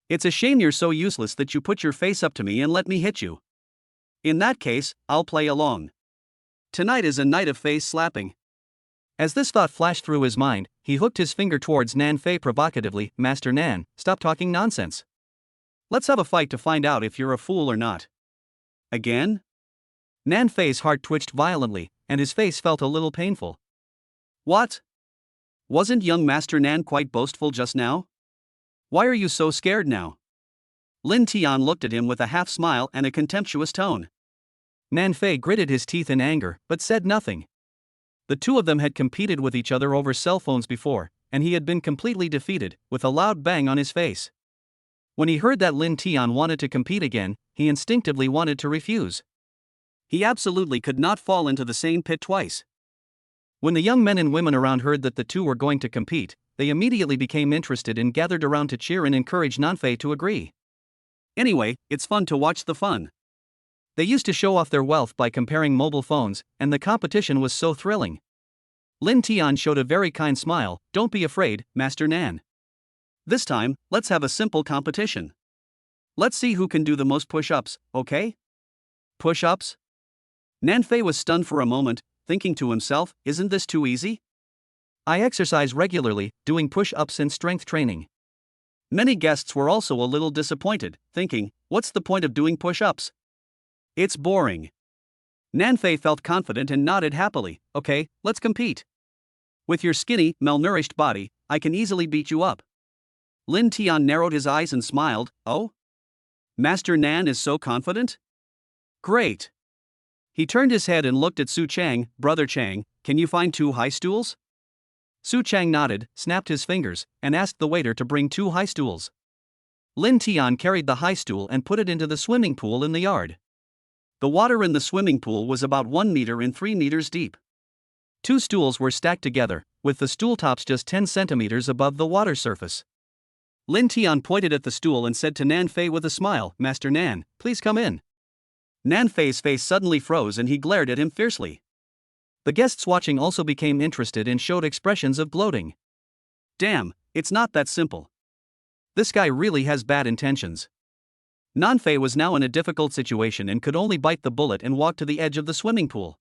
It's a shame you're so useless that you put your face up to me and let me hit you. In that case, I'll play along. Tonight is a night of face slapping. As this thought flashed through his mind, he hooked his finger towards Nan Fei provocatively. Master Nan, stop talking nonsense. Let's have a fight to find out if you're a fool or not. Again? Nan Fei's heart twitched violently, and his face felt a little painful. What? Wasn't young Master Nan quite boastful just now? Why are you so scared now? Lin Tian looked at him with a half smile and a contemptuous tone. Nan Fei gritted his teeth in anger, but said nothing. The two of them had competed with each other over cell phones before, and he had been completely defeated, with a loud bang on his face. When he heard that Lin Tian wanted to compete again, he instinctively wanted to refuse. He absolutely could not fall into the same pit twice. When the young men and women around heard that the two were going to compete, they immediately became interested and gathered around to cheer and encourage Nan Fei to agree. Anyway, it's fun to watch the fun. They used to show off their wealth by comparing mobile phones, and the competition was so thrilling. Lin Tian showed a very kind smile. Don't be afraid, Master Nan. This time, let's have a simple competition. Let's see who can do the most push-ups, okay? Push-ups? Nan Fei was stunned for a moment, thinking to himself, isn't this too easy? I exercise regularly, doing push-ups and strength training. Many guests were also a little disappointed, thinking, what's the point of doing push-ups? It's boring. Nan Fei felt confident and nodded happily. Okay, let's compete. With your skinny, malnourished body, I can easily beat you up. Lin Tian narrowed his eyes and smiled. Oh? Master Nan is so confident? Great. He turned his head and looked at Su Chang. Brother Chang, can you find 2 high stools? Su Chang nodded, snapped his fingers, and asked the waiter to bring 2 high stools. Lin Tian carried the high stool and put it into the swimming pool in the yard. The water in the swimming pool was about 1 meter and 3 meters deep. 2 stools were stacked together, with the stool tops just 10 centimeters above the water surface. Lin Tian pointed at the stool and said to Nan Fei with a smile, Master Nan, please come in. Nan Fei's face suddenly froze and he glared at him fiercely. The guests watching also became interested and showed expressions of gloating. Damn, it's not that simple. This guy really has bad intentions. Nan Fei was now in a difficult situation and could only bite the bullet and walk to the edge of the swimming pool.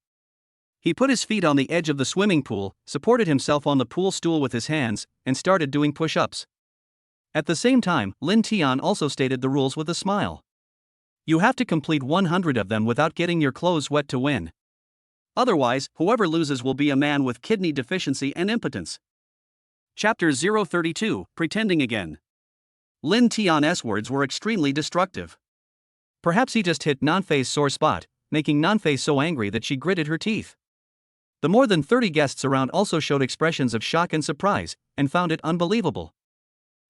He put his feet on the edge of the swimming pool, supported himself on the pool stool with his hands, and started doing push-ups. At the same time, Lin Tian also stated the rules with a smile. You have to complete 100 of them without getting your clothes wet to win. Otherwise, whoever loses will be a man with kidney deficiency and impotence. Chapter 032, Pretending Again. Lin Tian's words were extremely destructive. Perhaps he just hit Nan Fei's sore spot, making Nan Fei so angry that she gritted her teeth. The more than 30 guests around also showed expressions of shock and surprise, and found it unbelievable.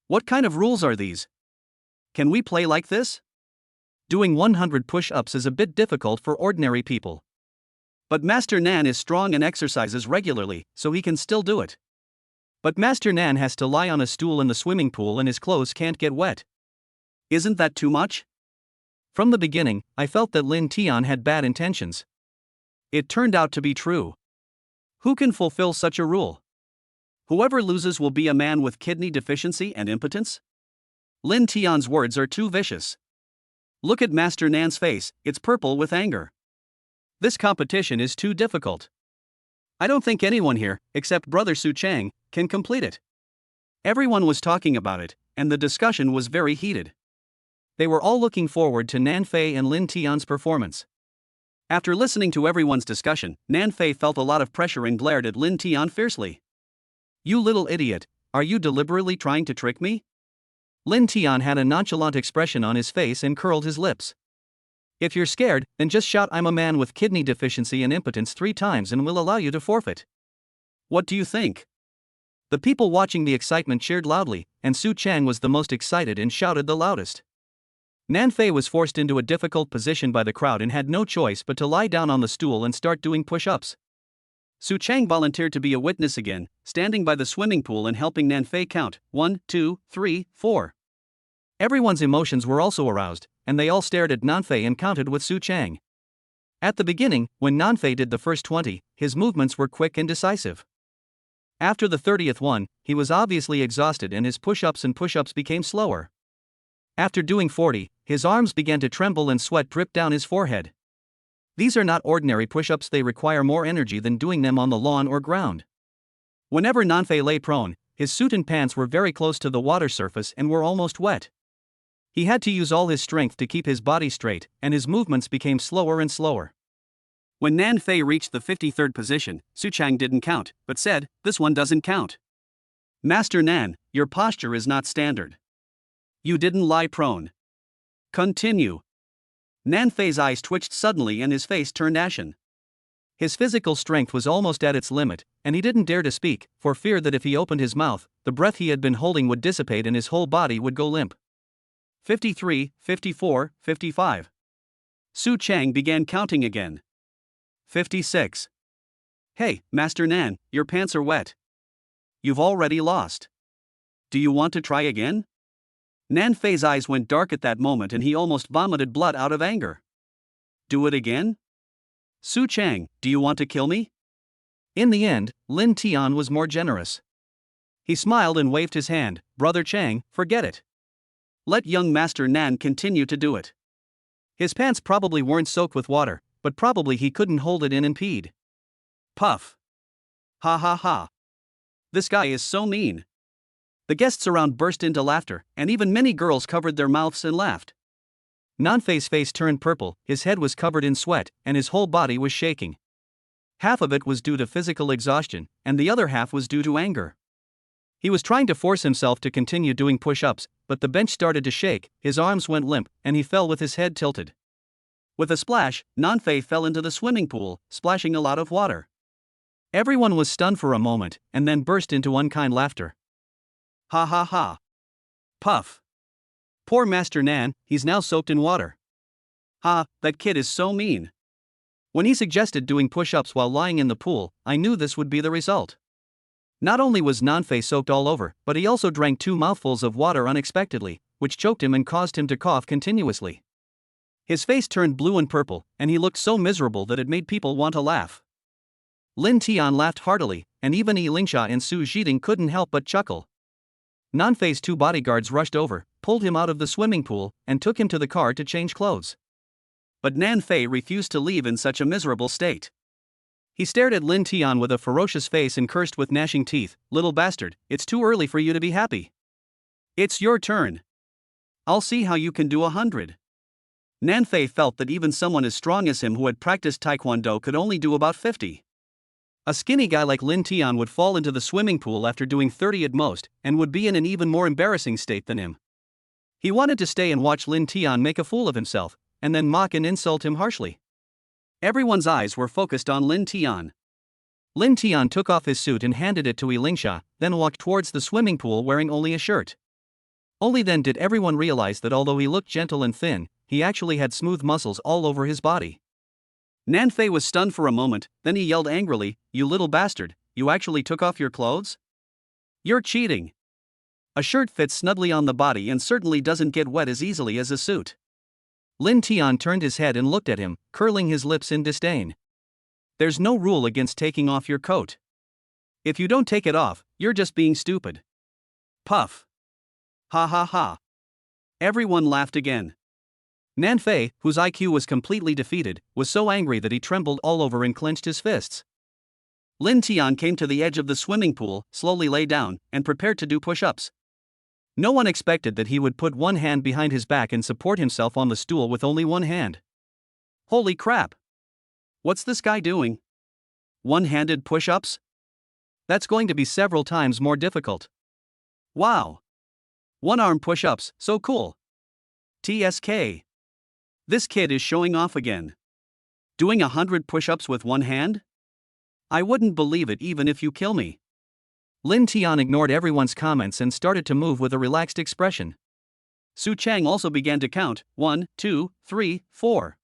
What kind of rules are these? Can we play like this? Doing 100 push-ups is a bit difficult for ordinary people. But Master Nan is strong and exercises regularly, so he can still do it. But Master Nan has to lie on a stool in the swimming pool and his clothes can't get wet. Isn't that too much? From the beginning, I felt that Lin Tian had bad intentions. It turned out to be true. Who can fulfill such a rule? Whoever loses will be a man with kidney deficiency and impotence? Lin Tian's words are too vicious. Look at Master Nan's face, it's purple with anger. This competition is too difficult. I don't think anyone here, except Brother Su Chang, can complete it. Everyone was talking about it, and the discussion was very heated. They were all looking forward to Nan Fei and Lin Tian's performance. After listening to everyone's discussion, Nan Fei felt a lot of pressure and glared at Lin Tian fiercely. "You little idiot, are you deliberately trying to trick me?" Lin Tian had a nonchalant expression on his face and curled his lips. "If you're scared, then just shout 'I'm a man with kidney deficiency and impotence' 3 times and we'll allow you to forfeit." "What do you think?" The people watching the excitement cheered loudly, and Su Chang was the most excited and shouted the loudest. Nan Fei was forced into a difficult position by the crowd and had no choice but to lie down on the stool and start doing push-ups. Su Chang volunteered to be a witness again, standing by the swimming pool and helping Nan Fei count 1, 2, 3, 4. Everyone's emotions were also aroused, and they all stared at Nan Fei and counted with Su Chang. At the beginning, when Nan Fei did the first 20, his movements were quick and decisive. After the 30th one, he was obviously exhausted and his push-ups became slower. After doing 40, his arms began to tremble and sweat dripped down his forehead. These are not ordinary push-ups, they require more energy than doing them on the lawn or ground. Whenever Nan Fei lay prone, his suit and pants were very close to the water surface and were almost wet. He had to use all his strength to keep his body straight, and his movements became slower and slower. When Nan Fei reached the 53rd position, Su Chang didn't count, but said, "This one doesn't count. Master Nan, your posture is not standard. You didn't lie prone. Continue." Nan Fei's eyes twitched suddenly and his face turned ashen. His physical strength was almost at its limit, and he didn't dare to speak, for fear that if he opened his mouth, the breath he had been holding would dissipate and his whole body would go limp. 53, 54, 55. Su Chang began counting again. 56. "Hey, Master Nan, your pants are wet. You've already lost. Do you want to try again?" Nan Fei's eyes went dark at that moment and he almost vomited blood out of anger. "Do it again? Su Chang, do you want to kill me?" In the end, Lin Tian was more generous. He smiled and waved his hand. "Brother Chang, forget it. Let young Master Nan continue to do it." His pants probably weren't soaked with water, but probably he couldn't hold it in and peed. Puff. "Ha ha ha. This guy is so mean." The guests around burst into laughter, and even many girls covered their mouths and laughed. Nan Fei's face turned purple, his head was covered in sweat, and his whole body was shaking. Half of it was due to physical exhaustion, and the other half was due to anger. He was trying to force himself to continue doing push-ups, but the bench started to shake, his arms went limp, and he fell with his head tilted. With a splash, Nan Fei fell into the swimming pool, splashing a lot of water. Everyone was stunned for a moment, and then burst into unkind laughter. "Ha ha ha. Puff. Poor Master Nan, he's now soaked in water. Ha, that kid is so mean." When he suggested doing push-ups while lying in the pool, I knew this would be the result. Not only was Nan Fei soaked all over, but he also drank 2 mouthfuls of water unexpectedly, which choked him and caused him to cough continuously. His face turned blue and purple, and he looked so miserable that it made people want to laugh. Lin Tian laughed heartily, and even Yi Lingsha and Su Zhiding couldn't help but chuckle. Nan Fei's 2 bodyguards rushed over, pulled him out of the swimming pool, and took him to the car to change clothes. But Nan Fei refused to leave in such a miserable state. He stared at Lin Tian with a ferocious face and cursed with gnashing teeth, "Little bastard, it's too early for you to be happy. It's your turn. I'll see how you can do 100. Nan Fei felt that even someone as strong as him who had practiced taekwondo could only do about 50. A skinny guy like Lin Tian would fall into the swimming pool after doing 30 at most, and would be in an even more embarrassing state than him. He wanted to stay and watch Lin Tian make a fool of himself, and then mock and insult him harshly. Everyone's eyes were focused on Lin Tian. Lin Tian took off his suit and handed it to Yi Lingsha, then walked towards the swimming pool wearing only a shirt. Only then did everyone realize that although he looked gentle and thin, he actually had smooth muscles all over his body. Nan Fei was stunned for a moment, then he yelled angrily, "You little bastard, you actually took off your clothes? You're cheating. A shirt fits snugly on the body and certainly doesn't get wet as easily as a suit." Lin Tian turned his head and looked at him, curling his lips in disdain. "There's no rule against taking off your coat. If you don't take it off, you're just being stupid." Puff. "Ha ha ha." Everyone laughed again. Nan Fei, whose IQ was completely defeated, was so angry that he trembled all over and clenched his fists. Lin Tian came to the edge of the swimming pool, slowly lay down, and prepared to do push-ups. No one expected that he would put one hand behind his back and support himself on the stool with only one hand. Holy crap! What's this guy doing? One-handed push-ups? That's going to be several times more difficult. Wow! One-arm push-ups, so cool. TSK. This kid is showing off again. Doing 100 push-ups with one hand? I wouldn't believe it even if you kill me. Lin Tian ignored everyone's comments and started to move with a relaxed expression. Su Chang also began to count, 1, 2, 3, 4.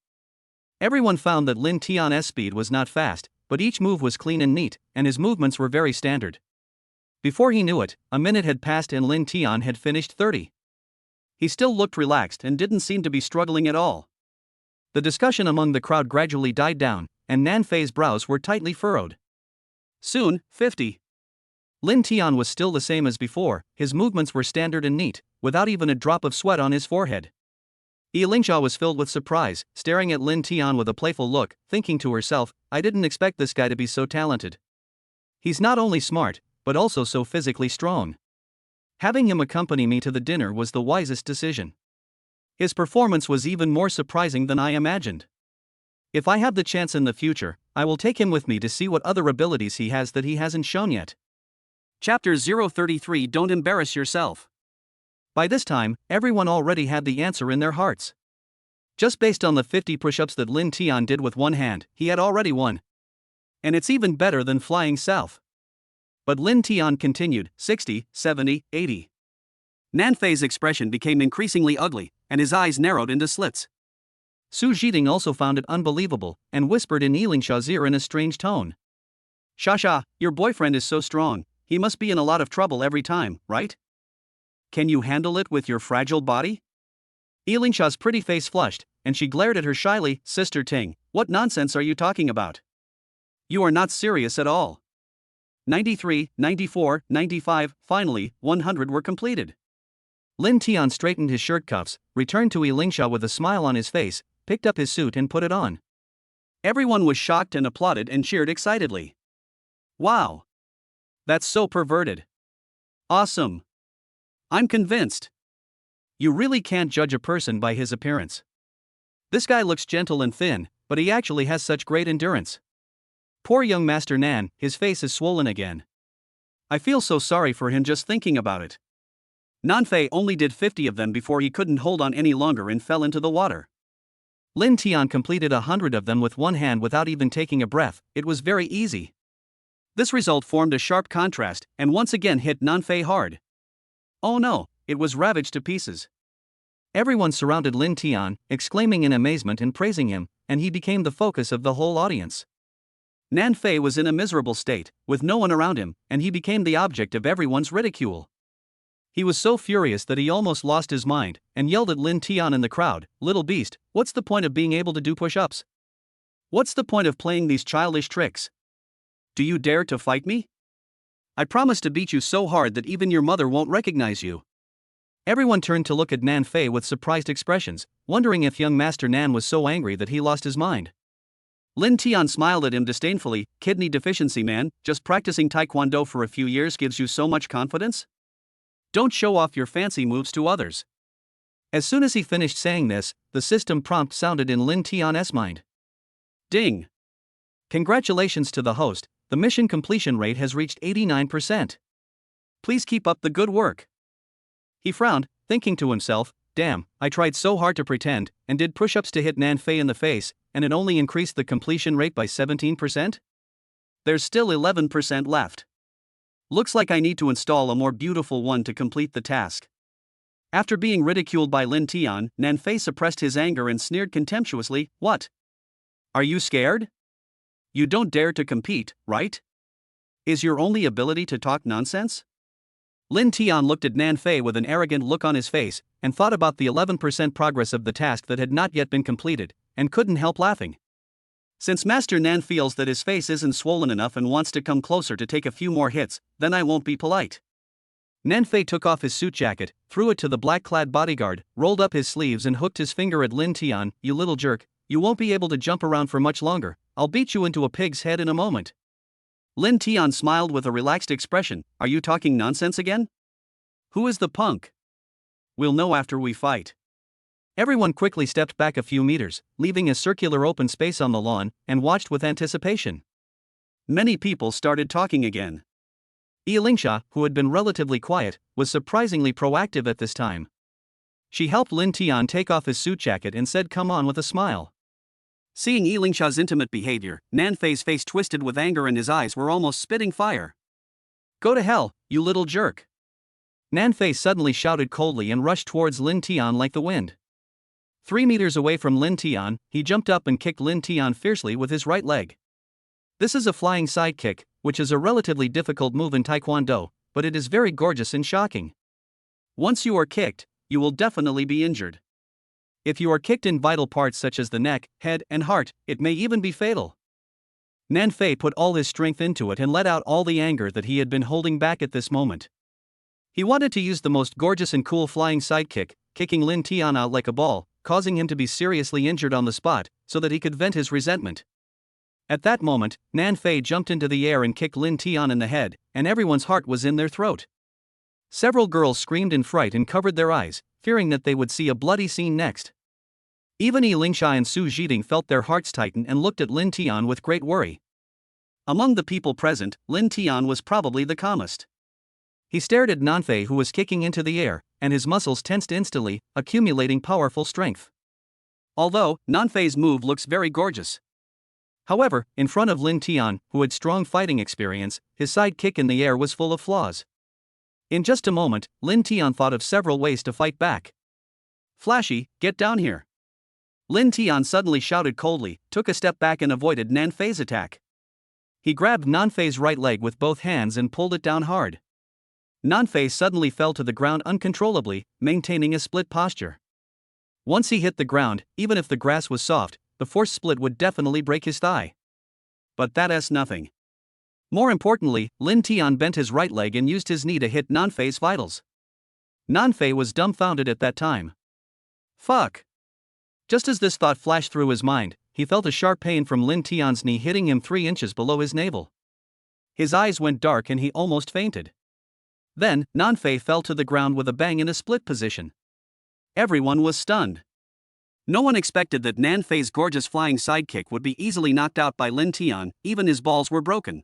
Everyone found that Lin Tian's speed was not fast, but each move was clean and neat, and his movements were very standard. Before he knew it, a minute had passed and Lin Tian had finished 30. He still looked relaxed and didn't seem to be struggling at all. The discussion among the crowd gradually died down, and Nan Fei's brows were tightly furrowed. Soon, 50. Lin Tian was still the same as before, his movements were standard and neat, without even a drop of sweat on his forehead. Lingsha was filled with surprise, staring at Lin Tian with a playful look, thinking to herself, I didn't expect this guy to be so talented. He's not only smart, but also so physically strong. Having him accompany me to the dinner was the wisest decision. His performance was even more surprising than I imagined. If I have the chance in the future, I will take him with me to see what other abilities he has that he hasn't shown yet. Chapter 033 Don't Embarrass Yourself. By this time, everyone already had the answer in their hearts. Just based on the 50 push-ups that Lin Tian did with one hand, he had already won. And it's even better than flying south. But Lin Tian continued, 60, 70, 80. Nan Fei's expression became increasingly ugly, and his eyes narrowed into slits. Su Zhiting also found it unbelievable, and whispered in Lingsha's ear in a strange tone. Sha, your boyfriend is so strong, he must be in a lot of trouble every time, right? Can you handle it with your fragile body? Lingsha's pretty face flushed, and she glared at her shyly, Sister Ting, what nonsense are you talking about? You are not serious at all. 93, 94, 95, finally, 100 were completed. Lin Tian straightened his shirt cuffs, returned to Lingsha with a smile on his face, picked up his suit and put it on. Everyone was shocked and applauded and cheered excitedly. Wow! That's so perverted. Awesome! I'm convinced. You really can't judge a person by his appearance. This guy looks gentle and thin, but he actually has such great endurance. Poor young Master Nan, his face is swollen again. I feel so sorry for him just thinking about it. Nan Fei only did 50 of them before he couldn't hold on any longer and fell into the water. Lin Tian completed 100 of them with one hand without even taking a breath, it was very easy. This result formed a sharp contrast and once again hit Nan Fei hard. Oh no, it was ravaged to pieces. Everyone surrounded Lin Tian, exclaiming in amazement and praising him, and he became the focus of the whole audience. Nan Fei was in a miserable state, with no one around him, and he became the object of everyone's ridicule. He was so furious that he almost lost his mind, and yelled at Lin Tian in the crowd, "Little beast, what's the point of being able to do push-ups? What's the point of playing these childish tricks? Do you dare to fight me? I promise to beat you so hard that even your mother won't recognize you." Everyone turned to look at Nan Fei with surprised expressions, wondering if young Master Nan was so angry that he lost his mind. Lin Tian smiled at him disdainfully, "Kidney deficiency man, just practicing taekwondo for a few years gives you so much confidence? Don't show off your fancy moves to others." As soon as he finished saying this, the system prompt sounded in Lin Tian's mind. Ding! Congratulations to the host, the mission completion rate has reached 89%. Please keep up the good work. He frowned, thinking to himself, damn, I tried so hard to pretend, and did push-ups to hit Nan Fei in the face, and it only increased the completion rate by 17%? There's still 11% left. Looks like I need to install a more beautiful one to complete the task. After being ridiculed by Lin Tian, Nan Fei suppressed his anger and sneered contemptuously, "What? Are you scared? You don't dare to compete, right? Is your only ability to talk nonsense?" Lin Tian looked at Nan Fei with an arrogant look on his face, and thought about the 11% progress of the task that had not yet been completed, and couldn't help laughing. Since Master Nan feels that his face isn't swollen enough and wants to come closer to take a few more hits, then I won't be polite. Nan Fei took off his suit jacket, threw it to the black-clad bodyguard, rolled up his sleeves and hooked his finger at Lin Tian, "You little jerk, you won't be able to jump around for much longer, I'll beat you into a pig's head in a moment." Lin Tian smiled with a relaxed expression, "Are you talking nonsense again? Who is the punk? We'll know after we fight. Everyone quickly stepped back a few meters, leaving a circular open space on the lawn, and watched with anticipation. Many people started talking again. Lingsha, who had been relatively quiet, was surprisingly proactive at this time. She helped Lin Tian take off his suit jacket and said come on with a smile. Seeing Lingsha's intimate behavior, Nanfei's face twisted with anger and his eyes were almost spitting fire. Go to hell, you little jerk. Nanfei suddenly shouted coldly and rushed towards Lin Tian like the wind. 3 meters away from Lin Tian, he jumped up and kicked Lin Tian fiercely with his right leg. This is a flying side kick, which is a relatively difficult move in Taekwondo, but it is very gorgeous and shocking. Once you are kicked, you will definitely be injured. If you are kicked in vital parts such as the neck, head, and heart, it may even be fatal. Nanfei put all his strength into it and let out all the anger that he had been holding back at this moment. He wanted to use the most gorgeous and cool flying sidekick, kicking Lin Tian out like a ball, causing him to be seriously injured on the spot, so that he could vent his resentment. At that moment, Nanfei jumped into the air and kicked Lin Tian in the head, and everyone's heart was in their throat. Several girls screamed in fright and covered their eyes, fearing that they would see a bloody scene next. Even Lingsha and Su Zhiding felt their hearts tighten and looked at Lin Tian with great worry. Among the people present, Lin Tian was probably the calmest. He stared at Nanfei, who was kicking into the air, and his muscles tensed instantly, accumulating powerful strength. Although, Nanfei's move looks very gorgeous. However, in front of Lin Tian, who had strong fighting experience, his side kick in the air was full of flaws. In just a moment, Lin Tian thought of several ways to fight back. Flashy, get down here. Lin Tian suddenly shouted coldly, took a step back and avoided Nanfei's attack. He grabbed Nanfei's right leg with both hands and pulled it down hard. Nanfei suddenly fell to the ground uncontrollably, maintaining a split posture. Once he hit the ground, even if the grass was soft, the force split would definitely break his thigh. But that's nothing. More importantly, Lin Tian bent his right leg and used his knee to hit Nanfei's vitals. Nanfei was dumbfounded at that time. Fuck. Just as this thought flashed through his mind, he felt a sharp pain from Lin Tian's knee hitting him 3 inches below his navel. His eyes went dark and he almost fainted. Then, Nanfei fell to the ground with a bang in a split position. Everyone was stunned. No one expected that Nanfei's gorgeous flying sidekick would be easily knocked out by Lin Tian, even his balls were broken.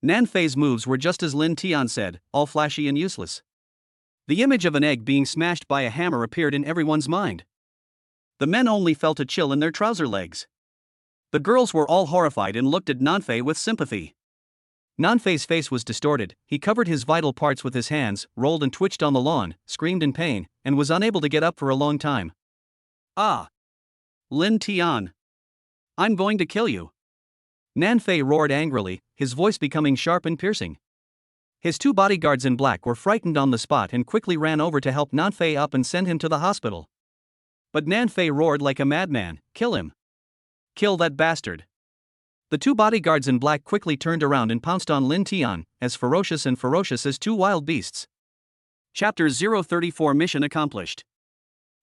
Nanfei's moves were just as Lin Tian said, all flashy and useless. The image of an egg being smashed by a hammer appeared in everyone's mind. The men only felt a chill in their trouser legs. The girls were all horrified and looked at Nanfei with sympathy. Nanfei's face was distorted, he covered his vital parts with his hands, rolled and twitched on the lawn, screamed in pain, and was unable to get up for a long time. Ah! Lin Tian. I'm going to kill you. Nanfei roared angrily, his voice becoming sharp and piercing. His 2 bodyguards in black were frightened on the spot and quickly ran over to help Nanfei up and send him to the hospital. But Nanfei roared like a madman, kill him. Kill that bastard. The 2 bodyguards in black quickly turned around and pounced on Lin Tian, as ferocious as 2 wild beasts. Chapter 034 Mission accomplished.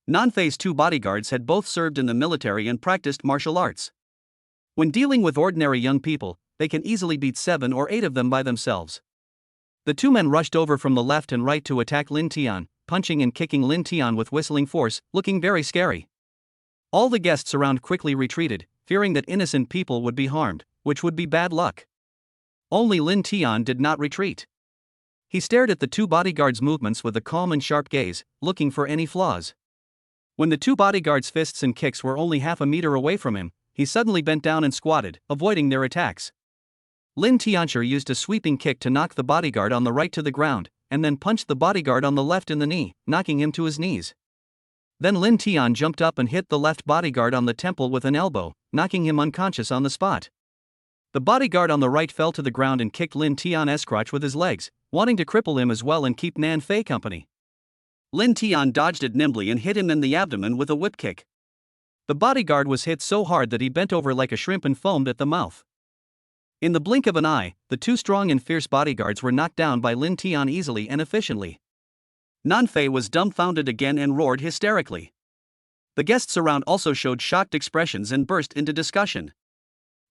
Nanfei's 2 bodyguards had both served in the military and practiced martial arts. When dealing with ordinary young people, they can easily beat 7 or 8 of them by themselves. The 2 men rushed over from the left and right to attack Lin Tian, punching and kicking Lin Tian with whistling force, looking very scary. All the guests around quickly retreated, fearing that innocent people would be harmed, which would be bad luck. Only Lin Tian did not retreat. He stared at the 2 bodyguards' movements with a calm and sharp gaze, looking for any flaws. When the 2 bodyguards' fists and kicks were only half a meter away from him, he suddenly bent down and squatted, avoiding their attacks. Lin Tiancher used a sweeping kick to knock the bodyguard on the right to the ground, and then punched the bodyguard on the left in the knee, knocking him to his knees. Then Lin Tian jumped up and hit the left bodyguard on the temple with an elbow, knocking him unconscious on the spot. The bodyguard on the right fell to the ground and kicked Lin Tian's crotch with his legs, wanting to cripple him as well and keep Nanfei company. Lin Tian dodged it nimbly and hit him in the abdomen with a whip kick. The bodyguard was hit so hard that he bent over like a shrimp and foamed at the mouth. In the blink of an eye, the 2 strong and fierce bodyguards were knocked down by Lin Tian easily and efficiently. Nanfei was dumbfounded again and roared hysterically. The guests around also showed shocked expressions and burst into discussion.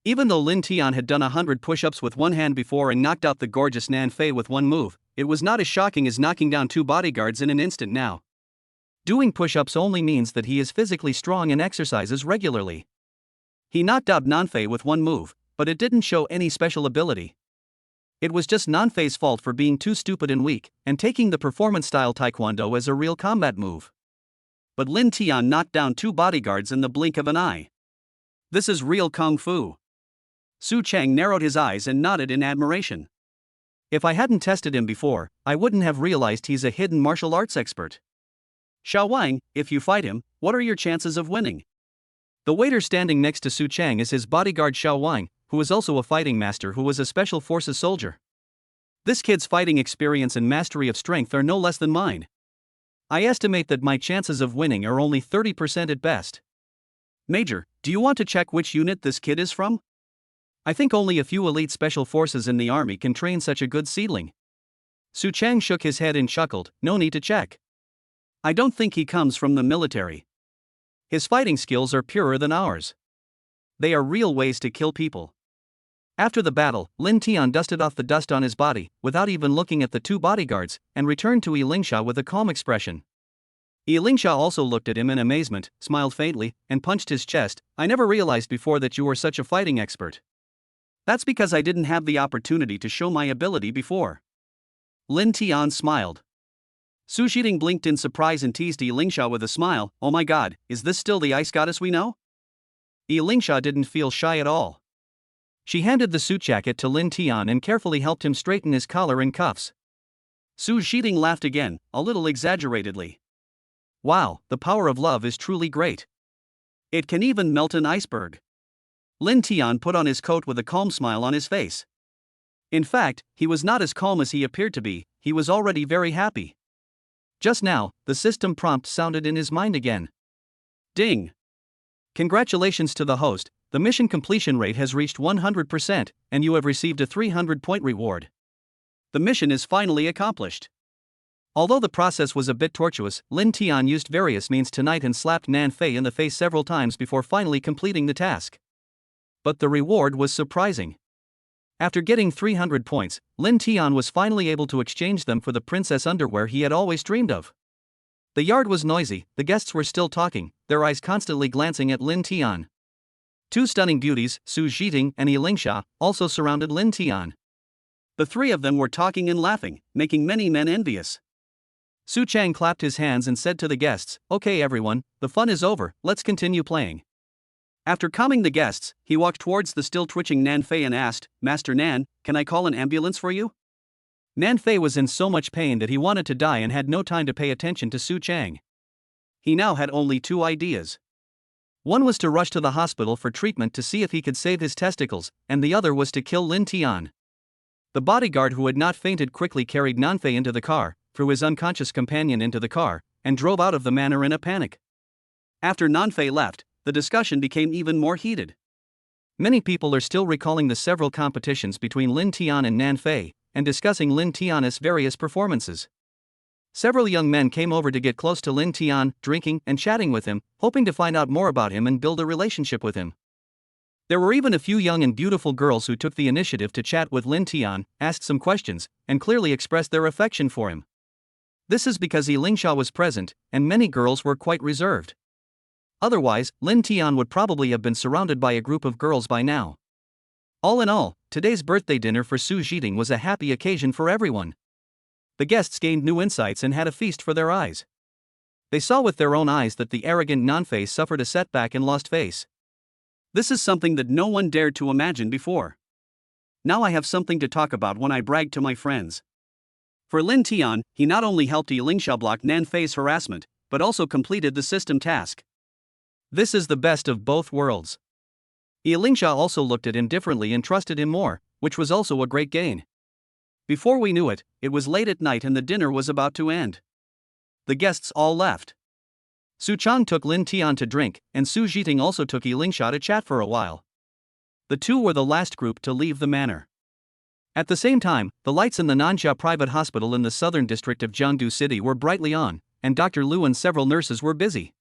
Even though Lin Tian had done 100 push-ups with one hand before and knocked out the gorgeous Nanfei with one move, it was not as shocking as knocking down 2 bodyguards in an instant now. Doing push-ups only means that he is physically strong and exercises regularly. He knocked out Nanfei with one move, but it didn't show any special ability. It was just Nanfei's fault for being too stupid and weak, and taking the performance-style taekwondo as a real combat move. But Lin Tian knocked down 2 bodyguards in the blink of an eye. This is real kung fu. Su Chang narrowed his eyes and nodded in admiration. If I hadn't tested him before, I wouldn't have realized he's a hidden martial arts expert. Xiao Wang, if you fight him, what are your chances of winning? The waiter standing next to Su Chang is his bodyguard Xiao Wang, who is also a fighting master who was a special forces soldier. This kid's fighting experience and mastery of strength are no less than mine. I estimate that my chances of winning are only 30% at best. Major, do you want to check which unit this kid is from? I think only a few elite special forces in the army can train such a good seedling. Su Chang shook his head and chuckled, no need to check. I don't think he comes from the military. His fighting skills are purer than ours. They are real ways to kill people. After the battle, Lin Tian dusted off the dust on his body, without even looking at the 2 bodyguards, and returned to Yi Lingsha with a calm expression. Yi Lingsha also looked at him in amazement, smiled faintly, and punched his chest. I never realized before that you were such a fighting expert. That's because I didn't have the opportunity to show my ability before. Lin Tian smiled. Su Zhiting blinked in surprise and teased Yi Lingsha with a smile. Oh my god, is this still the ice goddess we know? Yi Lingsha didn't feel shy at all. She handed the suit jacket to Lin Tian and carefully helped him straighten his collar and cuffs. Su Zhiting laughed again, a little exaggeratedly. Wow, the power of love is truly great. It can even melt an iceberg. Lin Tian put on his coat with a calm smile on his face. In fact, he was not as calm as he appeared to be, he was already very happy. Just now, the system prompt sounded in his mind again. Ding! Congratulations to the host, the mission completion rate has reached 100%, and you have received a 300-point reward. The mission is finally accomplished. Although the process was a bit tortuous, Lin Tian used various means tonight and slapped Nan Fei in the face several times before finally completing the task. But the reward was surprising. After getting 300 points, Lin Tian was finally able to exchange them for the princess underwear he had always dreamed of. The yard was noisy, the guests were still talking, their eyes constantly glancing at Lin Tian. 2 stunning beauties, Su Zhiting and Yi Lingsha, also surrounded Lin Tian. The 3 of them were talking and laughing, making many men envious. Su Chang clapped his hands and said to the guests, "Okay everyone, the fun is over, let's continue playing." After calming the guests, he walked towards the still twitching Nan Fei and asked, "Master Nan, can I call an ambulance for you?" Nan Fei was in so much pain that he wanted to die and had no time to pay attention to Su Chang. He now had only 2 ideas. One was to rush to the hospital for treatment to see if he could save his testicles, and the other was to kill Lin Tian. The bodyguard who had not fainted quickly carried Nan Fei into the car, threw his unconscious companion into the car, and drove out of the manor in a panic. After Nan Fei left, the discussion became even more heated. Many people are still recalling the several competitions between Lin Tian and Nan Fei, and discussing Lin Tian's various performances. Several young men came over to get close to Lin Tian, drinking and chatting with him, hoping to find out more about him and build a relationship with him. There were even a few young and beautiful girls who took the initiative to chat with Lin Tian, asked some questions, and clearly expressed their affection for him. This is because Yi Lingsha was present, and many girls were quite reserved. Otherwise, Lin Tian would probably have been surrounded by a group of girls by now. All in all, today's birthday dinner for Su Zhiting was a happy occasion for everyone. The guests gained new insights and had a feast for their eyes. They saw with their own eyes that the arrogant Nan Fei suffered a setback and lost face. This is something that no one dared to imagine before. Now I have something to talk about when I brag to my friends. For Lin Tian, he not only helped Yi Lingsha block Nan Fei's harassment, but also completed the system task. This is the best of both worlds. Yi Lingsha also looked at him differently and trusted him more, which was also a great gain. Before we knew it, it was late at night and the dinner was about to end. The guests all left. Su Chang took Lin Tian to drink, and Su Zhiting also took Yi Lingsha to chat for a while. The 2 were the last group to leave the manor. At the same time, the lights in the Nanjia private hospital in the southern district of Jiangdu City were brightly on, and Dr. Liu and several nurses were busy.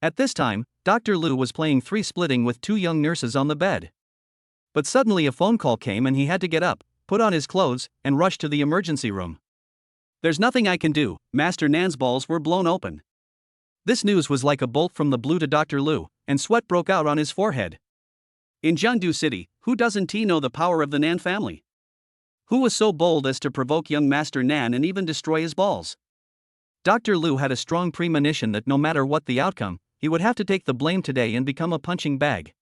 At this time, Dr. Liu was playing 3-splitting with 2 young nurses on the bed. But suddenly a phone call came and he had to get up, put on his clothes, and rush to the emergency room. There's nothing I can do, Master Nan's balls were blown open. This news was like a bolt from the blue to Dr. Lu, and sweat broke out on his forehead. In Jiangdu City, who doesn't know the power of the Nan family? Who was so bold as to provoke young Master Nan and even destroy his balls? Dr. Lu had a strong premonition that no matter what the outcome, he would have to take the blame today and become a punching bag.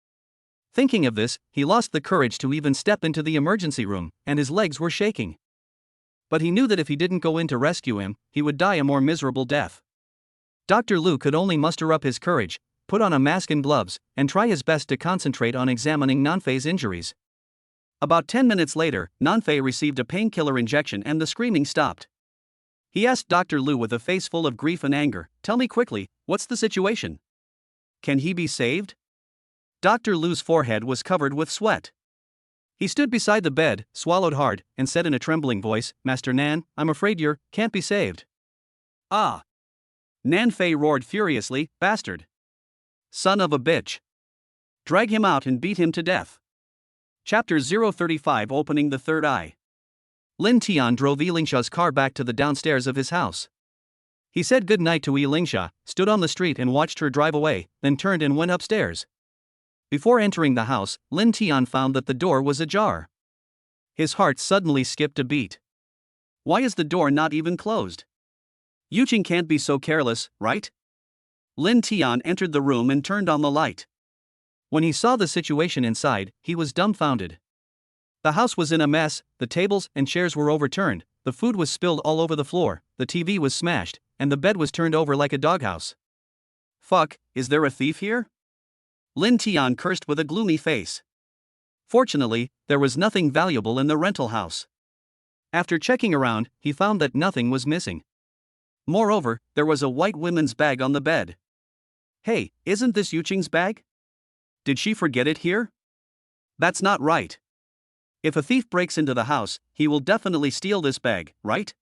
Thinking of this, he lost the courage to even step into the emergency room, and his legs were shaking. But he knew that if he didn't go in to rescue him, he would die a more miserable death. Dr. Lu could only muster up his courage, put on a mask and gloves, and try his best to concentrate on examining Nanfei's injuries. About 10 minutes later, Nanfei received a painkiller injection and the screaming stopped. He asked Dr. Lu with a face full of grief and anger, "Tell me quickly, what's the situation? Can he be saved?" Dr. Lu's forehead was covered with sweat. He stood beside the bed, swallowed hard, and said in a trembling voice, "Master Nan, I'm afraid can't be saved." Ah! Nanfei roared furiously, "Bastard! Son of a bitch! Drag him out and beat him to death." Chapter 035 Opening the Third Eye. Lin Tian drove Yilingsha's car back to the downstairs of his house. He said good night to Yilingsha, stood on the street and watched her drive away, then turned and went upstairs. Before entering the house, Lin Tian found that the door was ajar. His heart suddenly skipped a beat. Why is the door not even closed? Yuqing can't be so careless, right? Lin Tian entered the room and turned on the light. When he saw the situation inside, he was dumbfounded. The house was in a mess, the tables and chairs were overturned, the food was spilled all over the floor, the TV was smashed, and the bed was turned over like a doghouse. Fuck, is there a thief here? Lin Tian cursed with a gloomy face. Fortunately, there was nothing valuable in the rental house. After checking around, he found that nothing was missing. Moreover, there was a white women's bag on the bed. Hey, isn't this Yuqing's bag? Did she forget it here? That's not right. If a thief breaks into the house, he will definitely steal this bag, right?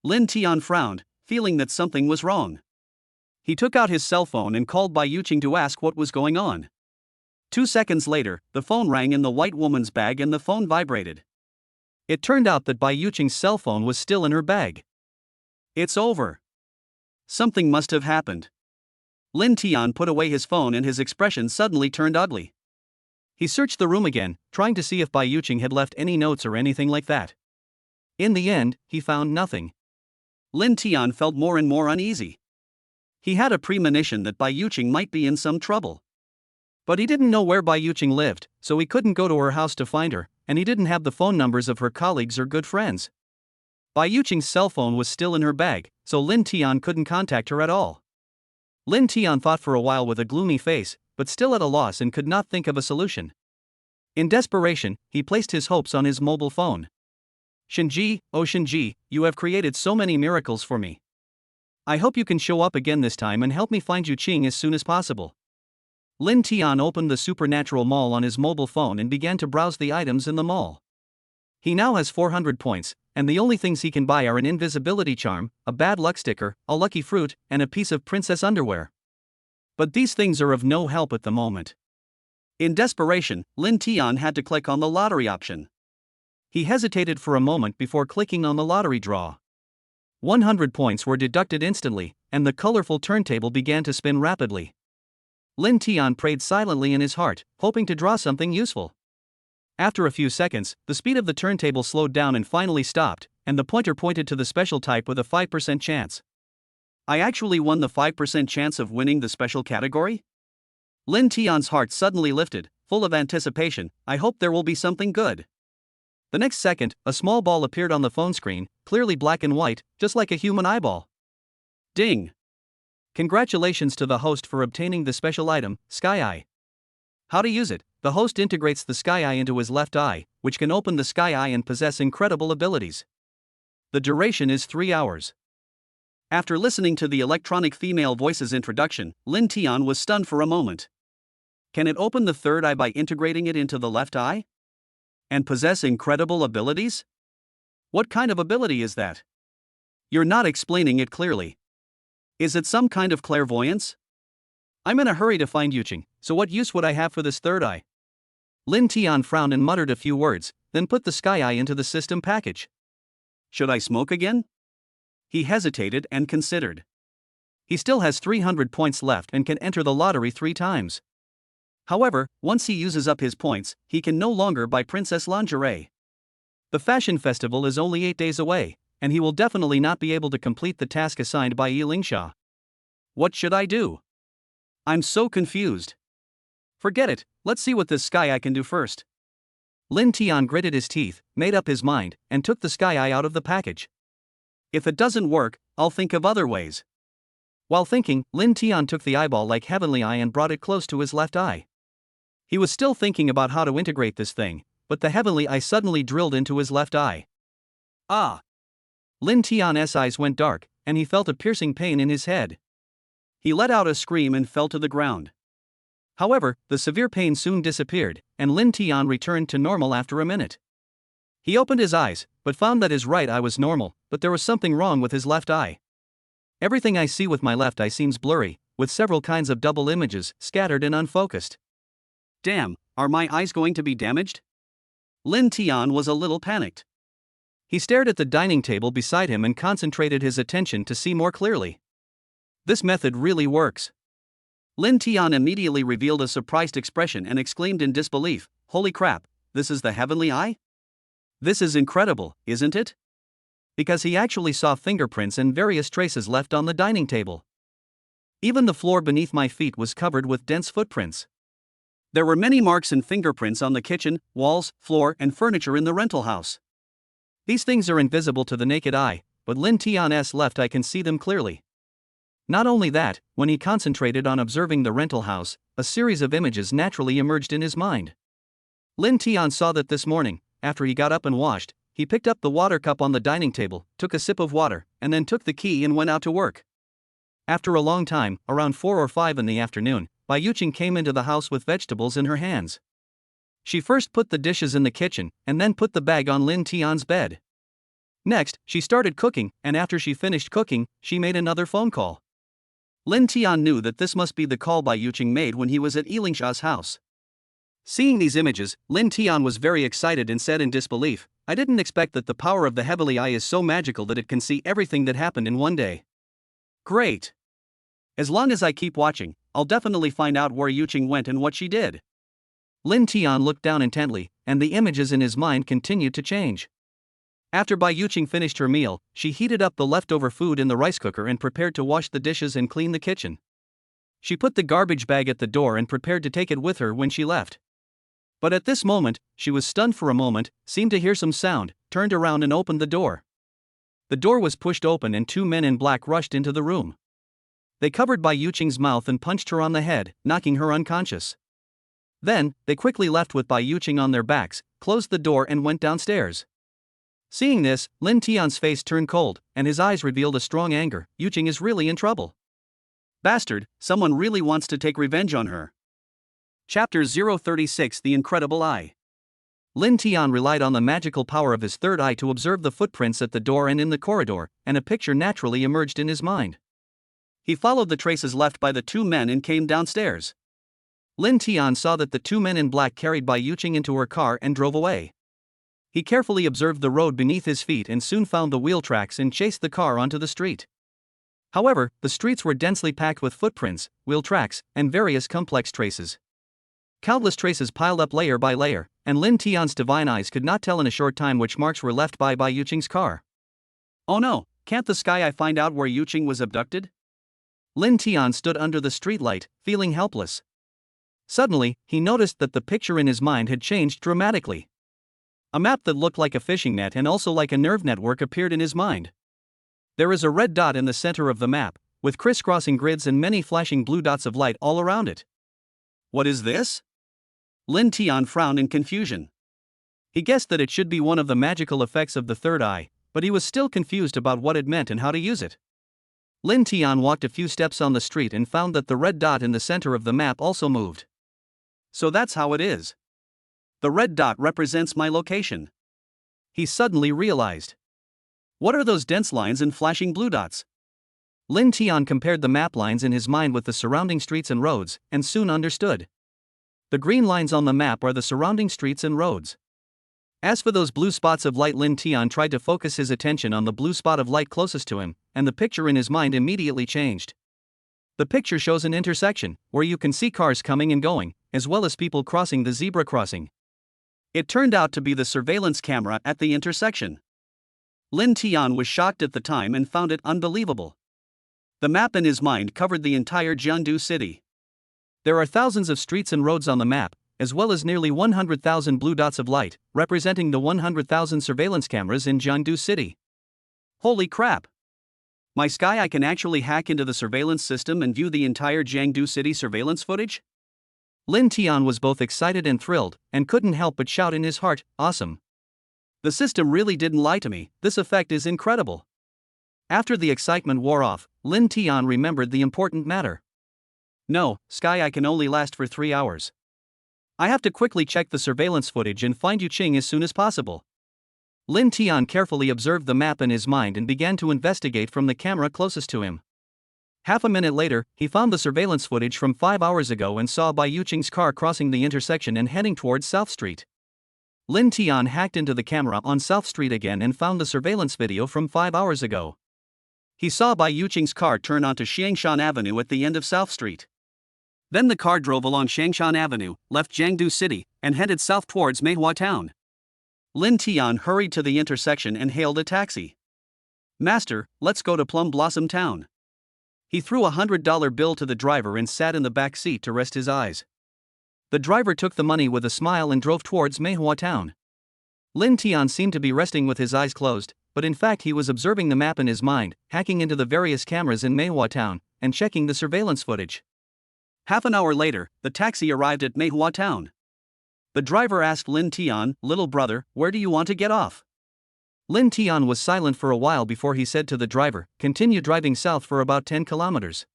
Lin Tian frowned, feeling that something was wrong. He took out his cell phone and called Bai Yuqing to ask what was going on. 2 seconds later, the phone rang in the white woman's bag and the phone vibrated. It turned out that Bai Yuqing's cell phone was still in her bag. It's over. Something must have happened. Lin Tian put away his phone and his expression suddenly turned ugly. He searched the room again, trying to see if Bai Yuqing had left any notes or anything like that. In the end, he found nothing. Lin Tian felt more and more uneasy. He had a premonition that Bai Yuqing might be in some trouble. But he didn't know where Bai Yuqing lived, so he couldn't go to her house to find her, and he didn't have the phone numbers of her colleagues or good friends. Bai Yuqing's cell phone was still in her bag, so Lin Tian couldn't contact her at all. Lin Tian thought for a while with a gloomy face, but still at a loss and could not think of a solution. In desperation, he placed his hopes on his mobile phone. "Shinji, oh Shinji, you have created so many miracles for me. I hope you can show up again this time and help me find Yuqing as soon as possible." Lin Tian opened the Supernatural Mall on his mobile phone and began to browse the items in the mall. He now has 400 points, and the only things he can buy are an invisibility charm, a bad luck sticker, a lucky fruit, and a piece of princess underwear. But these things are of no help at the moment. In desperation, Lin Tian had to click on the lottery option. He hesitated for a moment before clicking on the lottery draw. 100 points were deducted instantly, and the colorful turntable began to spin rapidly. Lin Tian prayed silently in his heart, hoping to draw something useful. After a few seconds, the speed of the turntable slowed down and finally stopped, and the pointer pointed to the special type with a 5% chance. I actually won the 5% chance of winning the special category? Lin Tian's heart suddenly lifted, full of anticipation. I hope there will be something good. The next second, a small ball appeared on the phone screen, clearly black and white, just like a human eyeball. Ding! Congratulations to the host for obtaining the special item, Sky Eye. How to use it? The host integrates the Sky Eye into his left eye, which can open the Sky Eye and possess incredible abilities. The duration is 3 hours. After listening to the electronic female voice's introduction, Lin Tian was stunned for a moment. Can it open the third eye by integrating it into the left eye? And possess incredible abilities? What kind of ability is that? You're not explaining it clearly. Is it some kind of clairvoyance? I'm in a hurry to find Yuqing, so what use would I have for this third eye? Lin Tian frowned and muttered a few words, then put the Sky Eye into the system package. Should I smoke again? He hesitated and considered. He still has 300 points left and can enter the lottery 3 times. However, once he uses up his points, he can no longer buy princess lingerie. The fashion festival is only 8 days away, and he will definitely not be able to complete the task assigned by Lingsha. What should I do? I'm so confused. Forget it, let's see what this sky eye can do first. Lin Tian gritted his teeth, made up his mind, and took the sky eye out of the package. If it doesn't work, I'll think of other ways. While thinking, Lin Tian took the eyeball-like heavenly eye and brought it close to his left eye. He was still thinking about how to integrate this thing, but the heavenly eye suddenly drilled into his left eye. Ah! Lin Tian's eyes went dark, and he felt a piercing pain in his head. He let out a scream and fell to the ground. However, the severe pain soon disappeared, and Lin Tian returned to normal after a minute. He opened his eyes, but found that his right eye was normal, but there was something wrong with his left eye. Everything I see with my left eye seems blurry, with several kinds of double images, scattered and unfocused. Damn, are my eyes going to be damaged? Lin Tian was a little panicked. He stared at the dining table beside him and concentrated his attention to see more clearly. This method really works. Lin Tian immediately revealed a surprised expression and exclaimed in disbelief, "Holy crap, this is the heavenly eye? This is incredible, isn't it?" Because he actually saw fingerprints and various traces left on the dining table. Even the floor beneath my feet was covered with dense footprints. There were many marks and fingerprints on the kitchen, walls, floor, and furniture in the rental house. These things are invisible to the naked eye, but Lin Tian's left eye can see them clearly. Not only that, when he concentrated on observing the rental house, a series of images naturally emerged in his mind. Lin Tian saw that this morning, after he got up and washed, he picked up the water cup on the dining table, took a sip of water, and then took the key and went out to work. After a long time, around 4 or 5 in the afternoon, Bai Yuqing came into the house with vegetables in her hands. She first put the dishes in the kitchen, and then put the bag on Lin Tian's bed. Next, she started cooking, and after she finished cooking, she made another phone call. Lin Tian knew that this must be the call Bai Yuqing made when he was at Lingsha's house. Seeing these images, Lin Tian was very excited and said in disbelief, "I didn't expect that the power of the heavenly eye is so magical that it can see everything that happened in one day. Great! As long as I keep watching, I'll definitely find out where Yuqing went and what she did." Lin Tian looked down intently, and the images in his mind continued to change. After Bai Yuqing finished her meal, she heated up the leftover food in the rice cooker and prepared to wash the dishes and clean the kitchen. She put the garbage bag at the door and prepared to take it with her when she left. But at this moment, she was stunned for a moment, seemed to hear some sound, turned around and opened the door. The door was pushed open and 2 men in black rushed into the room. They covered Bai Yuqing's mouth and punched her on the head, knocking her unconscious. Then, they quickly left with Bai Yuqing on their backs, closed the door and went downstairs. Seeing this, Lin Tian's face turned cold, and his eyes revealed a strong anger. Yuqing is really in trouble. Bastard, someone really wants to take revenge on her. Chapter 036 The Incredible Eye. Lin Tian relied on the magical power of his third eye to observe the footprints at the door and in the corridor, and a picture naturally emerged in his mind. He followed the traces left by the 2 men and came downstairs. Lin Tian saw that the 2 men in black carried Bai Yuqing into her car and drove away. He carefully observed the road beneath his feet and soon found the wheel tracks and chased the car onto the street. However, the streets were densely packed with footprints, wheel tracks, and various complex traces. Countless traces piled up layer by layer, and Lin Tian's divine eyes could not tell in a short time which marks were left by Bai Yuqing's car. Oh no, can't the sky eye find out where Yuqing was abducted? Lin Tian stood under the streetlight, feeling helpless. Suddenly, he noticed that the picture in his mind had changed dramatically. A map that looked like a fishing net and also like a nerve network appeared in his mind. There is a red dot in the center of the map, with crisscrossing grids and many flashing blue dots of light all around it. What is this? Lin Tian frowned in confusion. He guessed that it should be one of the magical effects of the third eye, but he was still confused about what it meant and how to use it. Lin Tian walked a few steps on the street and found that the red dot in the center of the map also moved. So that's how it is. The red dot represents my location. He suddenly realized. What are those dense lines and flashing blue dots? Lin Tian compared the map lines in his mind with the surrounding streets and roads, and soon understood. The green lines on the map are the surrounding streets and roads. As for those blue spots of light, Lin Tian tried to focus his attention on the blue spot of light closest to him, and the picture in his mind immediately changed. The picture shows an intersection, where you can see cars coming and going, as well as people crossing the zebra crossing. It turned out to be the surveillance camera at the intersection. Lin Tian was shocked at the time and found it unbelievable. The map in his mind covered the entire Jiangdu city. There are thousands of streets and roads on the map, as well as nearly 100,000 blue dots of light, representing the 100,000 surveillance cameras in Jiangdu city. Holy crap! My sky, I can actually hack into the surveillance system and view the entire Jiangdu city surveillance footage? Lin Tian was both excited and thrilled, and couldn't help but shout in his heart, awesome. The system really didn't lie to me, this effect is incredible. After the excitement wore off, Lin Tian remembered the important matter. No, Sky, I can only last for 3 hours. I have to quickly check the surveillance footage and find Yu Qing as soon as possible. Lin Tian carefully observed the map in his mind and began to investigate from the camera closest to him. Half a minute later, he found the surveillance footage from 5 hours ago and saw Bai Yuqing's car crossing the intersection and heading towards South Street. Lin Tian hacked into the camera on South Street again and found the surveillance video from 5 hours ago. He saw Bai Yuqing's car turn onto Xiangshan Avenue at the end of South Street. Then the car drove along Xiangshan Avenue, left Jiangdu City, and headed south towards Manhwa Town. Lin Tian hurried to the intersection and hailed a taxi. "Master, let's go to Plum Blossom Town." He threw a $100 bill to the driver and sat in the back seat to rest his eyes. The driver took the money with a smile and drove towards Manhwa Town. Lin Tian seemed to be resting with his eyes closed, but in fact he was observing the map in his mind, hacking into the various cameras in Manhwa Town, and checking the surveillance footage. Half an hour later, the taxi arrived at Manhwa Town. The driver asked Lin Tian, "Little brother, where do you want to get off?" Lin Tian was silent for a while before he said to the driver, "Continue driving south for about 10 kilometers.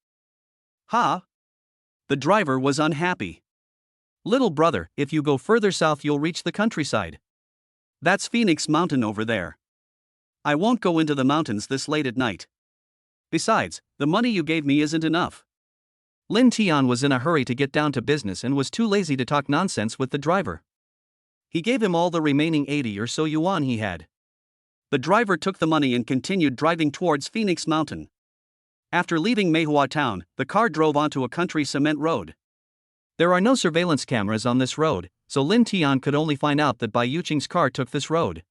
Ha! The driver was unhappy. "Little brother, if you go further south you'll reach the countryside. That's Phoenix Mountain over there. I won't go into the mountains this late at night. Besides, the money you gave me isn't enough." Lin Tian was in a hurry to get down to business and was too lazy to talk nonsense with the driver. He gave him all the remaining 80 or so yuan he had. The driver took the money and continued driving towards Phoenix Mountain. After leaving Manhwa Town, the car drove onto a country cement road. There are no surveillance cameras on this road, so Lin Tian could only find out that Bai Yuqing's car took this road.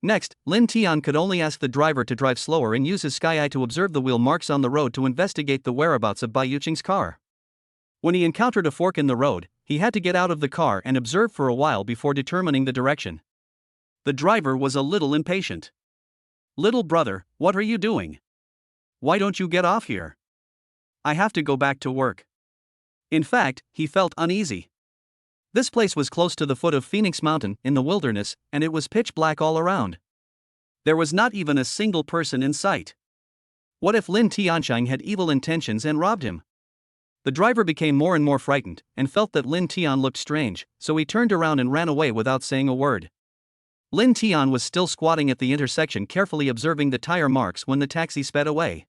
Next, Lin Tian could only ask the driver to drive slower and use his sky eye to observe the wheel marks on the road to investigate the whereabouts of Bai Yuqing's car. When he encountered a fork in the road, he had to get out of the car and observe for a while before determining the direction. The driver was a little impatient. "Little brother, what are you doing? Why don't you get off here? I have to go back to work." In fact, he felt uneasy. This place was close to the foot of Phoenix Mountain, in the wilderness, and it was pitch black all around. There was not even a single person in sight. What if Lin Tianshang had evil intentions and robbed him? The driver became more and more frightened, and felt that Lin Tian looked strange, so he turned around and ran away without saying a word. Lin Tian was still squatting at the intersection carefully observing the tire marks when the taxi sped away.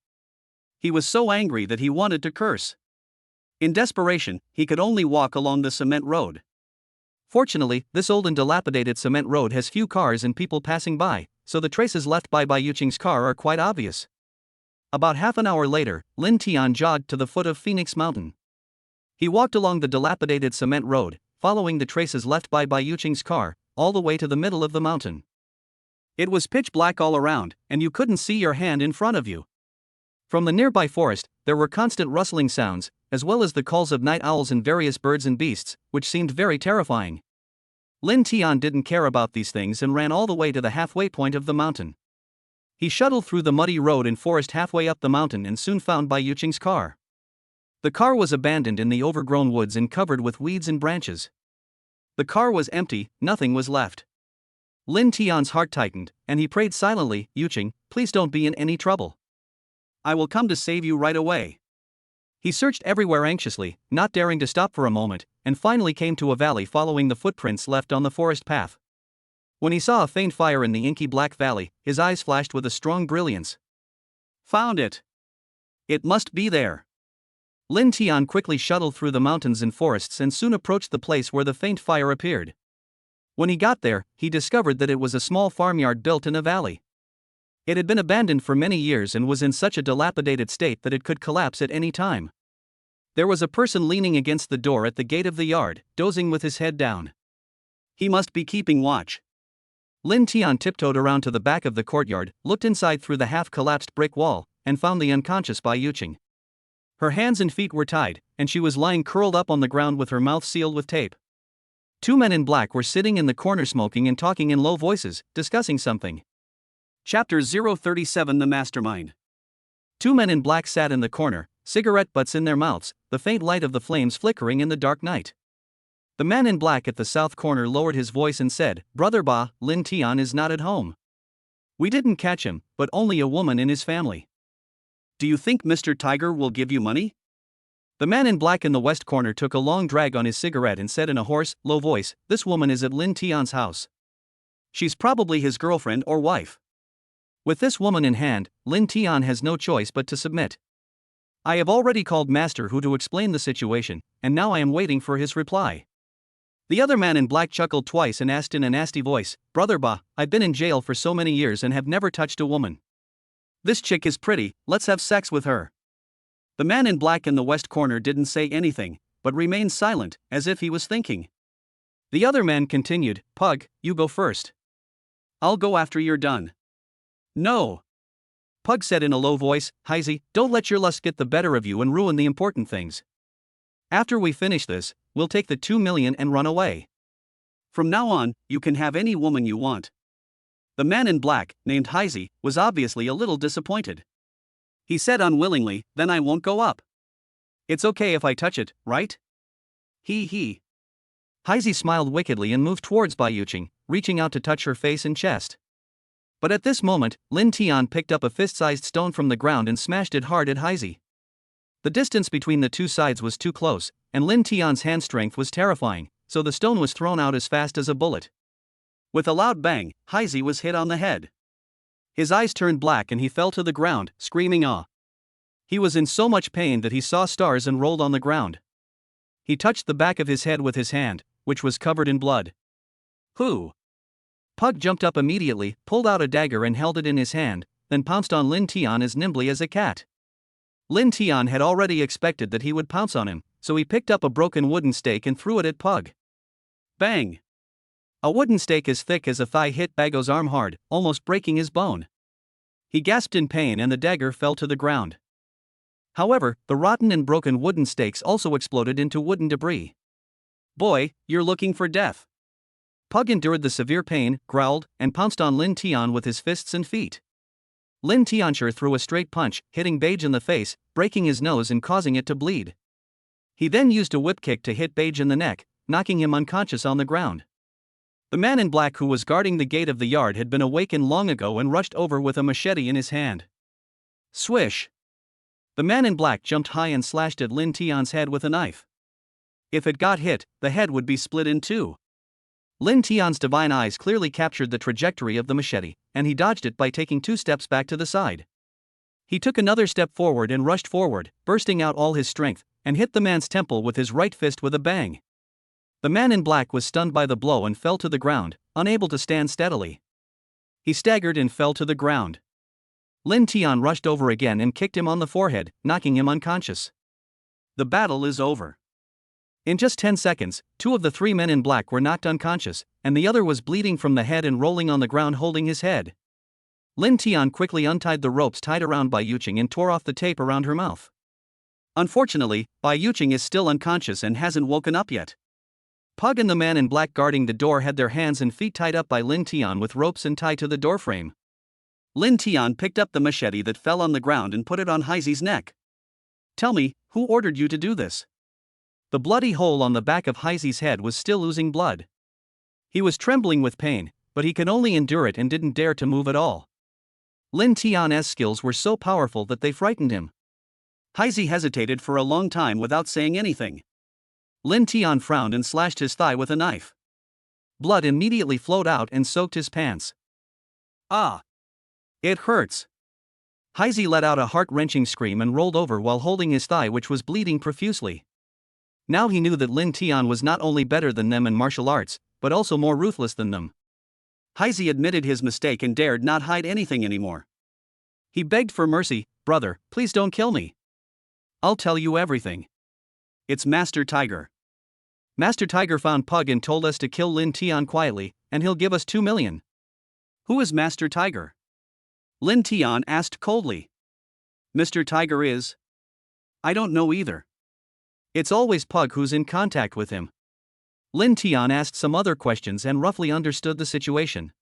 He was so angry that he wanted to curse. In desperation, he could only walk along the cement road. Fortunately, this old and dilapidated cement road has few cars and people passing by, so the traces left by Bai Yuqing's car are quite obvious. About half an hour later, Lin Tian jogged to the foot of Phoenix Mountain. He walked along the dilapidated cement road, following the traces left by Bai Yuqing's car, all the way to the middle of the mountain. It was pitch black all around, and you couldn't see your hand in front of you. From the nearby forest, there were constant rustling sounds, as well as the calls of night owls and various birds and beasts, which seemed very terrifying. Lin Tian didn't care about these things and ran all the way to the halfway point of the mountain. He shuttled through the muddy road and forest halfway up the mountain and soon found Bai Yuqing's car. The car was abandoned in the overgrown woods and covered with weeds and branches. The car was empty, nothing was left. Lin Tian's heart tightened, and he prayed silently, "Yu Qing, please don't be in any trouble. I will come to save you right away." He searched everywhere anxiously, not daring to stop for a moment, and finally came to a valley following the footprints left on the forest path. When he saw a faint fire in the inky black valley, his eyes flashed with a strong brilliance. "Found it! It must be there." Lin Tian quickly shuttled through the mountains and forests and soon approached the place where the faint fire appeared. When he got there, he discovered that it was a small farmyard built in a valley. It had been abandoned for many years and was in such a dilapidated state that it could collapse at any time. There was a person leaning against the door at the gate of the yard, dozing with his head down. He must be keeping watch. Lin Tian tiptoed around to the back of the courtyard, looked inside through the half-collapsed brick wall, and found the unconscious Bai Yuqing. Her hands and feet were tied, and she was lying curled up on the ground with her mouth sealed with tape. Two men in black were sitting in the corner smoking and talking in low voices, discussing something. Chapter 037 The Mastermind. Two men in black sat in the corner, cigarette butts in their mouths, the faint light of the flames flickering in the dark night. The man in black at the south corner lowered his voice and said, "Brother Ba, Lin Tian is not at home. We didn't catch him, but only a woman in his family." Do you think Mr. Tiger will give you money? The man in black in the west corner took a long drag on his cigarette and said in a hoarse, low voice, "This woman is at Lin Tian's house. She's probably his girlfriend or wife." With this woman in hand, Lin Tian has no choice but to submit. "I have already called Master Hu to explain the situation, and now I am waiting for his reply." The other man in black chuckled twice and asked in a nasty voice, "Brother Ba, I've been in jail for so many years and have never touched a woman. This chick is pretty, let's have sex with her." The man in black in the west corner didn't say anything, but remained silent, as if he was thinking. The other man continued, "Pug, you go first." "I'll go after you're done." "No." Pug said in a low voice, "Heisey, don't let your lust get the better of you and ruin the important things. After we finish this, we'll take the 2 million and run away. From now on, you can have any woman you want." The man in black, named Heisey, was obviously a little disappointed. He said unwillingly, "Then I won't go up." "It's okay if I touch it, right?" He. Heisey smiled wickedly and moved towards Bai Yuqing, reaching out to touch her face and chest. But at this moment, Lin Tian picked up a fist-sized stone from the ground and smashed it hard at Heisey. The distance between the two sides was too close, and Lin Tian's hand strength was terrifying, so the stone was thrown out as fast as a bullet. With a loud bang, Heisey was hit on the head. His eyes turned black and he fell to the ground, screaming "Ah!" He was in so much pain that he saw stars and rolled on the ground. He touched the back of his head with his hand, which was covered in blood. "Who?" Pug jumped up immediately, pulled out a dagger and held it in his hand, then pounced on Lin Tian as nimbly as a cat. Lin Tian had already expected that he would pounce on him, so he picked up a broken wooden stake and threw it at Pug. Bang! A wooden stake as thick as a thigh hit Bago's arm hard, almost breaking his bone. He gasped in pain and the dagger fell to the ground. However, the rotten and broken wooden stakes also exploded into wooden debris. "Boy, you're looking for death." Pug endured the severe pain, growled, and pounced on Lin Tian with his fists and feet. Lin Tiancher threw a straight punch, hitting Beige in the face, breaking his nose and causing it to bleed. He then used a whip kick to hit Beige in the neck, knocking him unconscious on the ground. The man in black who was guarding the gate of the yard had been awakened long ago and rushed over with a machete in his hand. Swish! The man in black jumped high and slashed at Lin Tian's head with a knife. If it got hit, the head would be split in two. Lin Tian's divine eyes clearly captured the trajectory of the machete, and he dodged it by taking 2 steps back to the side. He took another step forward and rushed forward, bursting out all his strength, and hit the man's temple with his right fist with a bang. The man in black was stunned by the blow and fell to the ground, unable to stand steadily. He staggered and fell to the ground. Lin Tian rushed over again and kicked him on the forehead, knocking him unconscious. The battle is over. In just 10 seconds, 2 of the 3 men in black were knocked unconscious, and the other was bleeding from the head and rolling on the ground holding his head. Lin Tian quickly untied the ropes tied around Bai Yuqing and tore off the tape around her mouth. Unfortunately, Bai Yuqing is still unconscious and hasn't woken up yet. Pug and the man in black guarding the door had their hands and feet tied up by Lin Tian with ropes and tied to the doorframe. Lin Tian picked up the machete that fell on the ground and put it on Heisey's neck. "Tell me, who ordered you to do this?" The bloody hole on the back of Heisey's head was still oozing blood. He was trembling with pain, but he could only endure it and didn't dare to move at all. Lin Tian's skills were so powerful that they frightened him. Heisey hesitated for a long time without saying anything. Lin Tian frowned and slashed his thigh with a knife. Blood immediately flowed out and soaked his pants. "Ah! It hurts." Heisey let out a heart-wrenching scream and rolled over while holding his thigh, which was bleeding profusely. Now he knew that Lin Tian was not only better than them in martial arts, but also more ruthless than them. Heisey admitted his mistake and dared not hide anything anymore. He begged for mercy, "Brother, please don't kill me. I'll tell you everything. it's Master Tiger. Master Tiger found Pug and told us to kill Lin Tian quietly, and he'll give us 2 million. Who is Master Tiger? Lin Tian asked coldly. Mr. Tiger is? I don't know either. It's always Pug who's in contact with him. Lin Tian asked some other questions and roughly understood the situation.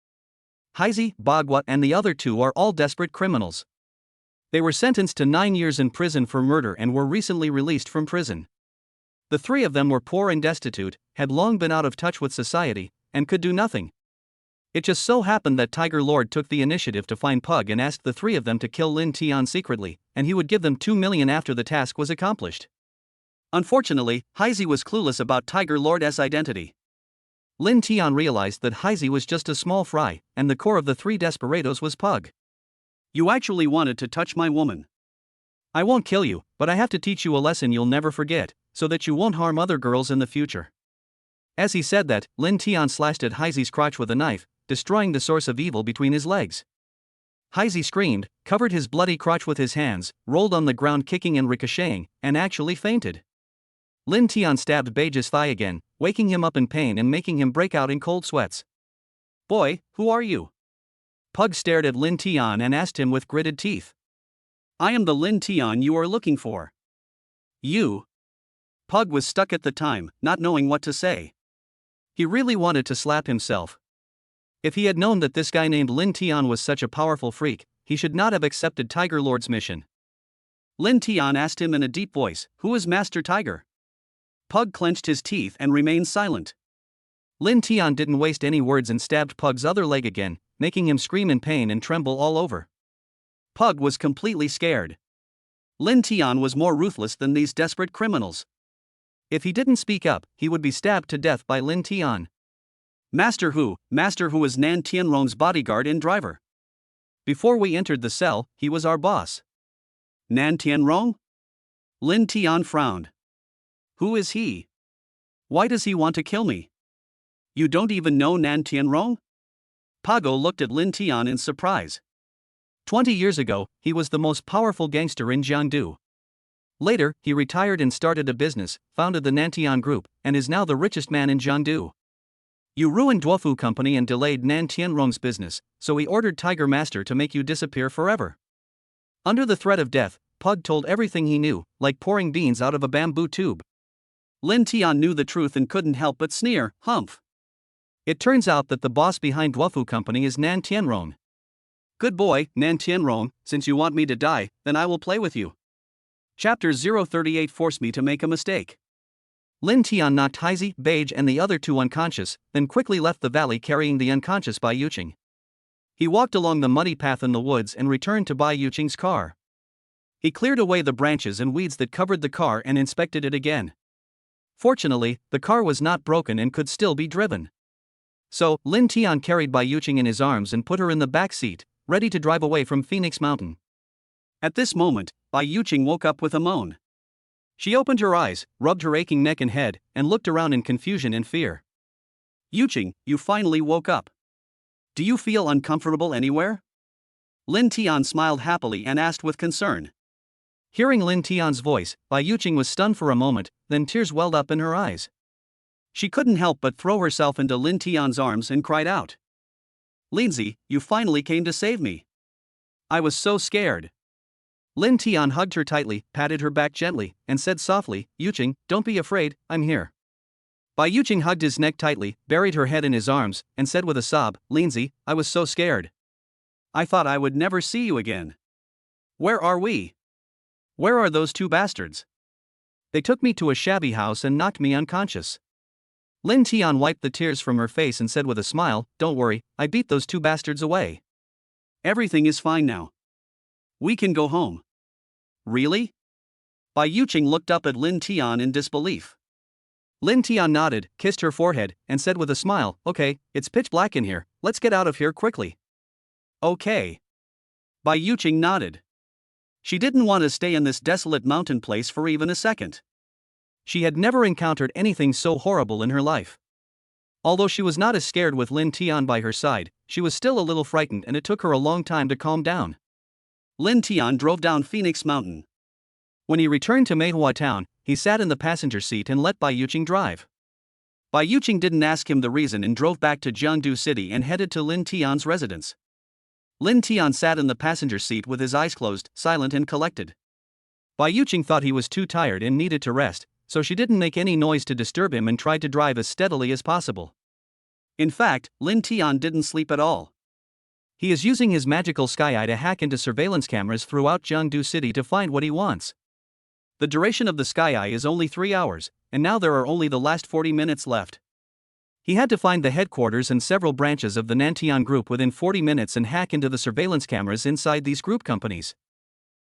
Heisey, Bagua, and the other two are all desperate criminals. They were sentenced to 9 years in prison for murder and were recently released from prison. The 3 of them were poor and destitute, had long been out of touch with society, and could do nothing. It just so happened that Tiger Lord took the initiative to find Pug and asked the 3 of them to kill Lin Tian secretly, and he would give them 2 million after the task was accomplished. Unfortunately, Heisey was clueless about Tiger Lord's identity. Lin Tian realized that Heisey was just a small fry, and the core of the 3 desperados was Pug. You actually wanted to touch my woman. I won't kill you, but I have to teach you a lesson you'll never forget, so that you won't harm other girls in the future. As he said that, Lin Tian slashed at Heisey's crotch with a knife, destroying the source of evil between his legs. Heisey screamed, covered his bloody crotch with his hands, rolled on the ground kicking and ricocheting, and actually fainted. Lin Tian stabbed Beige's thigh again, waking him up in pain and making him break out in cold sweats. Boy, who are you? Pug stared at Lin Tian and asked him with gritted teeth. I am the Lin Tian you are looking for. You? Pug was stuck at the time, not knowing what to say. He really wanted to slap himself. If he had known that this guy named Lin Tian was such a powerful freak, he should not have accepted Tiger Lord's mission. Lin Tian asked him in a deep voice, who is Master Tiger? Pug clenched his teeth and remained silent. Lin Tian didn't waste any words and stabbed Pug's other leg again, making him scream in pain and tremble all over. Pug was completely scared. Lin Tian was more ruthless than these desperate criminals. If he didn't speak up, he would be stabbed to death by Lin Tian. Master who is Nan Tianrong's bodyguard and driver. Before we entered the cell, he was our boss. Nan Tianrong? Lin Tian frowned. Who is he? Why does he want to kill me? You don't even know Nan Tianrong? Pago looked at Lin Tian in surprise. 20 years ago, he was the most powerful gangster in Jiangdu. Later, he retired and started a business, founded the Nantian Group, and is now the richest man in Jiangdu. You ruined Duofu Company and delayed Nan Tianrong's business, so he ordered Tiger Master to make you disappear forever. Under the threat of death, Pug told everything he knew, like pouring beans out of a bamboo tube. Lin Tian knew the truth and couldn't help but sneer, humph. It turns out that the boss behind Duofu Company is Nan Tianrong. Good boy, Nan Tianrong, since you want me to die, then I will play with you. Chapter 038 forced me to make a mistake. Lin Tian knocked Heisey, Beige and the other 2 unconscious, then quickly left the valley carrying the unconscious Bai Yuqing. He walked along the muddy path in the woods and returned to Bai Yuqing's car. He cleared away the branches and weeds that covered the car and inspected it again. Fortunately, the car was not broken and could still be driven. So, Lin Tian carried Bai Yuqing in his arms and put her in the back seat, ready to drive away from Phoenix Mountain. At this moment, Bai Yuqing woke up with a moan. She opened her eyes, rubbed her aching neck and head, and looked around in confusion and fear. Yuqing, you finally woke up. Do you feel uncomfortable anywhere? Lin Tian smiled happily and asked with concern. Hearing Lin Tian's voice, Bai Yuqing was stunned for a moment, then tears welled up in her eyes. She couldn't help but throw herself into Lin Tian's arms and cried out. Lindsay, you finally came to save me. I was so scared. Lin Tian hugged her tightly, patted her back gently, and said softly, Yuqing, don't be afraid, I'm here. Bai Yuqing hugged his neck tightly, buried her head in his arms, and said with a sob, Lindsay, I was so scared. I thought I would never see you again. Where are we? Where are those 2 bastards? They took me to a shabby house and knocked me unconscious. Lin Tian wiped the tears from her face and said with a smile, don't worry, I beat those 2 bastards away. Everything is fine now. We can go home. Really? Bai Yuqing looked up at Lin Tian in disbelief. Lin Tian nodded, kissed her forehead, and said with a smile, okay, it's pitch black in here, let's get out of here quickly. Okay. Bai Yuqing nodded. She didn't want to stay in this desolate mountain place for even a second. She had never encountered anything so horrible in her life. Although she was not as scared with Lin Tian by her side, she was still a little frightened and it took her a long time to calm down. Lin Tian drove down Phoenix Mountain. When he returned to Manhwa town, he sat in the passenger seat and let Bai Yuqing drive. Bai Yuqing didn't ask him the reason and drove back to Jiangdu City and headed to Lin Tian's residence. Lin Tian sat in the passenger seat with his eyes closed, silent and collected. Bai Yuqing thought he was too tired and needed to rest, so she didn't make any noise to disturb him and tried to drive as steadily as possible. In fact, Lin Tian didn't sleep at all. He is using his magical sky eye to hack into surveillance cameras throughout Jiangdu City to find what he wants. The duration of the sky eye is only 3 hours, and now there are only the last 40 minutes left. He had to find the headquarters and several branches of the Nantian Group within 40 minutes and hack into the surveillance cameras inside these group companies.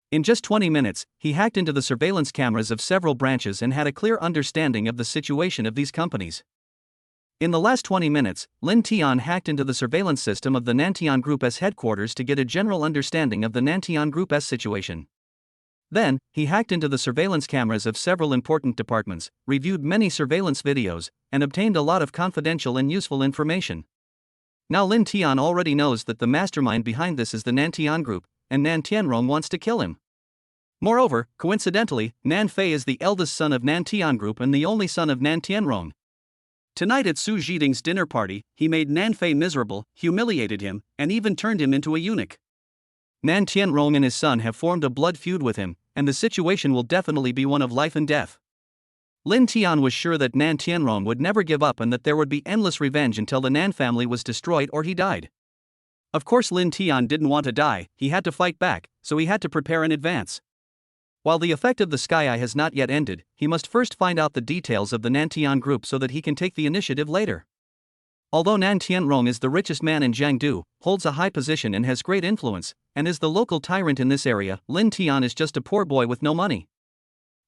In just 20 minutes, he hacked into the surveillance cameras of several branches and had a clear understanding of the situation of these companies. In the last 20 minutes, Lin Tian hacked into the surveillance system of the Nantian Group's headquarters to get a general understanding of the Nantian Group's situation. Then, he hacked into the surveillance cameras of several important departments, reviewed many surveillance videos, and obtained a lot of confidential and useful information. Now Lin Tian already knows that the mastermind behind this is the Nantian Group, and Nan Tianrong wants to kill him. Moreover, coincidentally, Nan Fei is the eldest son of Nantian Group and the only son of Nan Tianrong. Tonight at Su Zhiding's dinner party, he made Nan Fei miserable, humiliated him, and even turned him into a eunuch. Nan Tianrong and his son have formed a blood feud with him, and the situation will definitely be one of life and death. Lin Tian was sure that Nan Tianrong would never give up and that there would be endless revenge until the Nan family was destroyed or he died. Of course Lin Tian didn't want to die, he had to fight back, so he had to prepare in advance. While the effect of the sky eye has not yet ended, he must first find out the details of the Nantian Group so that he can take the initiative later. Although Nan Tianrong is the richest man in Jiangdu, holds a high position and has great influence, and is the local tyrant in this area, Lin Tian is just a poor boy with no money.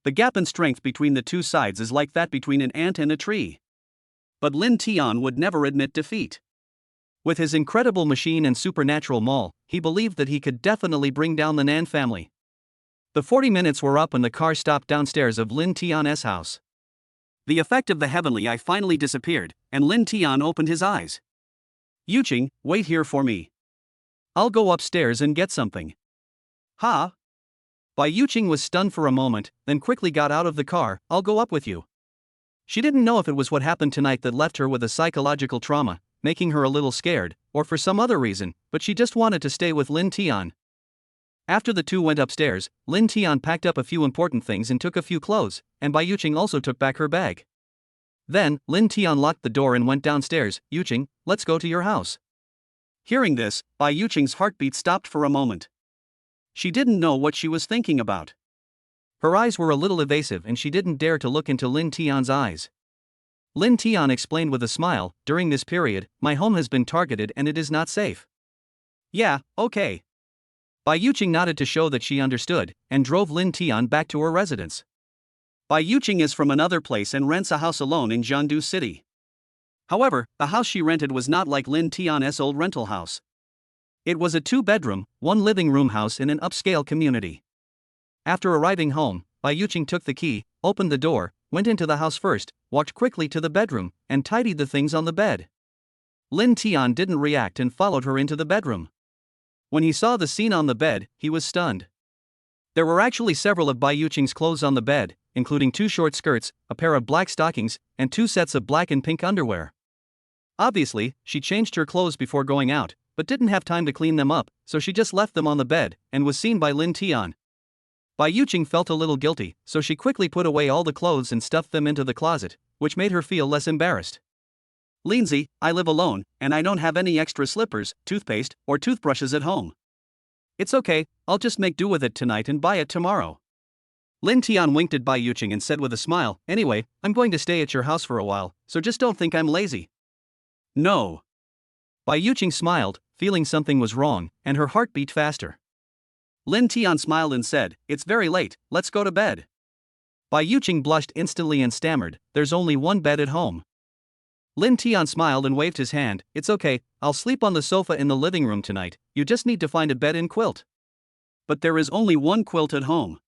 The gap in strength between the two sides is like that between an ant and a tree. But Lin Tian would never admit defeat. With his incredible machine and supernatural maul, he believed that he could definitely bring down the Nan family. The 40 minutes were up and the car stopped downstairs of Lin Tian's house. The effect of the heavenly eye finally disappeared, and Lin Tian opened his eyes. Yuqing, wait here for me. I'll go upstairs and get something. Ha? Bai Yuqing was stunned for a moment, then quickly got out of the car. I'll go up with you. She didn't know if it was what happened tonight that left her with a psychological trauma, making her a little scared, or for some other reason, but she just wanted to stay with Lin Tian. After the two went upstairs, Lin Tian packed up a few important things and took a few clothes, and Bai Yuqing also took back her bag. Then, Lin Tian locked the door and went downstairs. Yuqing, let's go to your house. Hearing this, Bai Yuqing's heartbeat stopped for a moment. She didn't know what she was thinking about. Her eyes were a little evasive and she didn't dare to look into Lin Tian's eyes. Lin Tian explained with a smile, during this period, my home has been targeted and it is not safe. Yeah, okay. Bai Yuqing nodded to show that she understood, and drove Lin Tian back to her residence. Bai Yuqing is from another place and rents a house alone in Jiangdu City. However, the house she rented was not like Lin Tian's old rental house. It was a 2-bedroom, 1-living-room house in an upscale community. After arriving home, Bai Yuqing took the key, opened the door, went into the house first, walked quickly to the bedroom, and tidied the things on the bed. Lin Tian didn't react and followed her into the bedroom. When he saw the scene on the bed, he was stunned. There were actually several of Bai Yuqing's clothes on the bed, including 2 short skirts, a pair of black stockings, and 2 sets of black and pink underwear. Obviously, she changed her clothes before going out, but didn't have time to clean them up, so she just left them on the bed, and was seen by Lin Tian. Bai Yuqing felt a little guilty, so she quickly put away all the clothes and stuffed them into the closet, which made her feel less embarrassed. Lindsay, I live alone, and I don't have any extra slippers, toothpaste, or toothbrushes at home. It's okay, I'll just make do with it tonight and buy it tomorrow. Lin Tian winked at Bai Yuqing and said with a smile, anyway, I'm going to stay at your house for a while, so just don't think I'm lazy. No. Bai Yuqing smiled, feeling something was wrong, and her heart beat faster. Lin Tian smiled and said, it's very late, let's go to bed. Bai Yuqing blushed instantly and stammered, there's only one bed at home. Lin Tian smiled and waved his hand, it's okay, I'll sleep on the sofa in the living room tonight, you just need to find a bed and quilt. But there is only one quilt at home.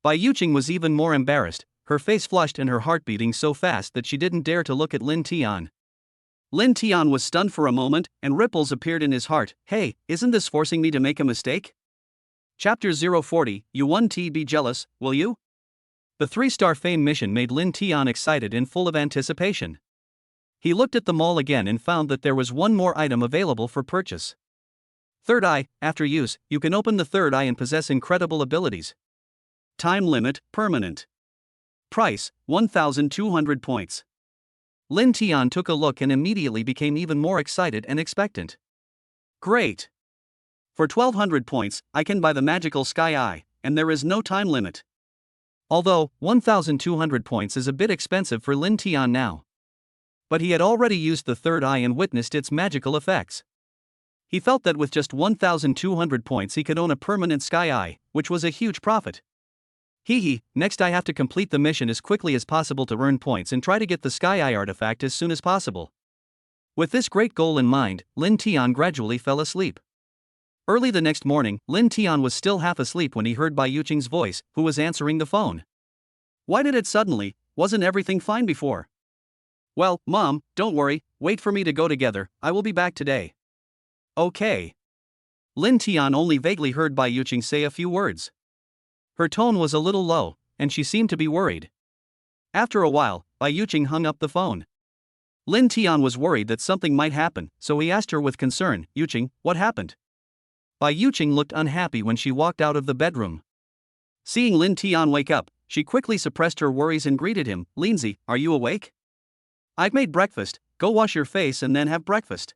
Bai Yuqing was even more embarrassed, her face flushed and her heart beating so fast that she didn't dare to look at Lin Tian. Lin Tian was stunned for a moment, and ripples appeared in his heart, hey, isn't this forcing me to make a mistake? Chapter 040, you won't be jealous, will you? The 3-star fame mission made Lin Tian excited and full of anticipation. He looked at the mall again and found that there was one more item available for purchase. Third eye. After use, you can open the third eye and possess incredible abilities. Time limit, permanent. Price, 1,200 points. Lin Tian took a look and immediately became even more excited and expectant. Great! For 1,200 points, I can buy the magical Sky Eye, and there is no time limit. Although, 1,200 points is a bit expensive for Lin Tian now. But he had already used the third eye and witnessed its magical effects. He felt that with just 1,200 points he could own a permanent Sky Eye, which was a huge profit. Next I have to complete the mission as quickly as possible to earn points and try to get the Sky Eye artifact as soon as possible. With this great goal in mind, Lin Tian gradually fell asleep. Early the next morning, Lin Tian was still half asleep when he heard Bai Yuqing's voice, who was answering the phone. Why did it suddenly? Wasn't everything fine before? Well, Mom, don't worry, wait for me to go together, I will be back today. Okay. Lin Tian only vaguely heard Bai Yuqing say a few words. Her tone was a little low, and she seemed to be worried. After a while, Bai Yuqing hung up the phone. Lin Tian was worried that something might happen, so he asked her with concern, Yuqing, what happened? Bai Yuqing looked unhappy when she walked out of the bedroom. Seeing Lin Tian wake up, she quickly suppressed her worries and greeted him, Lindsay, are you awake? I've made breakfast, go wash your face and then have breakfast.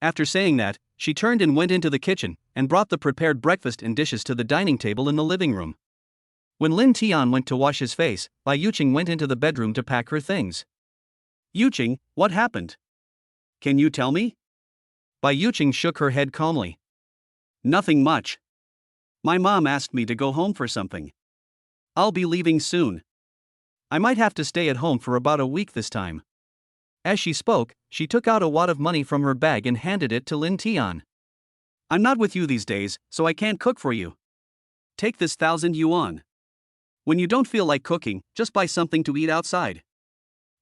After saying that, she turned and went into the kitchen, and brought the prepared breakfast and dishes to the dining table in the living room. When Lin Tian went to wash his face, Bai Yuqing went into the bedroom to pack her things. Yuqing, what happened? Can you tell me? Bai Yuqing shook her head calmly. Nothing much. My mom asked me to go home for something. I'll be leaving soon. I might have to stay at home for about a week this time. As she spoke, she took out a wad of money from her bag and handed it to Lin Tian. I'm not with you these days, so I can't cook for you. Take this 1,000 yuan. When you don't feel like cooking, just buy something to eat outside.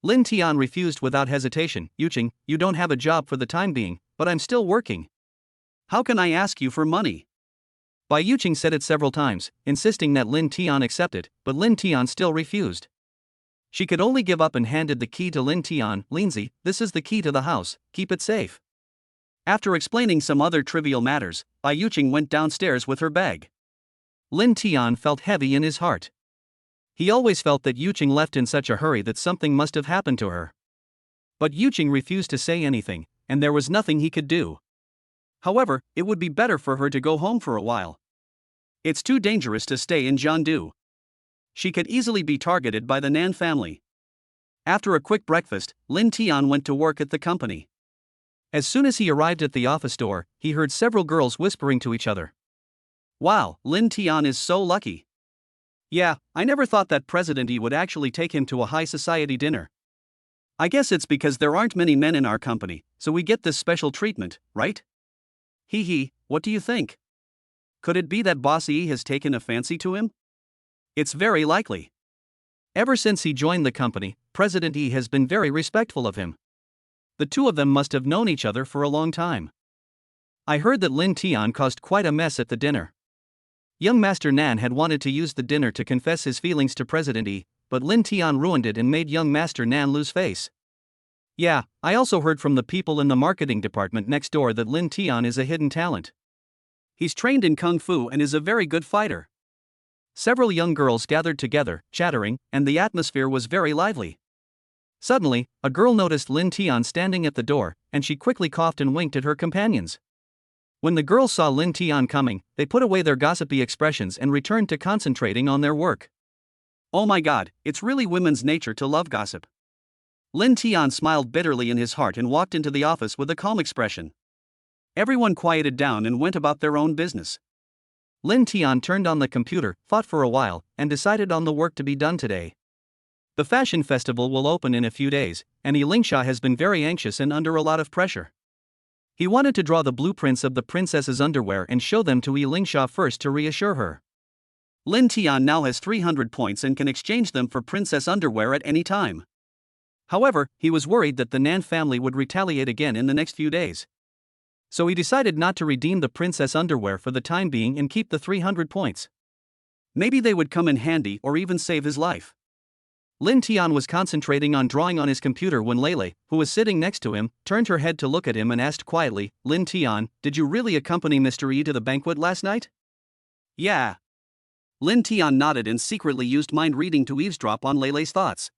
Lin Tian refused without hesitation. Yuqing, you don't have a job for the time being, but I'm still working. How can I ask you for money? Bai Yuqing said it several times, insisting that Lin Tian accept it, but Lin Tian still refused. She could only give up and handed the key to Lin Tian. Lindsay, this is the key to the house, keep it safe. After explaining some other trivial matters, Bai Yuqing went downstairs with her bag. Lin Tian felt heavy in his heart. He always felt that Yuqing left in such a hurry that something must have happened to her. But Yuqing refused to say anything, and there was nothing he could do. However, it would be better for her to go home for a while. It's too dangerous to stay in Jiangdu. She could easily be targeted by the Nan family. After a quick breakfast, Lin Tian went to work at the company. As soon as he arrived at the office door, he heard several girls whispering to each other. Wow, Lin Tian is so lucky. Yeah, I never thought that President Yi would actually take him to a high society dinner. I guess it's because there aren't many men in our company, so we get this special treatment, right? What do you think? Could it be that Boss Yi has taken a fancy to him? It's very likely. Ever since he joined the company, President Yi has been very respectful of him. The two of them must have known each other for a long time. I heard that Lin Tian caused quite a mess at the dinner. Young Master Nan had wanted to use the dinner to confess his feelings to President Yi, but Lin Tian ruined it and made young Master Nan lose face. Yeah, I also heard from the people in the marketing department next door that Lin Tian is a hidden talent. He's trained in Kung Fu and is a very good fighter. Several young girls gathered together, chattering, and the atmosphere was very lively. Suddenly, a girl noticed Lin Tian standing at the door, and she quickly coughed and winked at her companions. When the girls saw Lin Tian coming, they put away their gossipy expressions and returned to concentrating on their work. Oh my god, it's really women's nature to love gossip. Lin Tian smiled bitterly in his heart and walked into the office with a calm expression. Everyone quieted down and went about their own business. Lin Tian turned on the computer, thought for a while, and decided on the work to be done today. The fashion festival will open in a few days, and Yi Lingsha has been very anxious and under a lot of pressure. He wanted to draw the blueprints of the princess's underwear and show them to Yi Lingsha first to reassure her. Lin Tian now has 300 points and can exchange them for princess underwear at any time. However, he was worried that the Nan family would retaliate again in the next few days. So he decided not to redeem the princess underwear for the time being and keep the 300 points. Maybe they would come in handy or even save his life. Lin Tian was concentrating on drawing on his computer when Lele, who was sitting next to him, turned her head to look at him and asked quietly, "Lin Tian, did you really accompany Mr. E to the banquet last night?" Yeah. Lin Tian nodded and secretly used mind reading to eavesdrop on Lele's thoughts.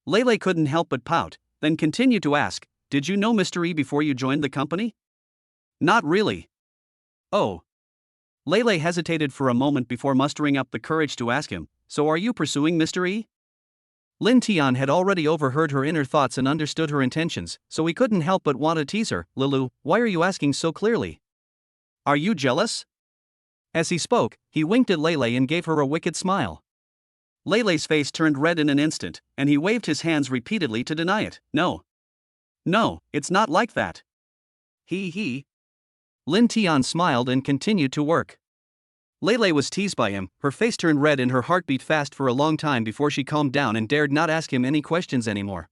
Lele couldn't help but pout, then continued to ask, "Did you know Mr. E before you joined the company?" "Not really." "Oh." Lele hesitated for a moment before mustering up the courage to ask him, "So are you pursuing Mr. E?" Lin Tian had already overheard her inner thoughts and understood her intentions, so he couldn't help but want to tease her. "Lilu, why are you asking so clearly? Are you jealous?" As he spoke, he winked at Lele and gave her a wicked smile. Lele's face turned red in an instant, and he waved his hands repeatedly to deny it. "No. No, it's not like that." He. Lin Tian smiled and continued to work. Lele was teased by him, her face turned red and her heart beat fast for a long time before she calmed down and dared not ask him any questions anymore.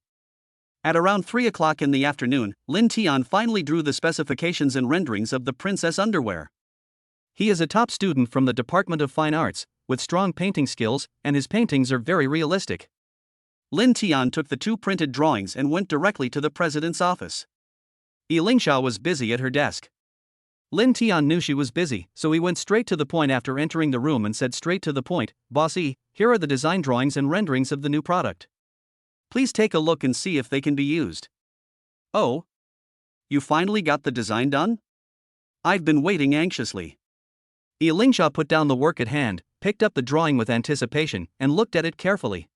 At around 3 o'clock in the afternoon, Lin Tian finally drew the specifications and renderings of the princess underwear. He is a top student from the Department of Fine Arts, with strong painting skills, and his paintings are very realistic. Lin Tian took the 2 printed drawings and went directly to the president's office. Lingsha was busy at her desk. Lin Tian knew she was busy, so he went straight to the point after entering the room and said straight to the point, "Boss E, here are the design drawings and renderings of the new product. Please take a look and see if they can be used." "Oh? You finally got the design done? I've been waiting anxiously." Lingsha put down the work at hand, picked up the drawing with anticipation, and looked at it carefully.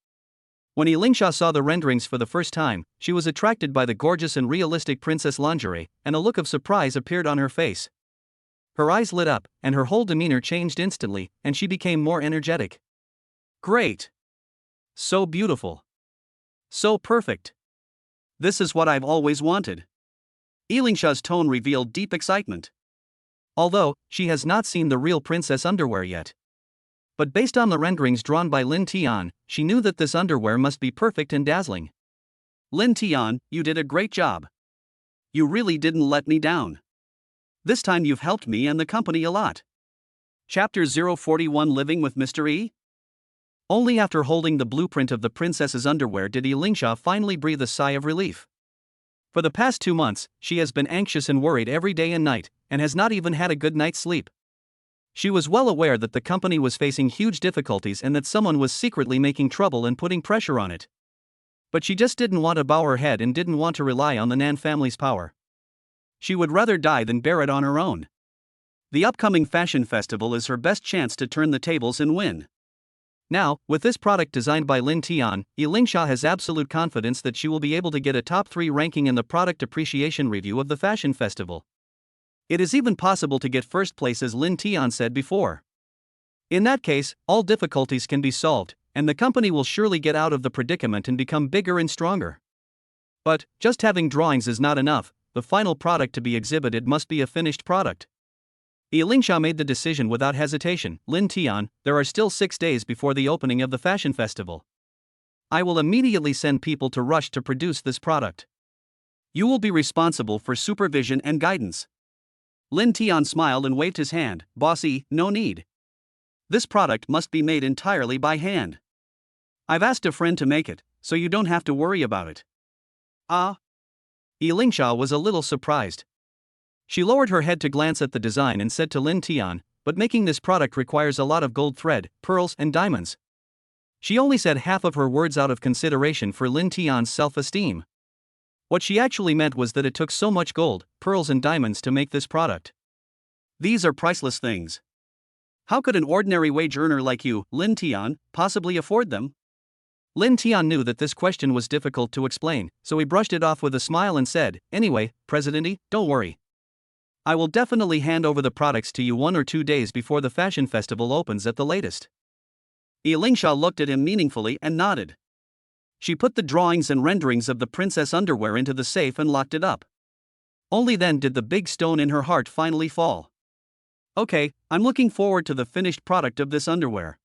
When Lingsha saw the renderings for the first time, she was attracted by the gorgeous and realistic princess lingerie, and a look of surprise appeared on her face. Her eyes lit up, and her whole demeanor changed instantly, and she became more energetic. "Great! So beautiful! So perfect! This is what I've always wanted." Lingsha's tone revealed deep excitement. Although, she has not seen the real princess underwear yet. But based on the renderings drawn by Lin Tian, she knew that this underwear must be perfect and dazzling. "Lin Tian, you did a great job. You really didn't let me down. This time you've helped me and the company a lot." Chapter 041 Living with Mr. E? Only after holding the blueprint of the princess's underwear did Lingsha finally breathe a sigh of relief. For the past 2 months, she has been anxious and worried every day and night, and has not even had a good night's sleep. She was well aware that the company was facing huge difficulties and that someone was secretly making trouble and putting pressure on it. But she just didn't want to bow her head and didn't want to rely on the Nan family's power. She would rather die than bear it on her own. The upcoming fashion festival is her best chance to turn the tables and win. Now, with this product designed by Lin Tian, Lingsha has absolute confidence that she will be able to get a top 3 ranking in the product appreciation review of the fashion festival. It is even possible to get first place, as Lin Tian said before. In that case, all difficulties can be solved, and the company will surely get out of the predicament and become bigger and stronger. But, just having drawings is not enough. The final product to be exhibited must be a finished product. Lingsha made the decision without hesitation. "Lin Tian, there are still 6 days before the opening of the fashion festival. I will immediately send people to rush to produce this product. You will be responsible for supervision and guidance." Lin Tian smiled and waved his hand. "Boss E, no need. This product must be made entirely by hand. I've asked a friend to make it, so you don't have to worry about it." "Ah?" Lingsha was a little surprised. She lowered her head to glance at the design and said to Lin Tian, "But making this product requires a lot of gold thread, pearls, and diamonds." She only said half of her words out of consideration for Lin Tian's self-esteem. What she actually meant was that it took so much gold, pearls, and diamonds to make this product. "These are priceless things. How could an ordinary wage earner like you, Lin Tian, possibly afford them?" Lin Tian knew that this question was difficult to explain, so he brushed it off with a smile and said, "Anyway, President, don't worry. I will definitely hand over the products to you 1 or 2 days before the fashion festival opens at the latest." Lingsha looked at him meaningfully and nodded. She put the drawings and renderings of the princess underwear into the safe and locked it up. Only then did the big stone in her heart finally fall. "Okay, I'm looking forward to the finished product of this underwear.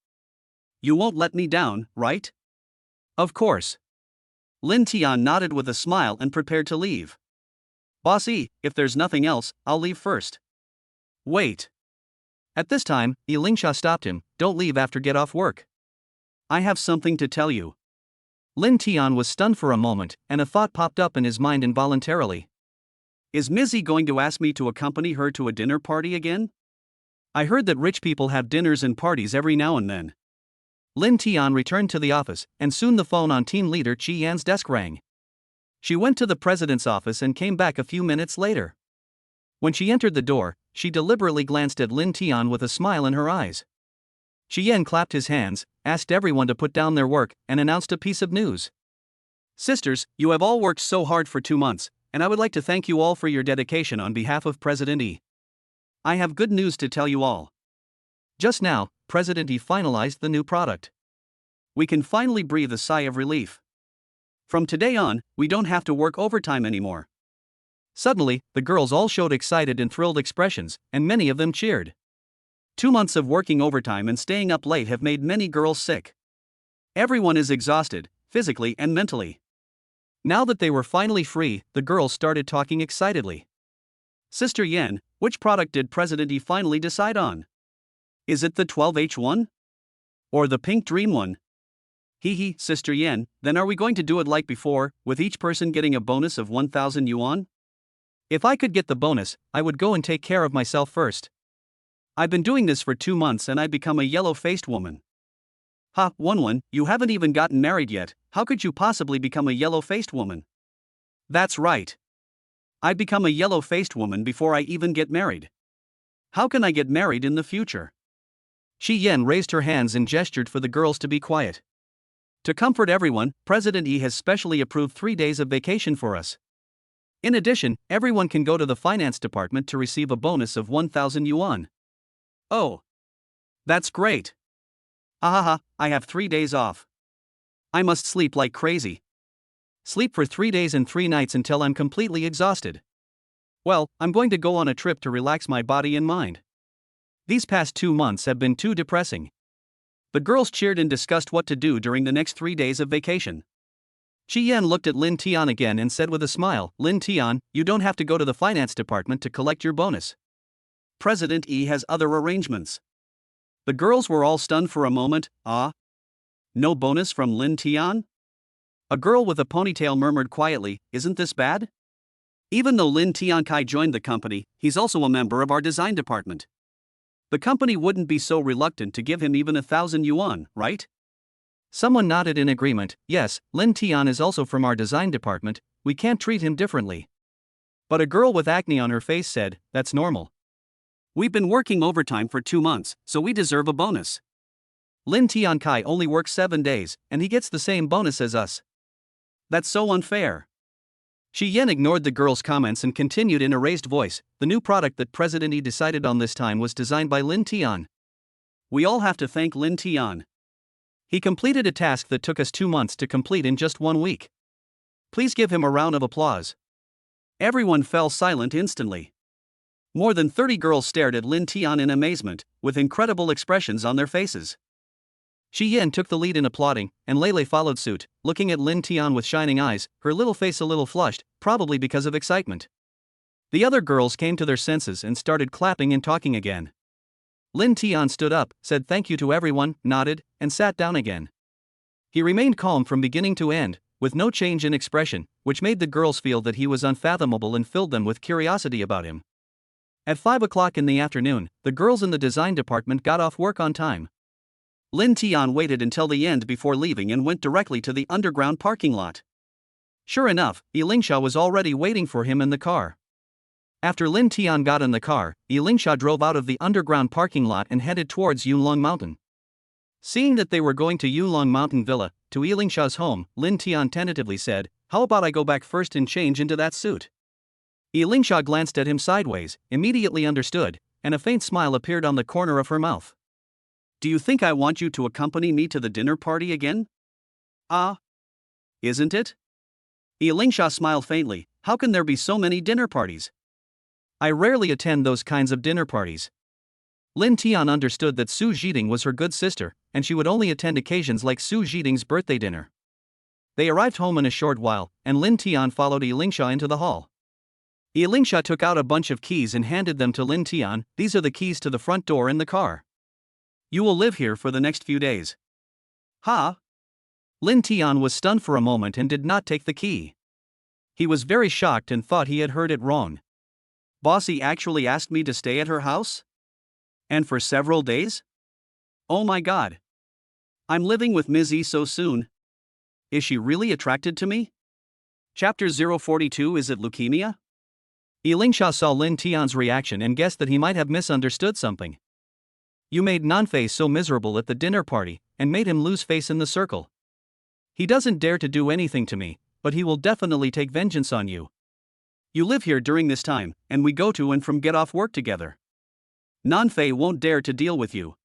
You won't let me down, right?" "Of course." Lin Tian nodded with a smile and prepared to leave. "Boss E, if there's nothing else, I'll leave first." "Wait." At this time, Lingsha stopped him. Don't leave after get off work. I have something to tell you. Lin Tian was stunned for a moment, and a thought popped up in his mind involuntarily. Is Mizzy going to ask me to accompany her to a dinner party again? I heard that rich people have dinners and parties every now and then. Lin Tian returned to the office, and soon the phone on team leader Chi Yan's desk rang. She went to the president's office and came back a few minutes later. When she entered the door, she deliberately glanced at Lin Tian with a smile in her eyes. Chi Yan clapped his hands, asked everyone to put down their work, and announced a piece of news. Sisters, you have all worked so hard for 2 months, and I would like to thank you all for your dedication on behalf of President Yi. I have good news to tell you all. Just now, President Yi finalized the new product. We can finally breathe a sigh of relief. From today on, we don't have to work overtime anymore. Suddenly, the girls all showed excited and thrilled expressions, and many of them cheered. 2 months of working overtime and staying up late have made many girls sick. Everyone is exhausted, physically and mentally. Now that they were finally free, the girls started talking excitedly. Sister Yen, which product did President Yi finally decide on? Is it the 12H one? Or the Pink Dream one? Hee, Sister Yen, then are we going to do it like before, with each person getting a bonus of 1,000 yuan? If I could get the bonus, I would go and take care of myself first. I've been doing this for 2 months and I've become a yellow-faced woman. Ha, one, you haven't even gotten married yet, how could you possibly become a yellow-faced woman? That's right. I become a yellow-faced woman before I even get married. How can I get married in the future? Shi Yan raised her hands and gestured for the girls to be quiet. To comfort everyone, President Yi has specially approved 3 days of vacation for us. In addition, everyone can go to the finance department to receive a bonus of 1,000 yuan. Oh. That's great. Ahaha, I have 3 days off. I must sleep like crazy. Sleep for 3 days and 3 nights until I'm completely exhausted. Well, I'm going to go on a trip to relax my body and mind. These past 2 months have been too depressing. The girls cheered and discussed what to do during the next 3 days of vacation. Chi Yan looked at Lin Tian again and said with a smile, Lin Tian, you don't have to go to the finance department to collect your bonus. President Yi has other arrangements. The girls were all stunned for a moment. No bonus from Lin Tian? A girl with a ponytail murmured quietly, isn't this bad? Even though Lin Tiankai joined the company, he's also a member of our design department. The company wouldn't be so reluctant to give him even 1,000 yuan, right? Someone nodded in agreement. Yes, Lin Tian is also from our design department, we can't treat him differently. But a girl with acne on her face said, that's normal. We've been working overtime for 2 months, so we deserve a bonus. Lin Tiankai only works 7 days, and he gets the same bonus as us. That's so unfair. Shi Yan ignored the girl's comments and continued in a raised voice, the new product that President Yi decided on this time was designed by Lin Tian. We all have to thank Lin Tian. He completed a task that took us 2 months to complete in just 1 week. Please give him a round of applause. Everyone fell silent instantly. More than 30 girls stared at Lin Tian in amazement, with incredible expressions on their faces. Shi Yan took the lead in applauding, and Lele followed suit, looking at Lin Tian with shining eyes, her little face a little flushed, probably because of excitement. The other girls came to their senses and started clapping and talking again. Lin Tian stood up, said thank you to everyone, nodded, and sat down again. He remained calm from beginning to end, with no change in expression, which made the girls feel that he was unfathomable and filled them with curiosity about him. At 5 o'clock in the afternoon, the girls in the design department got off work on time. Lin Tian waited until the end before leaving and went directly to the underground parking lot. Sure enough, Lingsha was already waiting for him in the car. After Lin Tian got in the car, Lingsha drove out of the underground parking lot and headed towards Yunlong Mountain. Seeing that they were going to Yunlong Mountain Villa, to Lingsha's home, Lin Tian tentatively said, how about I go back first and change into that suit? Lingsha glanced at him sideways, immediately understood, and a faint smile appeared on the corner of her mouth. Do you think I want you to accompany me to the dinner party again? Isn't it? Lingsha smiled faintly, how can there be so many dinner parties? I rarely attend those kinds of dinner parties. Lin Tian understood that Su Zhiding was her good sister, and she would only attend occasions like Su Zhiding's birthday dinner. They arrived home in a short while, and Lin Tian followed Lingsha into the hall. Lingsha took out a bunch of keys and handed them to Lin Tian. These are the keys to the front door and the car. You will live here for the next few days. Ha! Lin Tian was stunned for a moment and did not take the key. He was very shocked and thought he had heard it wrong. Bossy actually asked me to stay at her house? And for several days? Oh my god. I'm living with Ms. E so soon. Is she really attracted to me? Chapter 042. Is it leukemia? Lingsha saw Lin Tian's reaction and guessed that he might have misunderstood something. You made Nanfei so miserable at the dinner party, and made him lose face in the circle. He doesn't dare to do anything to me, but he will definitely take vengeance on you. You live here during this time, and we go to and from get off work together. Nanfei won't dare to deal with you.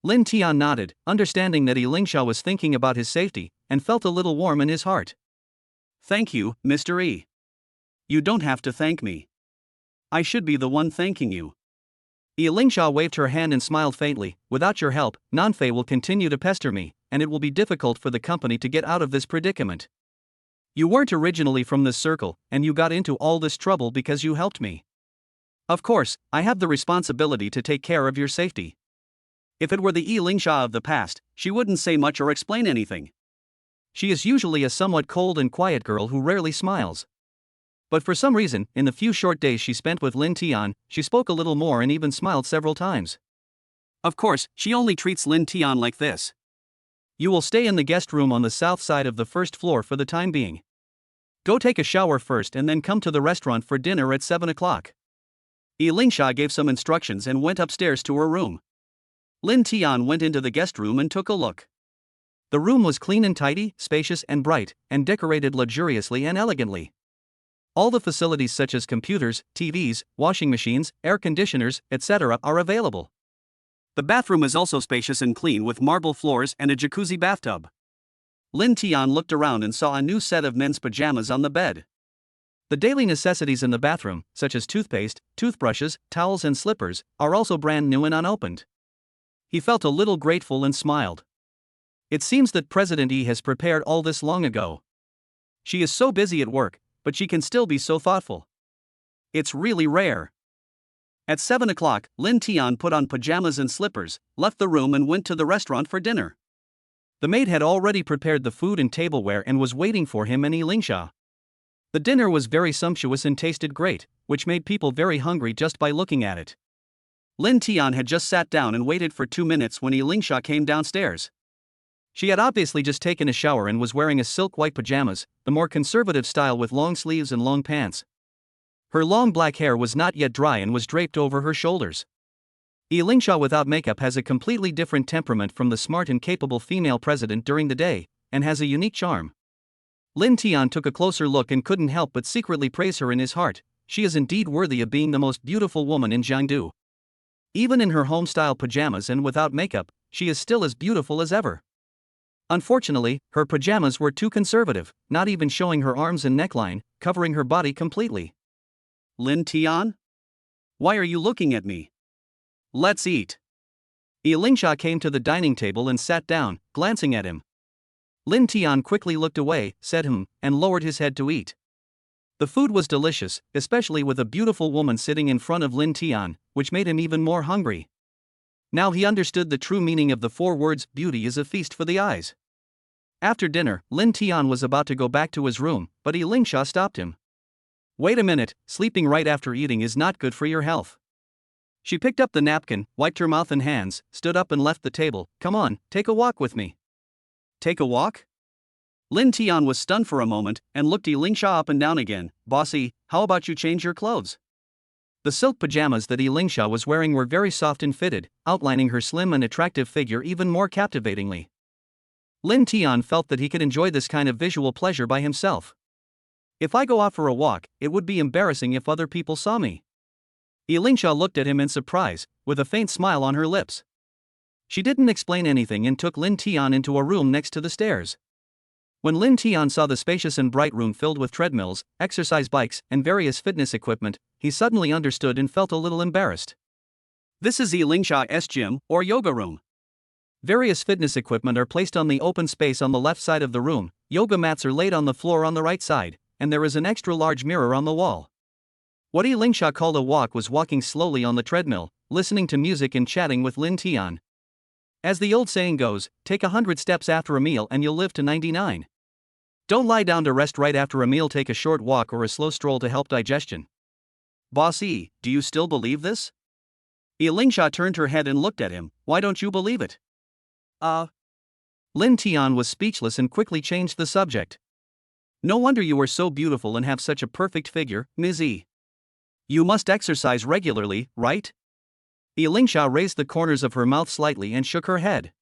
Lin Tian nodded, understanding that Lingsha was thinking about his safety, and felt a little warm in his heart. Thank you, Mr. E. You don't have to thank me. I should be the one thanking you. Lingsha waved her hand and smiled faintly. Without your help, Nanfei will continue to pester me, and it will be difficult for the company to get out of this predicament. You weren't originally from this circle, and you got into all this trouble because you helped me. Of course, I have the responsibility to take care of your safety. If it were the Lingsha of the past, she wouldn't say much or explain anything. She is usually a somewhat cold and quiet girl who rarely smiles. But for some reason, in the few short days she spent with Lin Tian, she spoke a little more and even smiled several times. Of course, she only treats Lin Tian like this. You will stay in the guest room on the south side of the first floor for the time being. Go take a shower first and then come to the restaurant for dinner at 7 o'clock. Lingsha gave some instructions and went upstairs to her room. Lin Tian went into the guest room and took a look. The room was clean and tidy, spacious and bright, and decorated luxuriously and elegantly. All the facilities such as computers, TVs, washing machines, air conditioners, etc. are available. The bathroom is also spacious and clean with marble floors and a jacuzzi bathtub. Lin Tian looked around and saw a new set of men's pajamas on the bed. The daily necessities in the bathroom, such as toothpaste, toothbrushes, towels and slippers, are also brand new and unopened. He felt a little grateful and smiled. It seems that President E has prepared all this long ago. She is so busy at work, but she can still be so thoughtful. It's really rare. At 7 o'clock, Lin Tian put on pajamas and slippers, left the room and went to the restaurant for dinner. The maid had already prepared the food and tableware and was waiting for him and Lingsha. The dinner was very sumptuous and tasted great, which made people very hungry just by looking at it. Lin Tian had just sat down and waited for 2 minutes when Lingsha came downstairs. She had obviously just taken a shower and was wearing a silk white pajamas, the more conservative style with long sleeves and long pants. Her long black hair was not yet dry and was draped over her shoulders. Lingsha without makeup has a completely different temperament from the smart and capable female president during the day, and has a unique charm. Lin Tian took a closer look and couldn't help but secretly praise her in his heart. She is indeed worthy of being the most beautiful woman in Jiangdu. Even in her home-style pajamas and without makeup, she is still as beautiful as ever. Unfortunately, her pajamas were too conservative, not even showing her arms and neckline, covering her body completely. Lin Tian? Why are you looking at me? Let's eat. Lingsha came to the dining table and sat down, glancing at him. Lin Tian quickly looked away, said and lowered his head to eat. The food was delicious, especially with a beautiful woman sitting in front of Lin Tian, which made him even more hungry. Now he understood the true meaning of the 4 words, beauty is a feast for the eyes. After dinner, Lin Tian was about to go back to his room, but Lingsha stopped him. Wait a minute, sleeping right after eating is not good for your health. She picked up the napkin, wiped her mouth and hands, stood up and left the table. Come on, take a walk with me. Take a walk? Lin Tian was stunned for a moment, and looked Lingsha up and down again. Bossy, how about you change your clothes? The silk pajamas that Lingsha was wearing were very soft and fitted, outlining her slim and attractive figure even more captivatingly. Lin Tian felt that he could enjoy this kind of visual pleasure by himself. If I go out for a walk, it would be embarrassing if other people saw me. Lingsha looked at him in surprise, with a faint smile on her lips. She didn't explain anything and took Lin Tian into a room next to the stairs. When Lin Tian saw the spacious and bright room filled with treadmills, exercise bikes, and various fitness equipment, he suddenly understood and felt a little embarrassed. This is Lingsha's gym, or yoga room. Various fitness equipment are placed on the open space on the left side of the room, yoga mats are laid on the floor on the right side, and there is an extra large mirror on the wall. What Lingsha called a walk was walking slowly on the treadmill, listening to music and chatting with Lin Tian. As the old saying goes, take 100 steps after a meal and you'll live to 99. Don't lie down to rest right after a meal, take a short walk or a slow stroll to help digestion. Boss E, do you still believe this? Lingsha turned her head and looked at him. Why don't you believe it? Lin Tian was speechless and quickly changed the subject. No wonder you are so beautiful and have such a perfect figure, Ms. E. You must exercise regularly, right? Lingsha raised the corners of her mouth slightly and shook her head.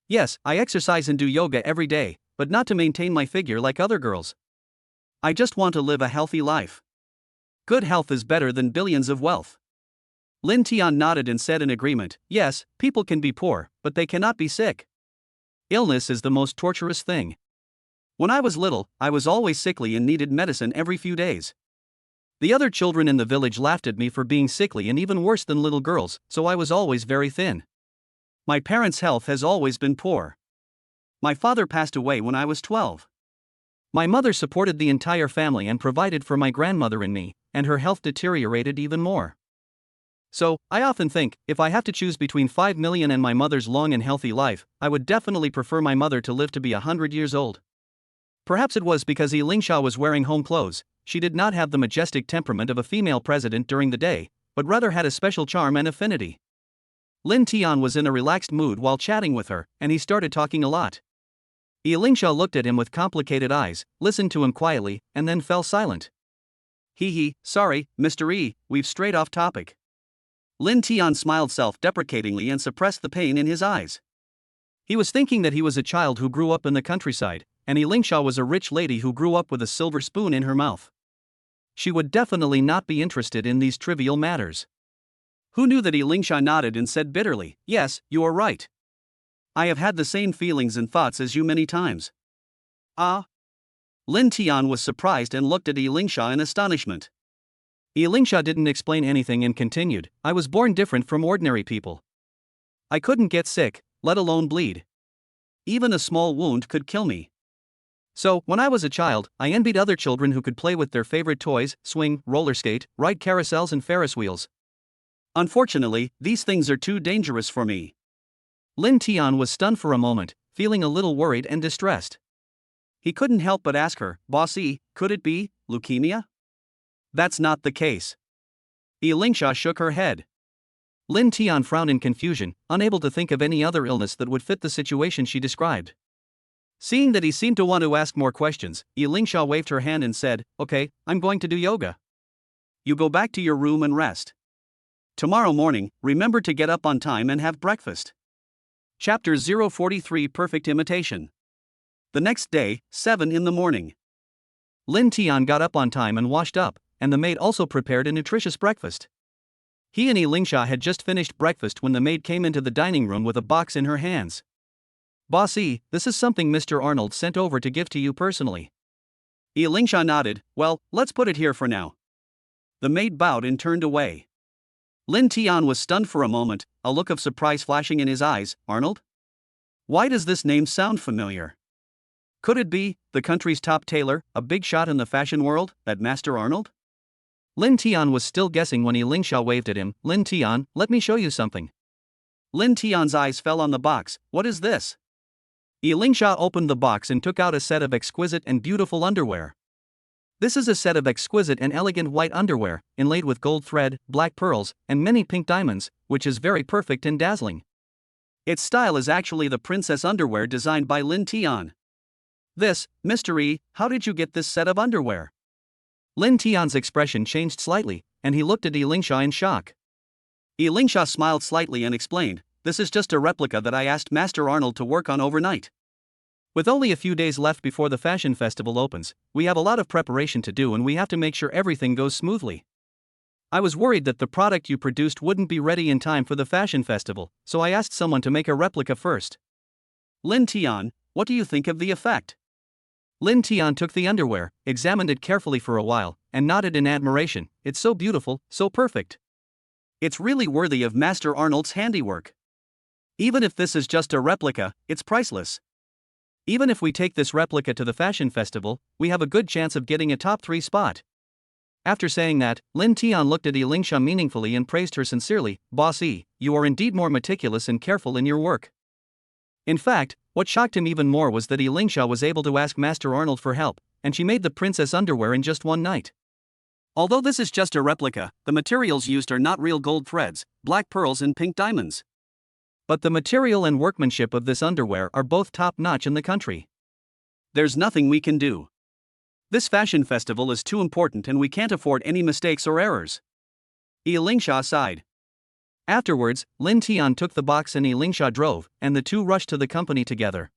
Yes, I exercise and do yoga every day, but not to maintain my figure like other girls. I just want to live a healthy life. Good health is better than billions of wealth. Lin Tian nodded and said in agreement, yes, people can be poor, but they cannot be sick. Illness is the most torturous thing. When I was little, I was always sickly and needed medicine every few days. The other children in the village laughed at me for being sickly and even worse than little girls, so I was always very thin. My parents' health has always been poor. My father passed away when I was 12. My mother supported the entire family and provided for my grandmother and me, and her health deteriorated even more. So, I often think, if I have to choose between 5 million and my mother's long and healthy life, I would definitely prefer my mother to live to be 100 years old. Perhaps it was because Lingsha was wearing home clothes. She did not have the majestic temperament of a female president during the day, but rather had a special charm and affinity. Lin Tian was in a relaxed mood while chatting with her, and he started talking a lot. Lingsha looked at him with complicated eyes, listened to him quietly, and then fell silent. Sorry, Mr. E, we've strayed off topic. Lin Tian smiled self-deprecatingly and suppressed the pain in his eyes. He was thinking that he was a child who grew up in the countryside, and Lingsha was a rich lady who grew up with a silver spoon in her mouth. She would definitely not be interested in these trivial matters. Who knew that? Lingsha nodded and said bitterly, yes, you are right. I have had the same feelings and thoughts as you many times. Lin Tian was surprised and looked at Lingsha in astonishment. Lingsha didn't explain anything and continued, I was born different from ordinary people. I couldn't get sick, let alone bleed. Even a small wound could kill me. So, when I was a child, I envied other children who could play with their favorite toys, swing, roller skate, ride carousels and Ferris wheels. Unfortunately, these things are too dangerous for me. Lin Tian was stunned for a moment, feeling a little worried and distressed. He couldn't help but ask her, Boss E, could it be leukemia? That's not the case. Lingsha shook her head. Lin Tian frowned in confusion, unable to think of any other illness that would fit the situation she described. Seeing that he seemed to want to ask more questions, Lingsha waved her hand and said, okay, I'm going to do yoga. You go back to your room and rest. Tomorrow morning, remember to get up on time and have breakfast. Chapter 043 Perfect Imitation. The next day, 7 in the morning. Lin Tian got up on time and washed up, and the maid also prepared a nutritious breakfast. He and Lingsha had just finished breakfast when the maid came into the dining room with a box in her hands. Boss E, this is something Mr. Arnold sent over to give to you personally. Lingsha nodded, well, let's put it here for now. The maid bowed and turned away. Lin Tian was stunned for a moment, a look of surprise flashing in his eyes. Arnold? Why does this name sound familiar? Could it be the country's top tailor, a big shot in the fashion world, that Master Arnold? Lin Tian was still guessing when Lingsha waved at him. Lin Tian, let me show you something. Lin Tian's eyes fell on the box. What is this? Lingsha opened the box and took out a set of exquisite and beautiful underwear. This is a set of exquisite and elegant white underwear, inlaid with gold thread, black pearls, and many pink diamonds, which is very perfect and dazzling. Its style is actually the princess underwear designed by Lin Tian. This, Mr. E, how did you get this set of underwear? Lin Tian's expression changed slightly, and he looked at Lingsha in shock. Lingsha smiled slightly and explained, this is just a replica that I asked Master Arnold to work on overnight. With only a few days left before the fashion festival opens, we have a lot of preparation to do and we have to make sure everything goes smoothly. I was worried that the product you produced wouldn't be ready in time for the fashion festival, so I asked someone to make a replica first. Lin Tian, what do you think of the effect? Lin Tian took the underwear, examined it carefully for a while, and nodded in admiration. It's so beautiful, so perfect. It's really worthy of Master Arnold's handiwork. Even if this is just a replica, it's priceless. Even if we take this replica to the fashion festival, we have a good chance of getting a top 3 spot. After saying that, Lin Tian looked at Lingsha meaningfully and praised her sincerely. "Boss E, you are indeed more meticulous and careful in your work." In fact, what shocked him even more was that Lingsha was able to ask Master Arnold for help, and she made the princess underwear in just one night. Although this is just a replica, the materials used are not real gold threads, black pearls, and pink diamonds. But the material and workmanship of this underwear are both top-notch in the country. There's nothing we can do. This fashion festival is too important and we can't afford any mistakes or errors. Lingsha sighed. Afterwards, Lin Tian took the box and Lingsha drove, and the two rushed to the company together.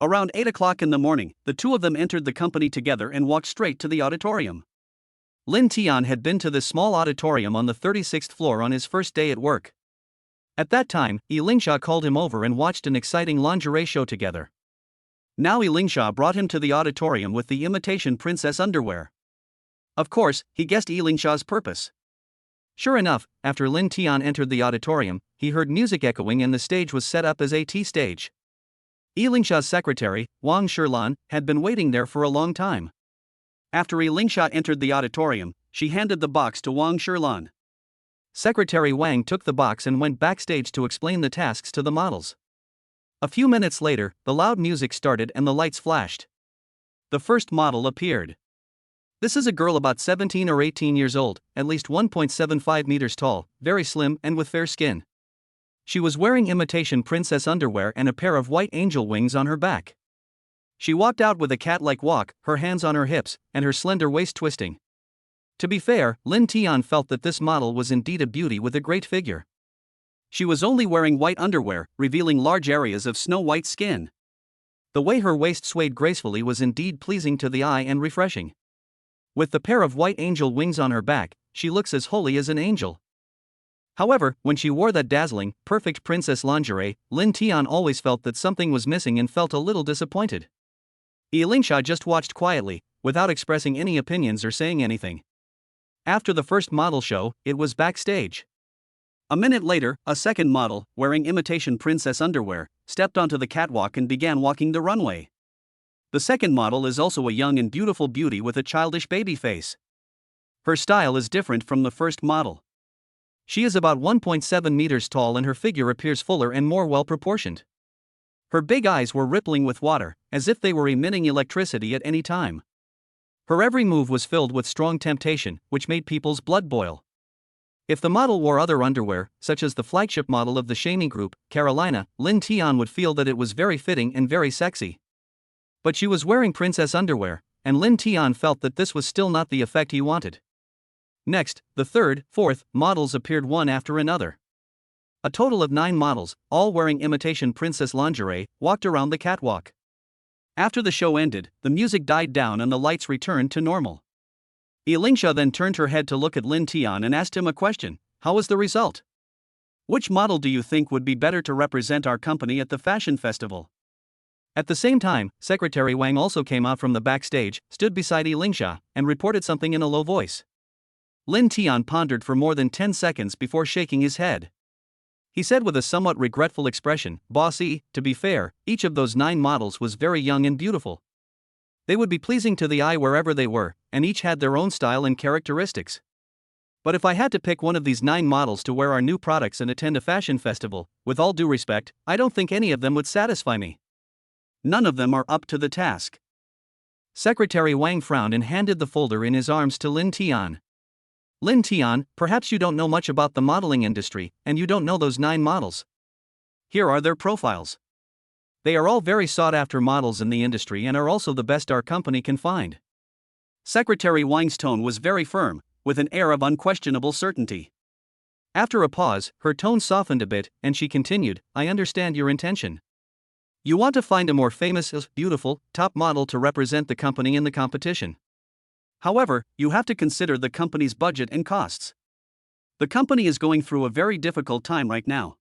Around 8 o'clock in the morning, the two of them entered the company together and walked straight to the auditorium. Lin Tian had been to this small auditorium on the 36th floor on his first day at work. At that time, Lingsha called him over and watched an exciting lingerie show together. Now Lingsha brought him to the auditorium with the imitation princess underwear. Of course, he guessed Lingsha's purpose. Sure enough, after Lin Tian entered the auditorium, he heard music echoing and the stage was set up as a tea stage. Lingsha's secretary, Wang Shilan, had been waiting there for a long time. After Lingsha entered the auditorium, she handed the box to Wang Shilan. Secretary Wang took the box and went backstage to explain the tasks to the models. A few minutes later, the loud music started and the lights flashed. The first model appeared. This is a girl about 17 or 18 years old, at least 1.75 meters tall, very slim and with fair skin. She was wearing imitation princess underwear and a pair of white angel wings on her back. She walked out with a cat-like walk, her hands on her hips, and her slender waist twisting. To be fair, Lin Tian felt that this model was indeed a beauty with a great figure. She was only wearing white underwear, revealing large areas of snow-white skin. The way her waist swayed gracefully was indeed pleasing to the eye and refreshing. With the pair of white angel wings on her back, she looks as holy as an angel. However, when she wore that dazzling, perfect princess lingerie, Lin Tian always felt that something was missing and felt a little disappointed. Lingsha just watched quietly, without expressing any opinions or saying anything. After the first model show, it was backstage. A minute later, a second model, wearing imitation princess underwear, stepped onto the catwalk and began walking the runway. The second model is also a young and beautiful beauty with a childish baby face. Her style is different from the first model. She is about 1.7 meters tall and her figure appears fuller and more well-proportioned. Her big eyes were rippling with water, as if they were emitting electricity at any time. Her every move was filled with strong temptation, which made people's blood boil. If the model wore other underwear, such as the flagship model of the shaming group, Carolina, Lin Tian would feel that it was very fitting and very sexy. But she was wearing princess underwear, and Lin Tian felt that this was still not the effect he wanted. Next, the third, fourth models appeared one after another. A total of 9 models, all wearing imitation princess lingerie, walked around the catwalk. After the show ended, the music died down and the lights returned to normal. Lingsha then turned her head to look at Lin Tian and asked him a question. How was the result? Which model do you think would be better to represent our company at the fashion festival? At the same time, Secretary Wang also came out from the backstage, stood beside Lingsha, and reported something in a low voice. Lin Tian pondered for more than 10 seconds before shaking his head. He said with a somewhat regretful expression, "Boss E, to be fair, each of those 9 models was very young and beautiful. They would be pleasing to the eye wherever they were, and each had their own style and characteristics. But if I had to pick one of these 9 models to wear our new products and attend a fashion festival, with all due respect, I don't think any of them would satisfy me. None of them are up to the task." Secretary Wang frowned and handed the folder in his arms to Lin Tian. "Lin Tian, perhaps you don't know much about the modeling industry, and you don't know those 9 models. Here are their profiles. They are all very sought-after models in the industry and are also the best our company can find." Secretary Wang's tone was very firm, with an air of unquestionable certainty. After a pause, her tone softened a bit, and she continued, "I understand your intention. You want to find a more famous, beautiful, top model to represent the company in the competition. However, you have to consider the company's budget and costs. The company is going through a very difficult time right now.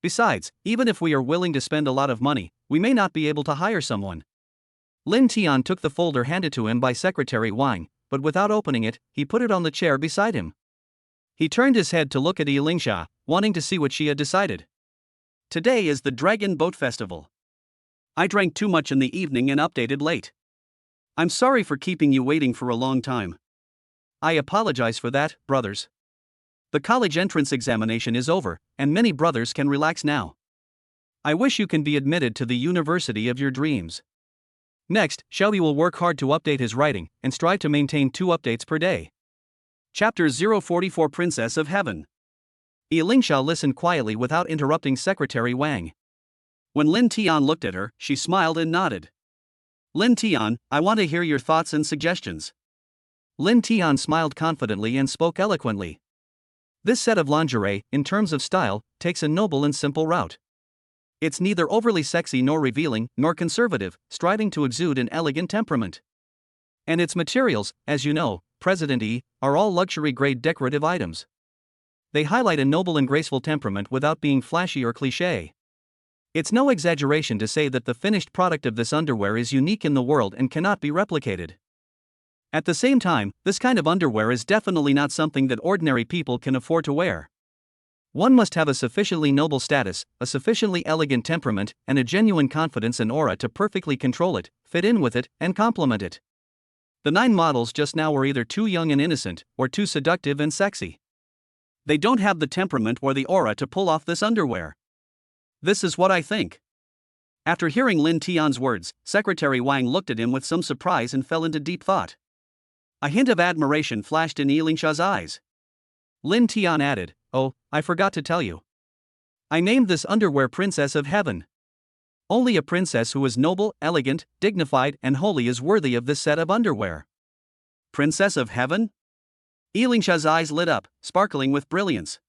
Besides, even if we are willing to spend a lot of money, we may not be able to hire someone." Lin Tian took the folder handed to him by Secretary Wang, but without opening it, he put it on the chair beside him. He turned his head to look at Lingsha, wanting to see what she had decided. "Today is the Dragon Boat Festival. I drank too much in the evening and updated late. I'm sorry for keeping you waiting for a long time. I apologize for that, brothers. The college entrance examination is over, and many brothers can relax now. I wish you can be admitted to the university of your dreams. Next, Xiaoyu will work hard to update his writing and strive to maintain 2 updates per day. Chapter 044 Princess of Heaven. Yi Lingxia listened quietly without interrupting Secretary Wang. When Lin Tian looked at her, she smiled and nodded. Lin Tian, I want to hear your thoughts and suggestions. Lin Tian smiled confidently and spoke eloquently. This set of lingerie, in terms of style, takes a noble and simple route. It's neither overly sexy nor revealing, nor conservative, striving to exude an elegant temperament. And its materials, as you know, President Yi, are all luxury-grade decorative items. They highlight a noble and graceful temperament without being flashy or cliché. It's no exaggeration to say that the finished product of this underwear is unique in the world and cannot be replicated. At the same time, this kind of underwear is definitely not something that ordinary people can afford to wear. One must have a sufficiently noble status, a sufficiently elegant temperament, and a genuine confidence and aura to perfectly control it, fit in with it, and complement it. The 9 models just now were either too young and innocent, or too seductive and sexy. They don't have the temperament or the aura to pull off this underwear. This is what I think. After hearing Lin Tian's words, Secretary Wang looked at him with some surprise and fell into deep thought. A hint of admiration flashed in Yi Lingxia's eyes. Lin Tian added, "Oh, I forgot to tell you. I named this underwear Princess of Heaven. Only a princess who is noble, elegant, dignified, and holy is worthy of this set of underwear." Princess of Heaven? Yi Lingxia's eyes lit up, sparkling with brilliance.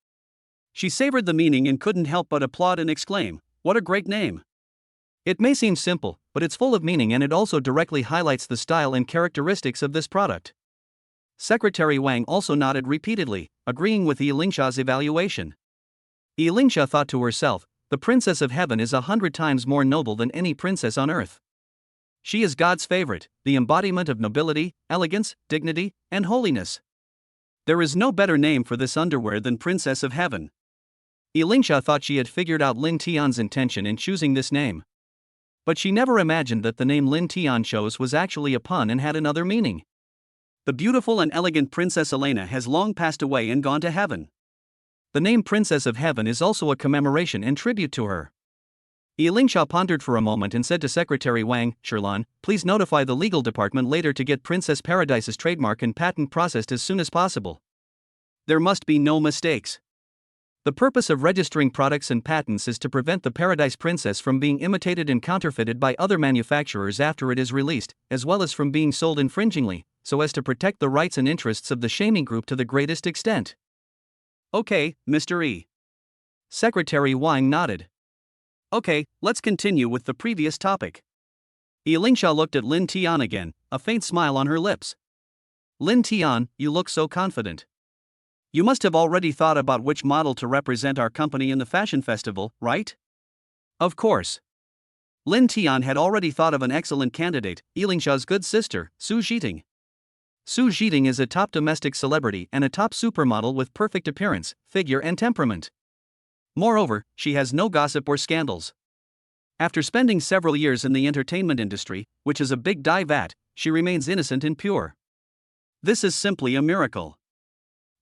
She savored the meaning and couldn't help but applaud and exclaim, "What a great name!" It may seem simple, but it's full of meaning, and it also directly highlights the style and characteristics of this product. Secretary Wang also nodded repeatedly, agreeing with Yi Lingxia's evaluation. Yi Lingxia thought to herself, the Princess of Heaven is 100 times more noble than any princess on earth. She is God's favorite, the embodiment of nobility, elegance, dignity, and holiness. There is no better name for this underwear than Princess of Heaven. Yi Lingxia thought she had figured out Lin Tian's intention in choosing this name. But she never imagined that the name Lin Tian chose was actually a pun and had another meaning. The beautiful and elegant Princess Elena has long passed away and gone to heaven. The name Princess of Heaven is also a commemoration and tribute to her. Yi Lingxia pondered for a moment and said to Secretary Wang, "Sherlan, please notify the legal department later to get Princess Paradise's trademark and patent processed as soon as possible. There must be no mistakes. The purpose of registering products and patents is to prevent the Paradise Princess from being imitated and counterfeited by other manufacturers after it is released, as well as from being sold infringingly, so as to protect the rights and interests of the shaming group to the greatest extent." "Okay, Mr. E." Secretary Wang nodded. "Okay, let's continue with the previous topic." Yi Lingxia looked at Lin Tian again, a faint smile on her lips. "Lin Tian, you look so confident. You must have already thought about which model to represent our company in the fashion festival, right?" "Of course." Lin Tian had already thought of an excellent candidate, Yi Lingxia's good sister, Su Zhiting. Su Zhiting is a top domestic celebrity and a top supermodel with perfect appearance, figure, and temperament. Moreover, she has no gossip or scandals. After spending several years in the entertainment industry, which is a big dive at, she remains innocent and pure. This is simply a miracle.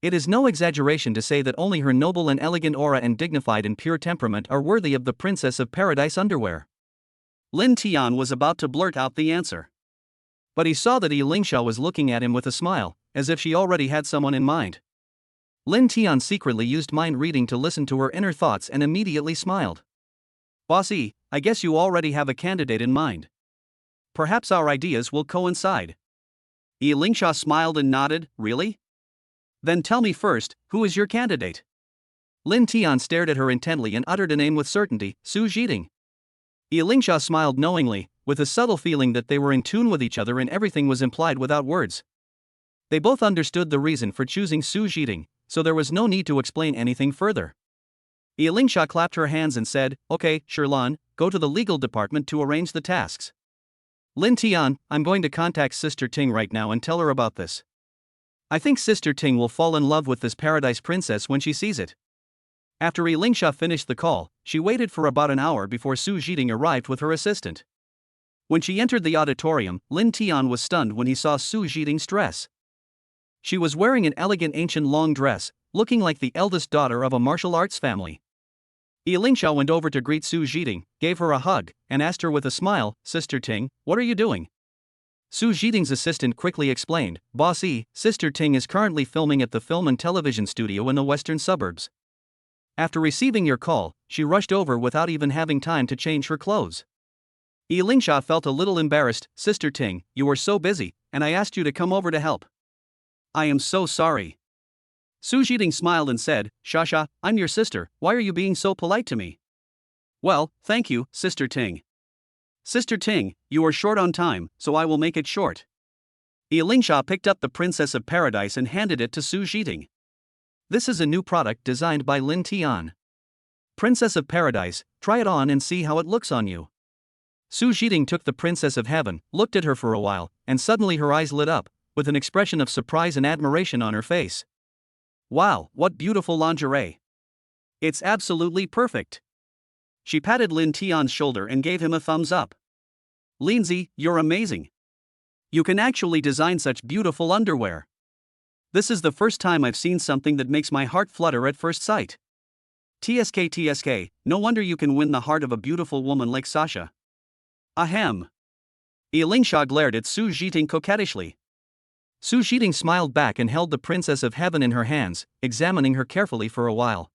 It is no exaggeration to say that only her noble and elegant aura and dignified and pure temperament are worthy of the Princess of Paradise underwear. Lin Tian was about to blurt out the answer. But he saw that Yi Lingxia was looking at him with a smile, as if she already had someone in mind. Lin Tian secretly used mind reading to listen to her inner thoughts and immediately smiled. "Bossy, I guess you already have a candidate in mind. Perhaps our ideas will coincide." Yi Lingxia smiled and nodded, "Really? Then tell me first, who is your candidate?" Lin Tian stared at her intently and uttered a name with certainty, "Su Zhiting." Yi Lingxia smiled knowingly, with a subtle feeling that they were in tune with each other and everything was implied without words. They both understood the reason for choosing Su Zhiting, so there was no need to explain anything further. Yi Lingxia clapped her hands and said, "Okay, Sherlan, go to the legal department to arrange the tasks. Lin Tian, I'm going to contact Sister Ting right now and tell her about this. I think Sister Ting will fall in love with this Paradise Princess when she sees it." After Yi Lingxia finished the call, she waited for about an hour before Su Zhiting arrived with her assistant. When she entered the auditorium, Lin Tian was stunned when he saw Su Zhiting's dress. She was wearing an elegant ancient long dress, looking like the eldest daughter of a martial arts family. Lingsha went over to greet Su Jiting, gave her a hug, and asked her with a smile, "Sister Ting, what are you doing?" Su Jiting's assistant quickly explained, "Boss E, Sister Ting is currently filming at the film and television studio in the western suburbs." After receiving your call, she rushed over without even having time to change her clothes. Lingsha felt a little embarrassed. "Sister Ting, you were so busy, and I asked you to come over to help." "I am so sorry." Su Jiting smiled and said, "Shasha, I'm your sister, why are you being so polite to me?" "Well, thank you, Sister Ting." "Sister Ting, you are short on time, so I will make it short." Lingsha picked up the Princess of Paradise and handed it to Su Jiting. "This is a new product designed by Lin Tian. Princess of Paradise, try it on and see how it looks on you." Su Jiting took the Princess of Heaven, looked at her for a while, and suddenly her eyes lit up, with an expression of surprise and admiration on her face. "Wow, what beautiful lingerie! It's absolutely perfect." She patted Lin Tian's shoulder and gave him a thumbs up. "Lindsay, you're amazing. You can actually design such beautiful underwear. This is the first time I've seen something that makes my heart flutter at first sight. TSK, no wonder you can win the heart of a beautiful woman like Sasha." "Ahem." Lingsha glared at Su Jiting coquettishly. Su Jiting smiled back and held the Princess of Heaven in her hands, examining her carefully for a while.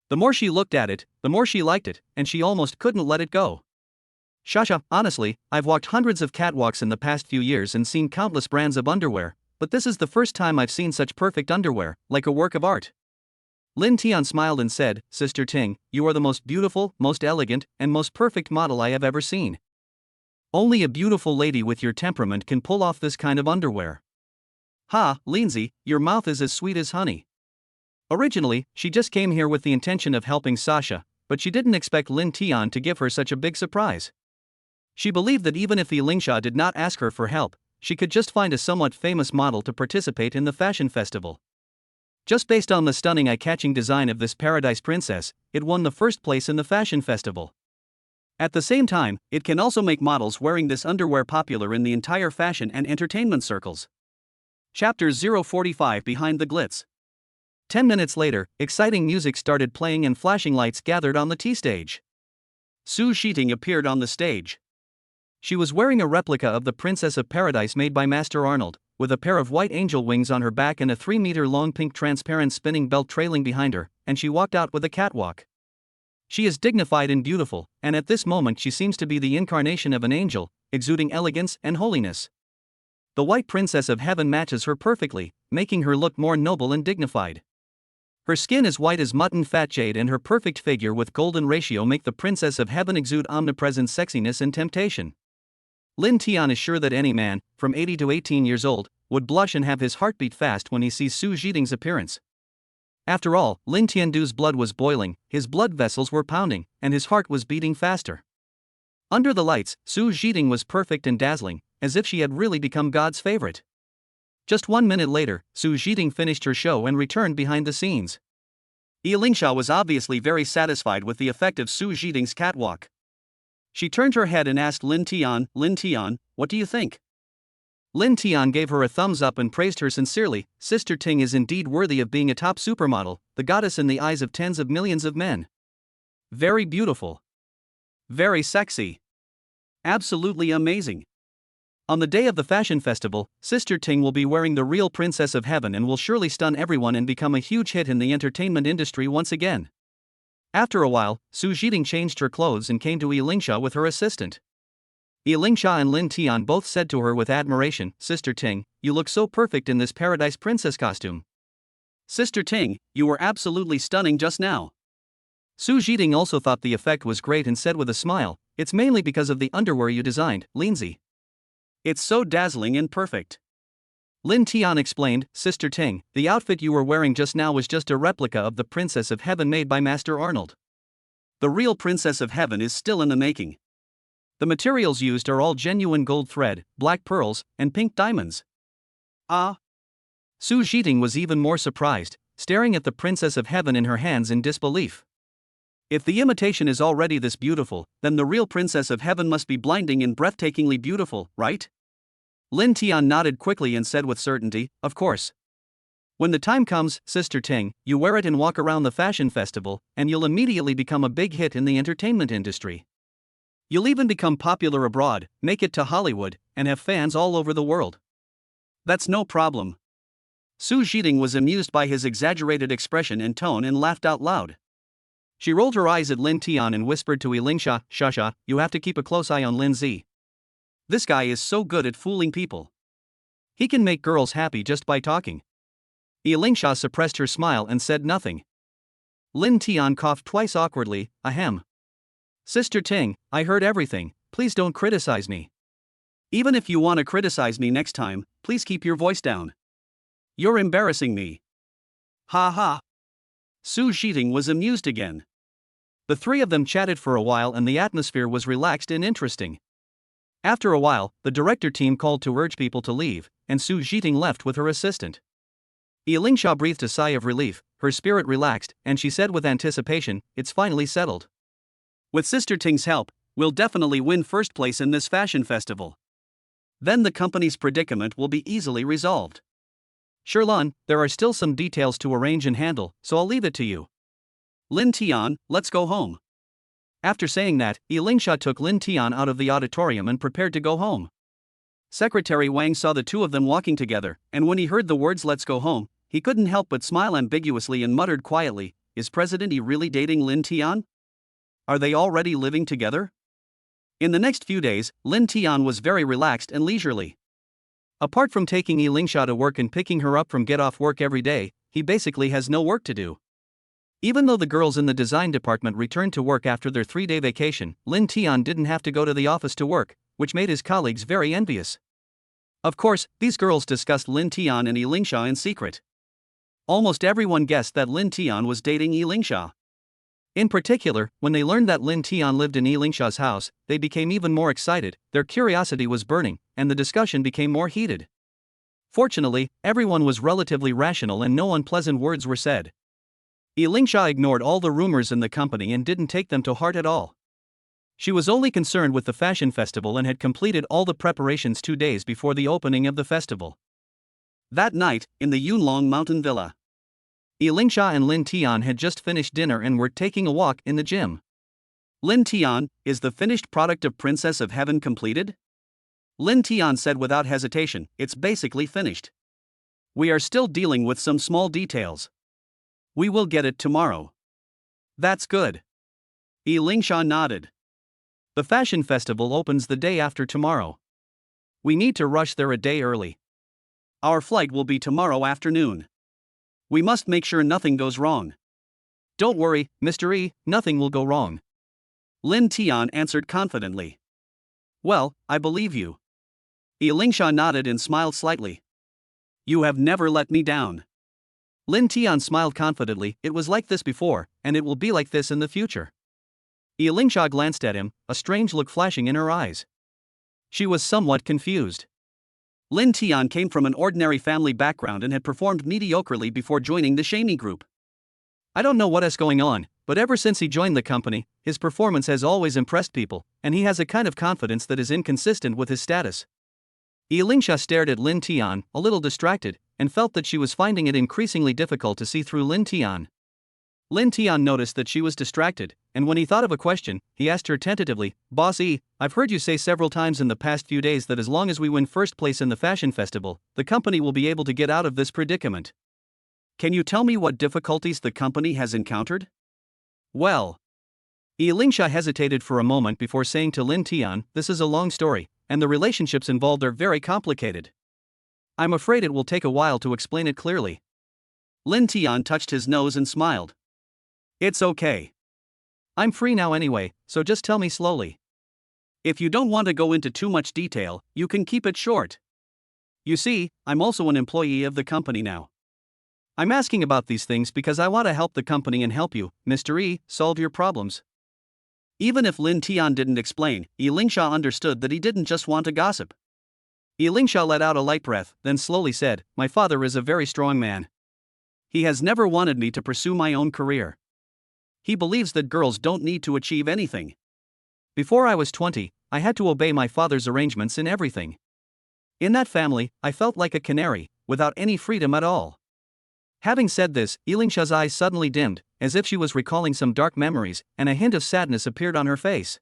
The more she looked at it, the more she liked it, and she almost couldn't let it go. "Shasha, honestly, I've walked hundreds of catwalks in the past few years and seen countless brands of underwear, but this is the first time I've seen such perfect underwear, like a work of art." Lin Tian smiled and said, "Sister Ting, you are the most beautiful, most elegant, and most perfect model I have ever seen. Only a beautiful lady with your temperament can pull off this kind of underwear." "Ha, Lindsay, your mouth is as sweet as honey." Originally, she just came here with the intention of helping Sasha, but she didn't expect Lin Tian to give her such a big surprise. She believed that even if Lingsha did not ask her for help, she could just find a somewhat famous model to participate in the fashion festival. Just based on the stunning eye-catching design of this Paradise Princess, it won the first place in the fashion festival. At the same time, it can also make models wearing this underwear popular in the entire fashion and entertainment circles. Chapter 045 Behind the Glitz. 10 minutes later, exciting music started playing and flashing lights gathered on the T-stage. Su Jiting appeared on the stage. She was wearing a replica of the Princess of Paradise made by Master Arnold, with a pair of white angel wings on her back and a 3-meter-long pink transparent spinning belt trailing behind her, and she walked out with a catwalk. She is dignified and beautiful, and at this moment she seems to be the incarnation of an angel, exuding elegance and holiness. The white Princess of Heaven matches her perfectly, making her look more noble and dignified. Her skin is white as mutton fat jade and her perfect figure with golden ratio make the Princess of Heaven exude omnipresent sexiness and temptation. Lin Tian is sure that any man, from 80 to 18 years old, would blush and have his heart beat fast when he sees Su Jiting's appearance. After all, Lin Tiandu's blood was boiling, his blood vessels were pounding, and his heart was beating faster. Under the lights, Su Jiting was perfect and dazzling, as if she had really become God's favorite. Just 1 minute later, Su Jiting finished her show and returned behind the scenes. Lingsha was obviously very satisfied with the effect of Su Jiting's catwalk. She turned her head and asked Lin Tian, "What do you think?" Lin Tian gave her a thumbs up and praised her sincerely. "Sister Ting is indeed worthy of being a top supermodel, the goddess in the eyes of tens of millions of men. Very beautiful. Very sexy. Absolutely amazing." On the day of the fashion festival, Sister Ting will be wearing the real Princess of Heaven and will surely stun everyone and become a huge hit in the entertainment industry once again. After a while, Su Jiting changed her clothes and came to Lingsha with her assistant. Lingsha and Lin Tian both said to her with admiration, "Sister Ting, you look so perfect in this Paradise Princess costume." "Sister Ting, you were absolutely stunning just now." Su Jiting also thought the effect was great and said with a smile, "It's mainly because of the underwear you designed, Lindsay. It's so dazzling and perfect." Lin Tian explained, "Sister Ting, the outfit you were wearing just now was just a replica of the Princess of Heaven made by Master Arnold. The real Princess of Heaven is still in the making. The materials used are all genuine gold thread, black pearls, and pink diamonds." "Ah." Su Jiting was even more surprised, staring at the Princess of Heaven in her hands in disbelief. If the imitation is already this beautiful, then the real Princess of Heaven must be blinding and breathtakingly beautiful, right? Lin Tian nodded quickly and said with certainty, "Of course. When the time comes, Sister Ting, you wear it and walk around the fashion festival, and you'll immediately become a big hit in the entertainment industry. You'll even become popular abroad, make it to Hollywood, and have fans all over the world. That's no problem. Su Jiting was amused by his exaggerated expression and tone and laughed out loud. She rolled her eyes at Lin Tian and whispered to Yilingsha, Shasha, you have to keep a close eye on Lin Zi. This guy is so good at fooling people. He can make girls happy just by talking. Yilingsha suppressed her smile and said nothing. Lin Tian coughed twice awkwardly, ahem. Sister Ting, I heard everything, please don't criticize me. Even if you want to criticize me next time, please keep your voice down. You're embarrassing me. Ha ha. Su Jiting was amused again. The three of them chatted for a while and the atmosphere was relaxed and interesting. After a while, the director team called to urge people to leave, and Su Jiting left with her assistant. Yilingsha breathed a sigh of relief, her spirit relaxed, and she said with anticipation, it's finally settled. With Sister Ting's help, we'll definitely win first place in this fashion festival. Then the company's predicament will be easily resolved. Sherlon, there are still some details to arrange and handle, so I'll leave it to you. Lin Tian, let's go home. After saying that, Yilingsha took Lin Tian out of the auditorium and prepared to go home. Secretary Wang saw the two of them walking together, and when he heard the words let's go home, he couldn't help but smile ambiguously and muttered quietly, is President Yi really dating Lin Tian? Are they already living together? In the next few days, Lin Tian was very relaxed and leisurely. Apart from taking Yilingsha to work and picking her up from get-off work every day, he basically has no work to do. Even though the girls in the design department returned to work after their 3-day vacation, Lin Tian didn't have to go to the office to work, which made his colleagues very envious. Of course, these girls discussed Lin Tian and Yilingsha in secret. Almost everyone guessed that Lin Tian was dating Yilingsha. In particular, when they learned that Lin Tian lived in Yilingsha's house, they became even more excited, their curiosity was burning, and the discussion became more heated. Fortunately, everyone was relatively rational and no unpleasant words were said. Yilingsha ignored all the rumors in the company and didn't take them to heart at all. She was only concerned with the fashion festival and had completed all the preparations 2 days before the opening of the festival. That night, in the Yunlong Mountain Villa, Yilingsha and Lin Tian had just finished dinner and were taking a walk in the gym. Lin Tian, is the finished product of Princess of Heaven completed? Lin Tian said without hesitation, it's basically finished. We are still dealing with some small details. We will get it tomorrow. That's good. Yilingsha nodded. The fashion festival opens the day after tomorrow. We need to rush there a day early. Our flight will be tomorrow afternoon. We must make sure nothing goes wrong. Don't worry, Mr. E, nothing will go wrong. Lin Tian answered confidently. Well, I believe you. Yilingsha nodded and smiled slightly. You have never let me down. Lin Tian smiled confidently, it was like this before, and it will be like this in the future. Yilingsha glanced at him, a strange look flashing in her eyes. She was somewhat confused. Lin Tian came from an ordinary family background and had performed mediocrely before joining the Shamey group. I don't know what is going on, but ever since he joined the company, his performance has always impressed people, and he has a kind of confidence that is inconsistent with his status. Yilingsha stared at Lin Tian, a little distracted, and felt that she was finding it increasingly difficult to see through Lin Tian. Lin Tian noticed that she was distracted, and when he thought of a question, he asked her tentatively, Boss E, I've heard you say several times in the past few days that as long as we win first place in the fashion festival, the company will be able to get out of this predicament. Can you tell me what difficulties the company has encountered? Well, Yilingsha hesitated for a moment before saying to Lin Tian, this is a long story, and the relationships involved are very complicated. I'm afraid it will take a while to explain it clearly. Lin Tian touched his nose and smiled. It's okay. I'm free now anyway, so just tell me slowly. If you don't want to go into too much detail, you can keep it short. You see, I'm also an employee of the company now. I'm asking about these things because I want to help the company and help you, Mr. E, solve your problems. Even if Lin Tian didn't explain, Yilingsha understood that he didn't just want to gossip. Yilingsha let out a light breath, then slowly said, my father is a very strong man. He has never wanted me to pursue my own career. He believes that girls don't need to achieve anything. Before I was 20, I had to obey my father's arrangements in everything. In that family, I felt like a canary, without any freedom at all. Having said this, Elingsha's eyes suddenly dimmed, as if she was recalling some dark memories, and a hint of sadness appeared on her face.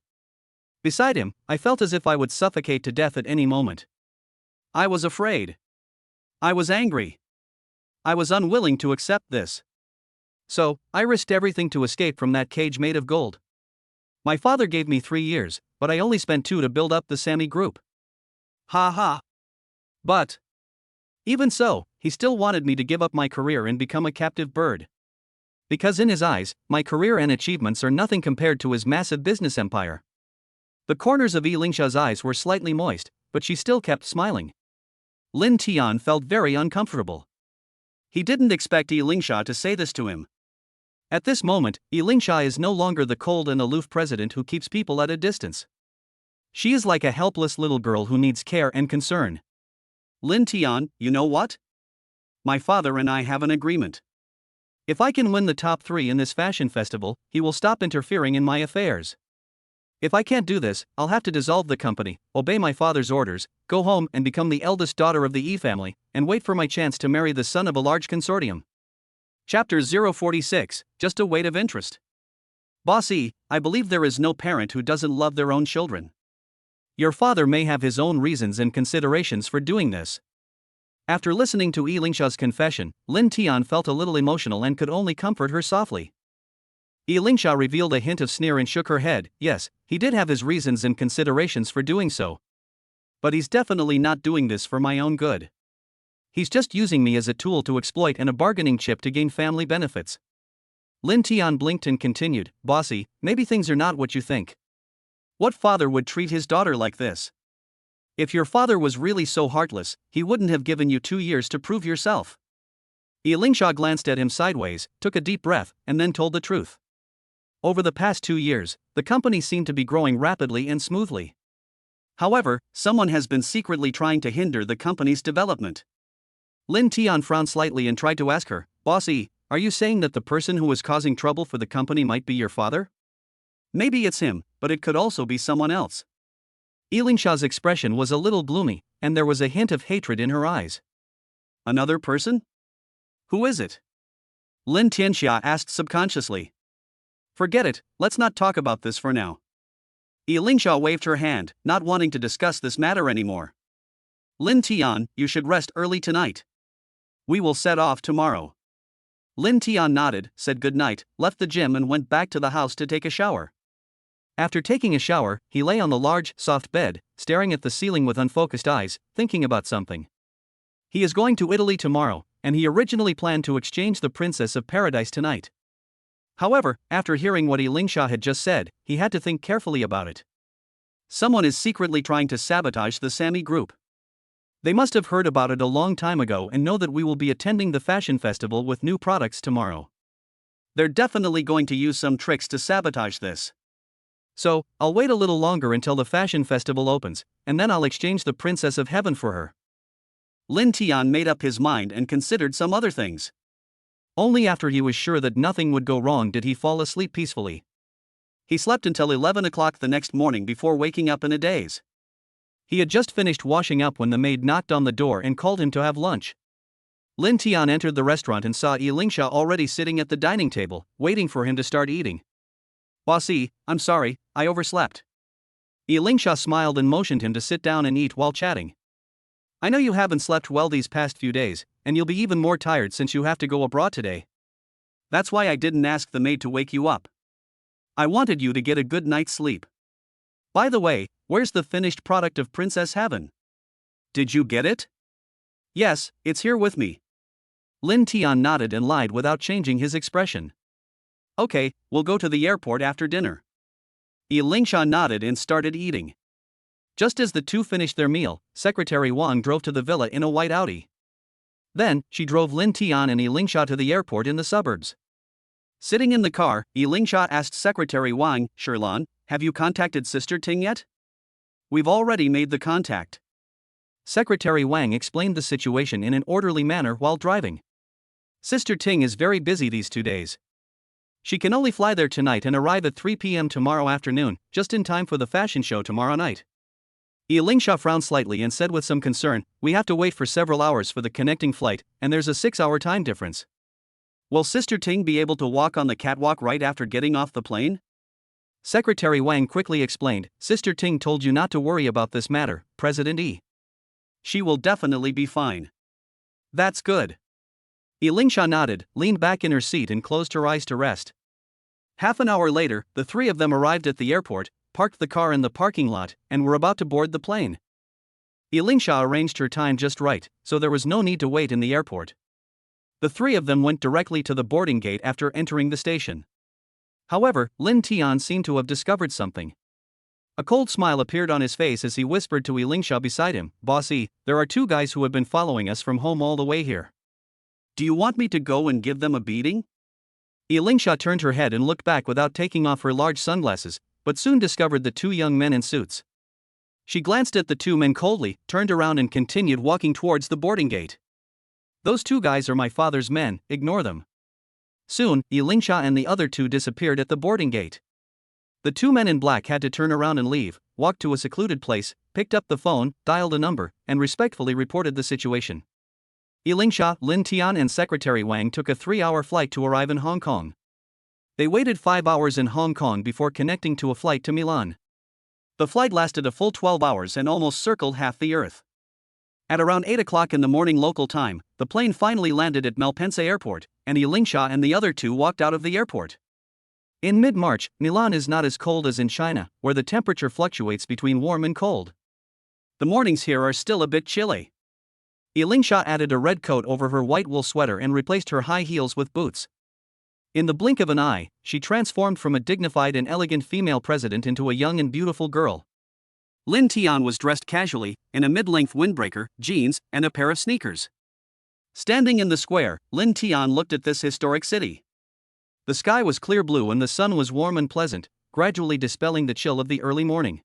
Beside him, I felt as if I would suffocate to death at any moment. I was afraid. I was angry. I was unwilling to accept this. So, I risked everything to escape from that cage made of gold. My father gave me 3 years, but I only spent 2 to build up the Sami group. Ha ha. But even so, he still wanted me to give up my career and become a captive bird. Because in his eyes, my career and achievements are nothing compared to his massive business empire. The corners of Elingsha's eyes were slightly moist, but she still kept smiling. Lin Tian felt very uncomfortable. He didn't expect Elingsha to say this to him. At this moment, Elingsha is no longer the cold and aloof president who keeps people at a distance. She is like a helpless little girl who needs care and concern. Lin Tian, you know what? My father and I have an agreement. If I can win the top 3 in this fashion festival, he will stop interfering in my affairs. If I can't do this, I'll have to dissolve the company, obey my father's orders, go home and become the eldest daughter of the E family, and wait for my chance to marry the son of a large consortium. Chapter 046, Just a Weight of Interest. Boss E, I believe there is no parent who doesn't love their own children. Your father may have his own reasons and considerations for doing this. After listening to Elingsha's confession, Lin Tian felt a little emotional and could only comfort her softly. Elingsha revealed a hint of sneer and shook her head. Yes, he did have his reasons and considerations for doing so. But he's definitely not doing this for my own good. He's just using me as a tool to exploit and a bargaining chip to gain family benefits. Lin Tian blinked and continued, Bossy, maybe things are not what you think. What father would treat his daughter like this? If your father was really so heartless, he wouldn't have given you 2 years to prove yourself. Elingsha glanced at him sideways, took a deep breath, and then told the truth. Over the past 2 years, the company seemed to be growing rapidly and smoothly. However, someone has been secretly trying to hinder the company's development. Lin Tian frowned slightly and tried to ask her, Boss E, are you saying that the person who is causing trouble for the company might be your father? Maybe it's him, but it could also be someone else. Elingsha's expression was a little gloomy, and there was a hint of hatred in her eyes. Another person? Who is it? Lin Tianxia asked subconsciously. Forget it, let's not talk about this for now. Elingsha waved her hand, not wanting to discuss this matter anymore. Lin Tian, you should rest early tonight. We will set off tomorrow. Lin Tian nodded, said good night, left the gym and went back to the house to take a shower. After taking a shower, he lay on the large, soft bed, staring at the ceiling with unfocused eyes, thinking about something. He is going to Italy tomorrow, and he originally planned to exchange the Princess of Paradise tonight. However, after hearing what Elingsha had just said, he had to think carefully about it. Someone is secretly trying to sabotage the Sami group. They must have heard about it a long time ago and know that we will be attending the fashion festival with new products tomorrow. They're definitely going to use some tricks to sabotage this. So, I'll wait a little longer until the fashion festival opens, and then I'll exchange the Princess of Heaven for her. Lin Tian made up his mind and considered some other things. Only after he was sure that nothing would go wrong did he fall asleep peacefully. He slept until 11 o'clock the next morning before waking up in a daze. He had just finished washing up when the maid knocked on the door and called him to have lunch. Lin Tian entered the restaurant and saw Elingsha already sitting at the dining table, waiting for him to start eating. Bossy, I'm sorry, I overslept. Elingsha smiled and motioned him to sit down and eat while chatting. I know you haven't slept well these past few days, and you'll be even more tired since you have to go abroad today. That's why I didn't ask the maid to wake you up. I wanted you to get a good night's sleep. By the way, where's the finished product of Princess Heaven? Did you get it? Yes, it's here with me. Lin Tian nodded and lied without changing his expression. Okay, we'll go to the airport after dinner. Elingsha nodded and started eating. Just as the two finished their meal, Secretary Wang drove to the villa in a white Audi. Then, she drove Lin Tian and Elingsha to the airport in the suburbs. Sitting in the car, Elingsha asked Secretary Wang, Sherlan, have you contacted Sister Ting yet? We've already made the contact. Secretary Wang explained the situation in an orderly manner while driving. Sister Ting is very busy these 2 days. She can only fly there tonight and arrive at 3 p.m. tomorrow afternoon, just in time for the fashion show tomorrow night. Elingsha frowned slightly and said with some concern, we have to wait for several hours for the connecting flight, and there's a 6-hour time difference. Will Sister Ting be able to walk on the catwalk right after getting off the plane? Secretary Wang quickly explained, Sister Ting told you not to worry about this matter, President Yi. She will definitely be fine. That's good. Lingsha nodded, leaned back in her seat and closed her eyes to rest. Half an hour later, the three of them arrived at the airport, parked the car in the parking lot, and were about to board the plane. Lingsha arranged her time just right, so there was no need to wait in the airport. The three of them went directly to the boarding gate after entering the station. However, Lin Tian seemed to have discovered something. A cold smile appeared on his face as he whispered to Lingsha beside him, Bossy, there are two guys who have been following us from home all the way here. Do you want me to go and give them a beating? Lingsha turned her head and looked back without taking off her large sunglasses, but soon discovered the two young men in suits. She glanced at the two men coldly, turned around and continued walking towards the boarding gate. Those two guys are my father's men, ignore them. Soon, Lingsha and the other two disappeared at the boarding gate. The two men in black had to turn around and leave, walked to a secluded place, picked up the phone, dialed a number, and respectfully reported the situation. Lingsha, Lin Tian and Secretary Wang took a 3-hour flight to arrive in Hong Kong. They waited 5 hours in Hong Kong before connecting to a flight to Milan. The flight lasted a full 12 hours and almost circled half the Earth. At around 8 o'clock in the morning local time, the plane finally landed at Malpensa Airport, and Lingsha and the other two walked out of the airport. In mid-March, Milan is not as cold as in China, where the temperature fluctuates between warm and cold. The mornings here are still a bit chilly. Lingsha added a red coat over her white wool sweater and replaced her high heels with boots. In the blink of an eye, she transformed from a dignified and elegant female president into a young and beautiful girl. Lin Tian was dressed casually, in a mid-length windbreaker, jeans, and a pair of sneakers. Standing in the square, Lin Tian looked at this historic city. The sky was clear blue and the sun was warm and pleasant, gradually dispelling the chill of the early morning.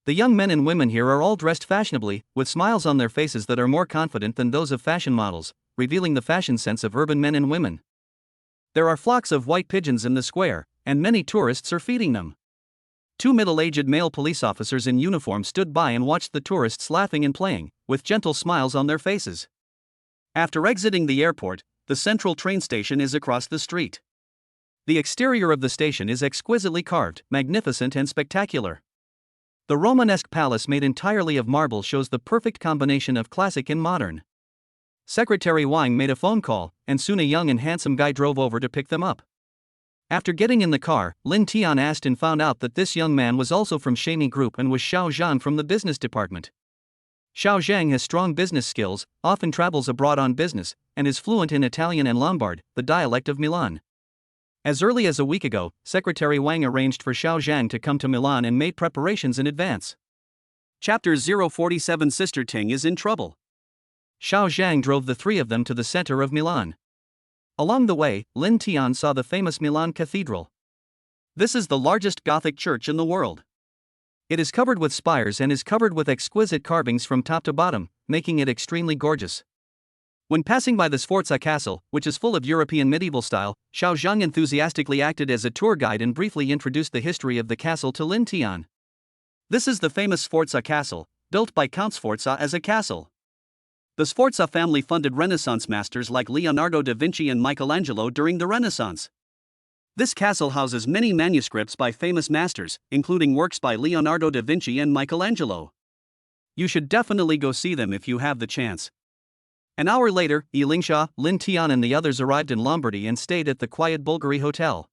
The young men and women here are all dressed fashionably, with smiles on their faces that are more confident than those of fashion models, revealing the fashion sense of urban men and women. There are flocks of white pigeons in the square, and many tourists are feeding them. Two middle-aged male police officers in uniform stood by and watched the tourists laughing and playing, with gentle smiles on their faces. After exiting the airport, the central train station is across the street. The exterior of the station is exquisitely carved, magnificent and spectacular. The Romanesque palace made entirely of marble shows the perfect combination of classic and modern. Secretary Wang made a phone call, and soon a young and handsome guy drove over to pick them up. After getting in the car, Lin Tian asked and found out that this young man was also from Shani Group and was Xiao Zhang from the business department. Xiao Zhang has strong business skills, often travels abroad on business, and is fluent in Italian and Lombard, the dialect of Milan. As early as a week ago, Secretary Wang arranged for Xiao Zhang to come to Milan and made preparations in advance. Chapter 047 Sister Ting is in trouble. Xiao Zhang drove the three of them to the center of Milan. Along the way, Lin Tian saw the famous Milan Cathedral. This is the largest Gothic church in the world. It is covered with spires and is covered with exquisite carvings from top to bottom, making it extremely gorgeous. When passing by the Sforza Castle, which is full of European medieval style, Xiao Zhang enthusiastically acted as a tour guide and briefly introduced the history of the castle to Lin Tian. This is the famous Sforza Castle, built by Count Sforza as a castle. The Sforza family funded Renaissance masters like Leonardo da Vinci and Michelangelo during the Renaissance. This castle houses many manuscripts by famous masters, including works by Leonardo da Vinci and Michelangelo. You should definitely go see them if you have the chance. An hour later, Lingsha, Lin Tian and the others arrived in Lombardy and stayed at the quiet Bulgari Hotel.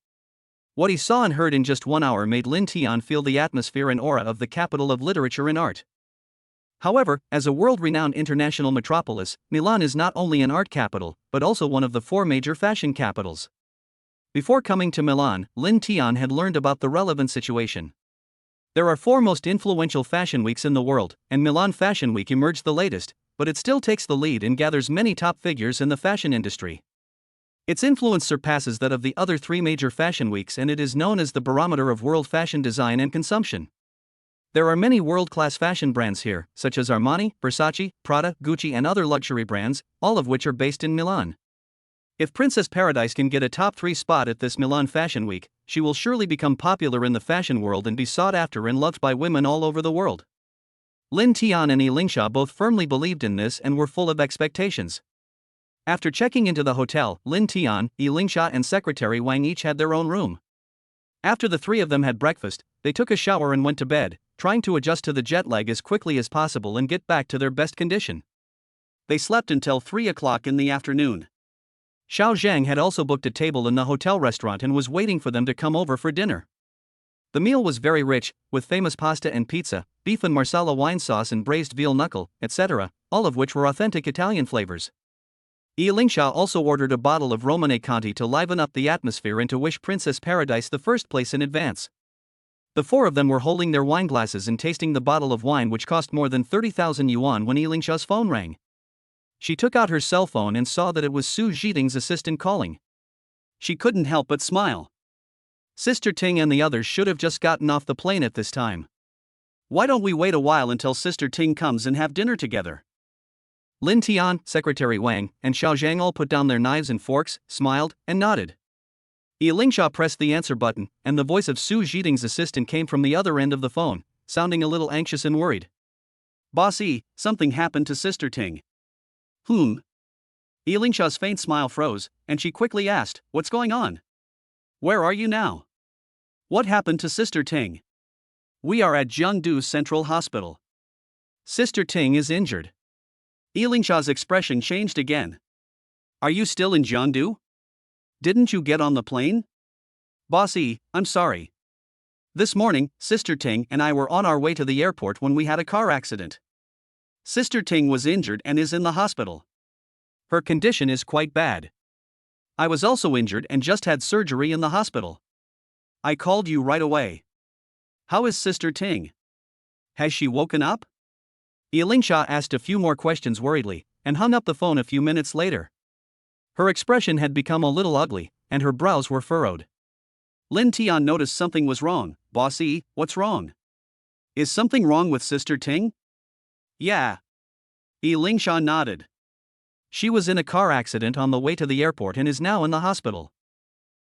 What he saw and heard in just 1 hour made Lin Tian feel the atmosphere and aura of the capital of literature and art. However, as a world-renowned international metropolis, Milan is not only an art capital, but also one of the 4 major fashion capitals. Before coming to Milan, Lin Tian had learned about the relevant situation. There are 4 most influential fashion weeks in the world, and Milan Fashion Week emerged the latest, but it still takes the lead and gathers many top figures in the fashion industry. Its influence surpasses that of the other 3 major fashion weeks, and it is known as the barometer of world fashion design and consumption. There are many world-class fashion brands here, such as Armani, Versace, Prada, Gucci and other luxury brands, all of which are based in Milan. If Princess Paradise can get a top 3 spot at this Milan Fashion Week, she will surely become popular in the fashion world and be sought after and loved by women all over the world. Lin Tian and Lingsha both firmly believed in this and were full of expectations. After checking into the hotel, Lin Tian, Yi Lingsha, and Secretary Wang each had their own room. After the three of them had breakfast, they took a shower and went to bed, trying to adjust to the jet lag as quickly as possible and get back to their best condition. They slept until 3 o'clock in the afternoon. Xiao Zhang had also booked a table in the hotel restaurant and was waiting for them to come over for dinner. The meal was very rich, with famous pasta and pizza, beef and marsala wine sauce and braised veal knuckle, etc., all of which were authentic Italian flavors. Yi Lingsha also ordered a bottle of Romane Conti to liven up the atmosphere and to wish Princess Paradise the first place in advance. The four of them were holding their wine glasses and tasting the bottle of wine, which cost more than 30,000 yuan, when Yi Lingsha's phone rang. She took out her cell phone and saw that it was Su Zhiding's assistant calling. She couldn't help but smile. Sister Ting and the others should have just gotten off the plane at this time. Why don't we wait a while until Sister Ting comes and have dinner together? Lin Tian, Secretary Wang, and Xiao Zhang all put down their knives and forks, smiled, and nodded. Yi Lingsha pressed the answer button, and the voice of Su Zhiding's assistant came from the other end of the phone, sounding a little anxious and worried. Bossy, something happened to Sister Ting. Yi Lingsha's faint smile froze, and she quickly asked, "What's going on? Where are you now? What happened to Sister Ting?" "We are at Jiangdu Central Hospital. Sister Ting is injured." Yi Lingsha's expression changed again. "Are you still in Jiangdu? Didn't you get on the plane?" "Bossy, I'm sorry. This morning, Sister Ting and I were on our way to the airport when we had a car accident. Sister Ting was injured and is in the hospital. Her condition is quite bad. I was also injured and just had surgery in the hospital. I called you right away. How is Sister Ting? Has she woken up?" Yi Lingsha asked a few more questions worriedly, and hung up the phone a few minutes later. Her expression had become a little ugly, and her brows were furrowed. Lin Tian noticed something was wrong. "Bossy, what's wrong? Is something wrong with Sister Ting?" "Yeah." Yi Lingsha nodded. "She was in a car accident on the way to the airport and is now in the hospital.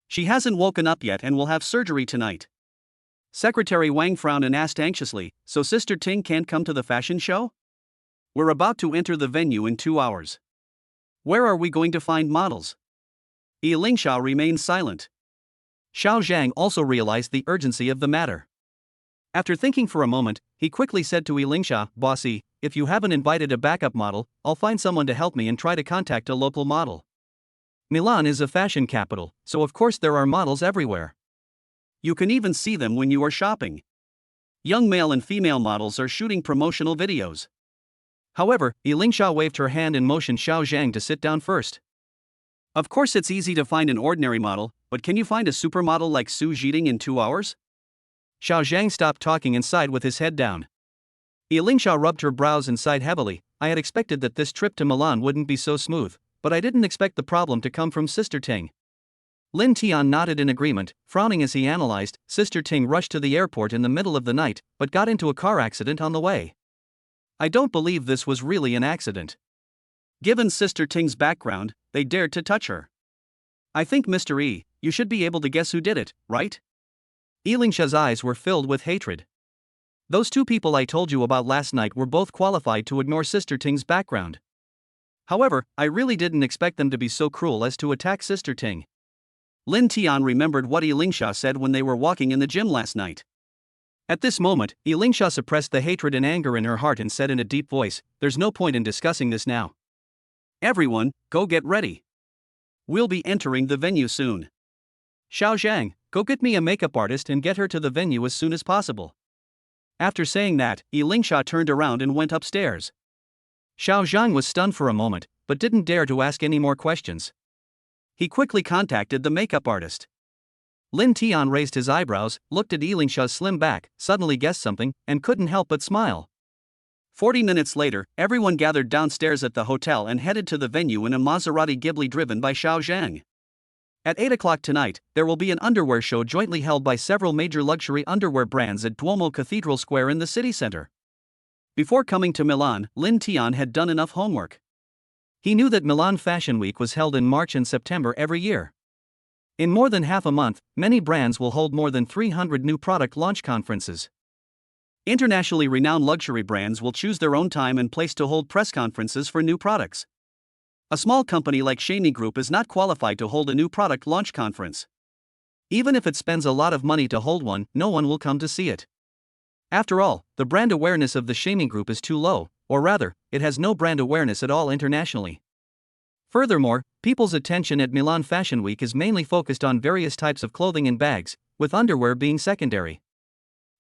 She hasn't woken up yet and will have surgery tonight." Secretary Wang frowned and asked anxiously, "So Sister Ting can't come to the fashion show? We're about to enter the venue in 2 hours. Where are we going to find models?" Yi Lingsha remained silent. Xiao Zhang also realized the urgency of the matter. After thinking for a moment, he quickly said to Yi Lingsha, "Bossy, if you haven't invited a backup model, I'll find someone to help me and try to contact a local model. Milan is a fashion capital, so of course there are models everywhere. You can even see them when you are shopping. Young male and female models are shooting promotional videos." However, Yi Lingsha waved her hand and motioned Xiao Zhang to sit down first. "Of course it's easy to find an ordinary model, but can you find a supermodel like Su Zhiding in 2 hours? Xiao Zhang stopped talking and sighed with his head down. Yi Lingsha rubbed her brows and sighed heavily. "I had expected that this trip to Milan wouldn't be so smooth, but I didn't expect the problem to come from Sister Ting." Lin Tian nodded in agreement, frowning as he analyzed. Sister Ting rushed to the airport in the middle of the night, but got into a car accident on the way. I don't believe this was really an accident. Given Sister Ting's background, they dared to touch her. I think Mr. E, you should be able to guess who did it, right? Yi Lingsha's eyes were filled with hatred. Those two people I told you about last night were both qualified to ignore Sister Ting's background. However, I really didn't expect them to be so cruel as to attack Sister Ting. Lin Tian remembered what Yi Lingsha said when they were walking in the gym last night. At this moment, Yi Lingsha suppressed the hatred and anger in her heart and said in a deep voice, "There's no point in discussing this now. Everyone, go get ready. We'll be entering the venue soon. Xiao Zhang, go get me a makeup artist and get her to the venue as soon as possible." After saying that, Yi Lingsha turned around and went upstairs. Xiao Zhang was stunned for a moment, but didn't dare to ask any more questions. He quickly contacted the makeup artist. Lin Tian raised his eyebrows, looked at Yi Lingsha's slim back, suddenly guessed something, and couldn't help but smile. 40 minutes later, everyone gathered downstairs at the hotel and headed to the venue in a Maserati Ghibli driven by Xiao Zhang. At 8 o'clock tonight, there will be an underwear show jointly held by several major luxury underwear brands at Duomo Cathedral Square in the city center. Before coming to Milan, Lin Tian had done enough homework. He knew that Milan Fashion Week was held in March and September every year. In more than half a month, many brands will hold more than 300 new product launch conferences. Internationally renowned luxury brands will choose their own time and place to hold press conferences for new products. A small company like Shamey Group is not qualified to hold a new product launch conference. Even if it spends a lot of money to hold one, no one will come to see it. After all, the brand awareness of the Shamey Group is too low, or rather, it has no brand awareness at all internationally. Furthermore, people's attention at Milan Fashion Week is mainly focused on various types of clothing and bags, with underwear being secondary.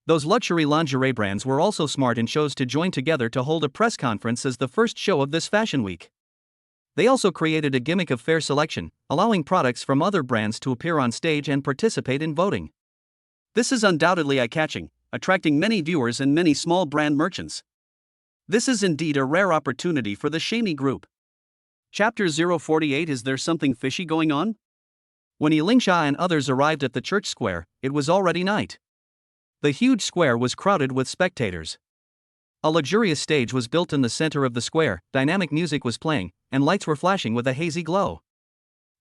Those luxury lingerie brands were also smart and chose to join together to hold a press conference as the first show of this fashion week. They also created a gimmick of fair selection, allowing products from other brands to appear on stage and participate in voting. This is undoubtedly eye-catching, attracting many viewers and many small brand merchants. This is indeed a rare opportunity for the Shamey Group. Chapter 048. Is there something fishy going on? When Yilingsha and others arrived at the church square, it was already night. The huge square was crowded with spectators. A luxurious stage was built in the center of the square, dynamic music was playing, and lights were flashing with a hazy glow.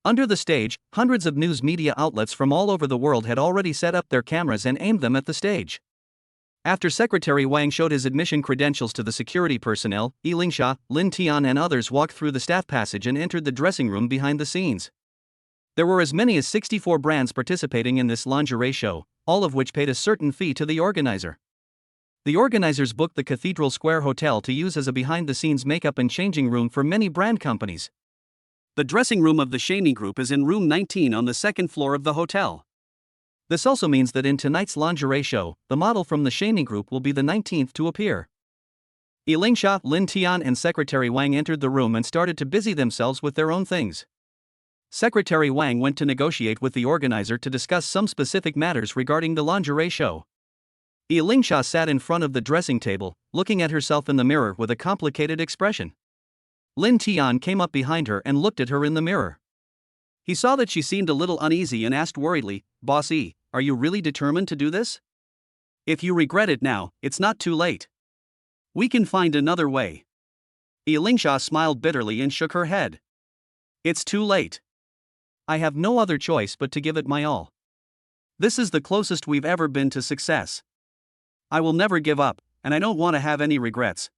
Under the stage, hundreds of news media outlets from all over the world had already set up their cameras and aimed them at the stage. After Secretary Wang showed his admission credentials to the security personnel, Yilingsha, Lin Tian and others walked through the staff passage and entered the dressing room behind the scenes. There were as many as 64 brands participating in this lingerie show, all of which paid a certain fee to the organizer. The organizers booked the Cathedral Square Hotel to use as a behind-the-scenes makeup and changing room for many brand companies. The dressing room of the Shamey Group is in room 19 on the second floor of the hotel. This also means that in tonight's lingerie show, the model from the Shamey Group will be the 19th to appear. Yilingsha, Lin Tian and Secretary Wang entered the room and started to busy themselves with their own things. Secretary Wang went to negotiate with the organizer to discuss some specific matters regarding the lingerie show. Yilingsha sat in front of the dressing table, looking at herself in the mirror with a complicated expression. Lin Tian came up behind her and looked at her in the mirror. He saw that she seemed a little uneasy and asked worriedly, "Boss E, are you really determined to do this? If you regret it now, it's not too late. We can find another way." Yilingsha smiled bitterly and shook her head. "It's too late. I have no other choice but to give it my all. This is the closest we've ever been to success. I will never give up, and I don't want to have any regrets."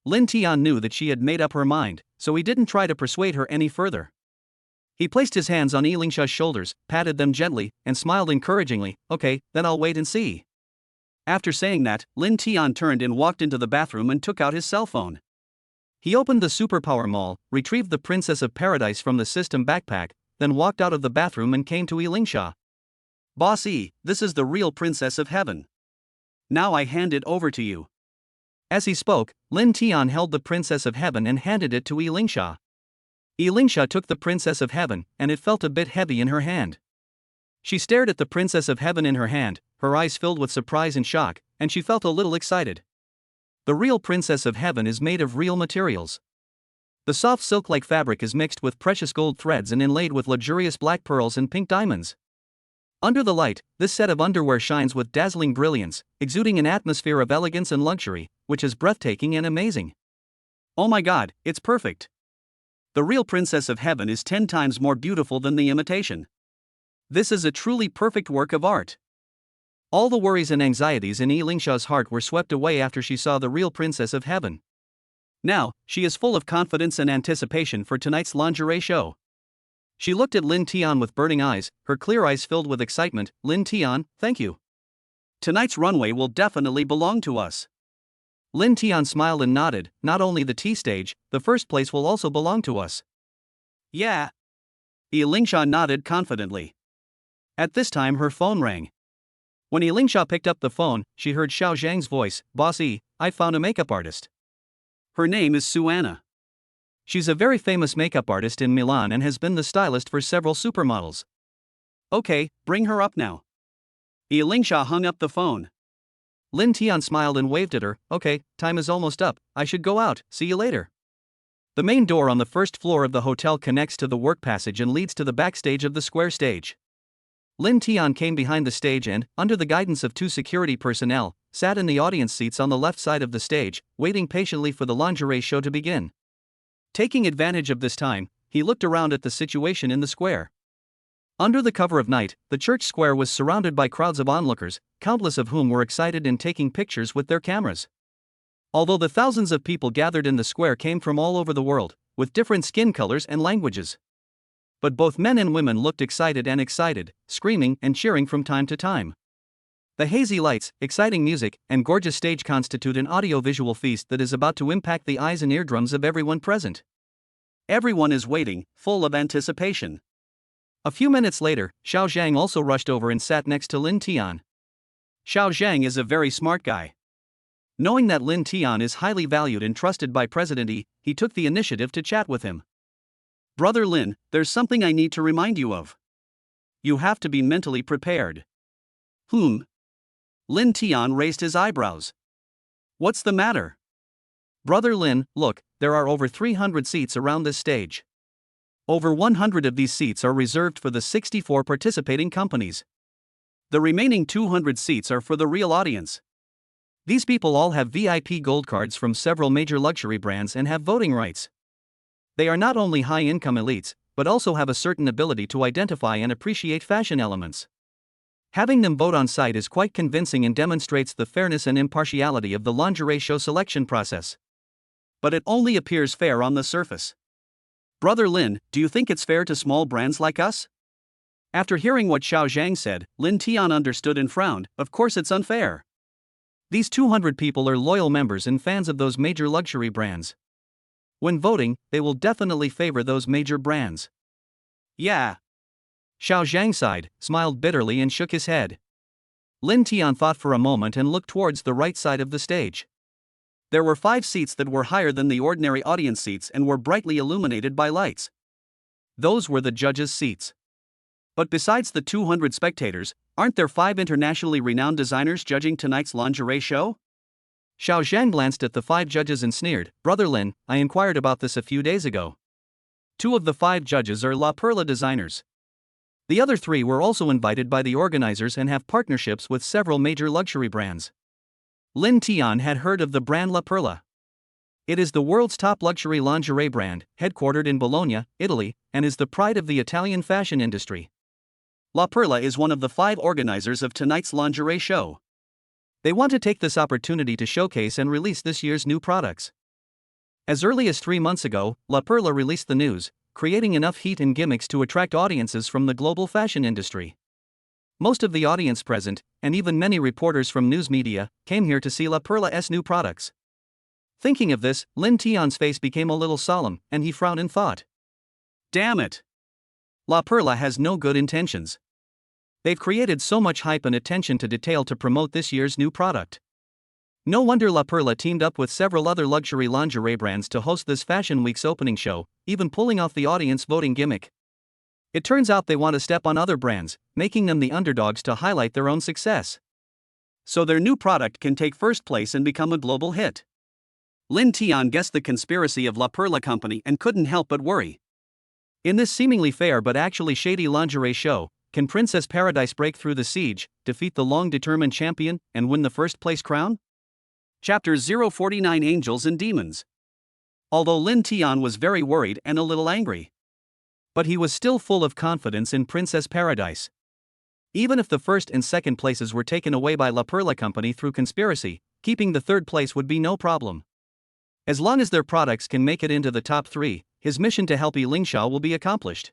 Lin Tian knew that she had made up her mind, so he didn't try to persuade her any further. He placed his hands on Yilingsha's shoulders, patted them gently, and smiled encouragingly. "Okay, then I'll wait and see." After saying that, Lin Tian turned and walked into the bathroom and took out his cell phone. He opened the Superpower Mall, retrieved the Princess of Paradise from the system backpack, then walked out of the bathroom and came to Yilingsha. "Boss E, this is the real Princess of Heaven. Now I hand it over to you." As he spoke, Lin Tian held the Princess of Heaven and handed it to Yilingsha. Yilingsha took the Princess of Heaven, and it felt a bit heavy in her hand. She stared at the Princess of Heaven in her hand, her eyes filled with surprise and shock, and she felt a little excited. The real Princess of Heaven is made of real materials. The soft silk-like fabric is mixed with precious gold threads and inlaid with luxurious black pearls and pink diamonds. Under the light, this set of underwear shines with dazzling brilliance, exuding an atmosphere of elegance and luxury, which is breathtaking and amazing. "Oh my God, it's perfect. The real Princess of Heaven is 10 times more beautiful than the imitation. This is a truly perfect work of art." All the worries and anxieties in Yilingsha's heart were swept away after she saw the real Princess of Heaven. Now, she is full of confidence and anticipation for tonight's lingerie show. She looked at Lin Tian with burning eyes, her clear eyes filled with excitement. "Lin Tian, thank you. Tonight's runway will definitely belong to us." Lin Tian smiled and nodded. "Not only the T stage, the first place will also belong to us." "Yeah." Yilingsha nodded confidently. At this time her phone rang. When Yilingsha picked up the phone, she heard Xiao Zhang's voice. "Boss E, I found a makeup artist. Her name is Suanna. She's a very famous makeup artist in Milan and has been the stylist for several supermodels." "Okay, bring her up now." Yilingsha hung up the phone. Lin Tian smiled and waved at her. "Okay, time is almost up, I should go out, see you later." The main door on the first floor of the hotel connects to the work passage and leads to the backstage of the square stage. Lin Tian came behind the stage and, under the guidance of 2 security personnel, sat in the audience seats on the left side of the stage, waiting patiently for the lingerie show to begin. Taking advantage of this time, he looked around at the situation in the square. Under the cover of night, the church square was surrounded by crowds of onlookers, countless of whom were excited and taking pictures with their cameras. Although the thousands of people gathered in the square came from all over the world, with different skin colors and languages. But both men and women looked excited, screaming and cheering from time to time. The hazy lights, exciting music, and gorgeous stage constitute an audio-visual feast that is about to impact the eyes and eardrums of everyone present. Everyone is waiting, full of anticipation. A few minutes later, Xiao Zhang also rushed over and sat next to Lin Tian. Xiao Zhang is a very smart guy. Knowing that Lin Tian is highly valued and trusted by President Yi, he took the initiative to chat with him. Brother Lin, there's something I need to remind you of. You have to be mentally prepared. Lin Tian raised his eyebrows. What's the matter? Brother Lin, look, there are over 300 seats around this stage. Over 100 of these seats are reserved for the 64 participating companies. The remaining 200 seats are for the real audience. These people all have VIP gold cards from several major luxury brands and have voting rights. They are not only high-income elites, but also have a certain ability to identify and appreciate fashion elements. Having them vote on site is quite convincing and demonstrates the fairness and impartiality of the lingerie show selection process. But it only appears fair on the surface. Brother Lin, do you think it's fair to small brands like us? After hearing what Xiao Zhang said, Lin Tian understood and frowned. Of course it's unfair. These 200 people are loyal members and fans of those major luxury brands. When voting, they will definitely favor those major brands. Yeah. Xiao Zhang sighed, smiled bitterly and shook his head. Lin Tian thought for a moment and looked towards the right side of the stage. There were 5 seats that were higher than the ordinary audience seats and were brightly illuminated by lights. Those were the judges' seats. But besides the 200 spectators, aren't there 5 internationally renowned designers judging tonight's lingerie show? Xiao Zhang glanced at the 5 judges and sneered. Brother Lin, I inquired about this a few days ago. 2 of the 5 judges are La Perla designers. The other 3 were also invited by the organizers and have partnerships with several major luxury brands. Lin Tian had heard of the brand La Perla. It is the world's top luxury lingerie brand, headquartered in Bologna, Italy, and is the pride of the Italian fashion industry. La Perla is one of the 5 organizers of tonight's lingerie show. They want to take this opportunity to showcase and release this year's new products. As early as 3 months ago, La Perla released the news, creating enough heat and gimmicks to attract audiences from the global fashion industry. Most of the audience present, and even many reporters from news media, came here to see La Perla's new products. Thinking of this, Lin Tian's face became a little solemn, and he frowned in thought. Damn it! La Perla has no good intentions. They've created so much hype and attention to detail to promote this year's new product. No wonder La Perla teamed up with several other luxury lingerie brands to host this Fashion Week's opening show, even pulling off the audience voting gimmick. It turns out they want to step on other brands, making them the underdogs to highlight their own success. So their new product can take first place and become a global hit. Lin Tian guessed the conspiracy of La Perla company and couldn't help but worry. In this seemingly fair but actually shady lingerie show, can Princess Paradise break through the siege, defeat the long-determined champion, and win the first-place crown? Chapter 049 Angels and Demons. Although Lin Tian was very worried and a little angry, but he was still full of confidence in Princess Paradise. Even if the first and second places were taken away by La Perla company through conspiracy, keeping the third place would be no problem. As long as their products can make it into the top 3, his mission to help Yi Lingxiao will be accomplished.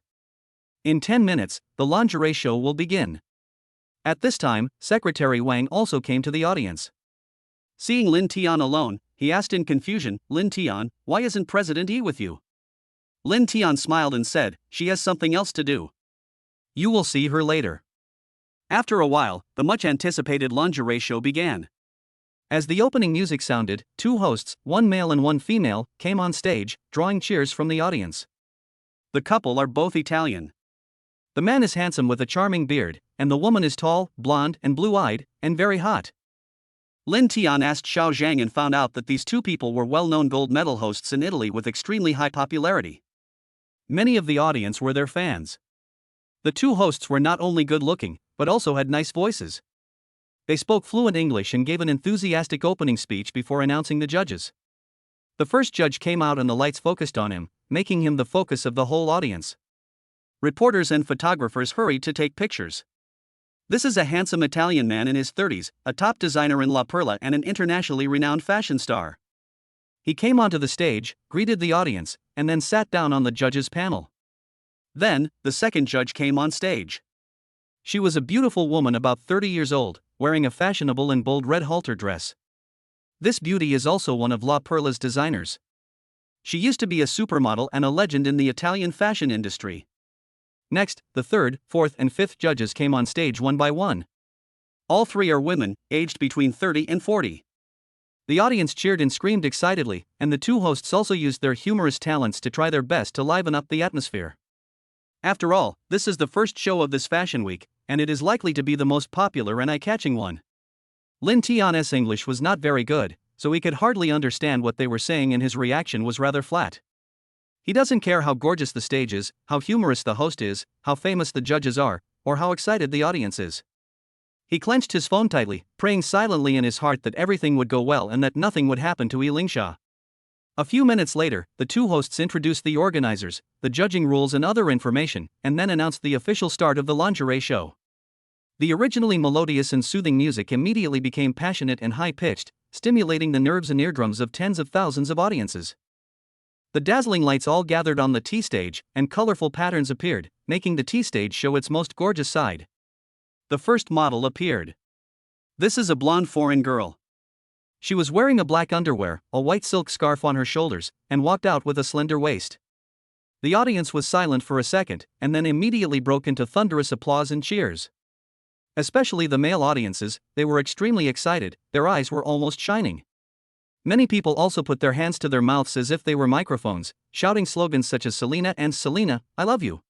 In 10 minutes, the lingerie show will begin. At this time, Secretary Wang also came to the audience. Seeing Lin Tian alone, he asked in confusion, Lin Tian, why isn't President Yi with you? Lin Tian smiled and said, she has something else to do. You will see her later. After a while, the much-anticipated lingerie show began. As the opening music sounded, 2 hosts, one male and one female, came on stage, drawing cheers from the audience. The couple are both Italian. The man is handsome with a charming beard, and the woman is tall, blonde, and blue-eyed, and very hot. Lin Tian asked Xiao Zhang and found out that these 2 people were well-known gold medal hosts in Italy with extremely high popularity. Many of the audience were their fans. The 2 hosts were not only good-looking, but also had nice voices. They spoke fluent English and gave an enthusiastic opening speech before announcing the judges. The first judge came out and the lights focused on him, making him the focus of the whole audience. Reporters and photographers hurried to take pictures. This is a handsome Italian man in his 30s, a top designer in La Perla and an internationally renowned fashion star. He came onto the stage, greeted the audience, and then sat down on the judges' panel. Then, the second judge came on stage. She was a beautiful woman about 30 years old, wearing a fashionable and bold red halter dress. This beauty is also one of La Perla's designers. She used to be a supermodel and a legend in the Italian fashion industry. Next, the third, fourth, and fifth judges came on stage one by one. All three are women, aged between 30 and 40. The audience cheered and screamed excitedly, and the two hosts also used their humorous talents to try their best to liven up the atmosphere. After all, this is the first show of this fashion week, and it is likely to be the most popular and eye-catching one. Lin Tian's English was not very good, so he could hardly understand what they were saying, and his reaction was rather flat. He doesn't care how gorgeous the stage is, how humorous the host is, how famous the judges are, or how excited the audience is. He clenched his phone tightly, praying silently in his heart that everything would go well and that nothing would happen to Lingsha. A few minutes later, the two hosts introduced the organizers, the judging rules and other information, and then announced the official start of the lingerie show. The originally melodious and soothing music immediately became passionate and high-pitched, stimulating the nerves and eardrums of tens of thousands of audiences. The dazzling lights all gathered on the T-stage, and colorful patterns appeared, making the T-stage show its most gorgeous side. The first model appeared. This is a blonde foreign girl. She was wearing a black underwear, a white silk scarf on her shoulders, and walked out with a slender waist. The audience was silent for a second, and then immediately broke into thunderous applause and cheers. Especially the male audiences, they were extremely excited, their eyes were almost shining. Many people also put their hands to their mouths as if they were microphones, shouting slogans such as "Selena and Selena, I love you."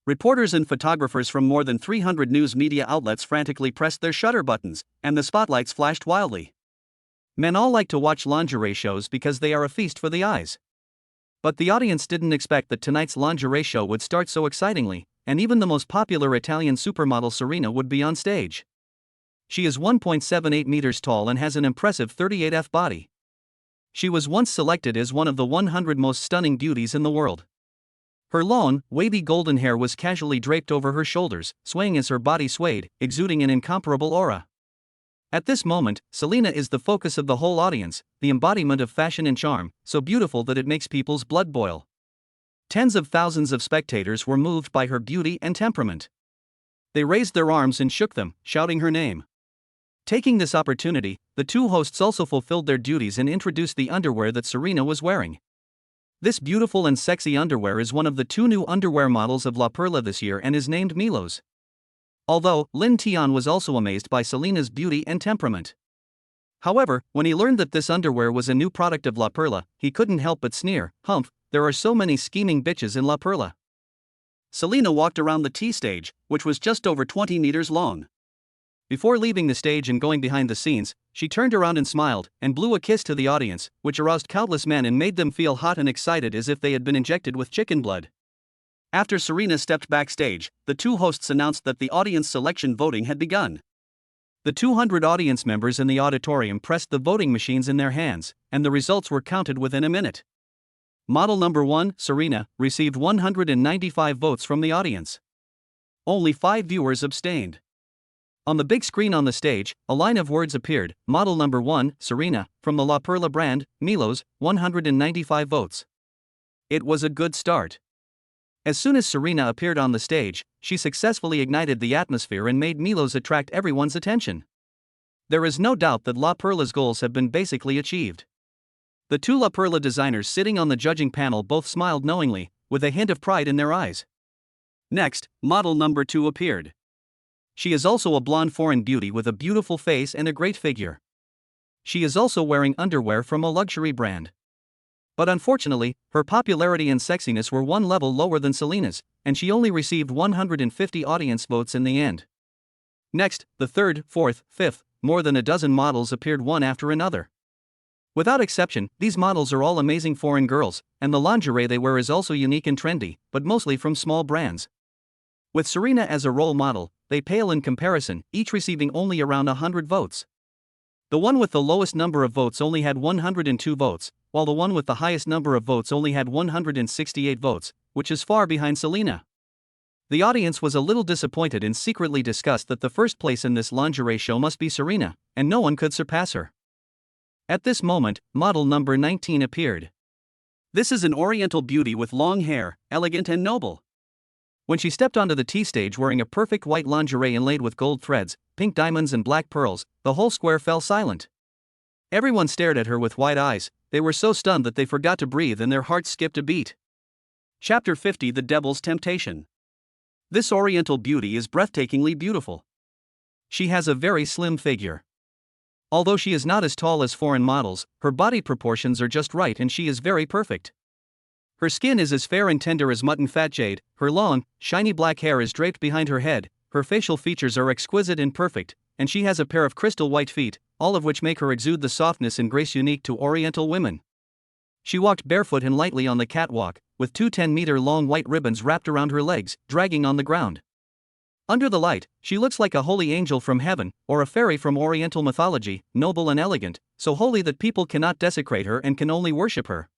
Reporters and photographers from more than 300 news media outlets frantically pressed their shutter buttons, and the spotlights flashed wildly. Men all like to watch lingerie shows because they are a feast for the eyes. But the audience didn't expect that tonight's lingerie show would start so excitingly, and even the most popular Italian supermodel Serena would be on stage. She is 1.78 meters tall and has an impressive 38F body. She was once selected as one of the 100 most stunning beauties in the world. Her long, wavy golden hair was casually draped over her shoulders, swaying as her body swayed, exuding an incomparable aura. At this moment, Selena is the focus of the whole audience, the embodiment of fashion and charm, so beautiful that it makes people's blood boil. Tens of thousands of spectators were moved by her beauty and temperament. They raised their arms and shook them, shouting her name. Taking this opportunity, the two hosts also fulfilled their duties and introduced the underwear that Serena was wearing. This beautiful and sexy underwear is one of the two new underwear models of La Perla this year and is named Milos. Although, Lin Tian was also amazed by Selena's beauty and temperament. However, when he learned that this underwear was a new product of La Perla, he couldn't help but sneer, "Humph, there are so many scheming bitches in La Perla." Selena walked around the T-stage, which was just over 20 meters long. Before leaving the stage and going behind the scenes, she turned around and smiled, and blew a kiss to the audience, which aroused countless men and made them feel hot and excited as if they had been injected with chicken blood. After Serena stepped backstage, the two hosts announced that the audience selection voting had begun. The 200 audience members in the auditorium pressed the voting machines in their hands, and the results were counted within a minute. Model number 1, Serena, received 195 votes from the audience. Only 5 viewers abstained. On the big screen on the stage, a line of words appeared: Model number 1, Serena, from the La Perla brand, Milos, 195 votes. It was a good start. As soon as Serena appeared on the stage, she successfully ignited the atmosphere and made Milos attract everyone's attention. There is no doubt that La Perla's goals have been basically achieved. The two La Perla designers sitting on the judging panel both smiled knowingly, with a hint of pride in their eyes. Next, model number 2 appeared. She is also a blonde foreign beauty with a beautiful face and a great figure. She is also wearing underwear from a luxury brand. But unfortunately, her popularity and sexiness were one level lower than Selena's, and she only received 150 audience votes in the end. Next, the third, fourth, fifth, more than a dozen models appeared one after another. Without exception, these models are all amazing foreign girls, and the lingerie they wear is also unique and trendy, but mostly from small brands. With Serena as a role model, they pale in comparison, each receiving only around 100 votes. The one with the lowest number of votes only had 102 votes, while the one with the highest number of votes only had 168 votes, which is far behind Selena. The audience was a little disappointed and secretly discussed that the first place in this lingerie show must be Serena, and no one could surpass her. At this moment, model number 19 appeared. This is an Oriental beauty with long hair, elegant and noble. When she stepped onto the tea stage wearing a perfect white lingerie inlaid with gold threads, pink diamonds and black pearls, the whole square fell silent. Everyone stared at her with wide eyes. They were so stunned that they forgot to breathe and their hearts skipped a beat. Chapter 50: The Devil's Temptation. This Oriental beauty is breathtakingly beautiful. She has a very slim figure. Although she is not as tall as foreign models, her body proportions are just right and she is very perfect. Her skin is as fair and tender as mutton fat jade, her long, shiny black hair is draped behind her head, her facial features are exquisite and perfect, and she has a pair of crystal white feet, all of which make her exude the softness and grace unique to Oriental women. She walked barefoot and lightly on the catwalk, with two 10-meter-long white ribbons wrapped around her legs, dragging on the ground. Under the light, she looks like a holy angel from heaven, or a fairy from Oriental mythology, noble and elegant, so holy that people cannot desecrate her and can only worship her.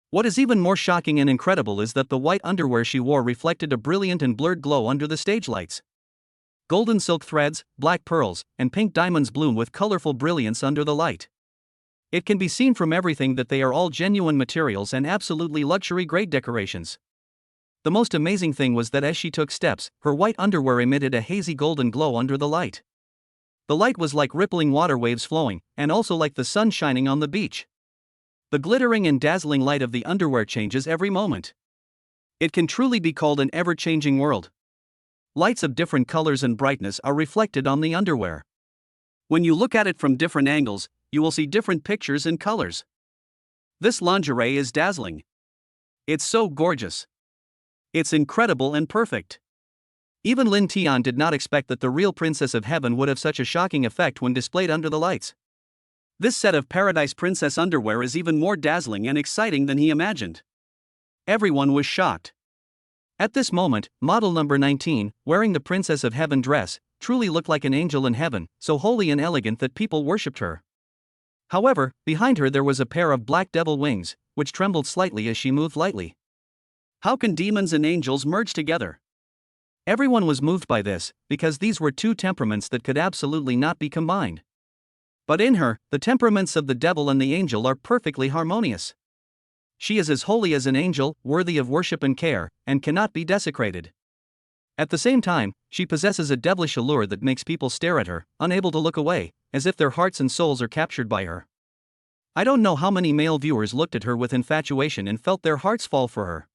What is even more shocking and incredible is that the white underwear she wore reflected a brilliant and blurred glow under the stage lights. Golden silk threads, black pearls, and pink diamonds bloom with colorful brilliance under the light. It can be seen from everything that they are all genuine materials and absolutely luxury-grade decorations. The most amazing thing was that as she took steps, her white underwear emitted a hazy golden glow under the light. The light was like rippling water waves flowing, and also like the sun shining on the beach. The glittering and dazzling light of the underwear changes every moment. It can truly be called an ever-changing world. Lights of different colors and brightness are reflected on the underwear. When you look at it from different angles, you will see different pictures and colors. This lingerie is dazzling. It's so gorgeous. It's incredible and perfect. Even Lin Tian did not expect that the real Princess of Heaven would have such a shocking effect when displayed under the lights. This set of Paradise Princess underwear is even more dazzling and exciting than he imagined. Everyone was shocked. At this moment, model number 19, wearing the Princess of Heaven dress, truly looked like an angel in heaven, so holy and elegant that people worshipped her. However, behind her there was a pair of black devil wings, which trembled slightly as she moved lightly. How can demons and angels merge together? Everyone was moved by this, because these were two temperaments that could absolutely not be combined. But in her, the temperaments of the devil and the angel are perfectly harmonious. She is as holy as an angel, worthy of worship and care, and cannot be desecrated. At the same time, she possesses a devilish allure that makes people stare at her, unable to look away, as if their hearts and souls are captured by her. I don't know how many male viewers looked at her with infatuation and felt their hearts fall for her.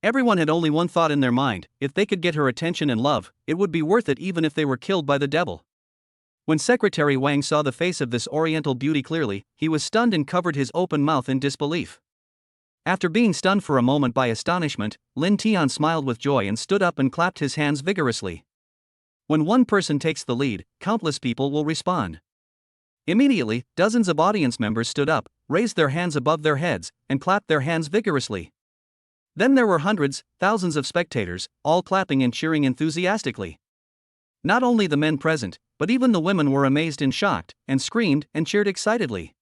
Everyone had only one thought in their mind: if they could get her attention and love, it would be worth it even if they were killed by the devil. When Secretary Wang saw the face of this Oriental beauty clearly, he was stunned and covered his open mouth in disbelief. After being stunned for a moment by astonishment, Lin Tian smiled with joy and stood up and clapped his hands vigorously. When one person takes the lead, countless people will respond. Immediately, dozens of audience members stood up, raised their hands above their heads, and clapped their hands vigorously. Then there were hundreds, thousands of spectators, all clapping and cheering enthusiastically. Not only the men present, but even the women were amazed and shocked, and screamed and cheered excitedly.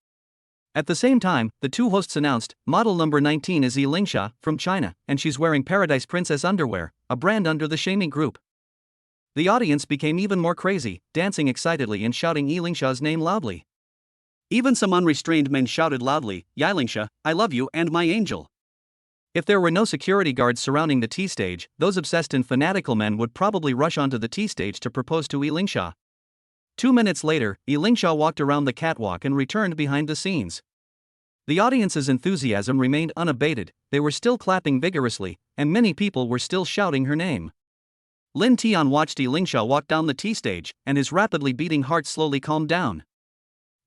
At the same time, the two hosts announced, model number 19 is Lingsha, from China, and she's wearing Paradise Princess underwear, a brand under the Shaming Group. The audience became even more crazy, dancing excitedly and shouting Lingsha's name loudly. Even some unrestrained men shouted loudly, Lingsha, I love you and my angel. If there were no security guards surrounding the tea stage, those obsessed and fanatical men would probably rush onto the tea stage to propose to Lingsha. 2 minutes later, Lingsha walked around the catwalk and returned behind the scenes. The audience's enthusiasm remained unabated, they were still clapping vigorously, and many people were still shouting her name. Lin Tian watched Lingsha walk down the tea stage, and his rapidly beating heart slowly calmed down.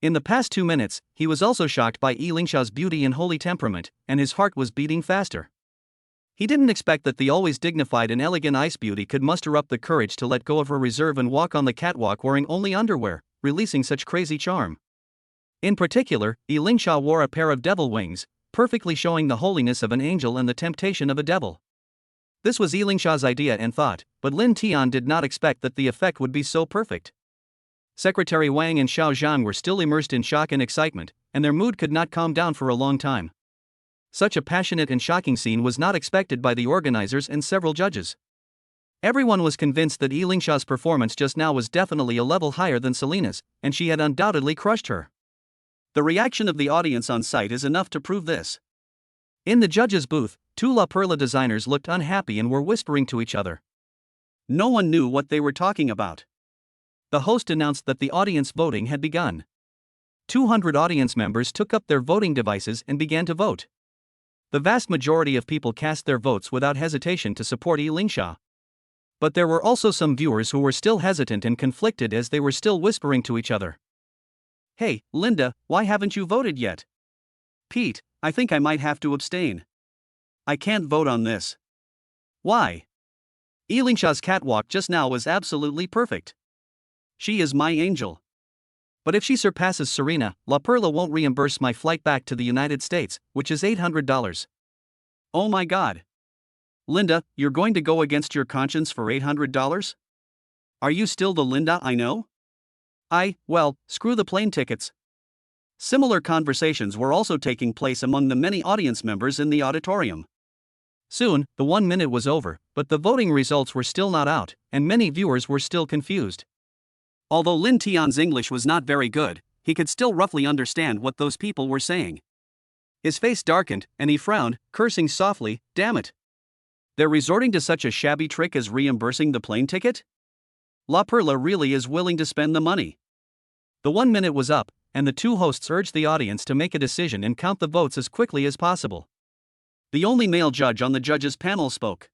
In the past 2 minutes, he was also shocked by Lingsha's beauty and holy temperament, and his heart was beating faster. He didn't expect that the always dignified and elegant ice beauty could muster up the courage to let go of her reserve and walk on the catwalk wearing only underwear, releasing such crazy charm. In particular, Lingsha wore a pair of devil wings, perfectly showing the holiness of an angel and the temptation of a devil. This was Lingsha's idea and thought, but Lin Tian did not expect that the effect would be so perfect. Secretary Wang and Xiao Zhang were still immersed in shock and excitement, and their mood could not calm down for a long time. Such a passionate and shocking scene was not expected by the organizers and several judges. Everyone was convinced that Lingsha's performance just now was definitely a level higher than Selena's, and she had undoubtedly crushed her. The reaction of the audience on site is enough to prove this. In the judges' booth, two La Perla designers looked unhappy and were whispering to each other. No one knew what they were talking about. The host announced that the audience voting had begun. 200 audience members took up their voting devices and began to vote. The vast majority of people cast their votes without hesitation to support Lingsha. But there were also some viewers who were still hesitant and conflicted as they were still whispering to each other. Hey, Linda, why haven't you voted yet? Pete, I think I might have to abstain. I can't vote on this. Why? Lingsha's catwalk just now was absolutely perfect. She is my angel. But if she surpasses Serena, La Perla won't reimburse my flight back to the United States, which is $800. Oh my God. Linda, you're going to go against your conscience for $800? Are you still the Linda I know? Well, screw the plane tickets. Similar conversations were also taking place among the many audience members in the auditorium. Soon, the 1 minute was over, but the voting results were still not out, and many viewers were still confused. Although Lin Tian's English was not very good, he could still roughly understand what those people were saying. His face darkened, and he frowned, cursing softly, "Damn it. They're resorting to such a shabby trick as reimbursing the plane ticket? La Perla really is willing to spend the money." The 1 minute was up, and the two hosts urged the audience to make a decision and count the votes as quickly as possible. The only male judge on the judges' panel spoke.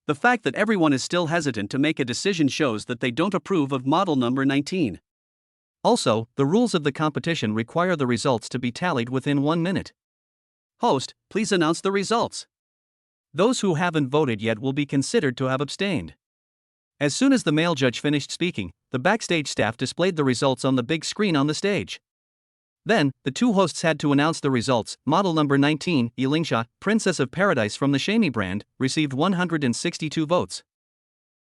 The fact that everyone is still hesitant to make a decision shows that they don't approve of model number 19. Also, the rules of the competition require the results to be tallied within 1 minute. Host, please announce the results. Those who haven't voted yet will be considered to have abstained. As soon as the male judge finished speaking, the backstage staff displayed the results on the big screen on the stage. Then, the two hosts had to announce the results. Model number 19, Lingsha, Princess of Paradise from the Shami brand, received 162 votes.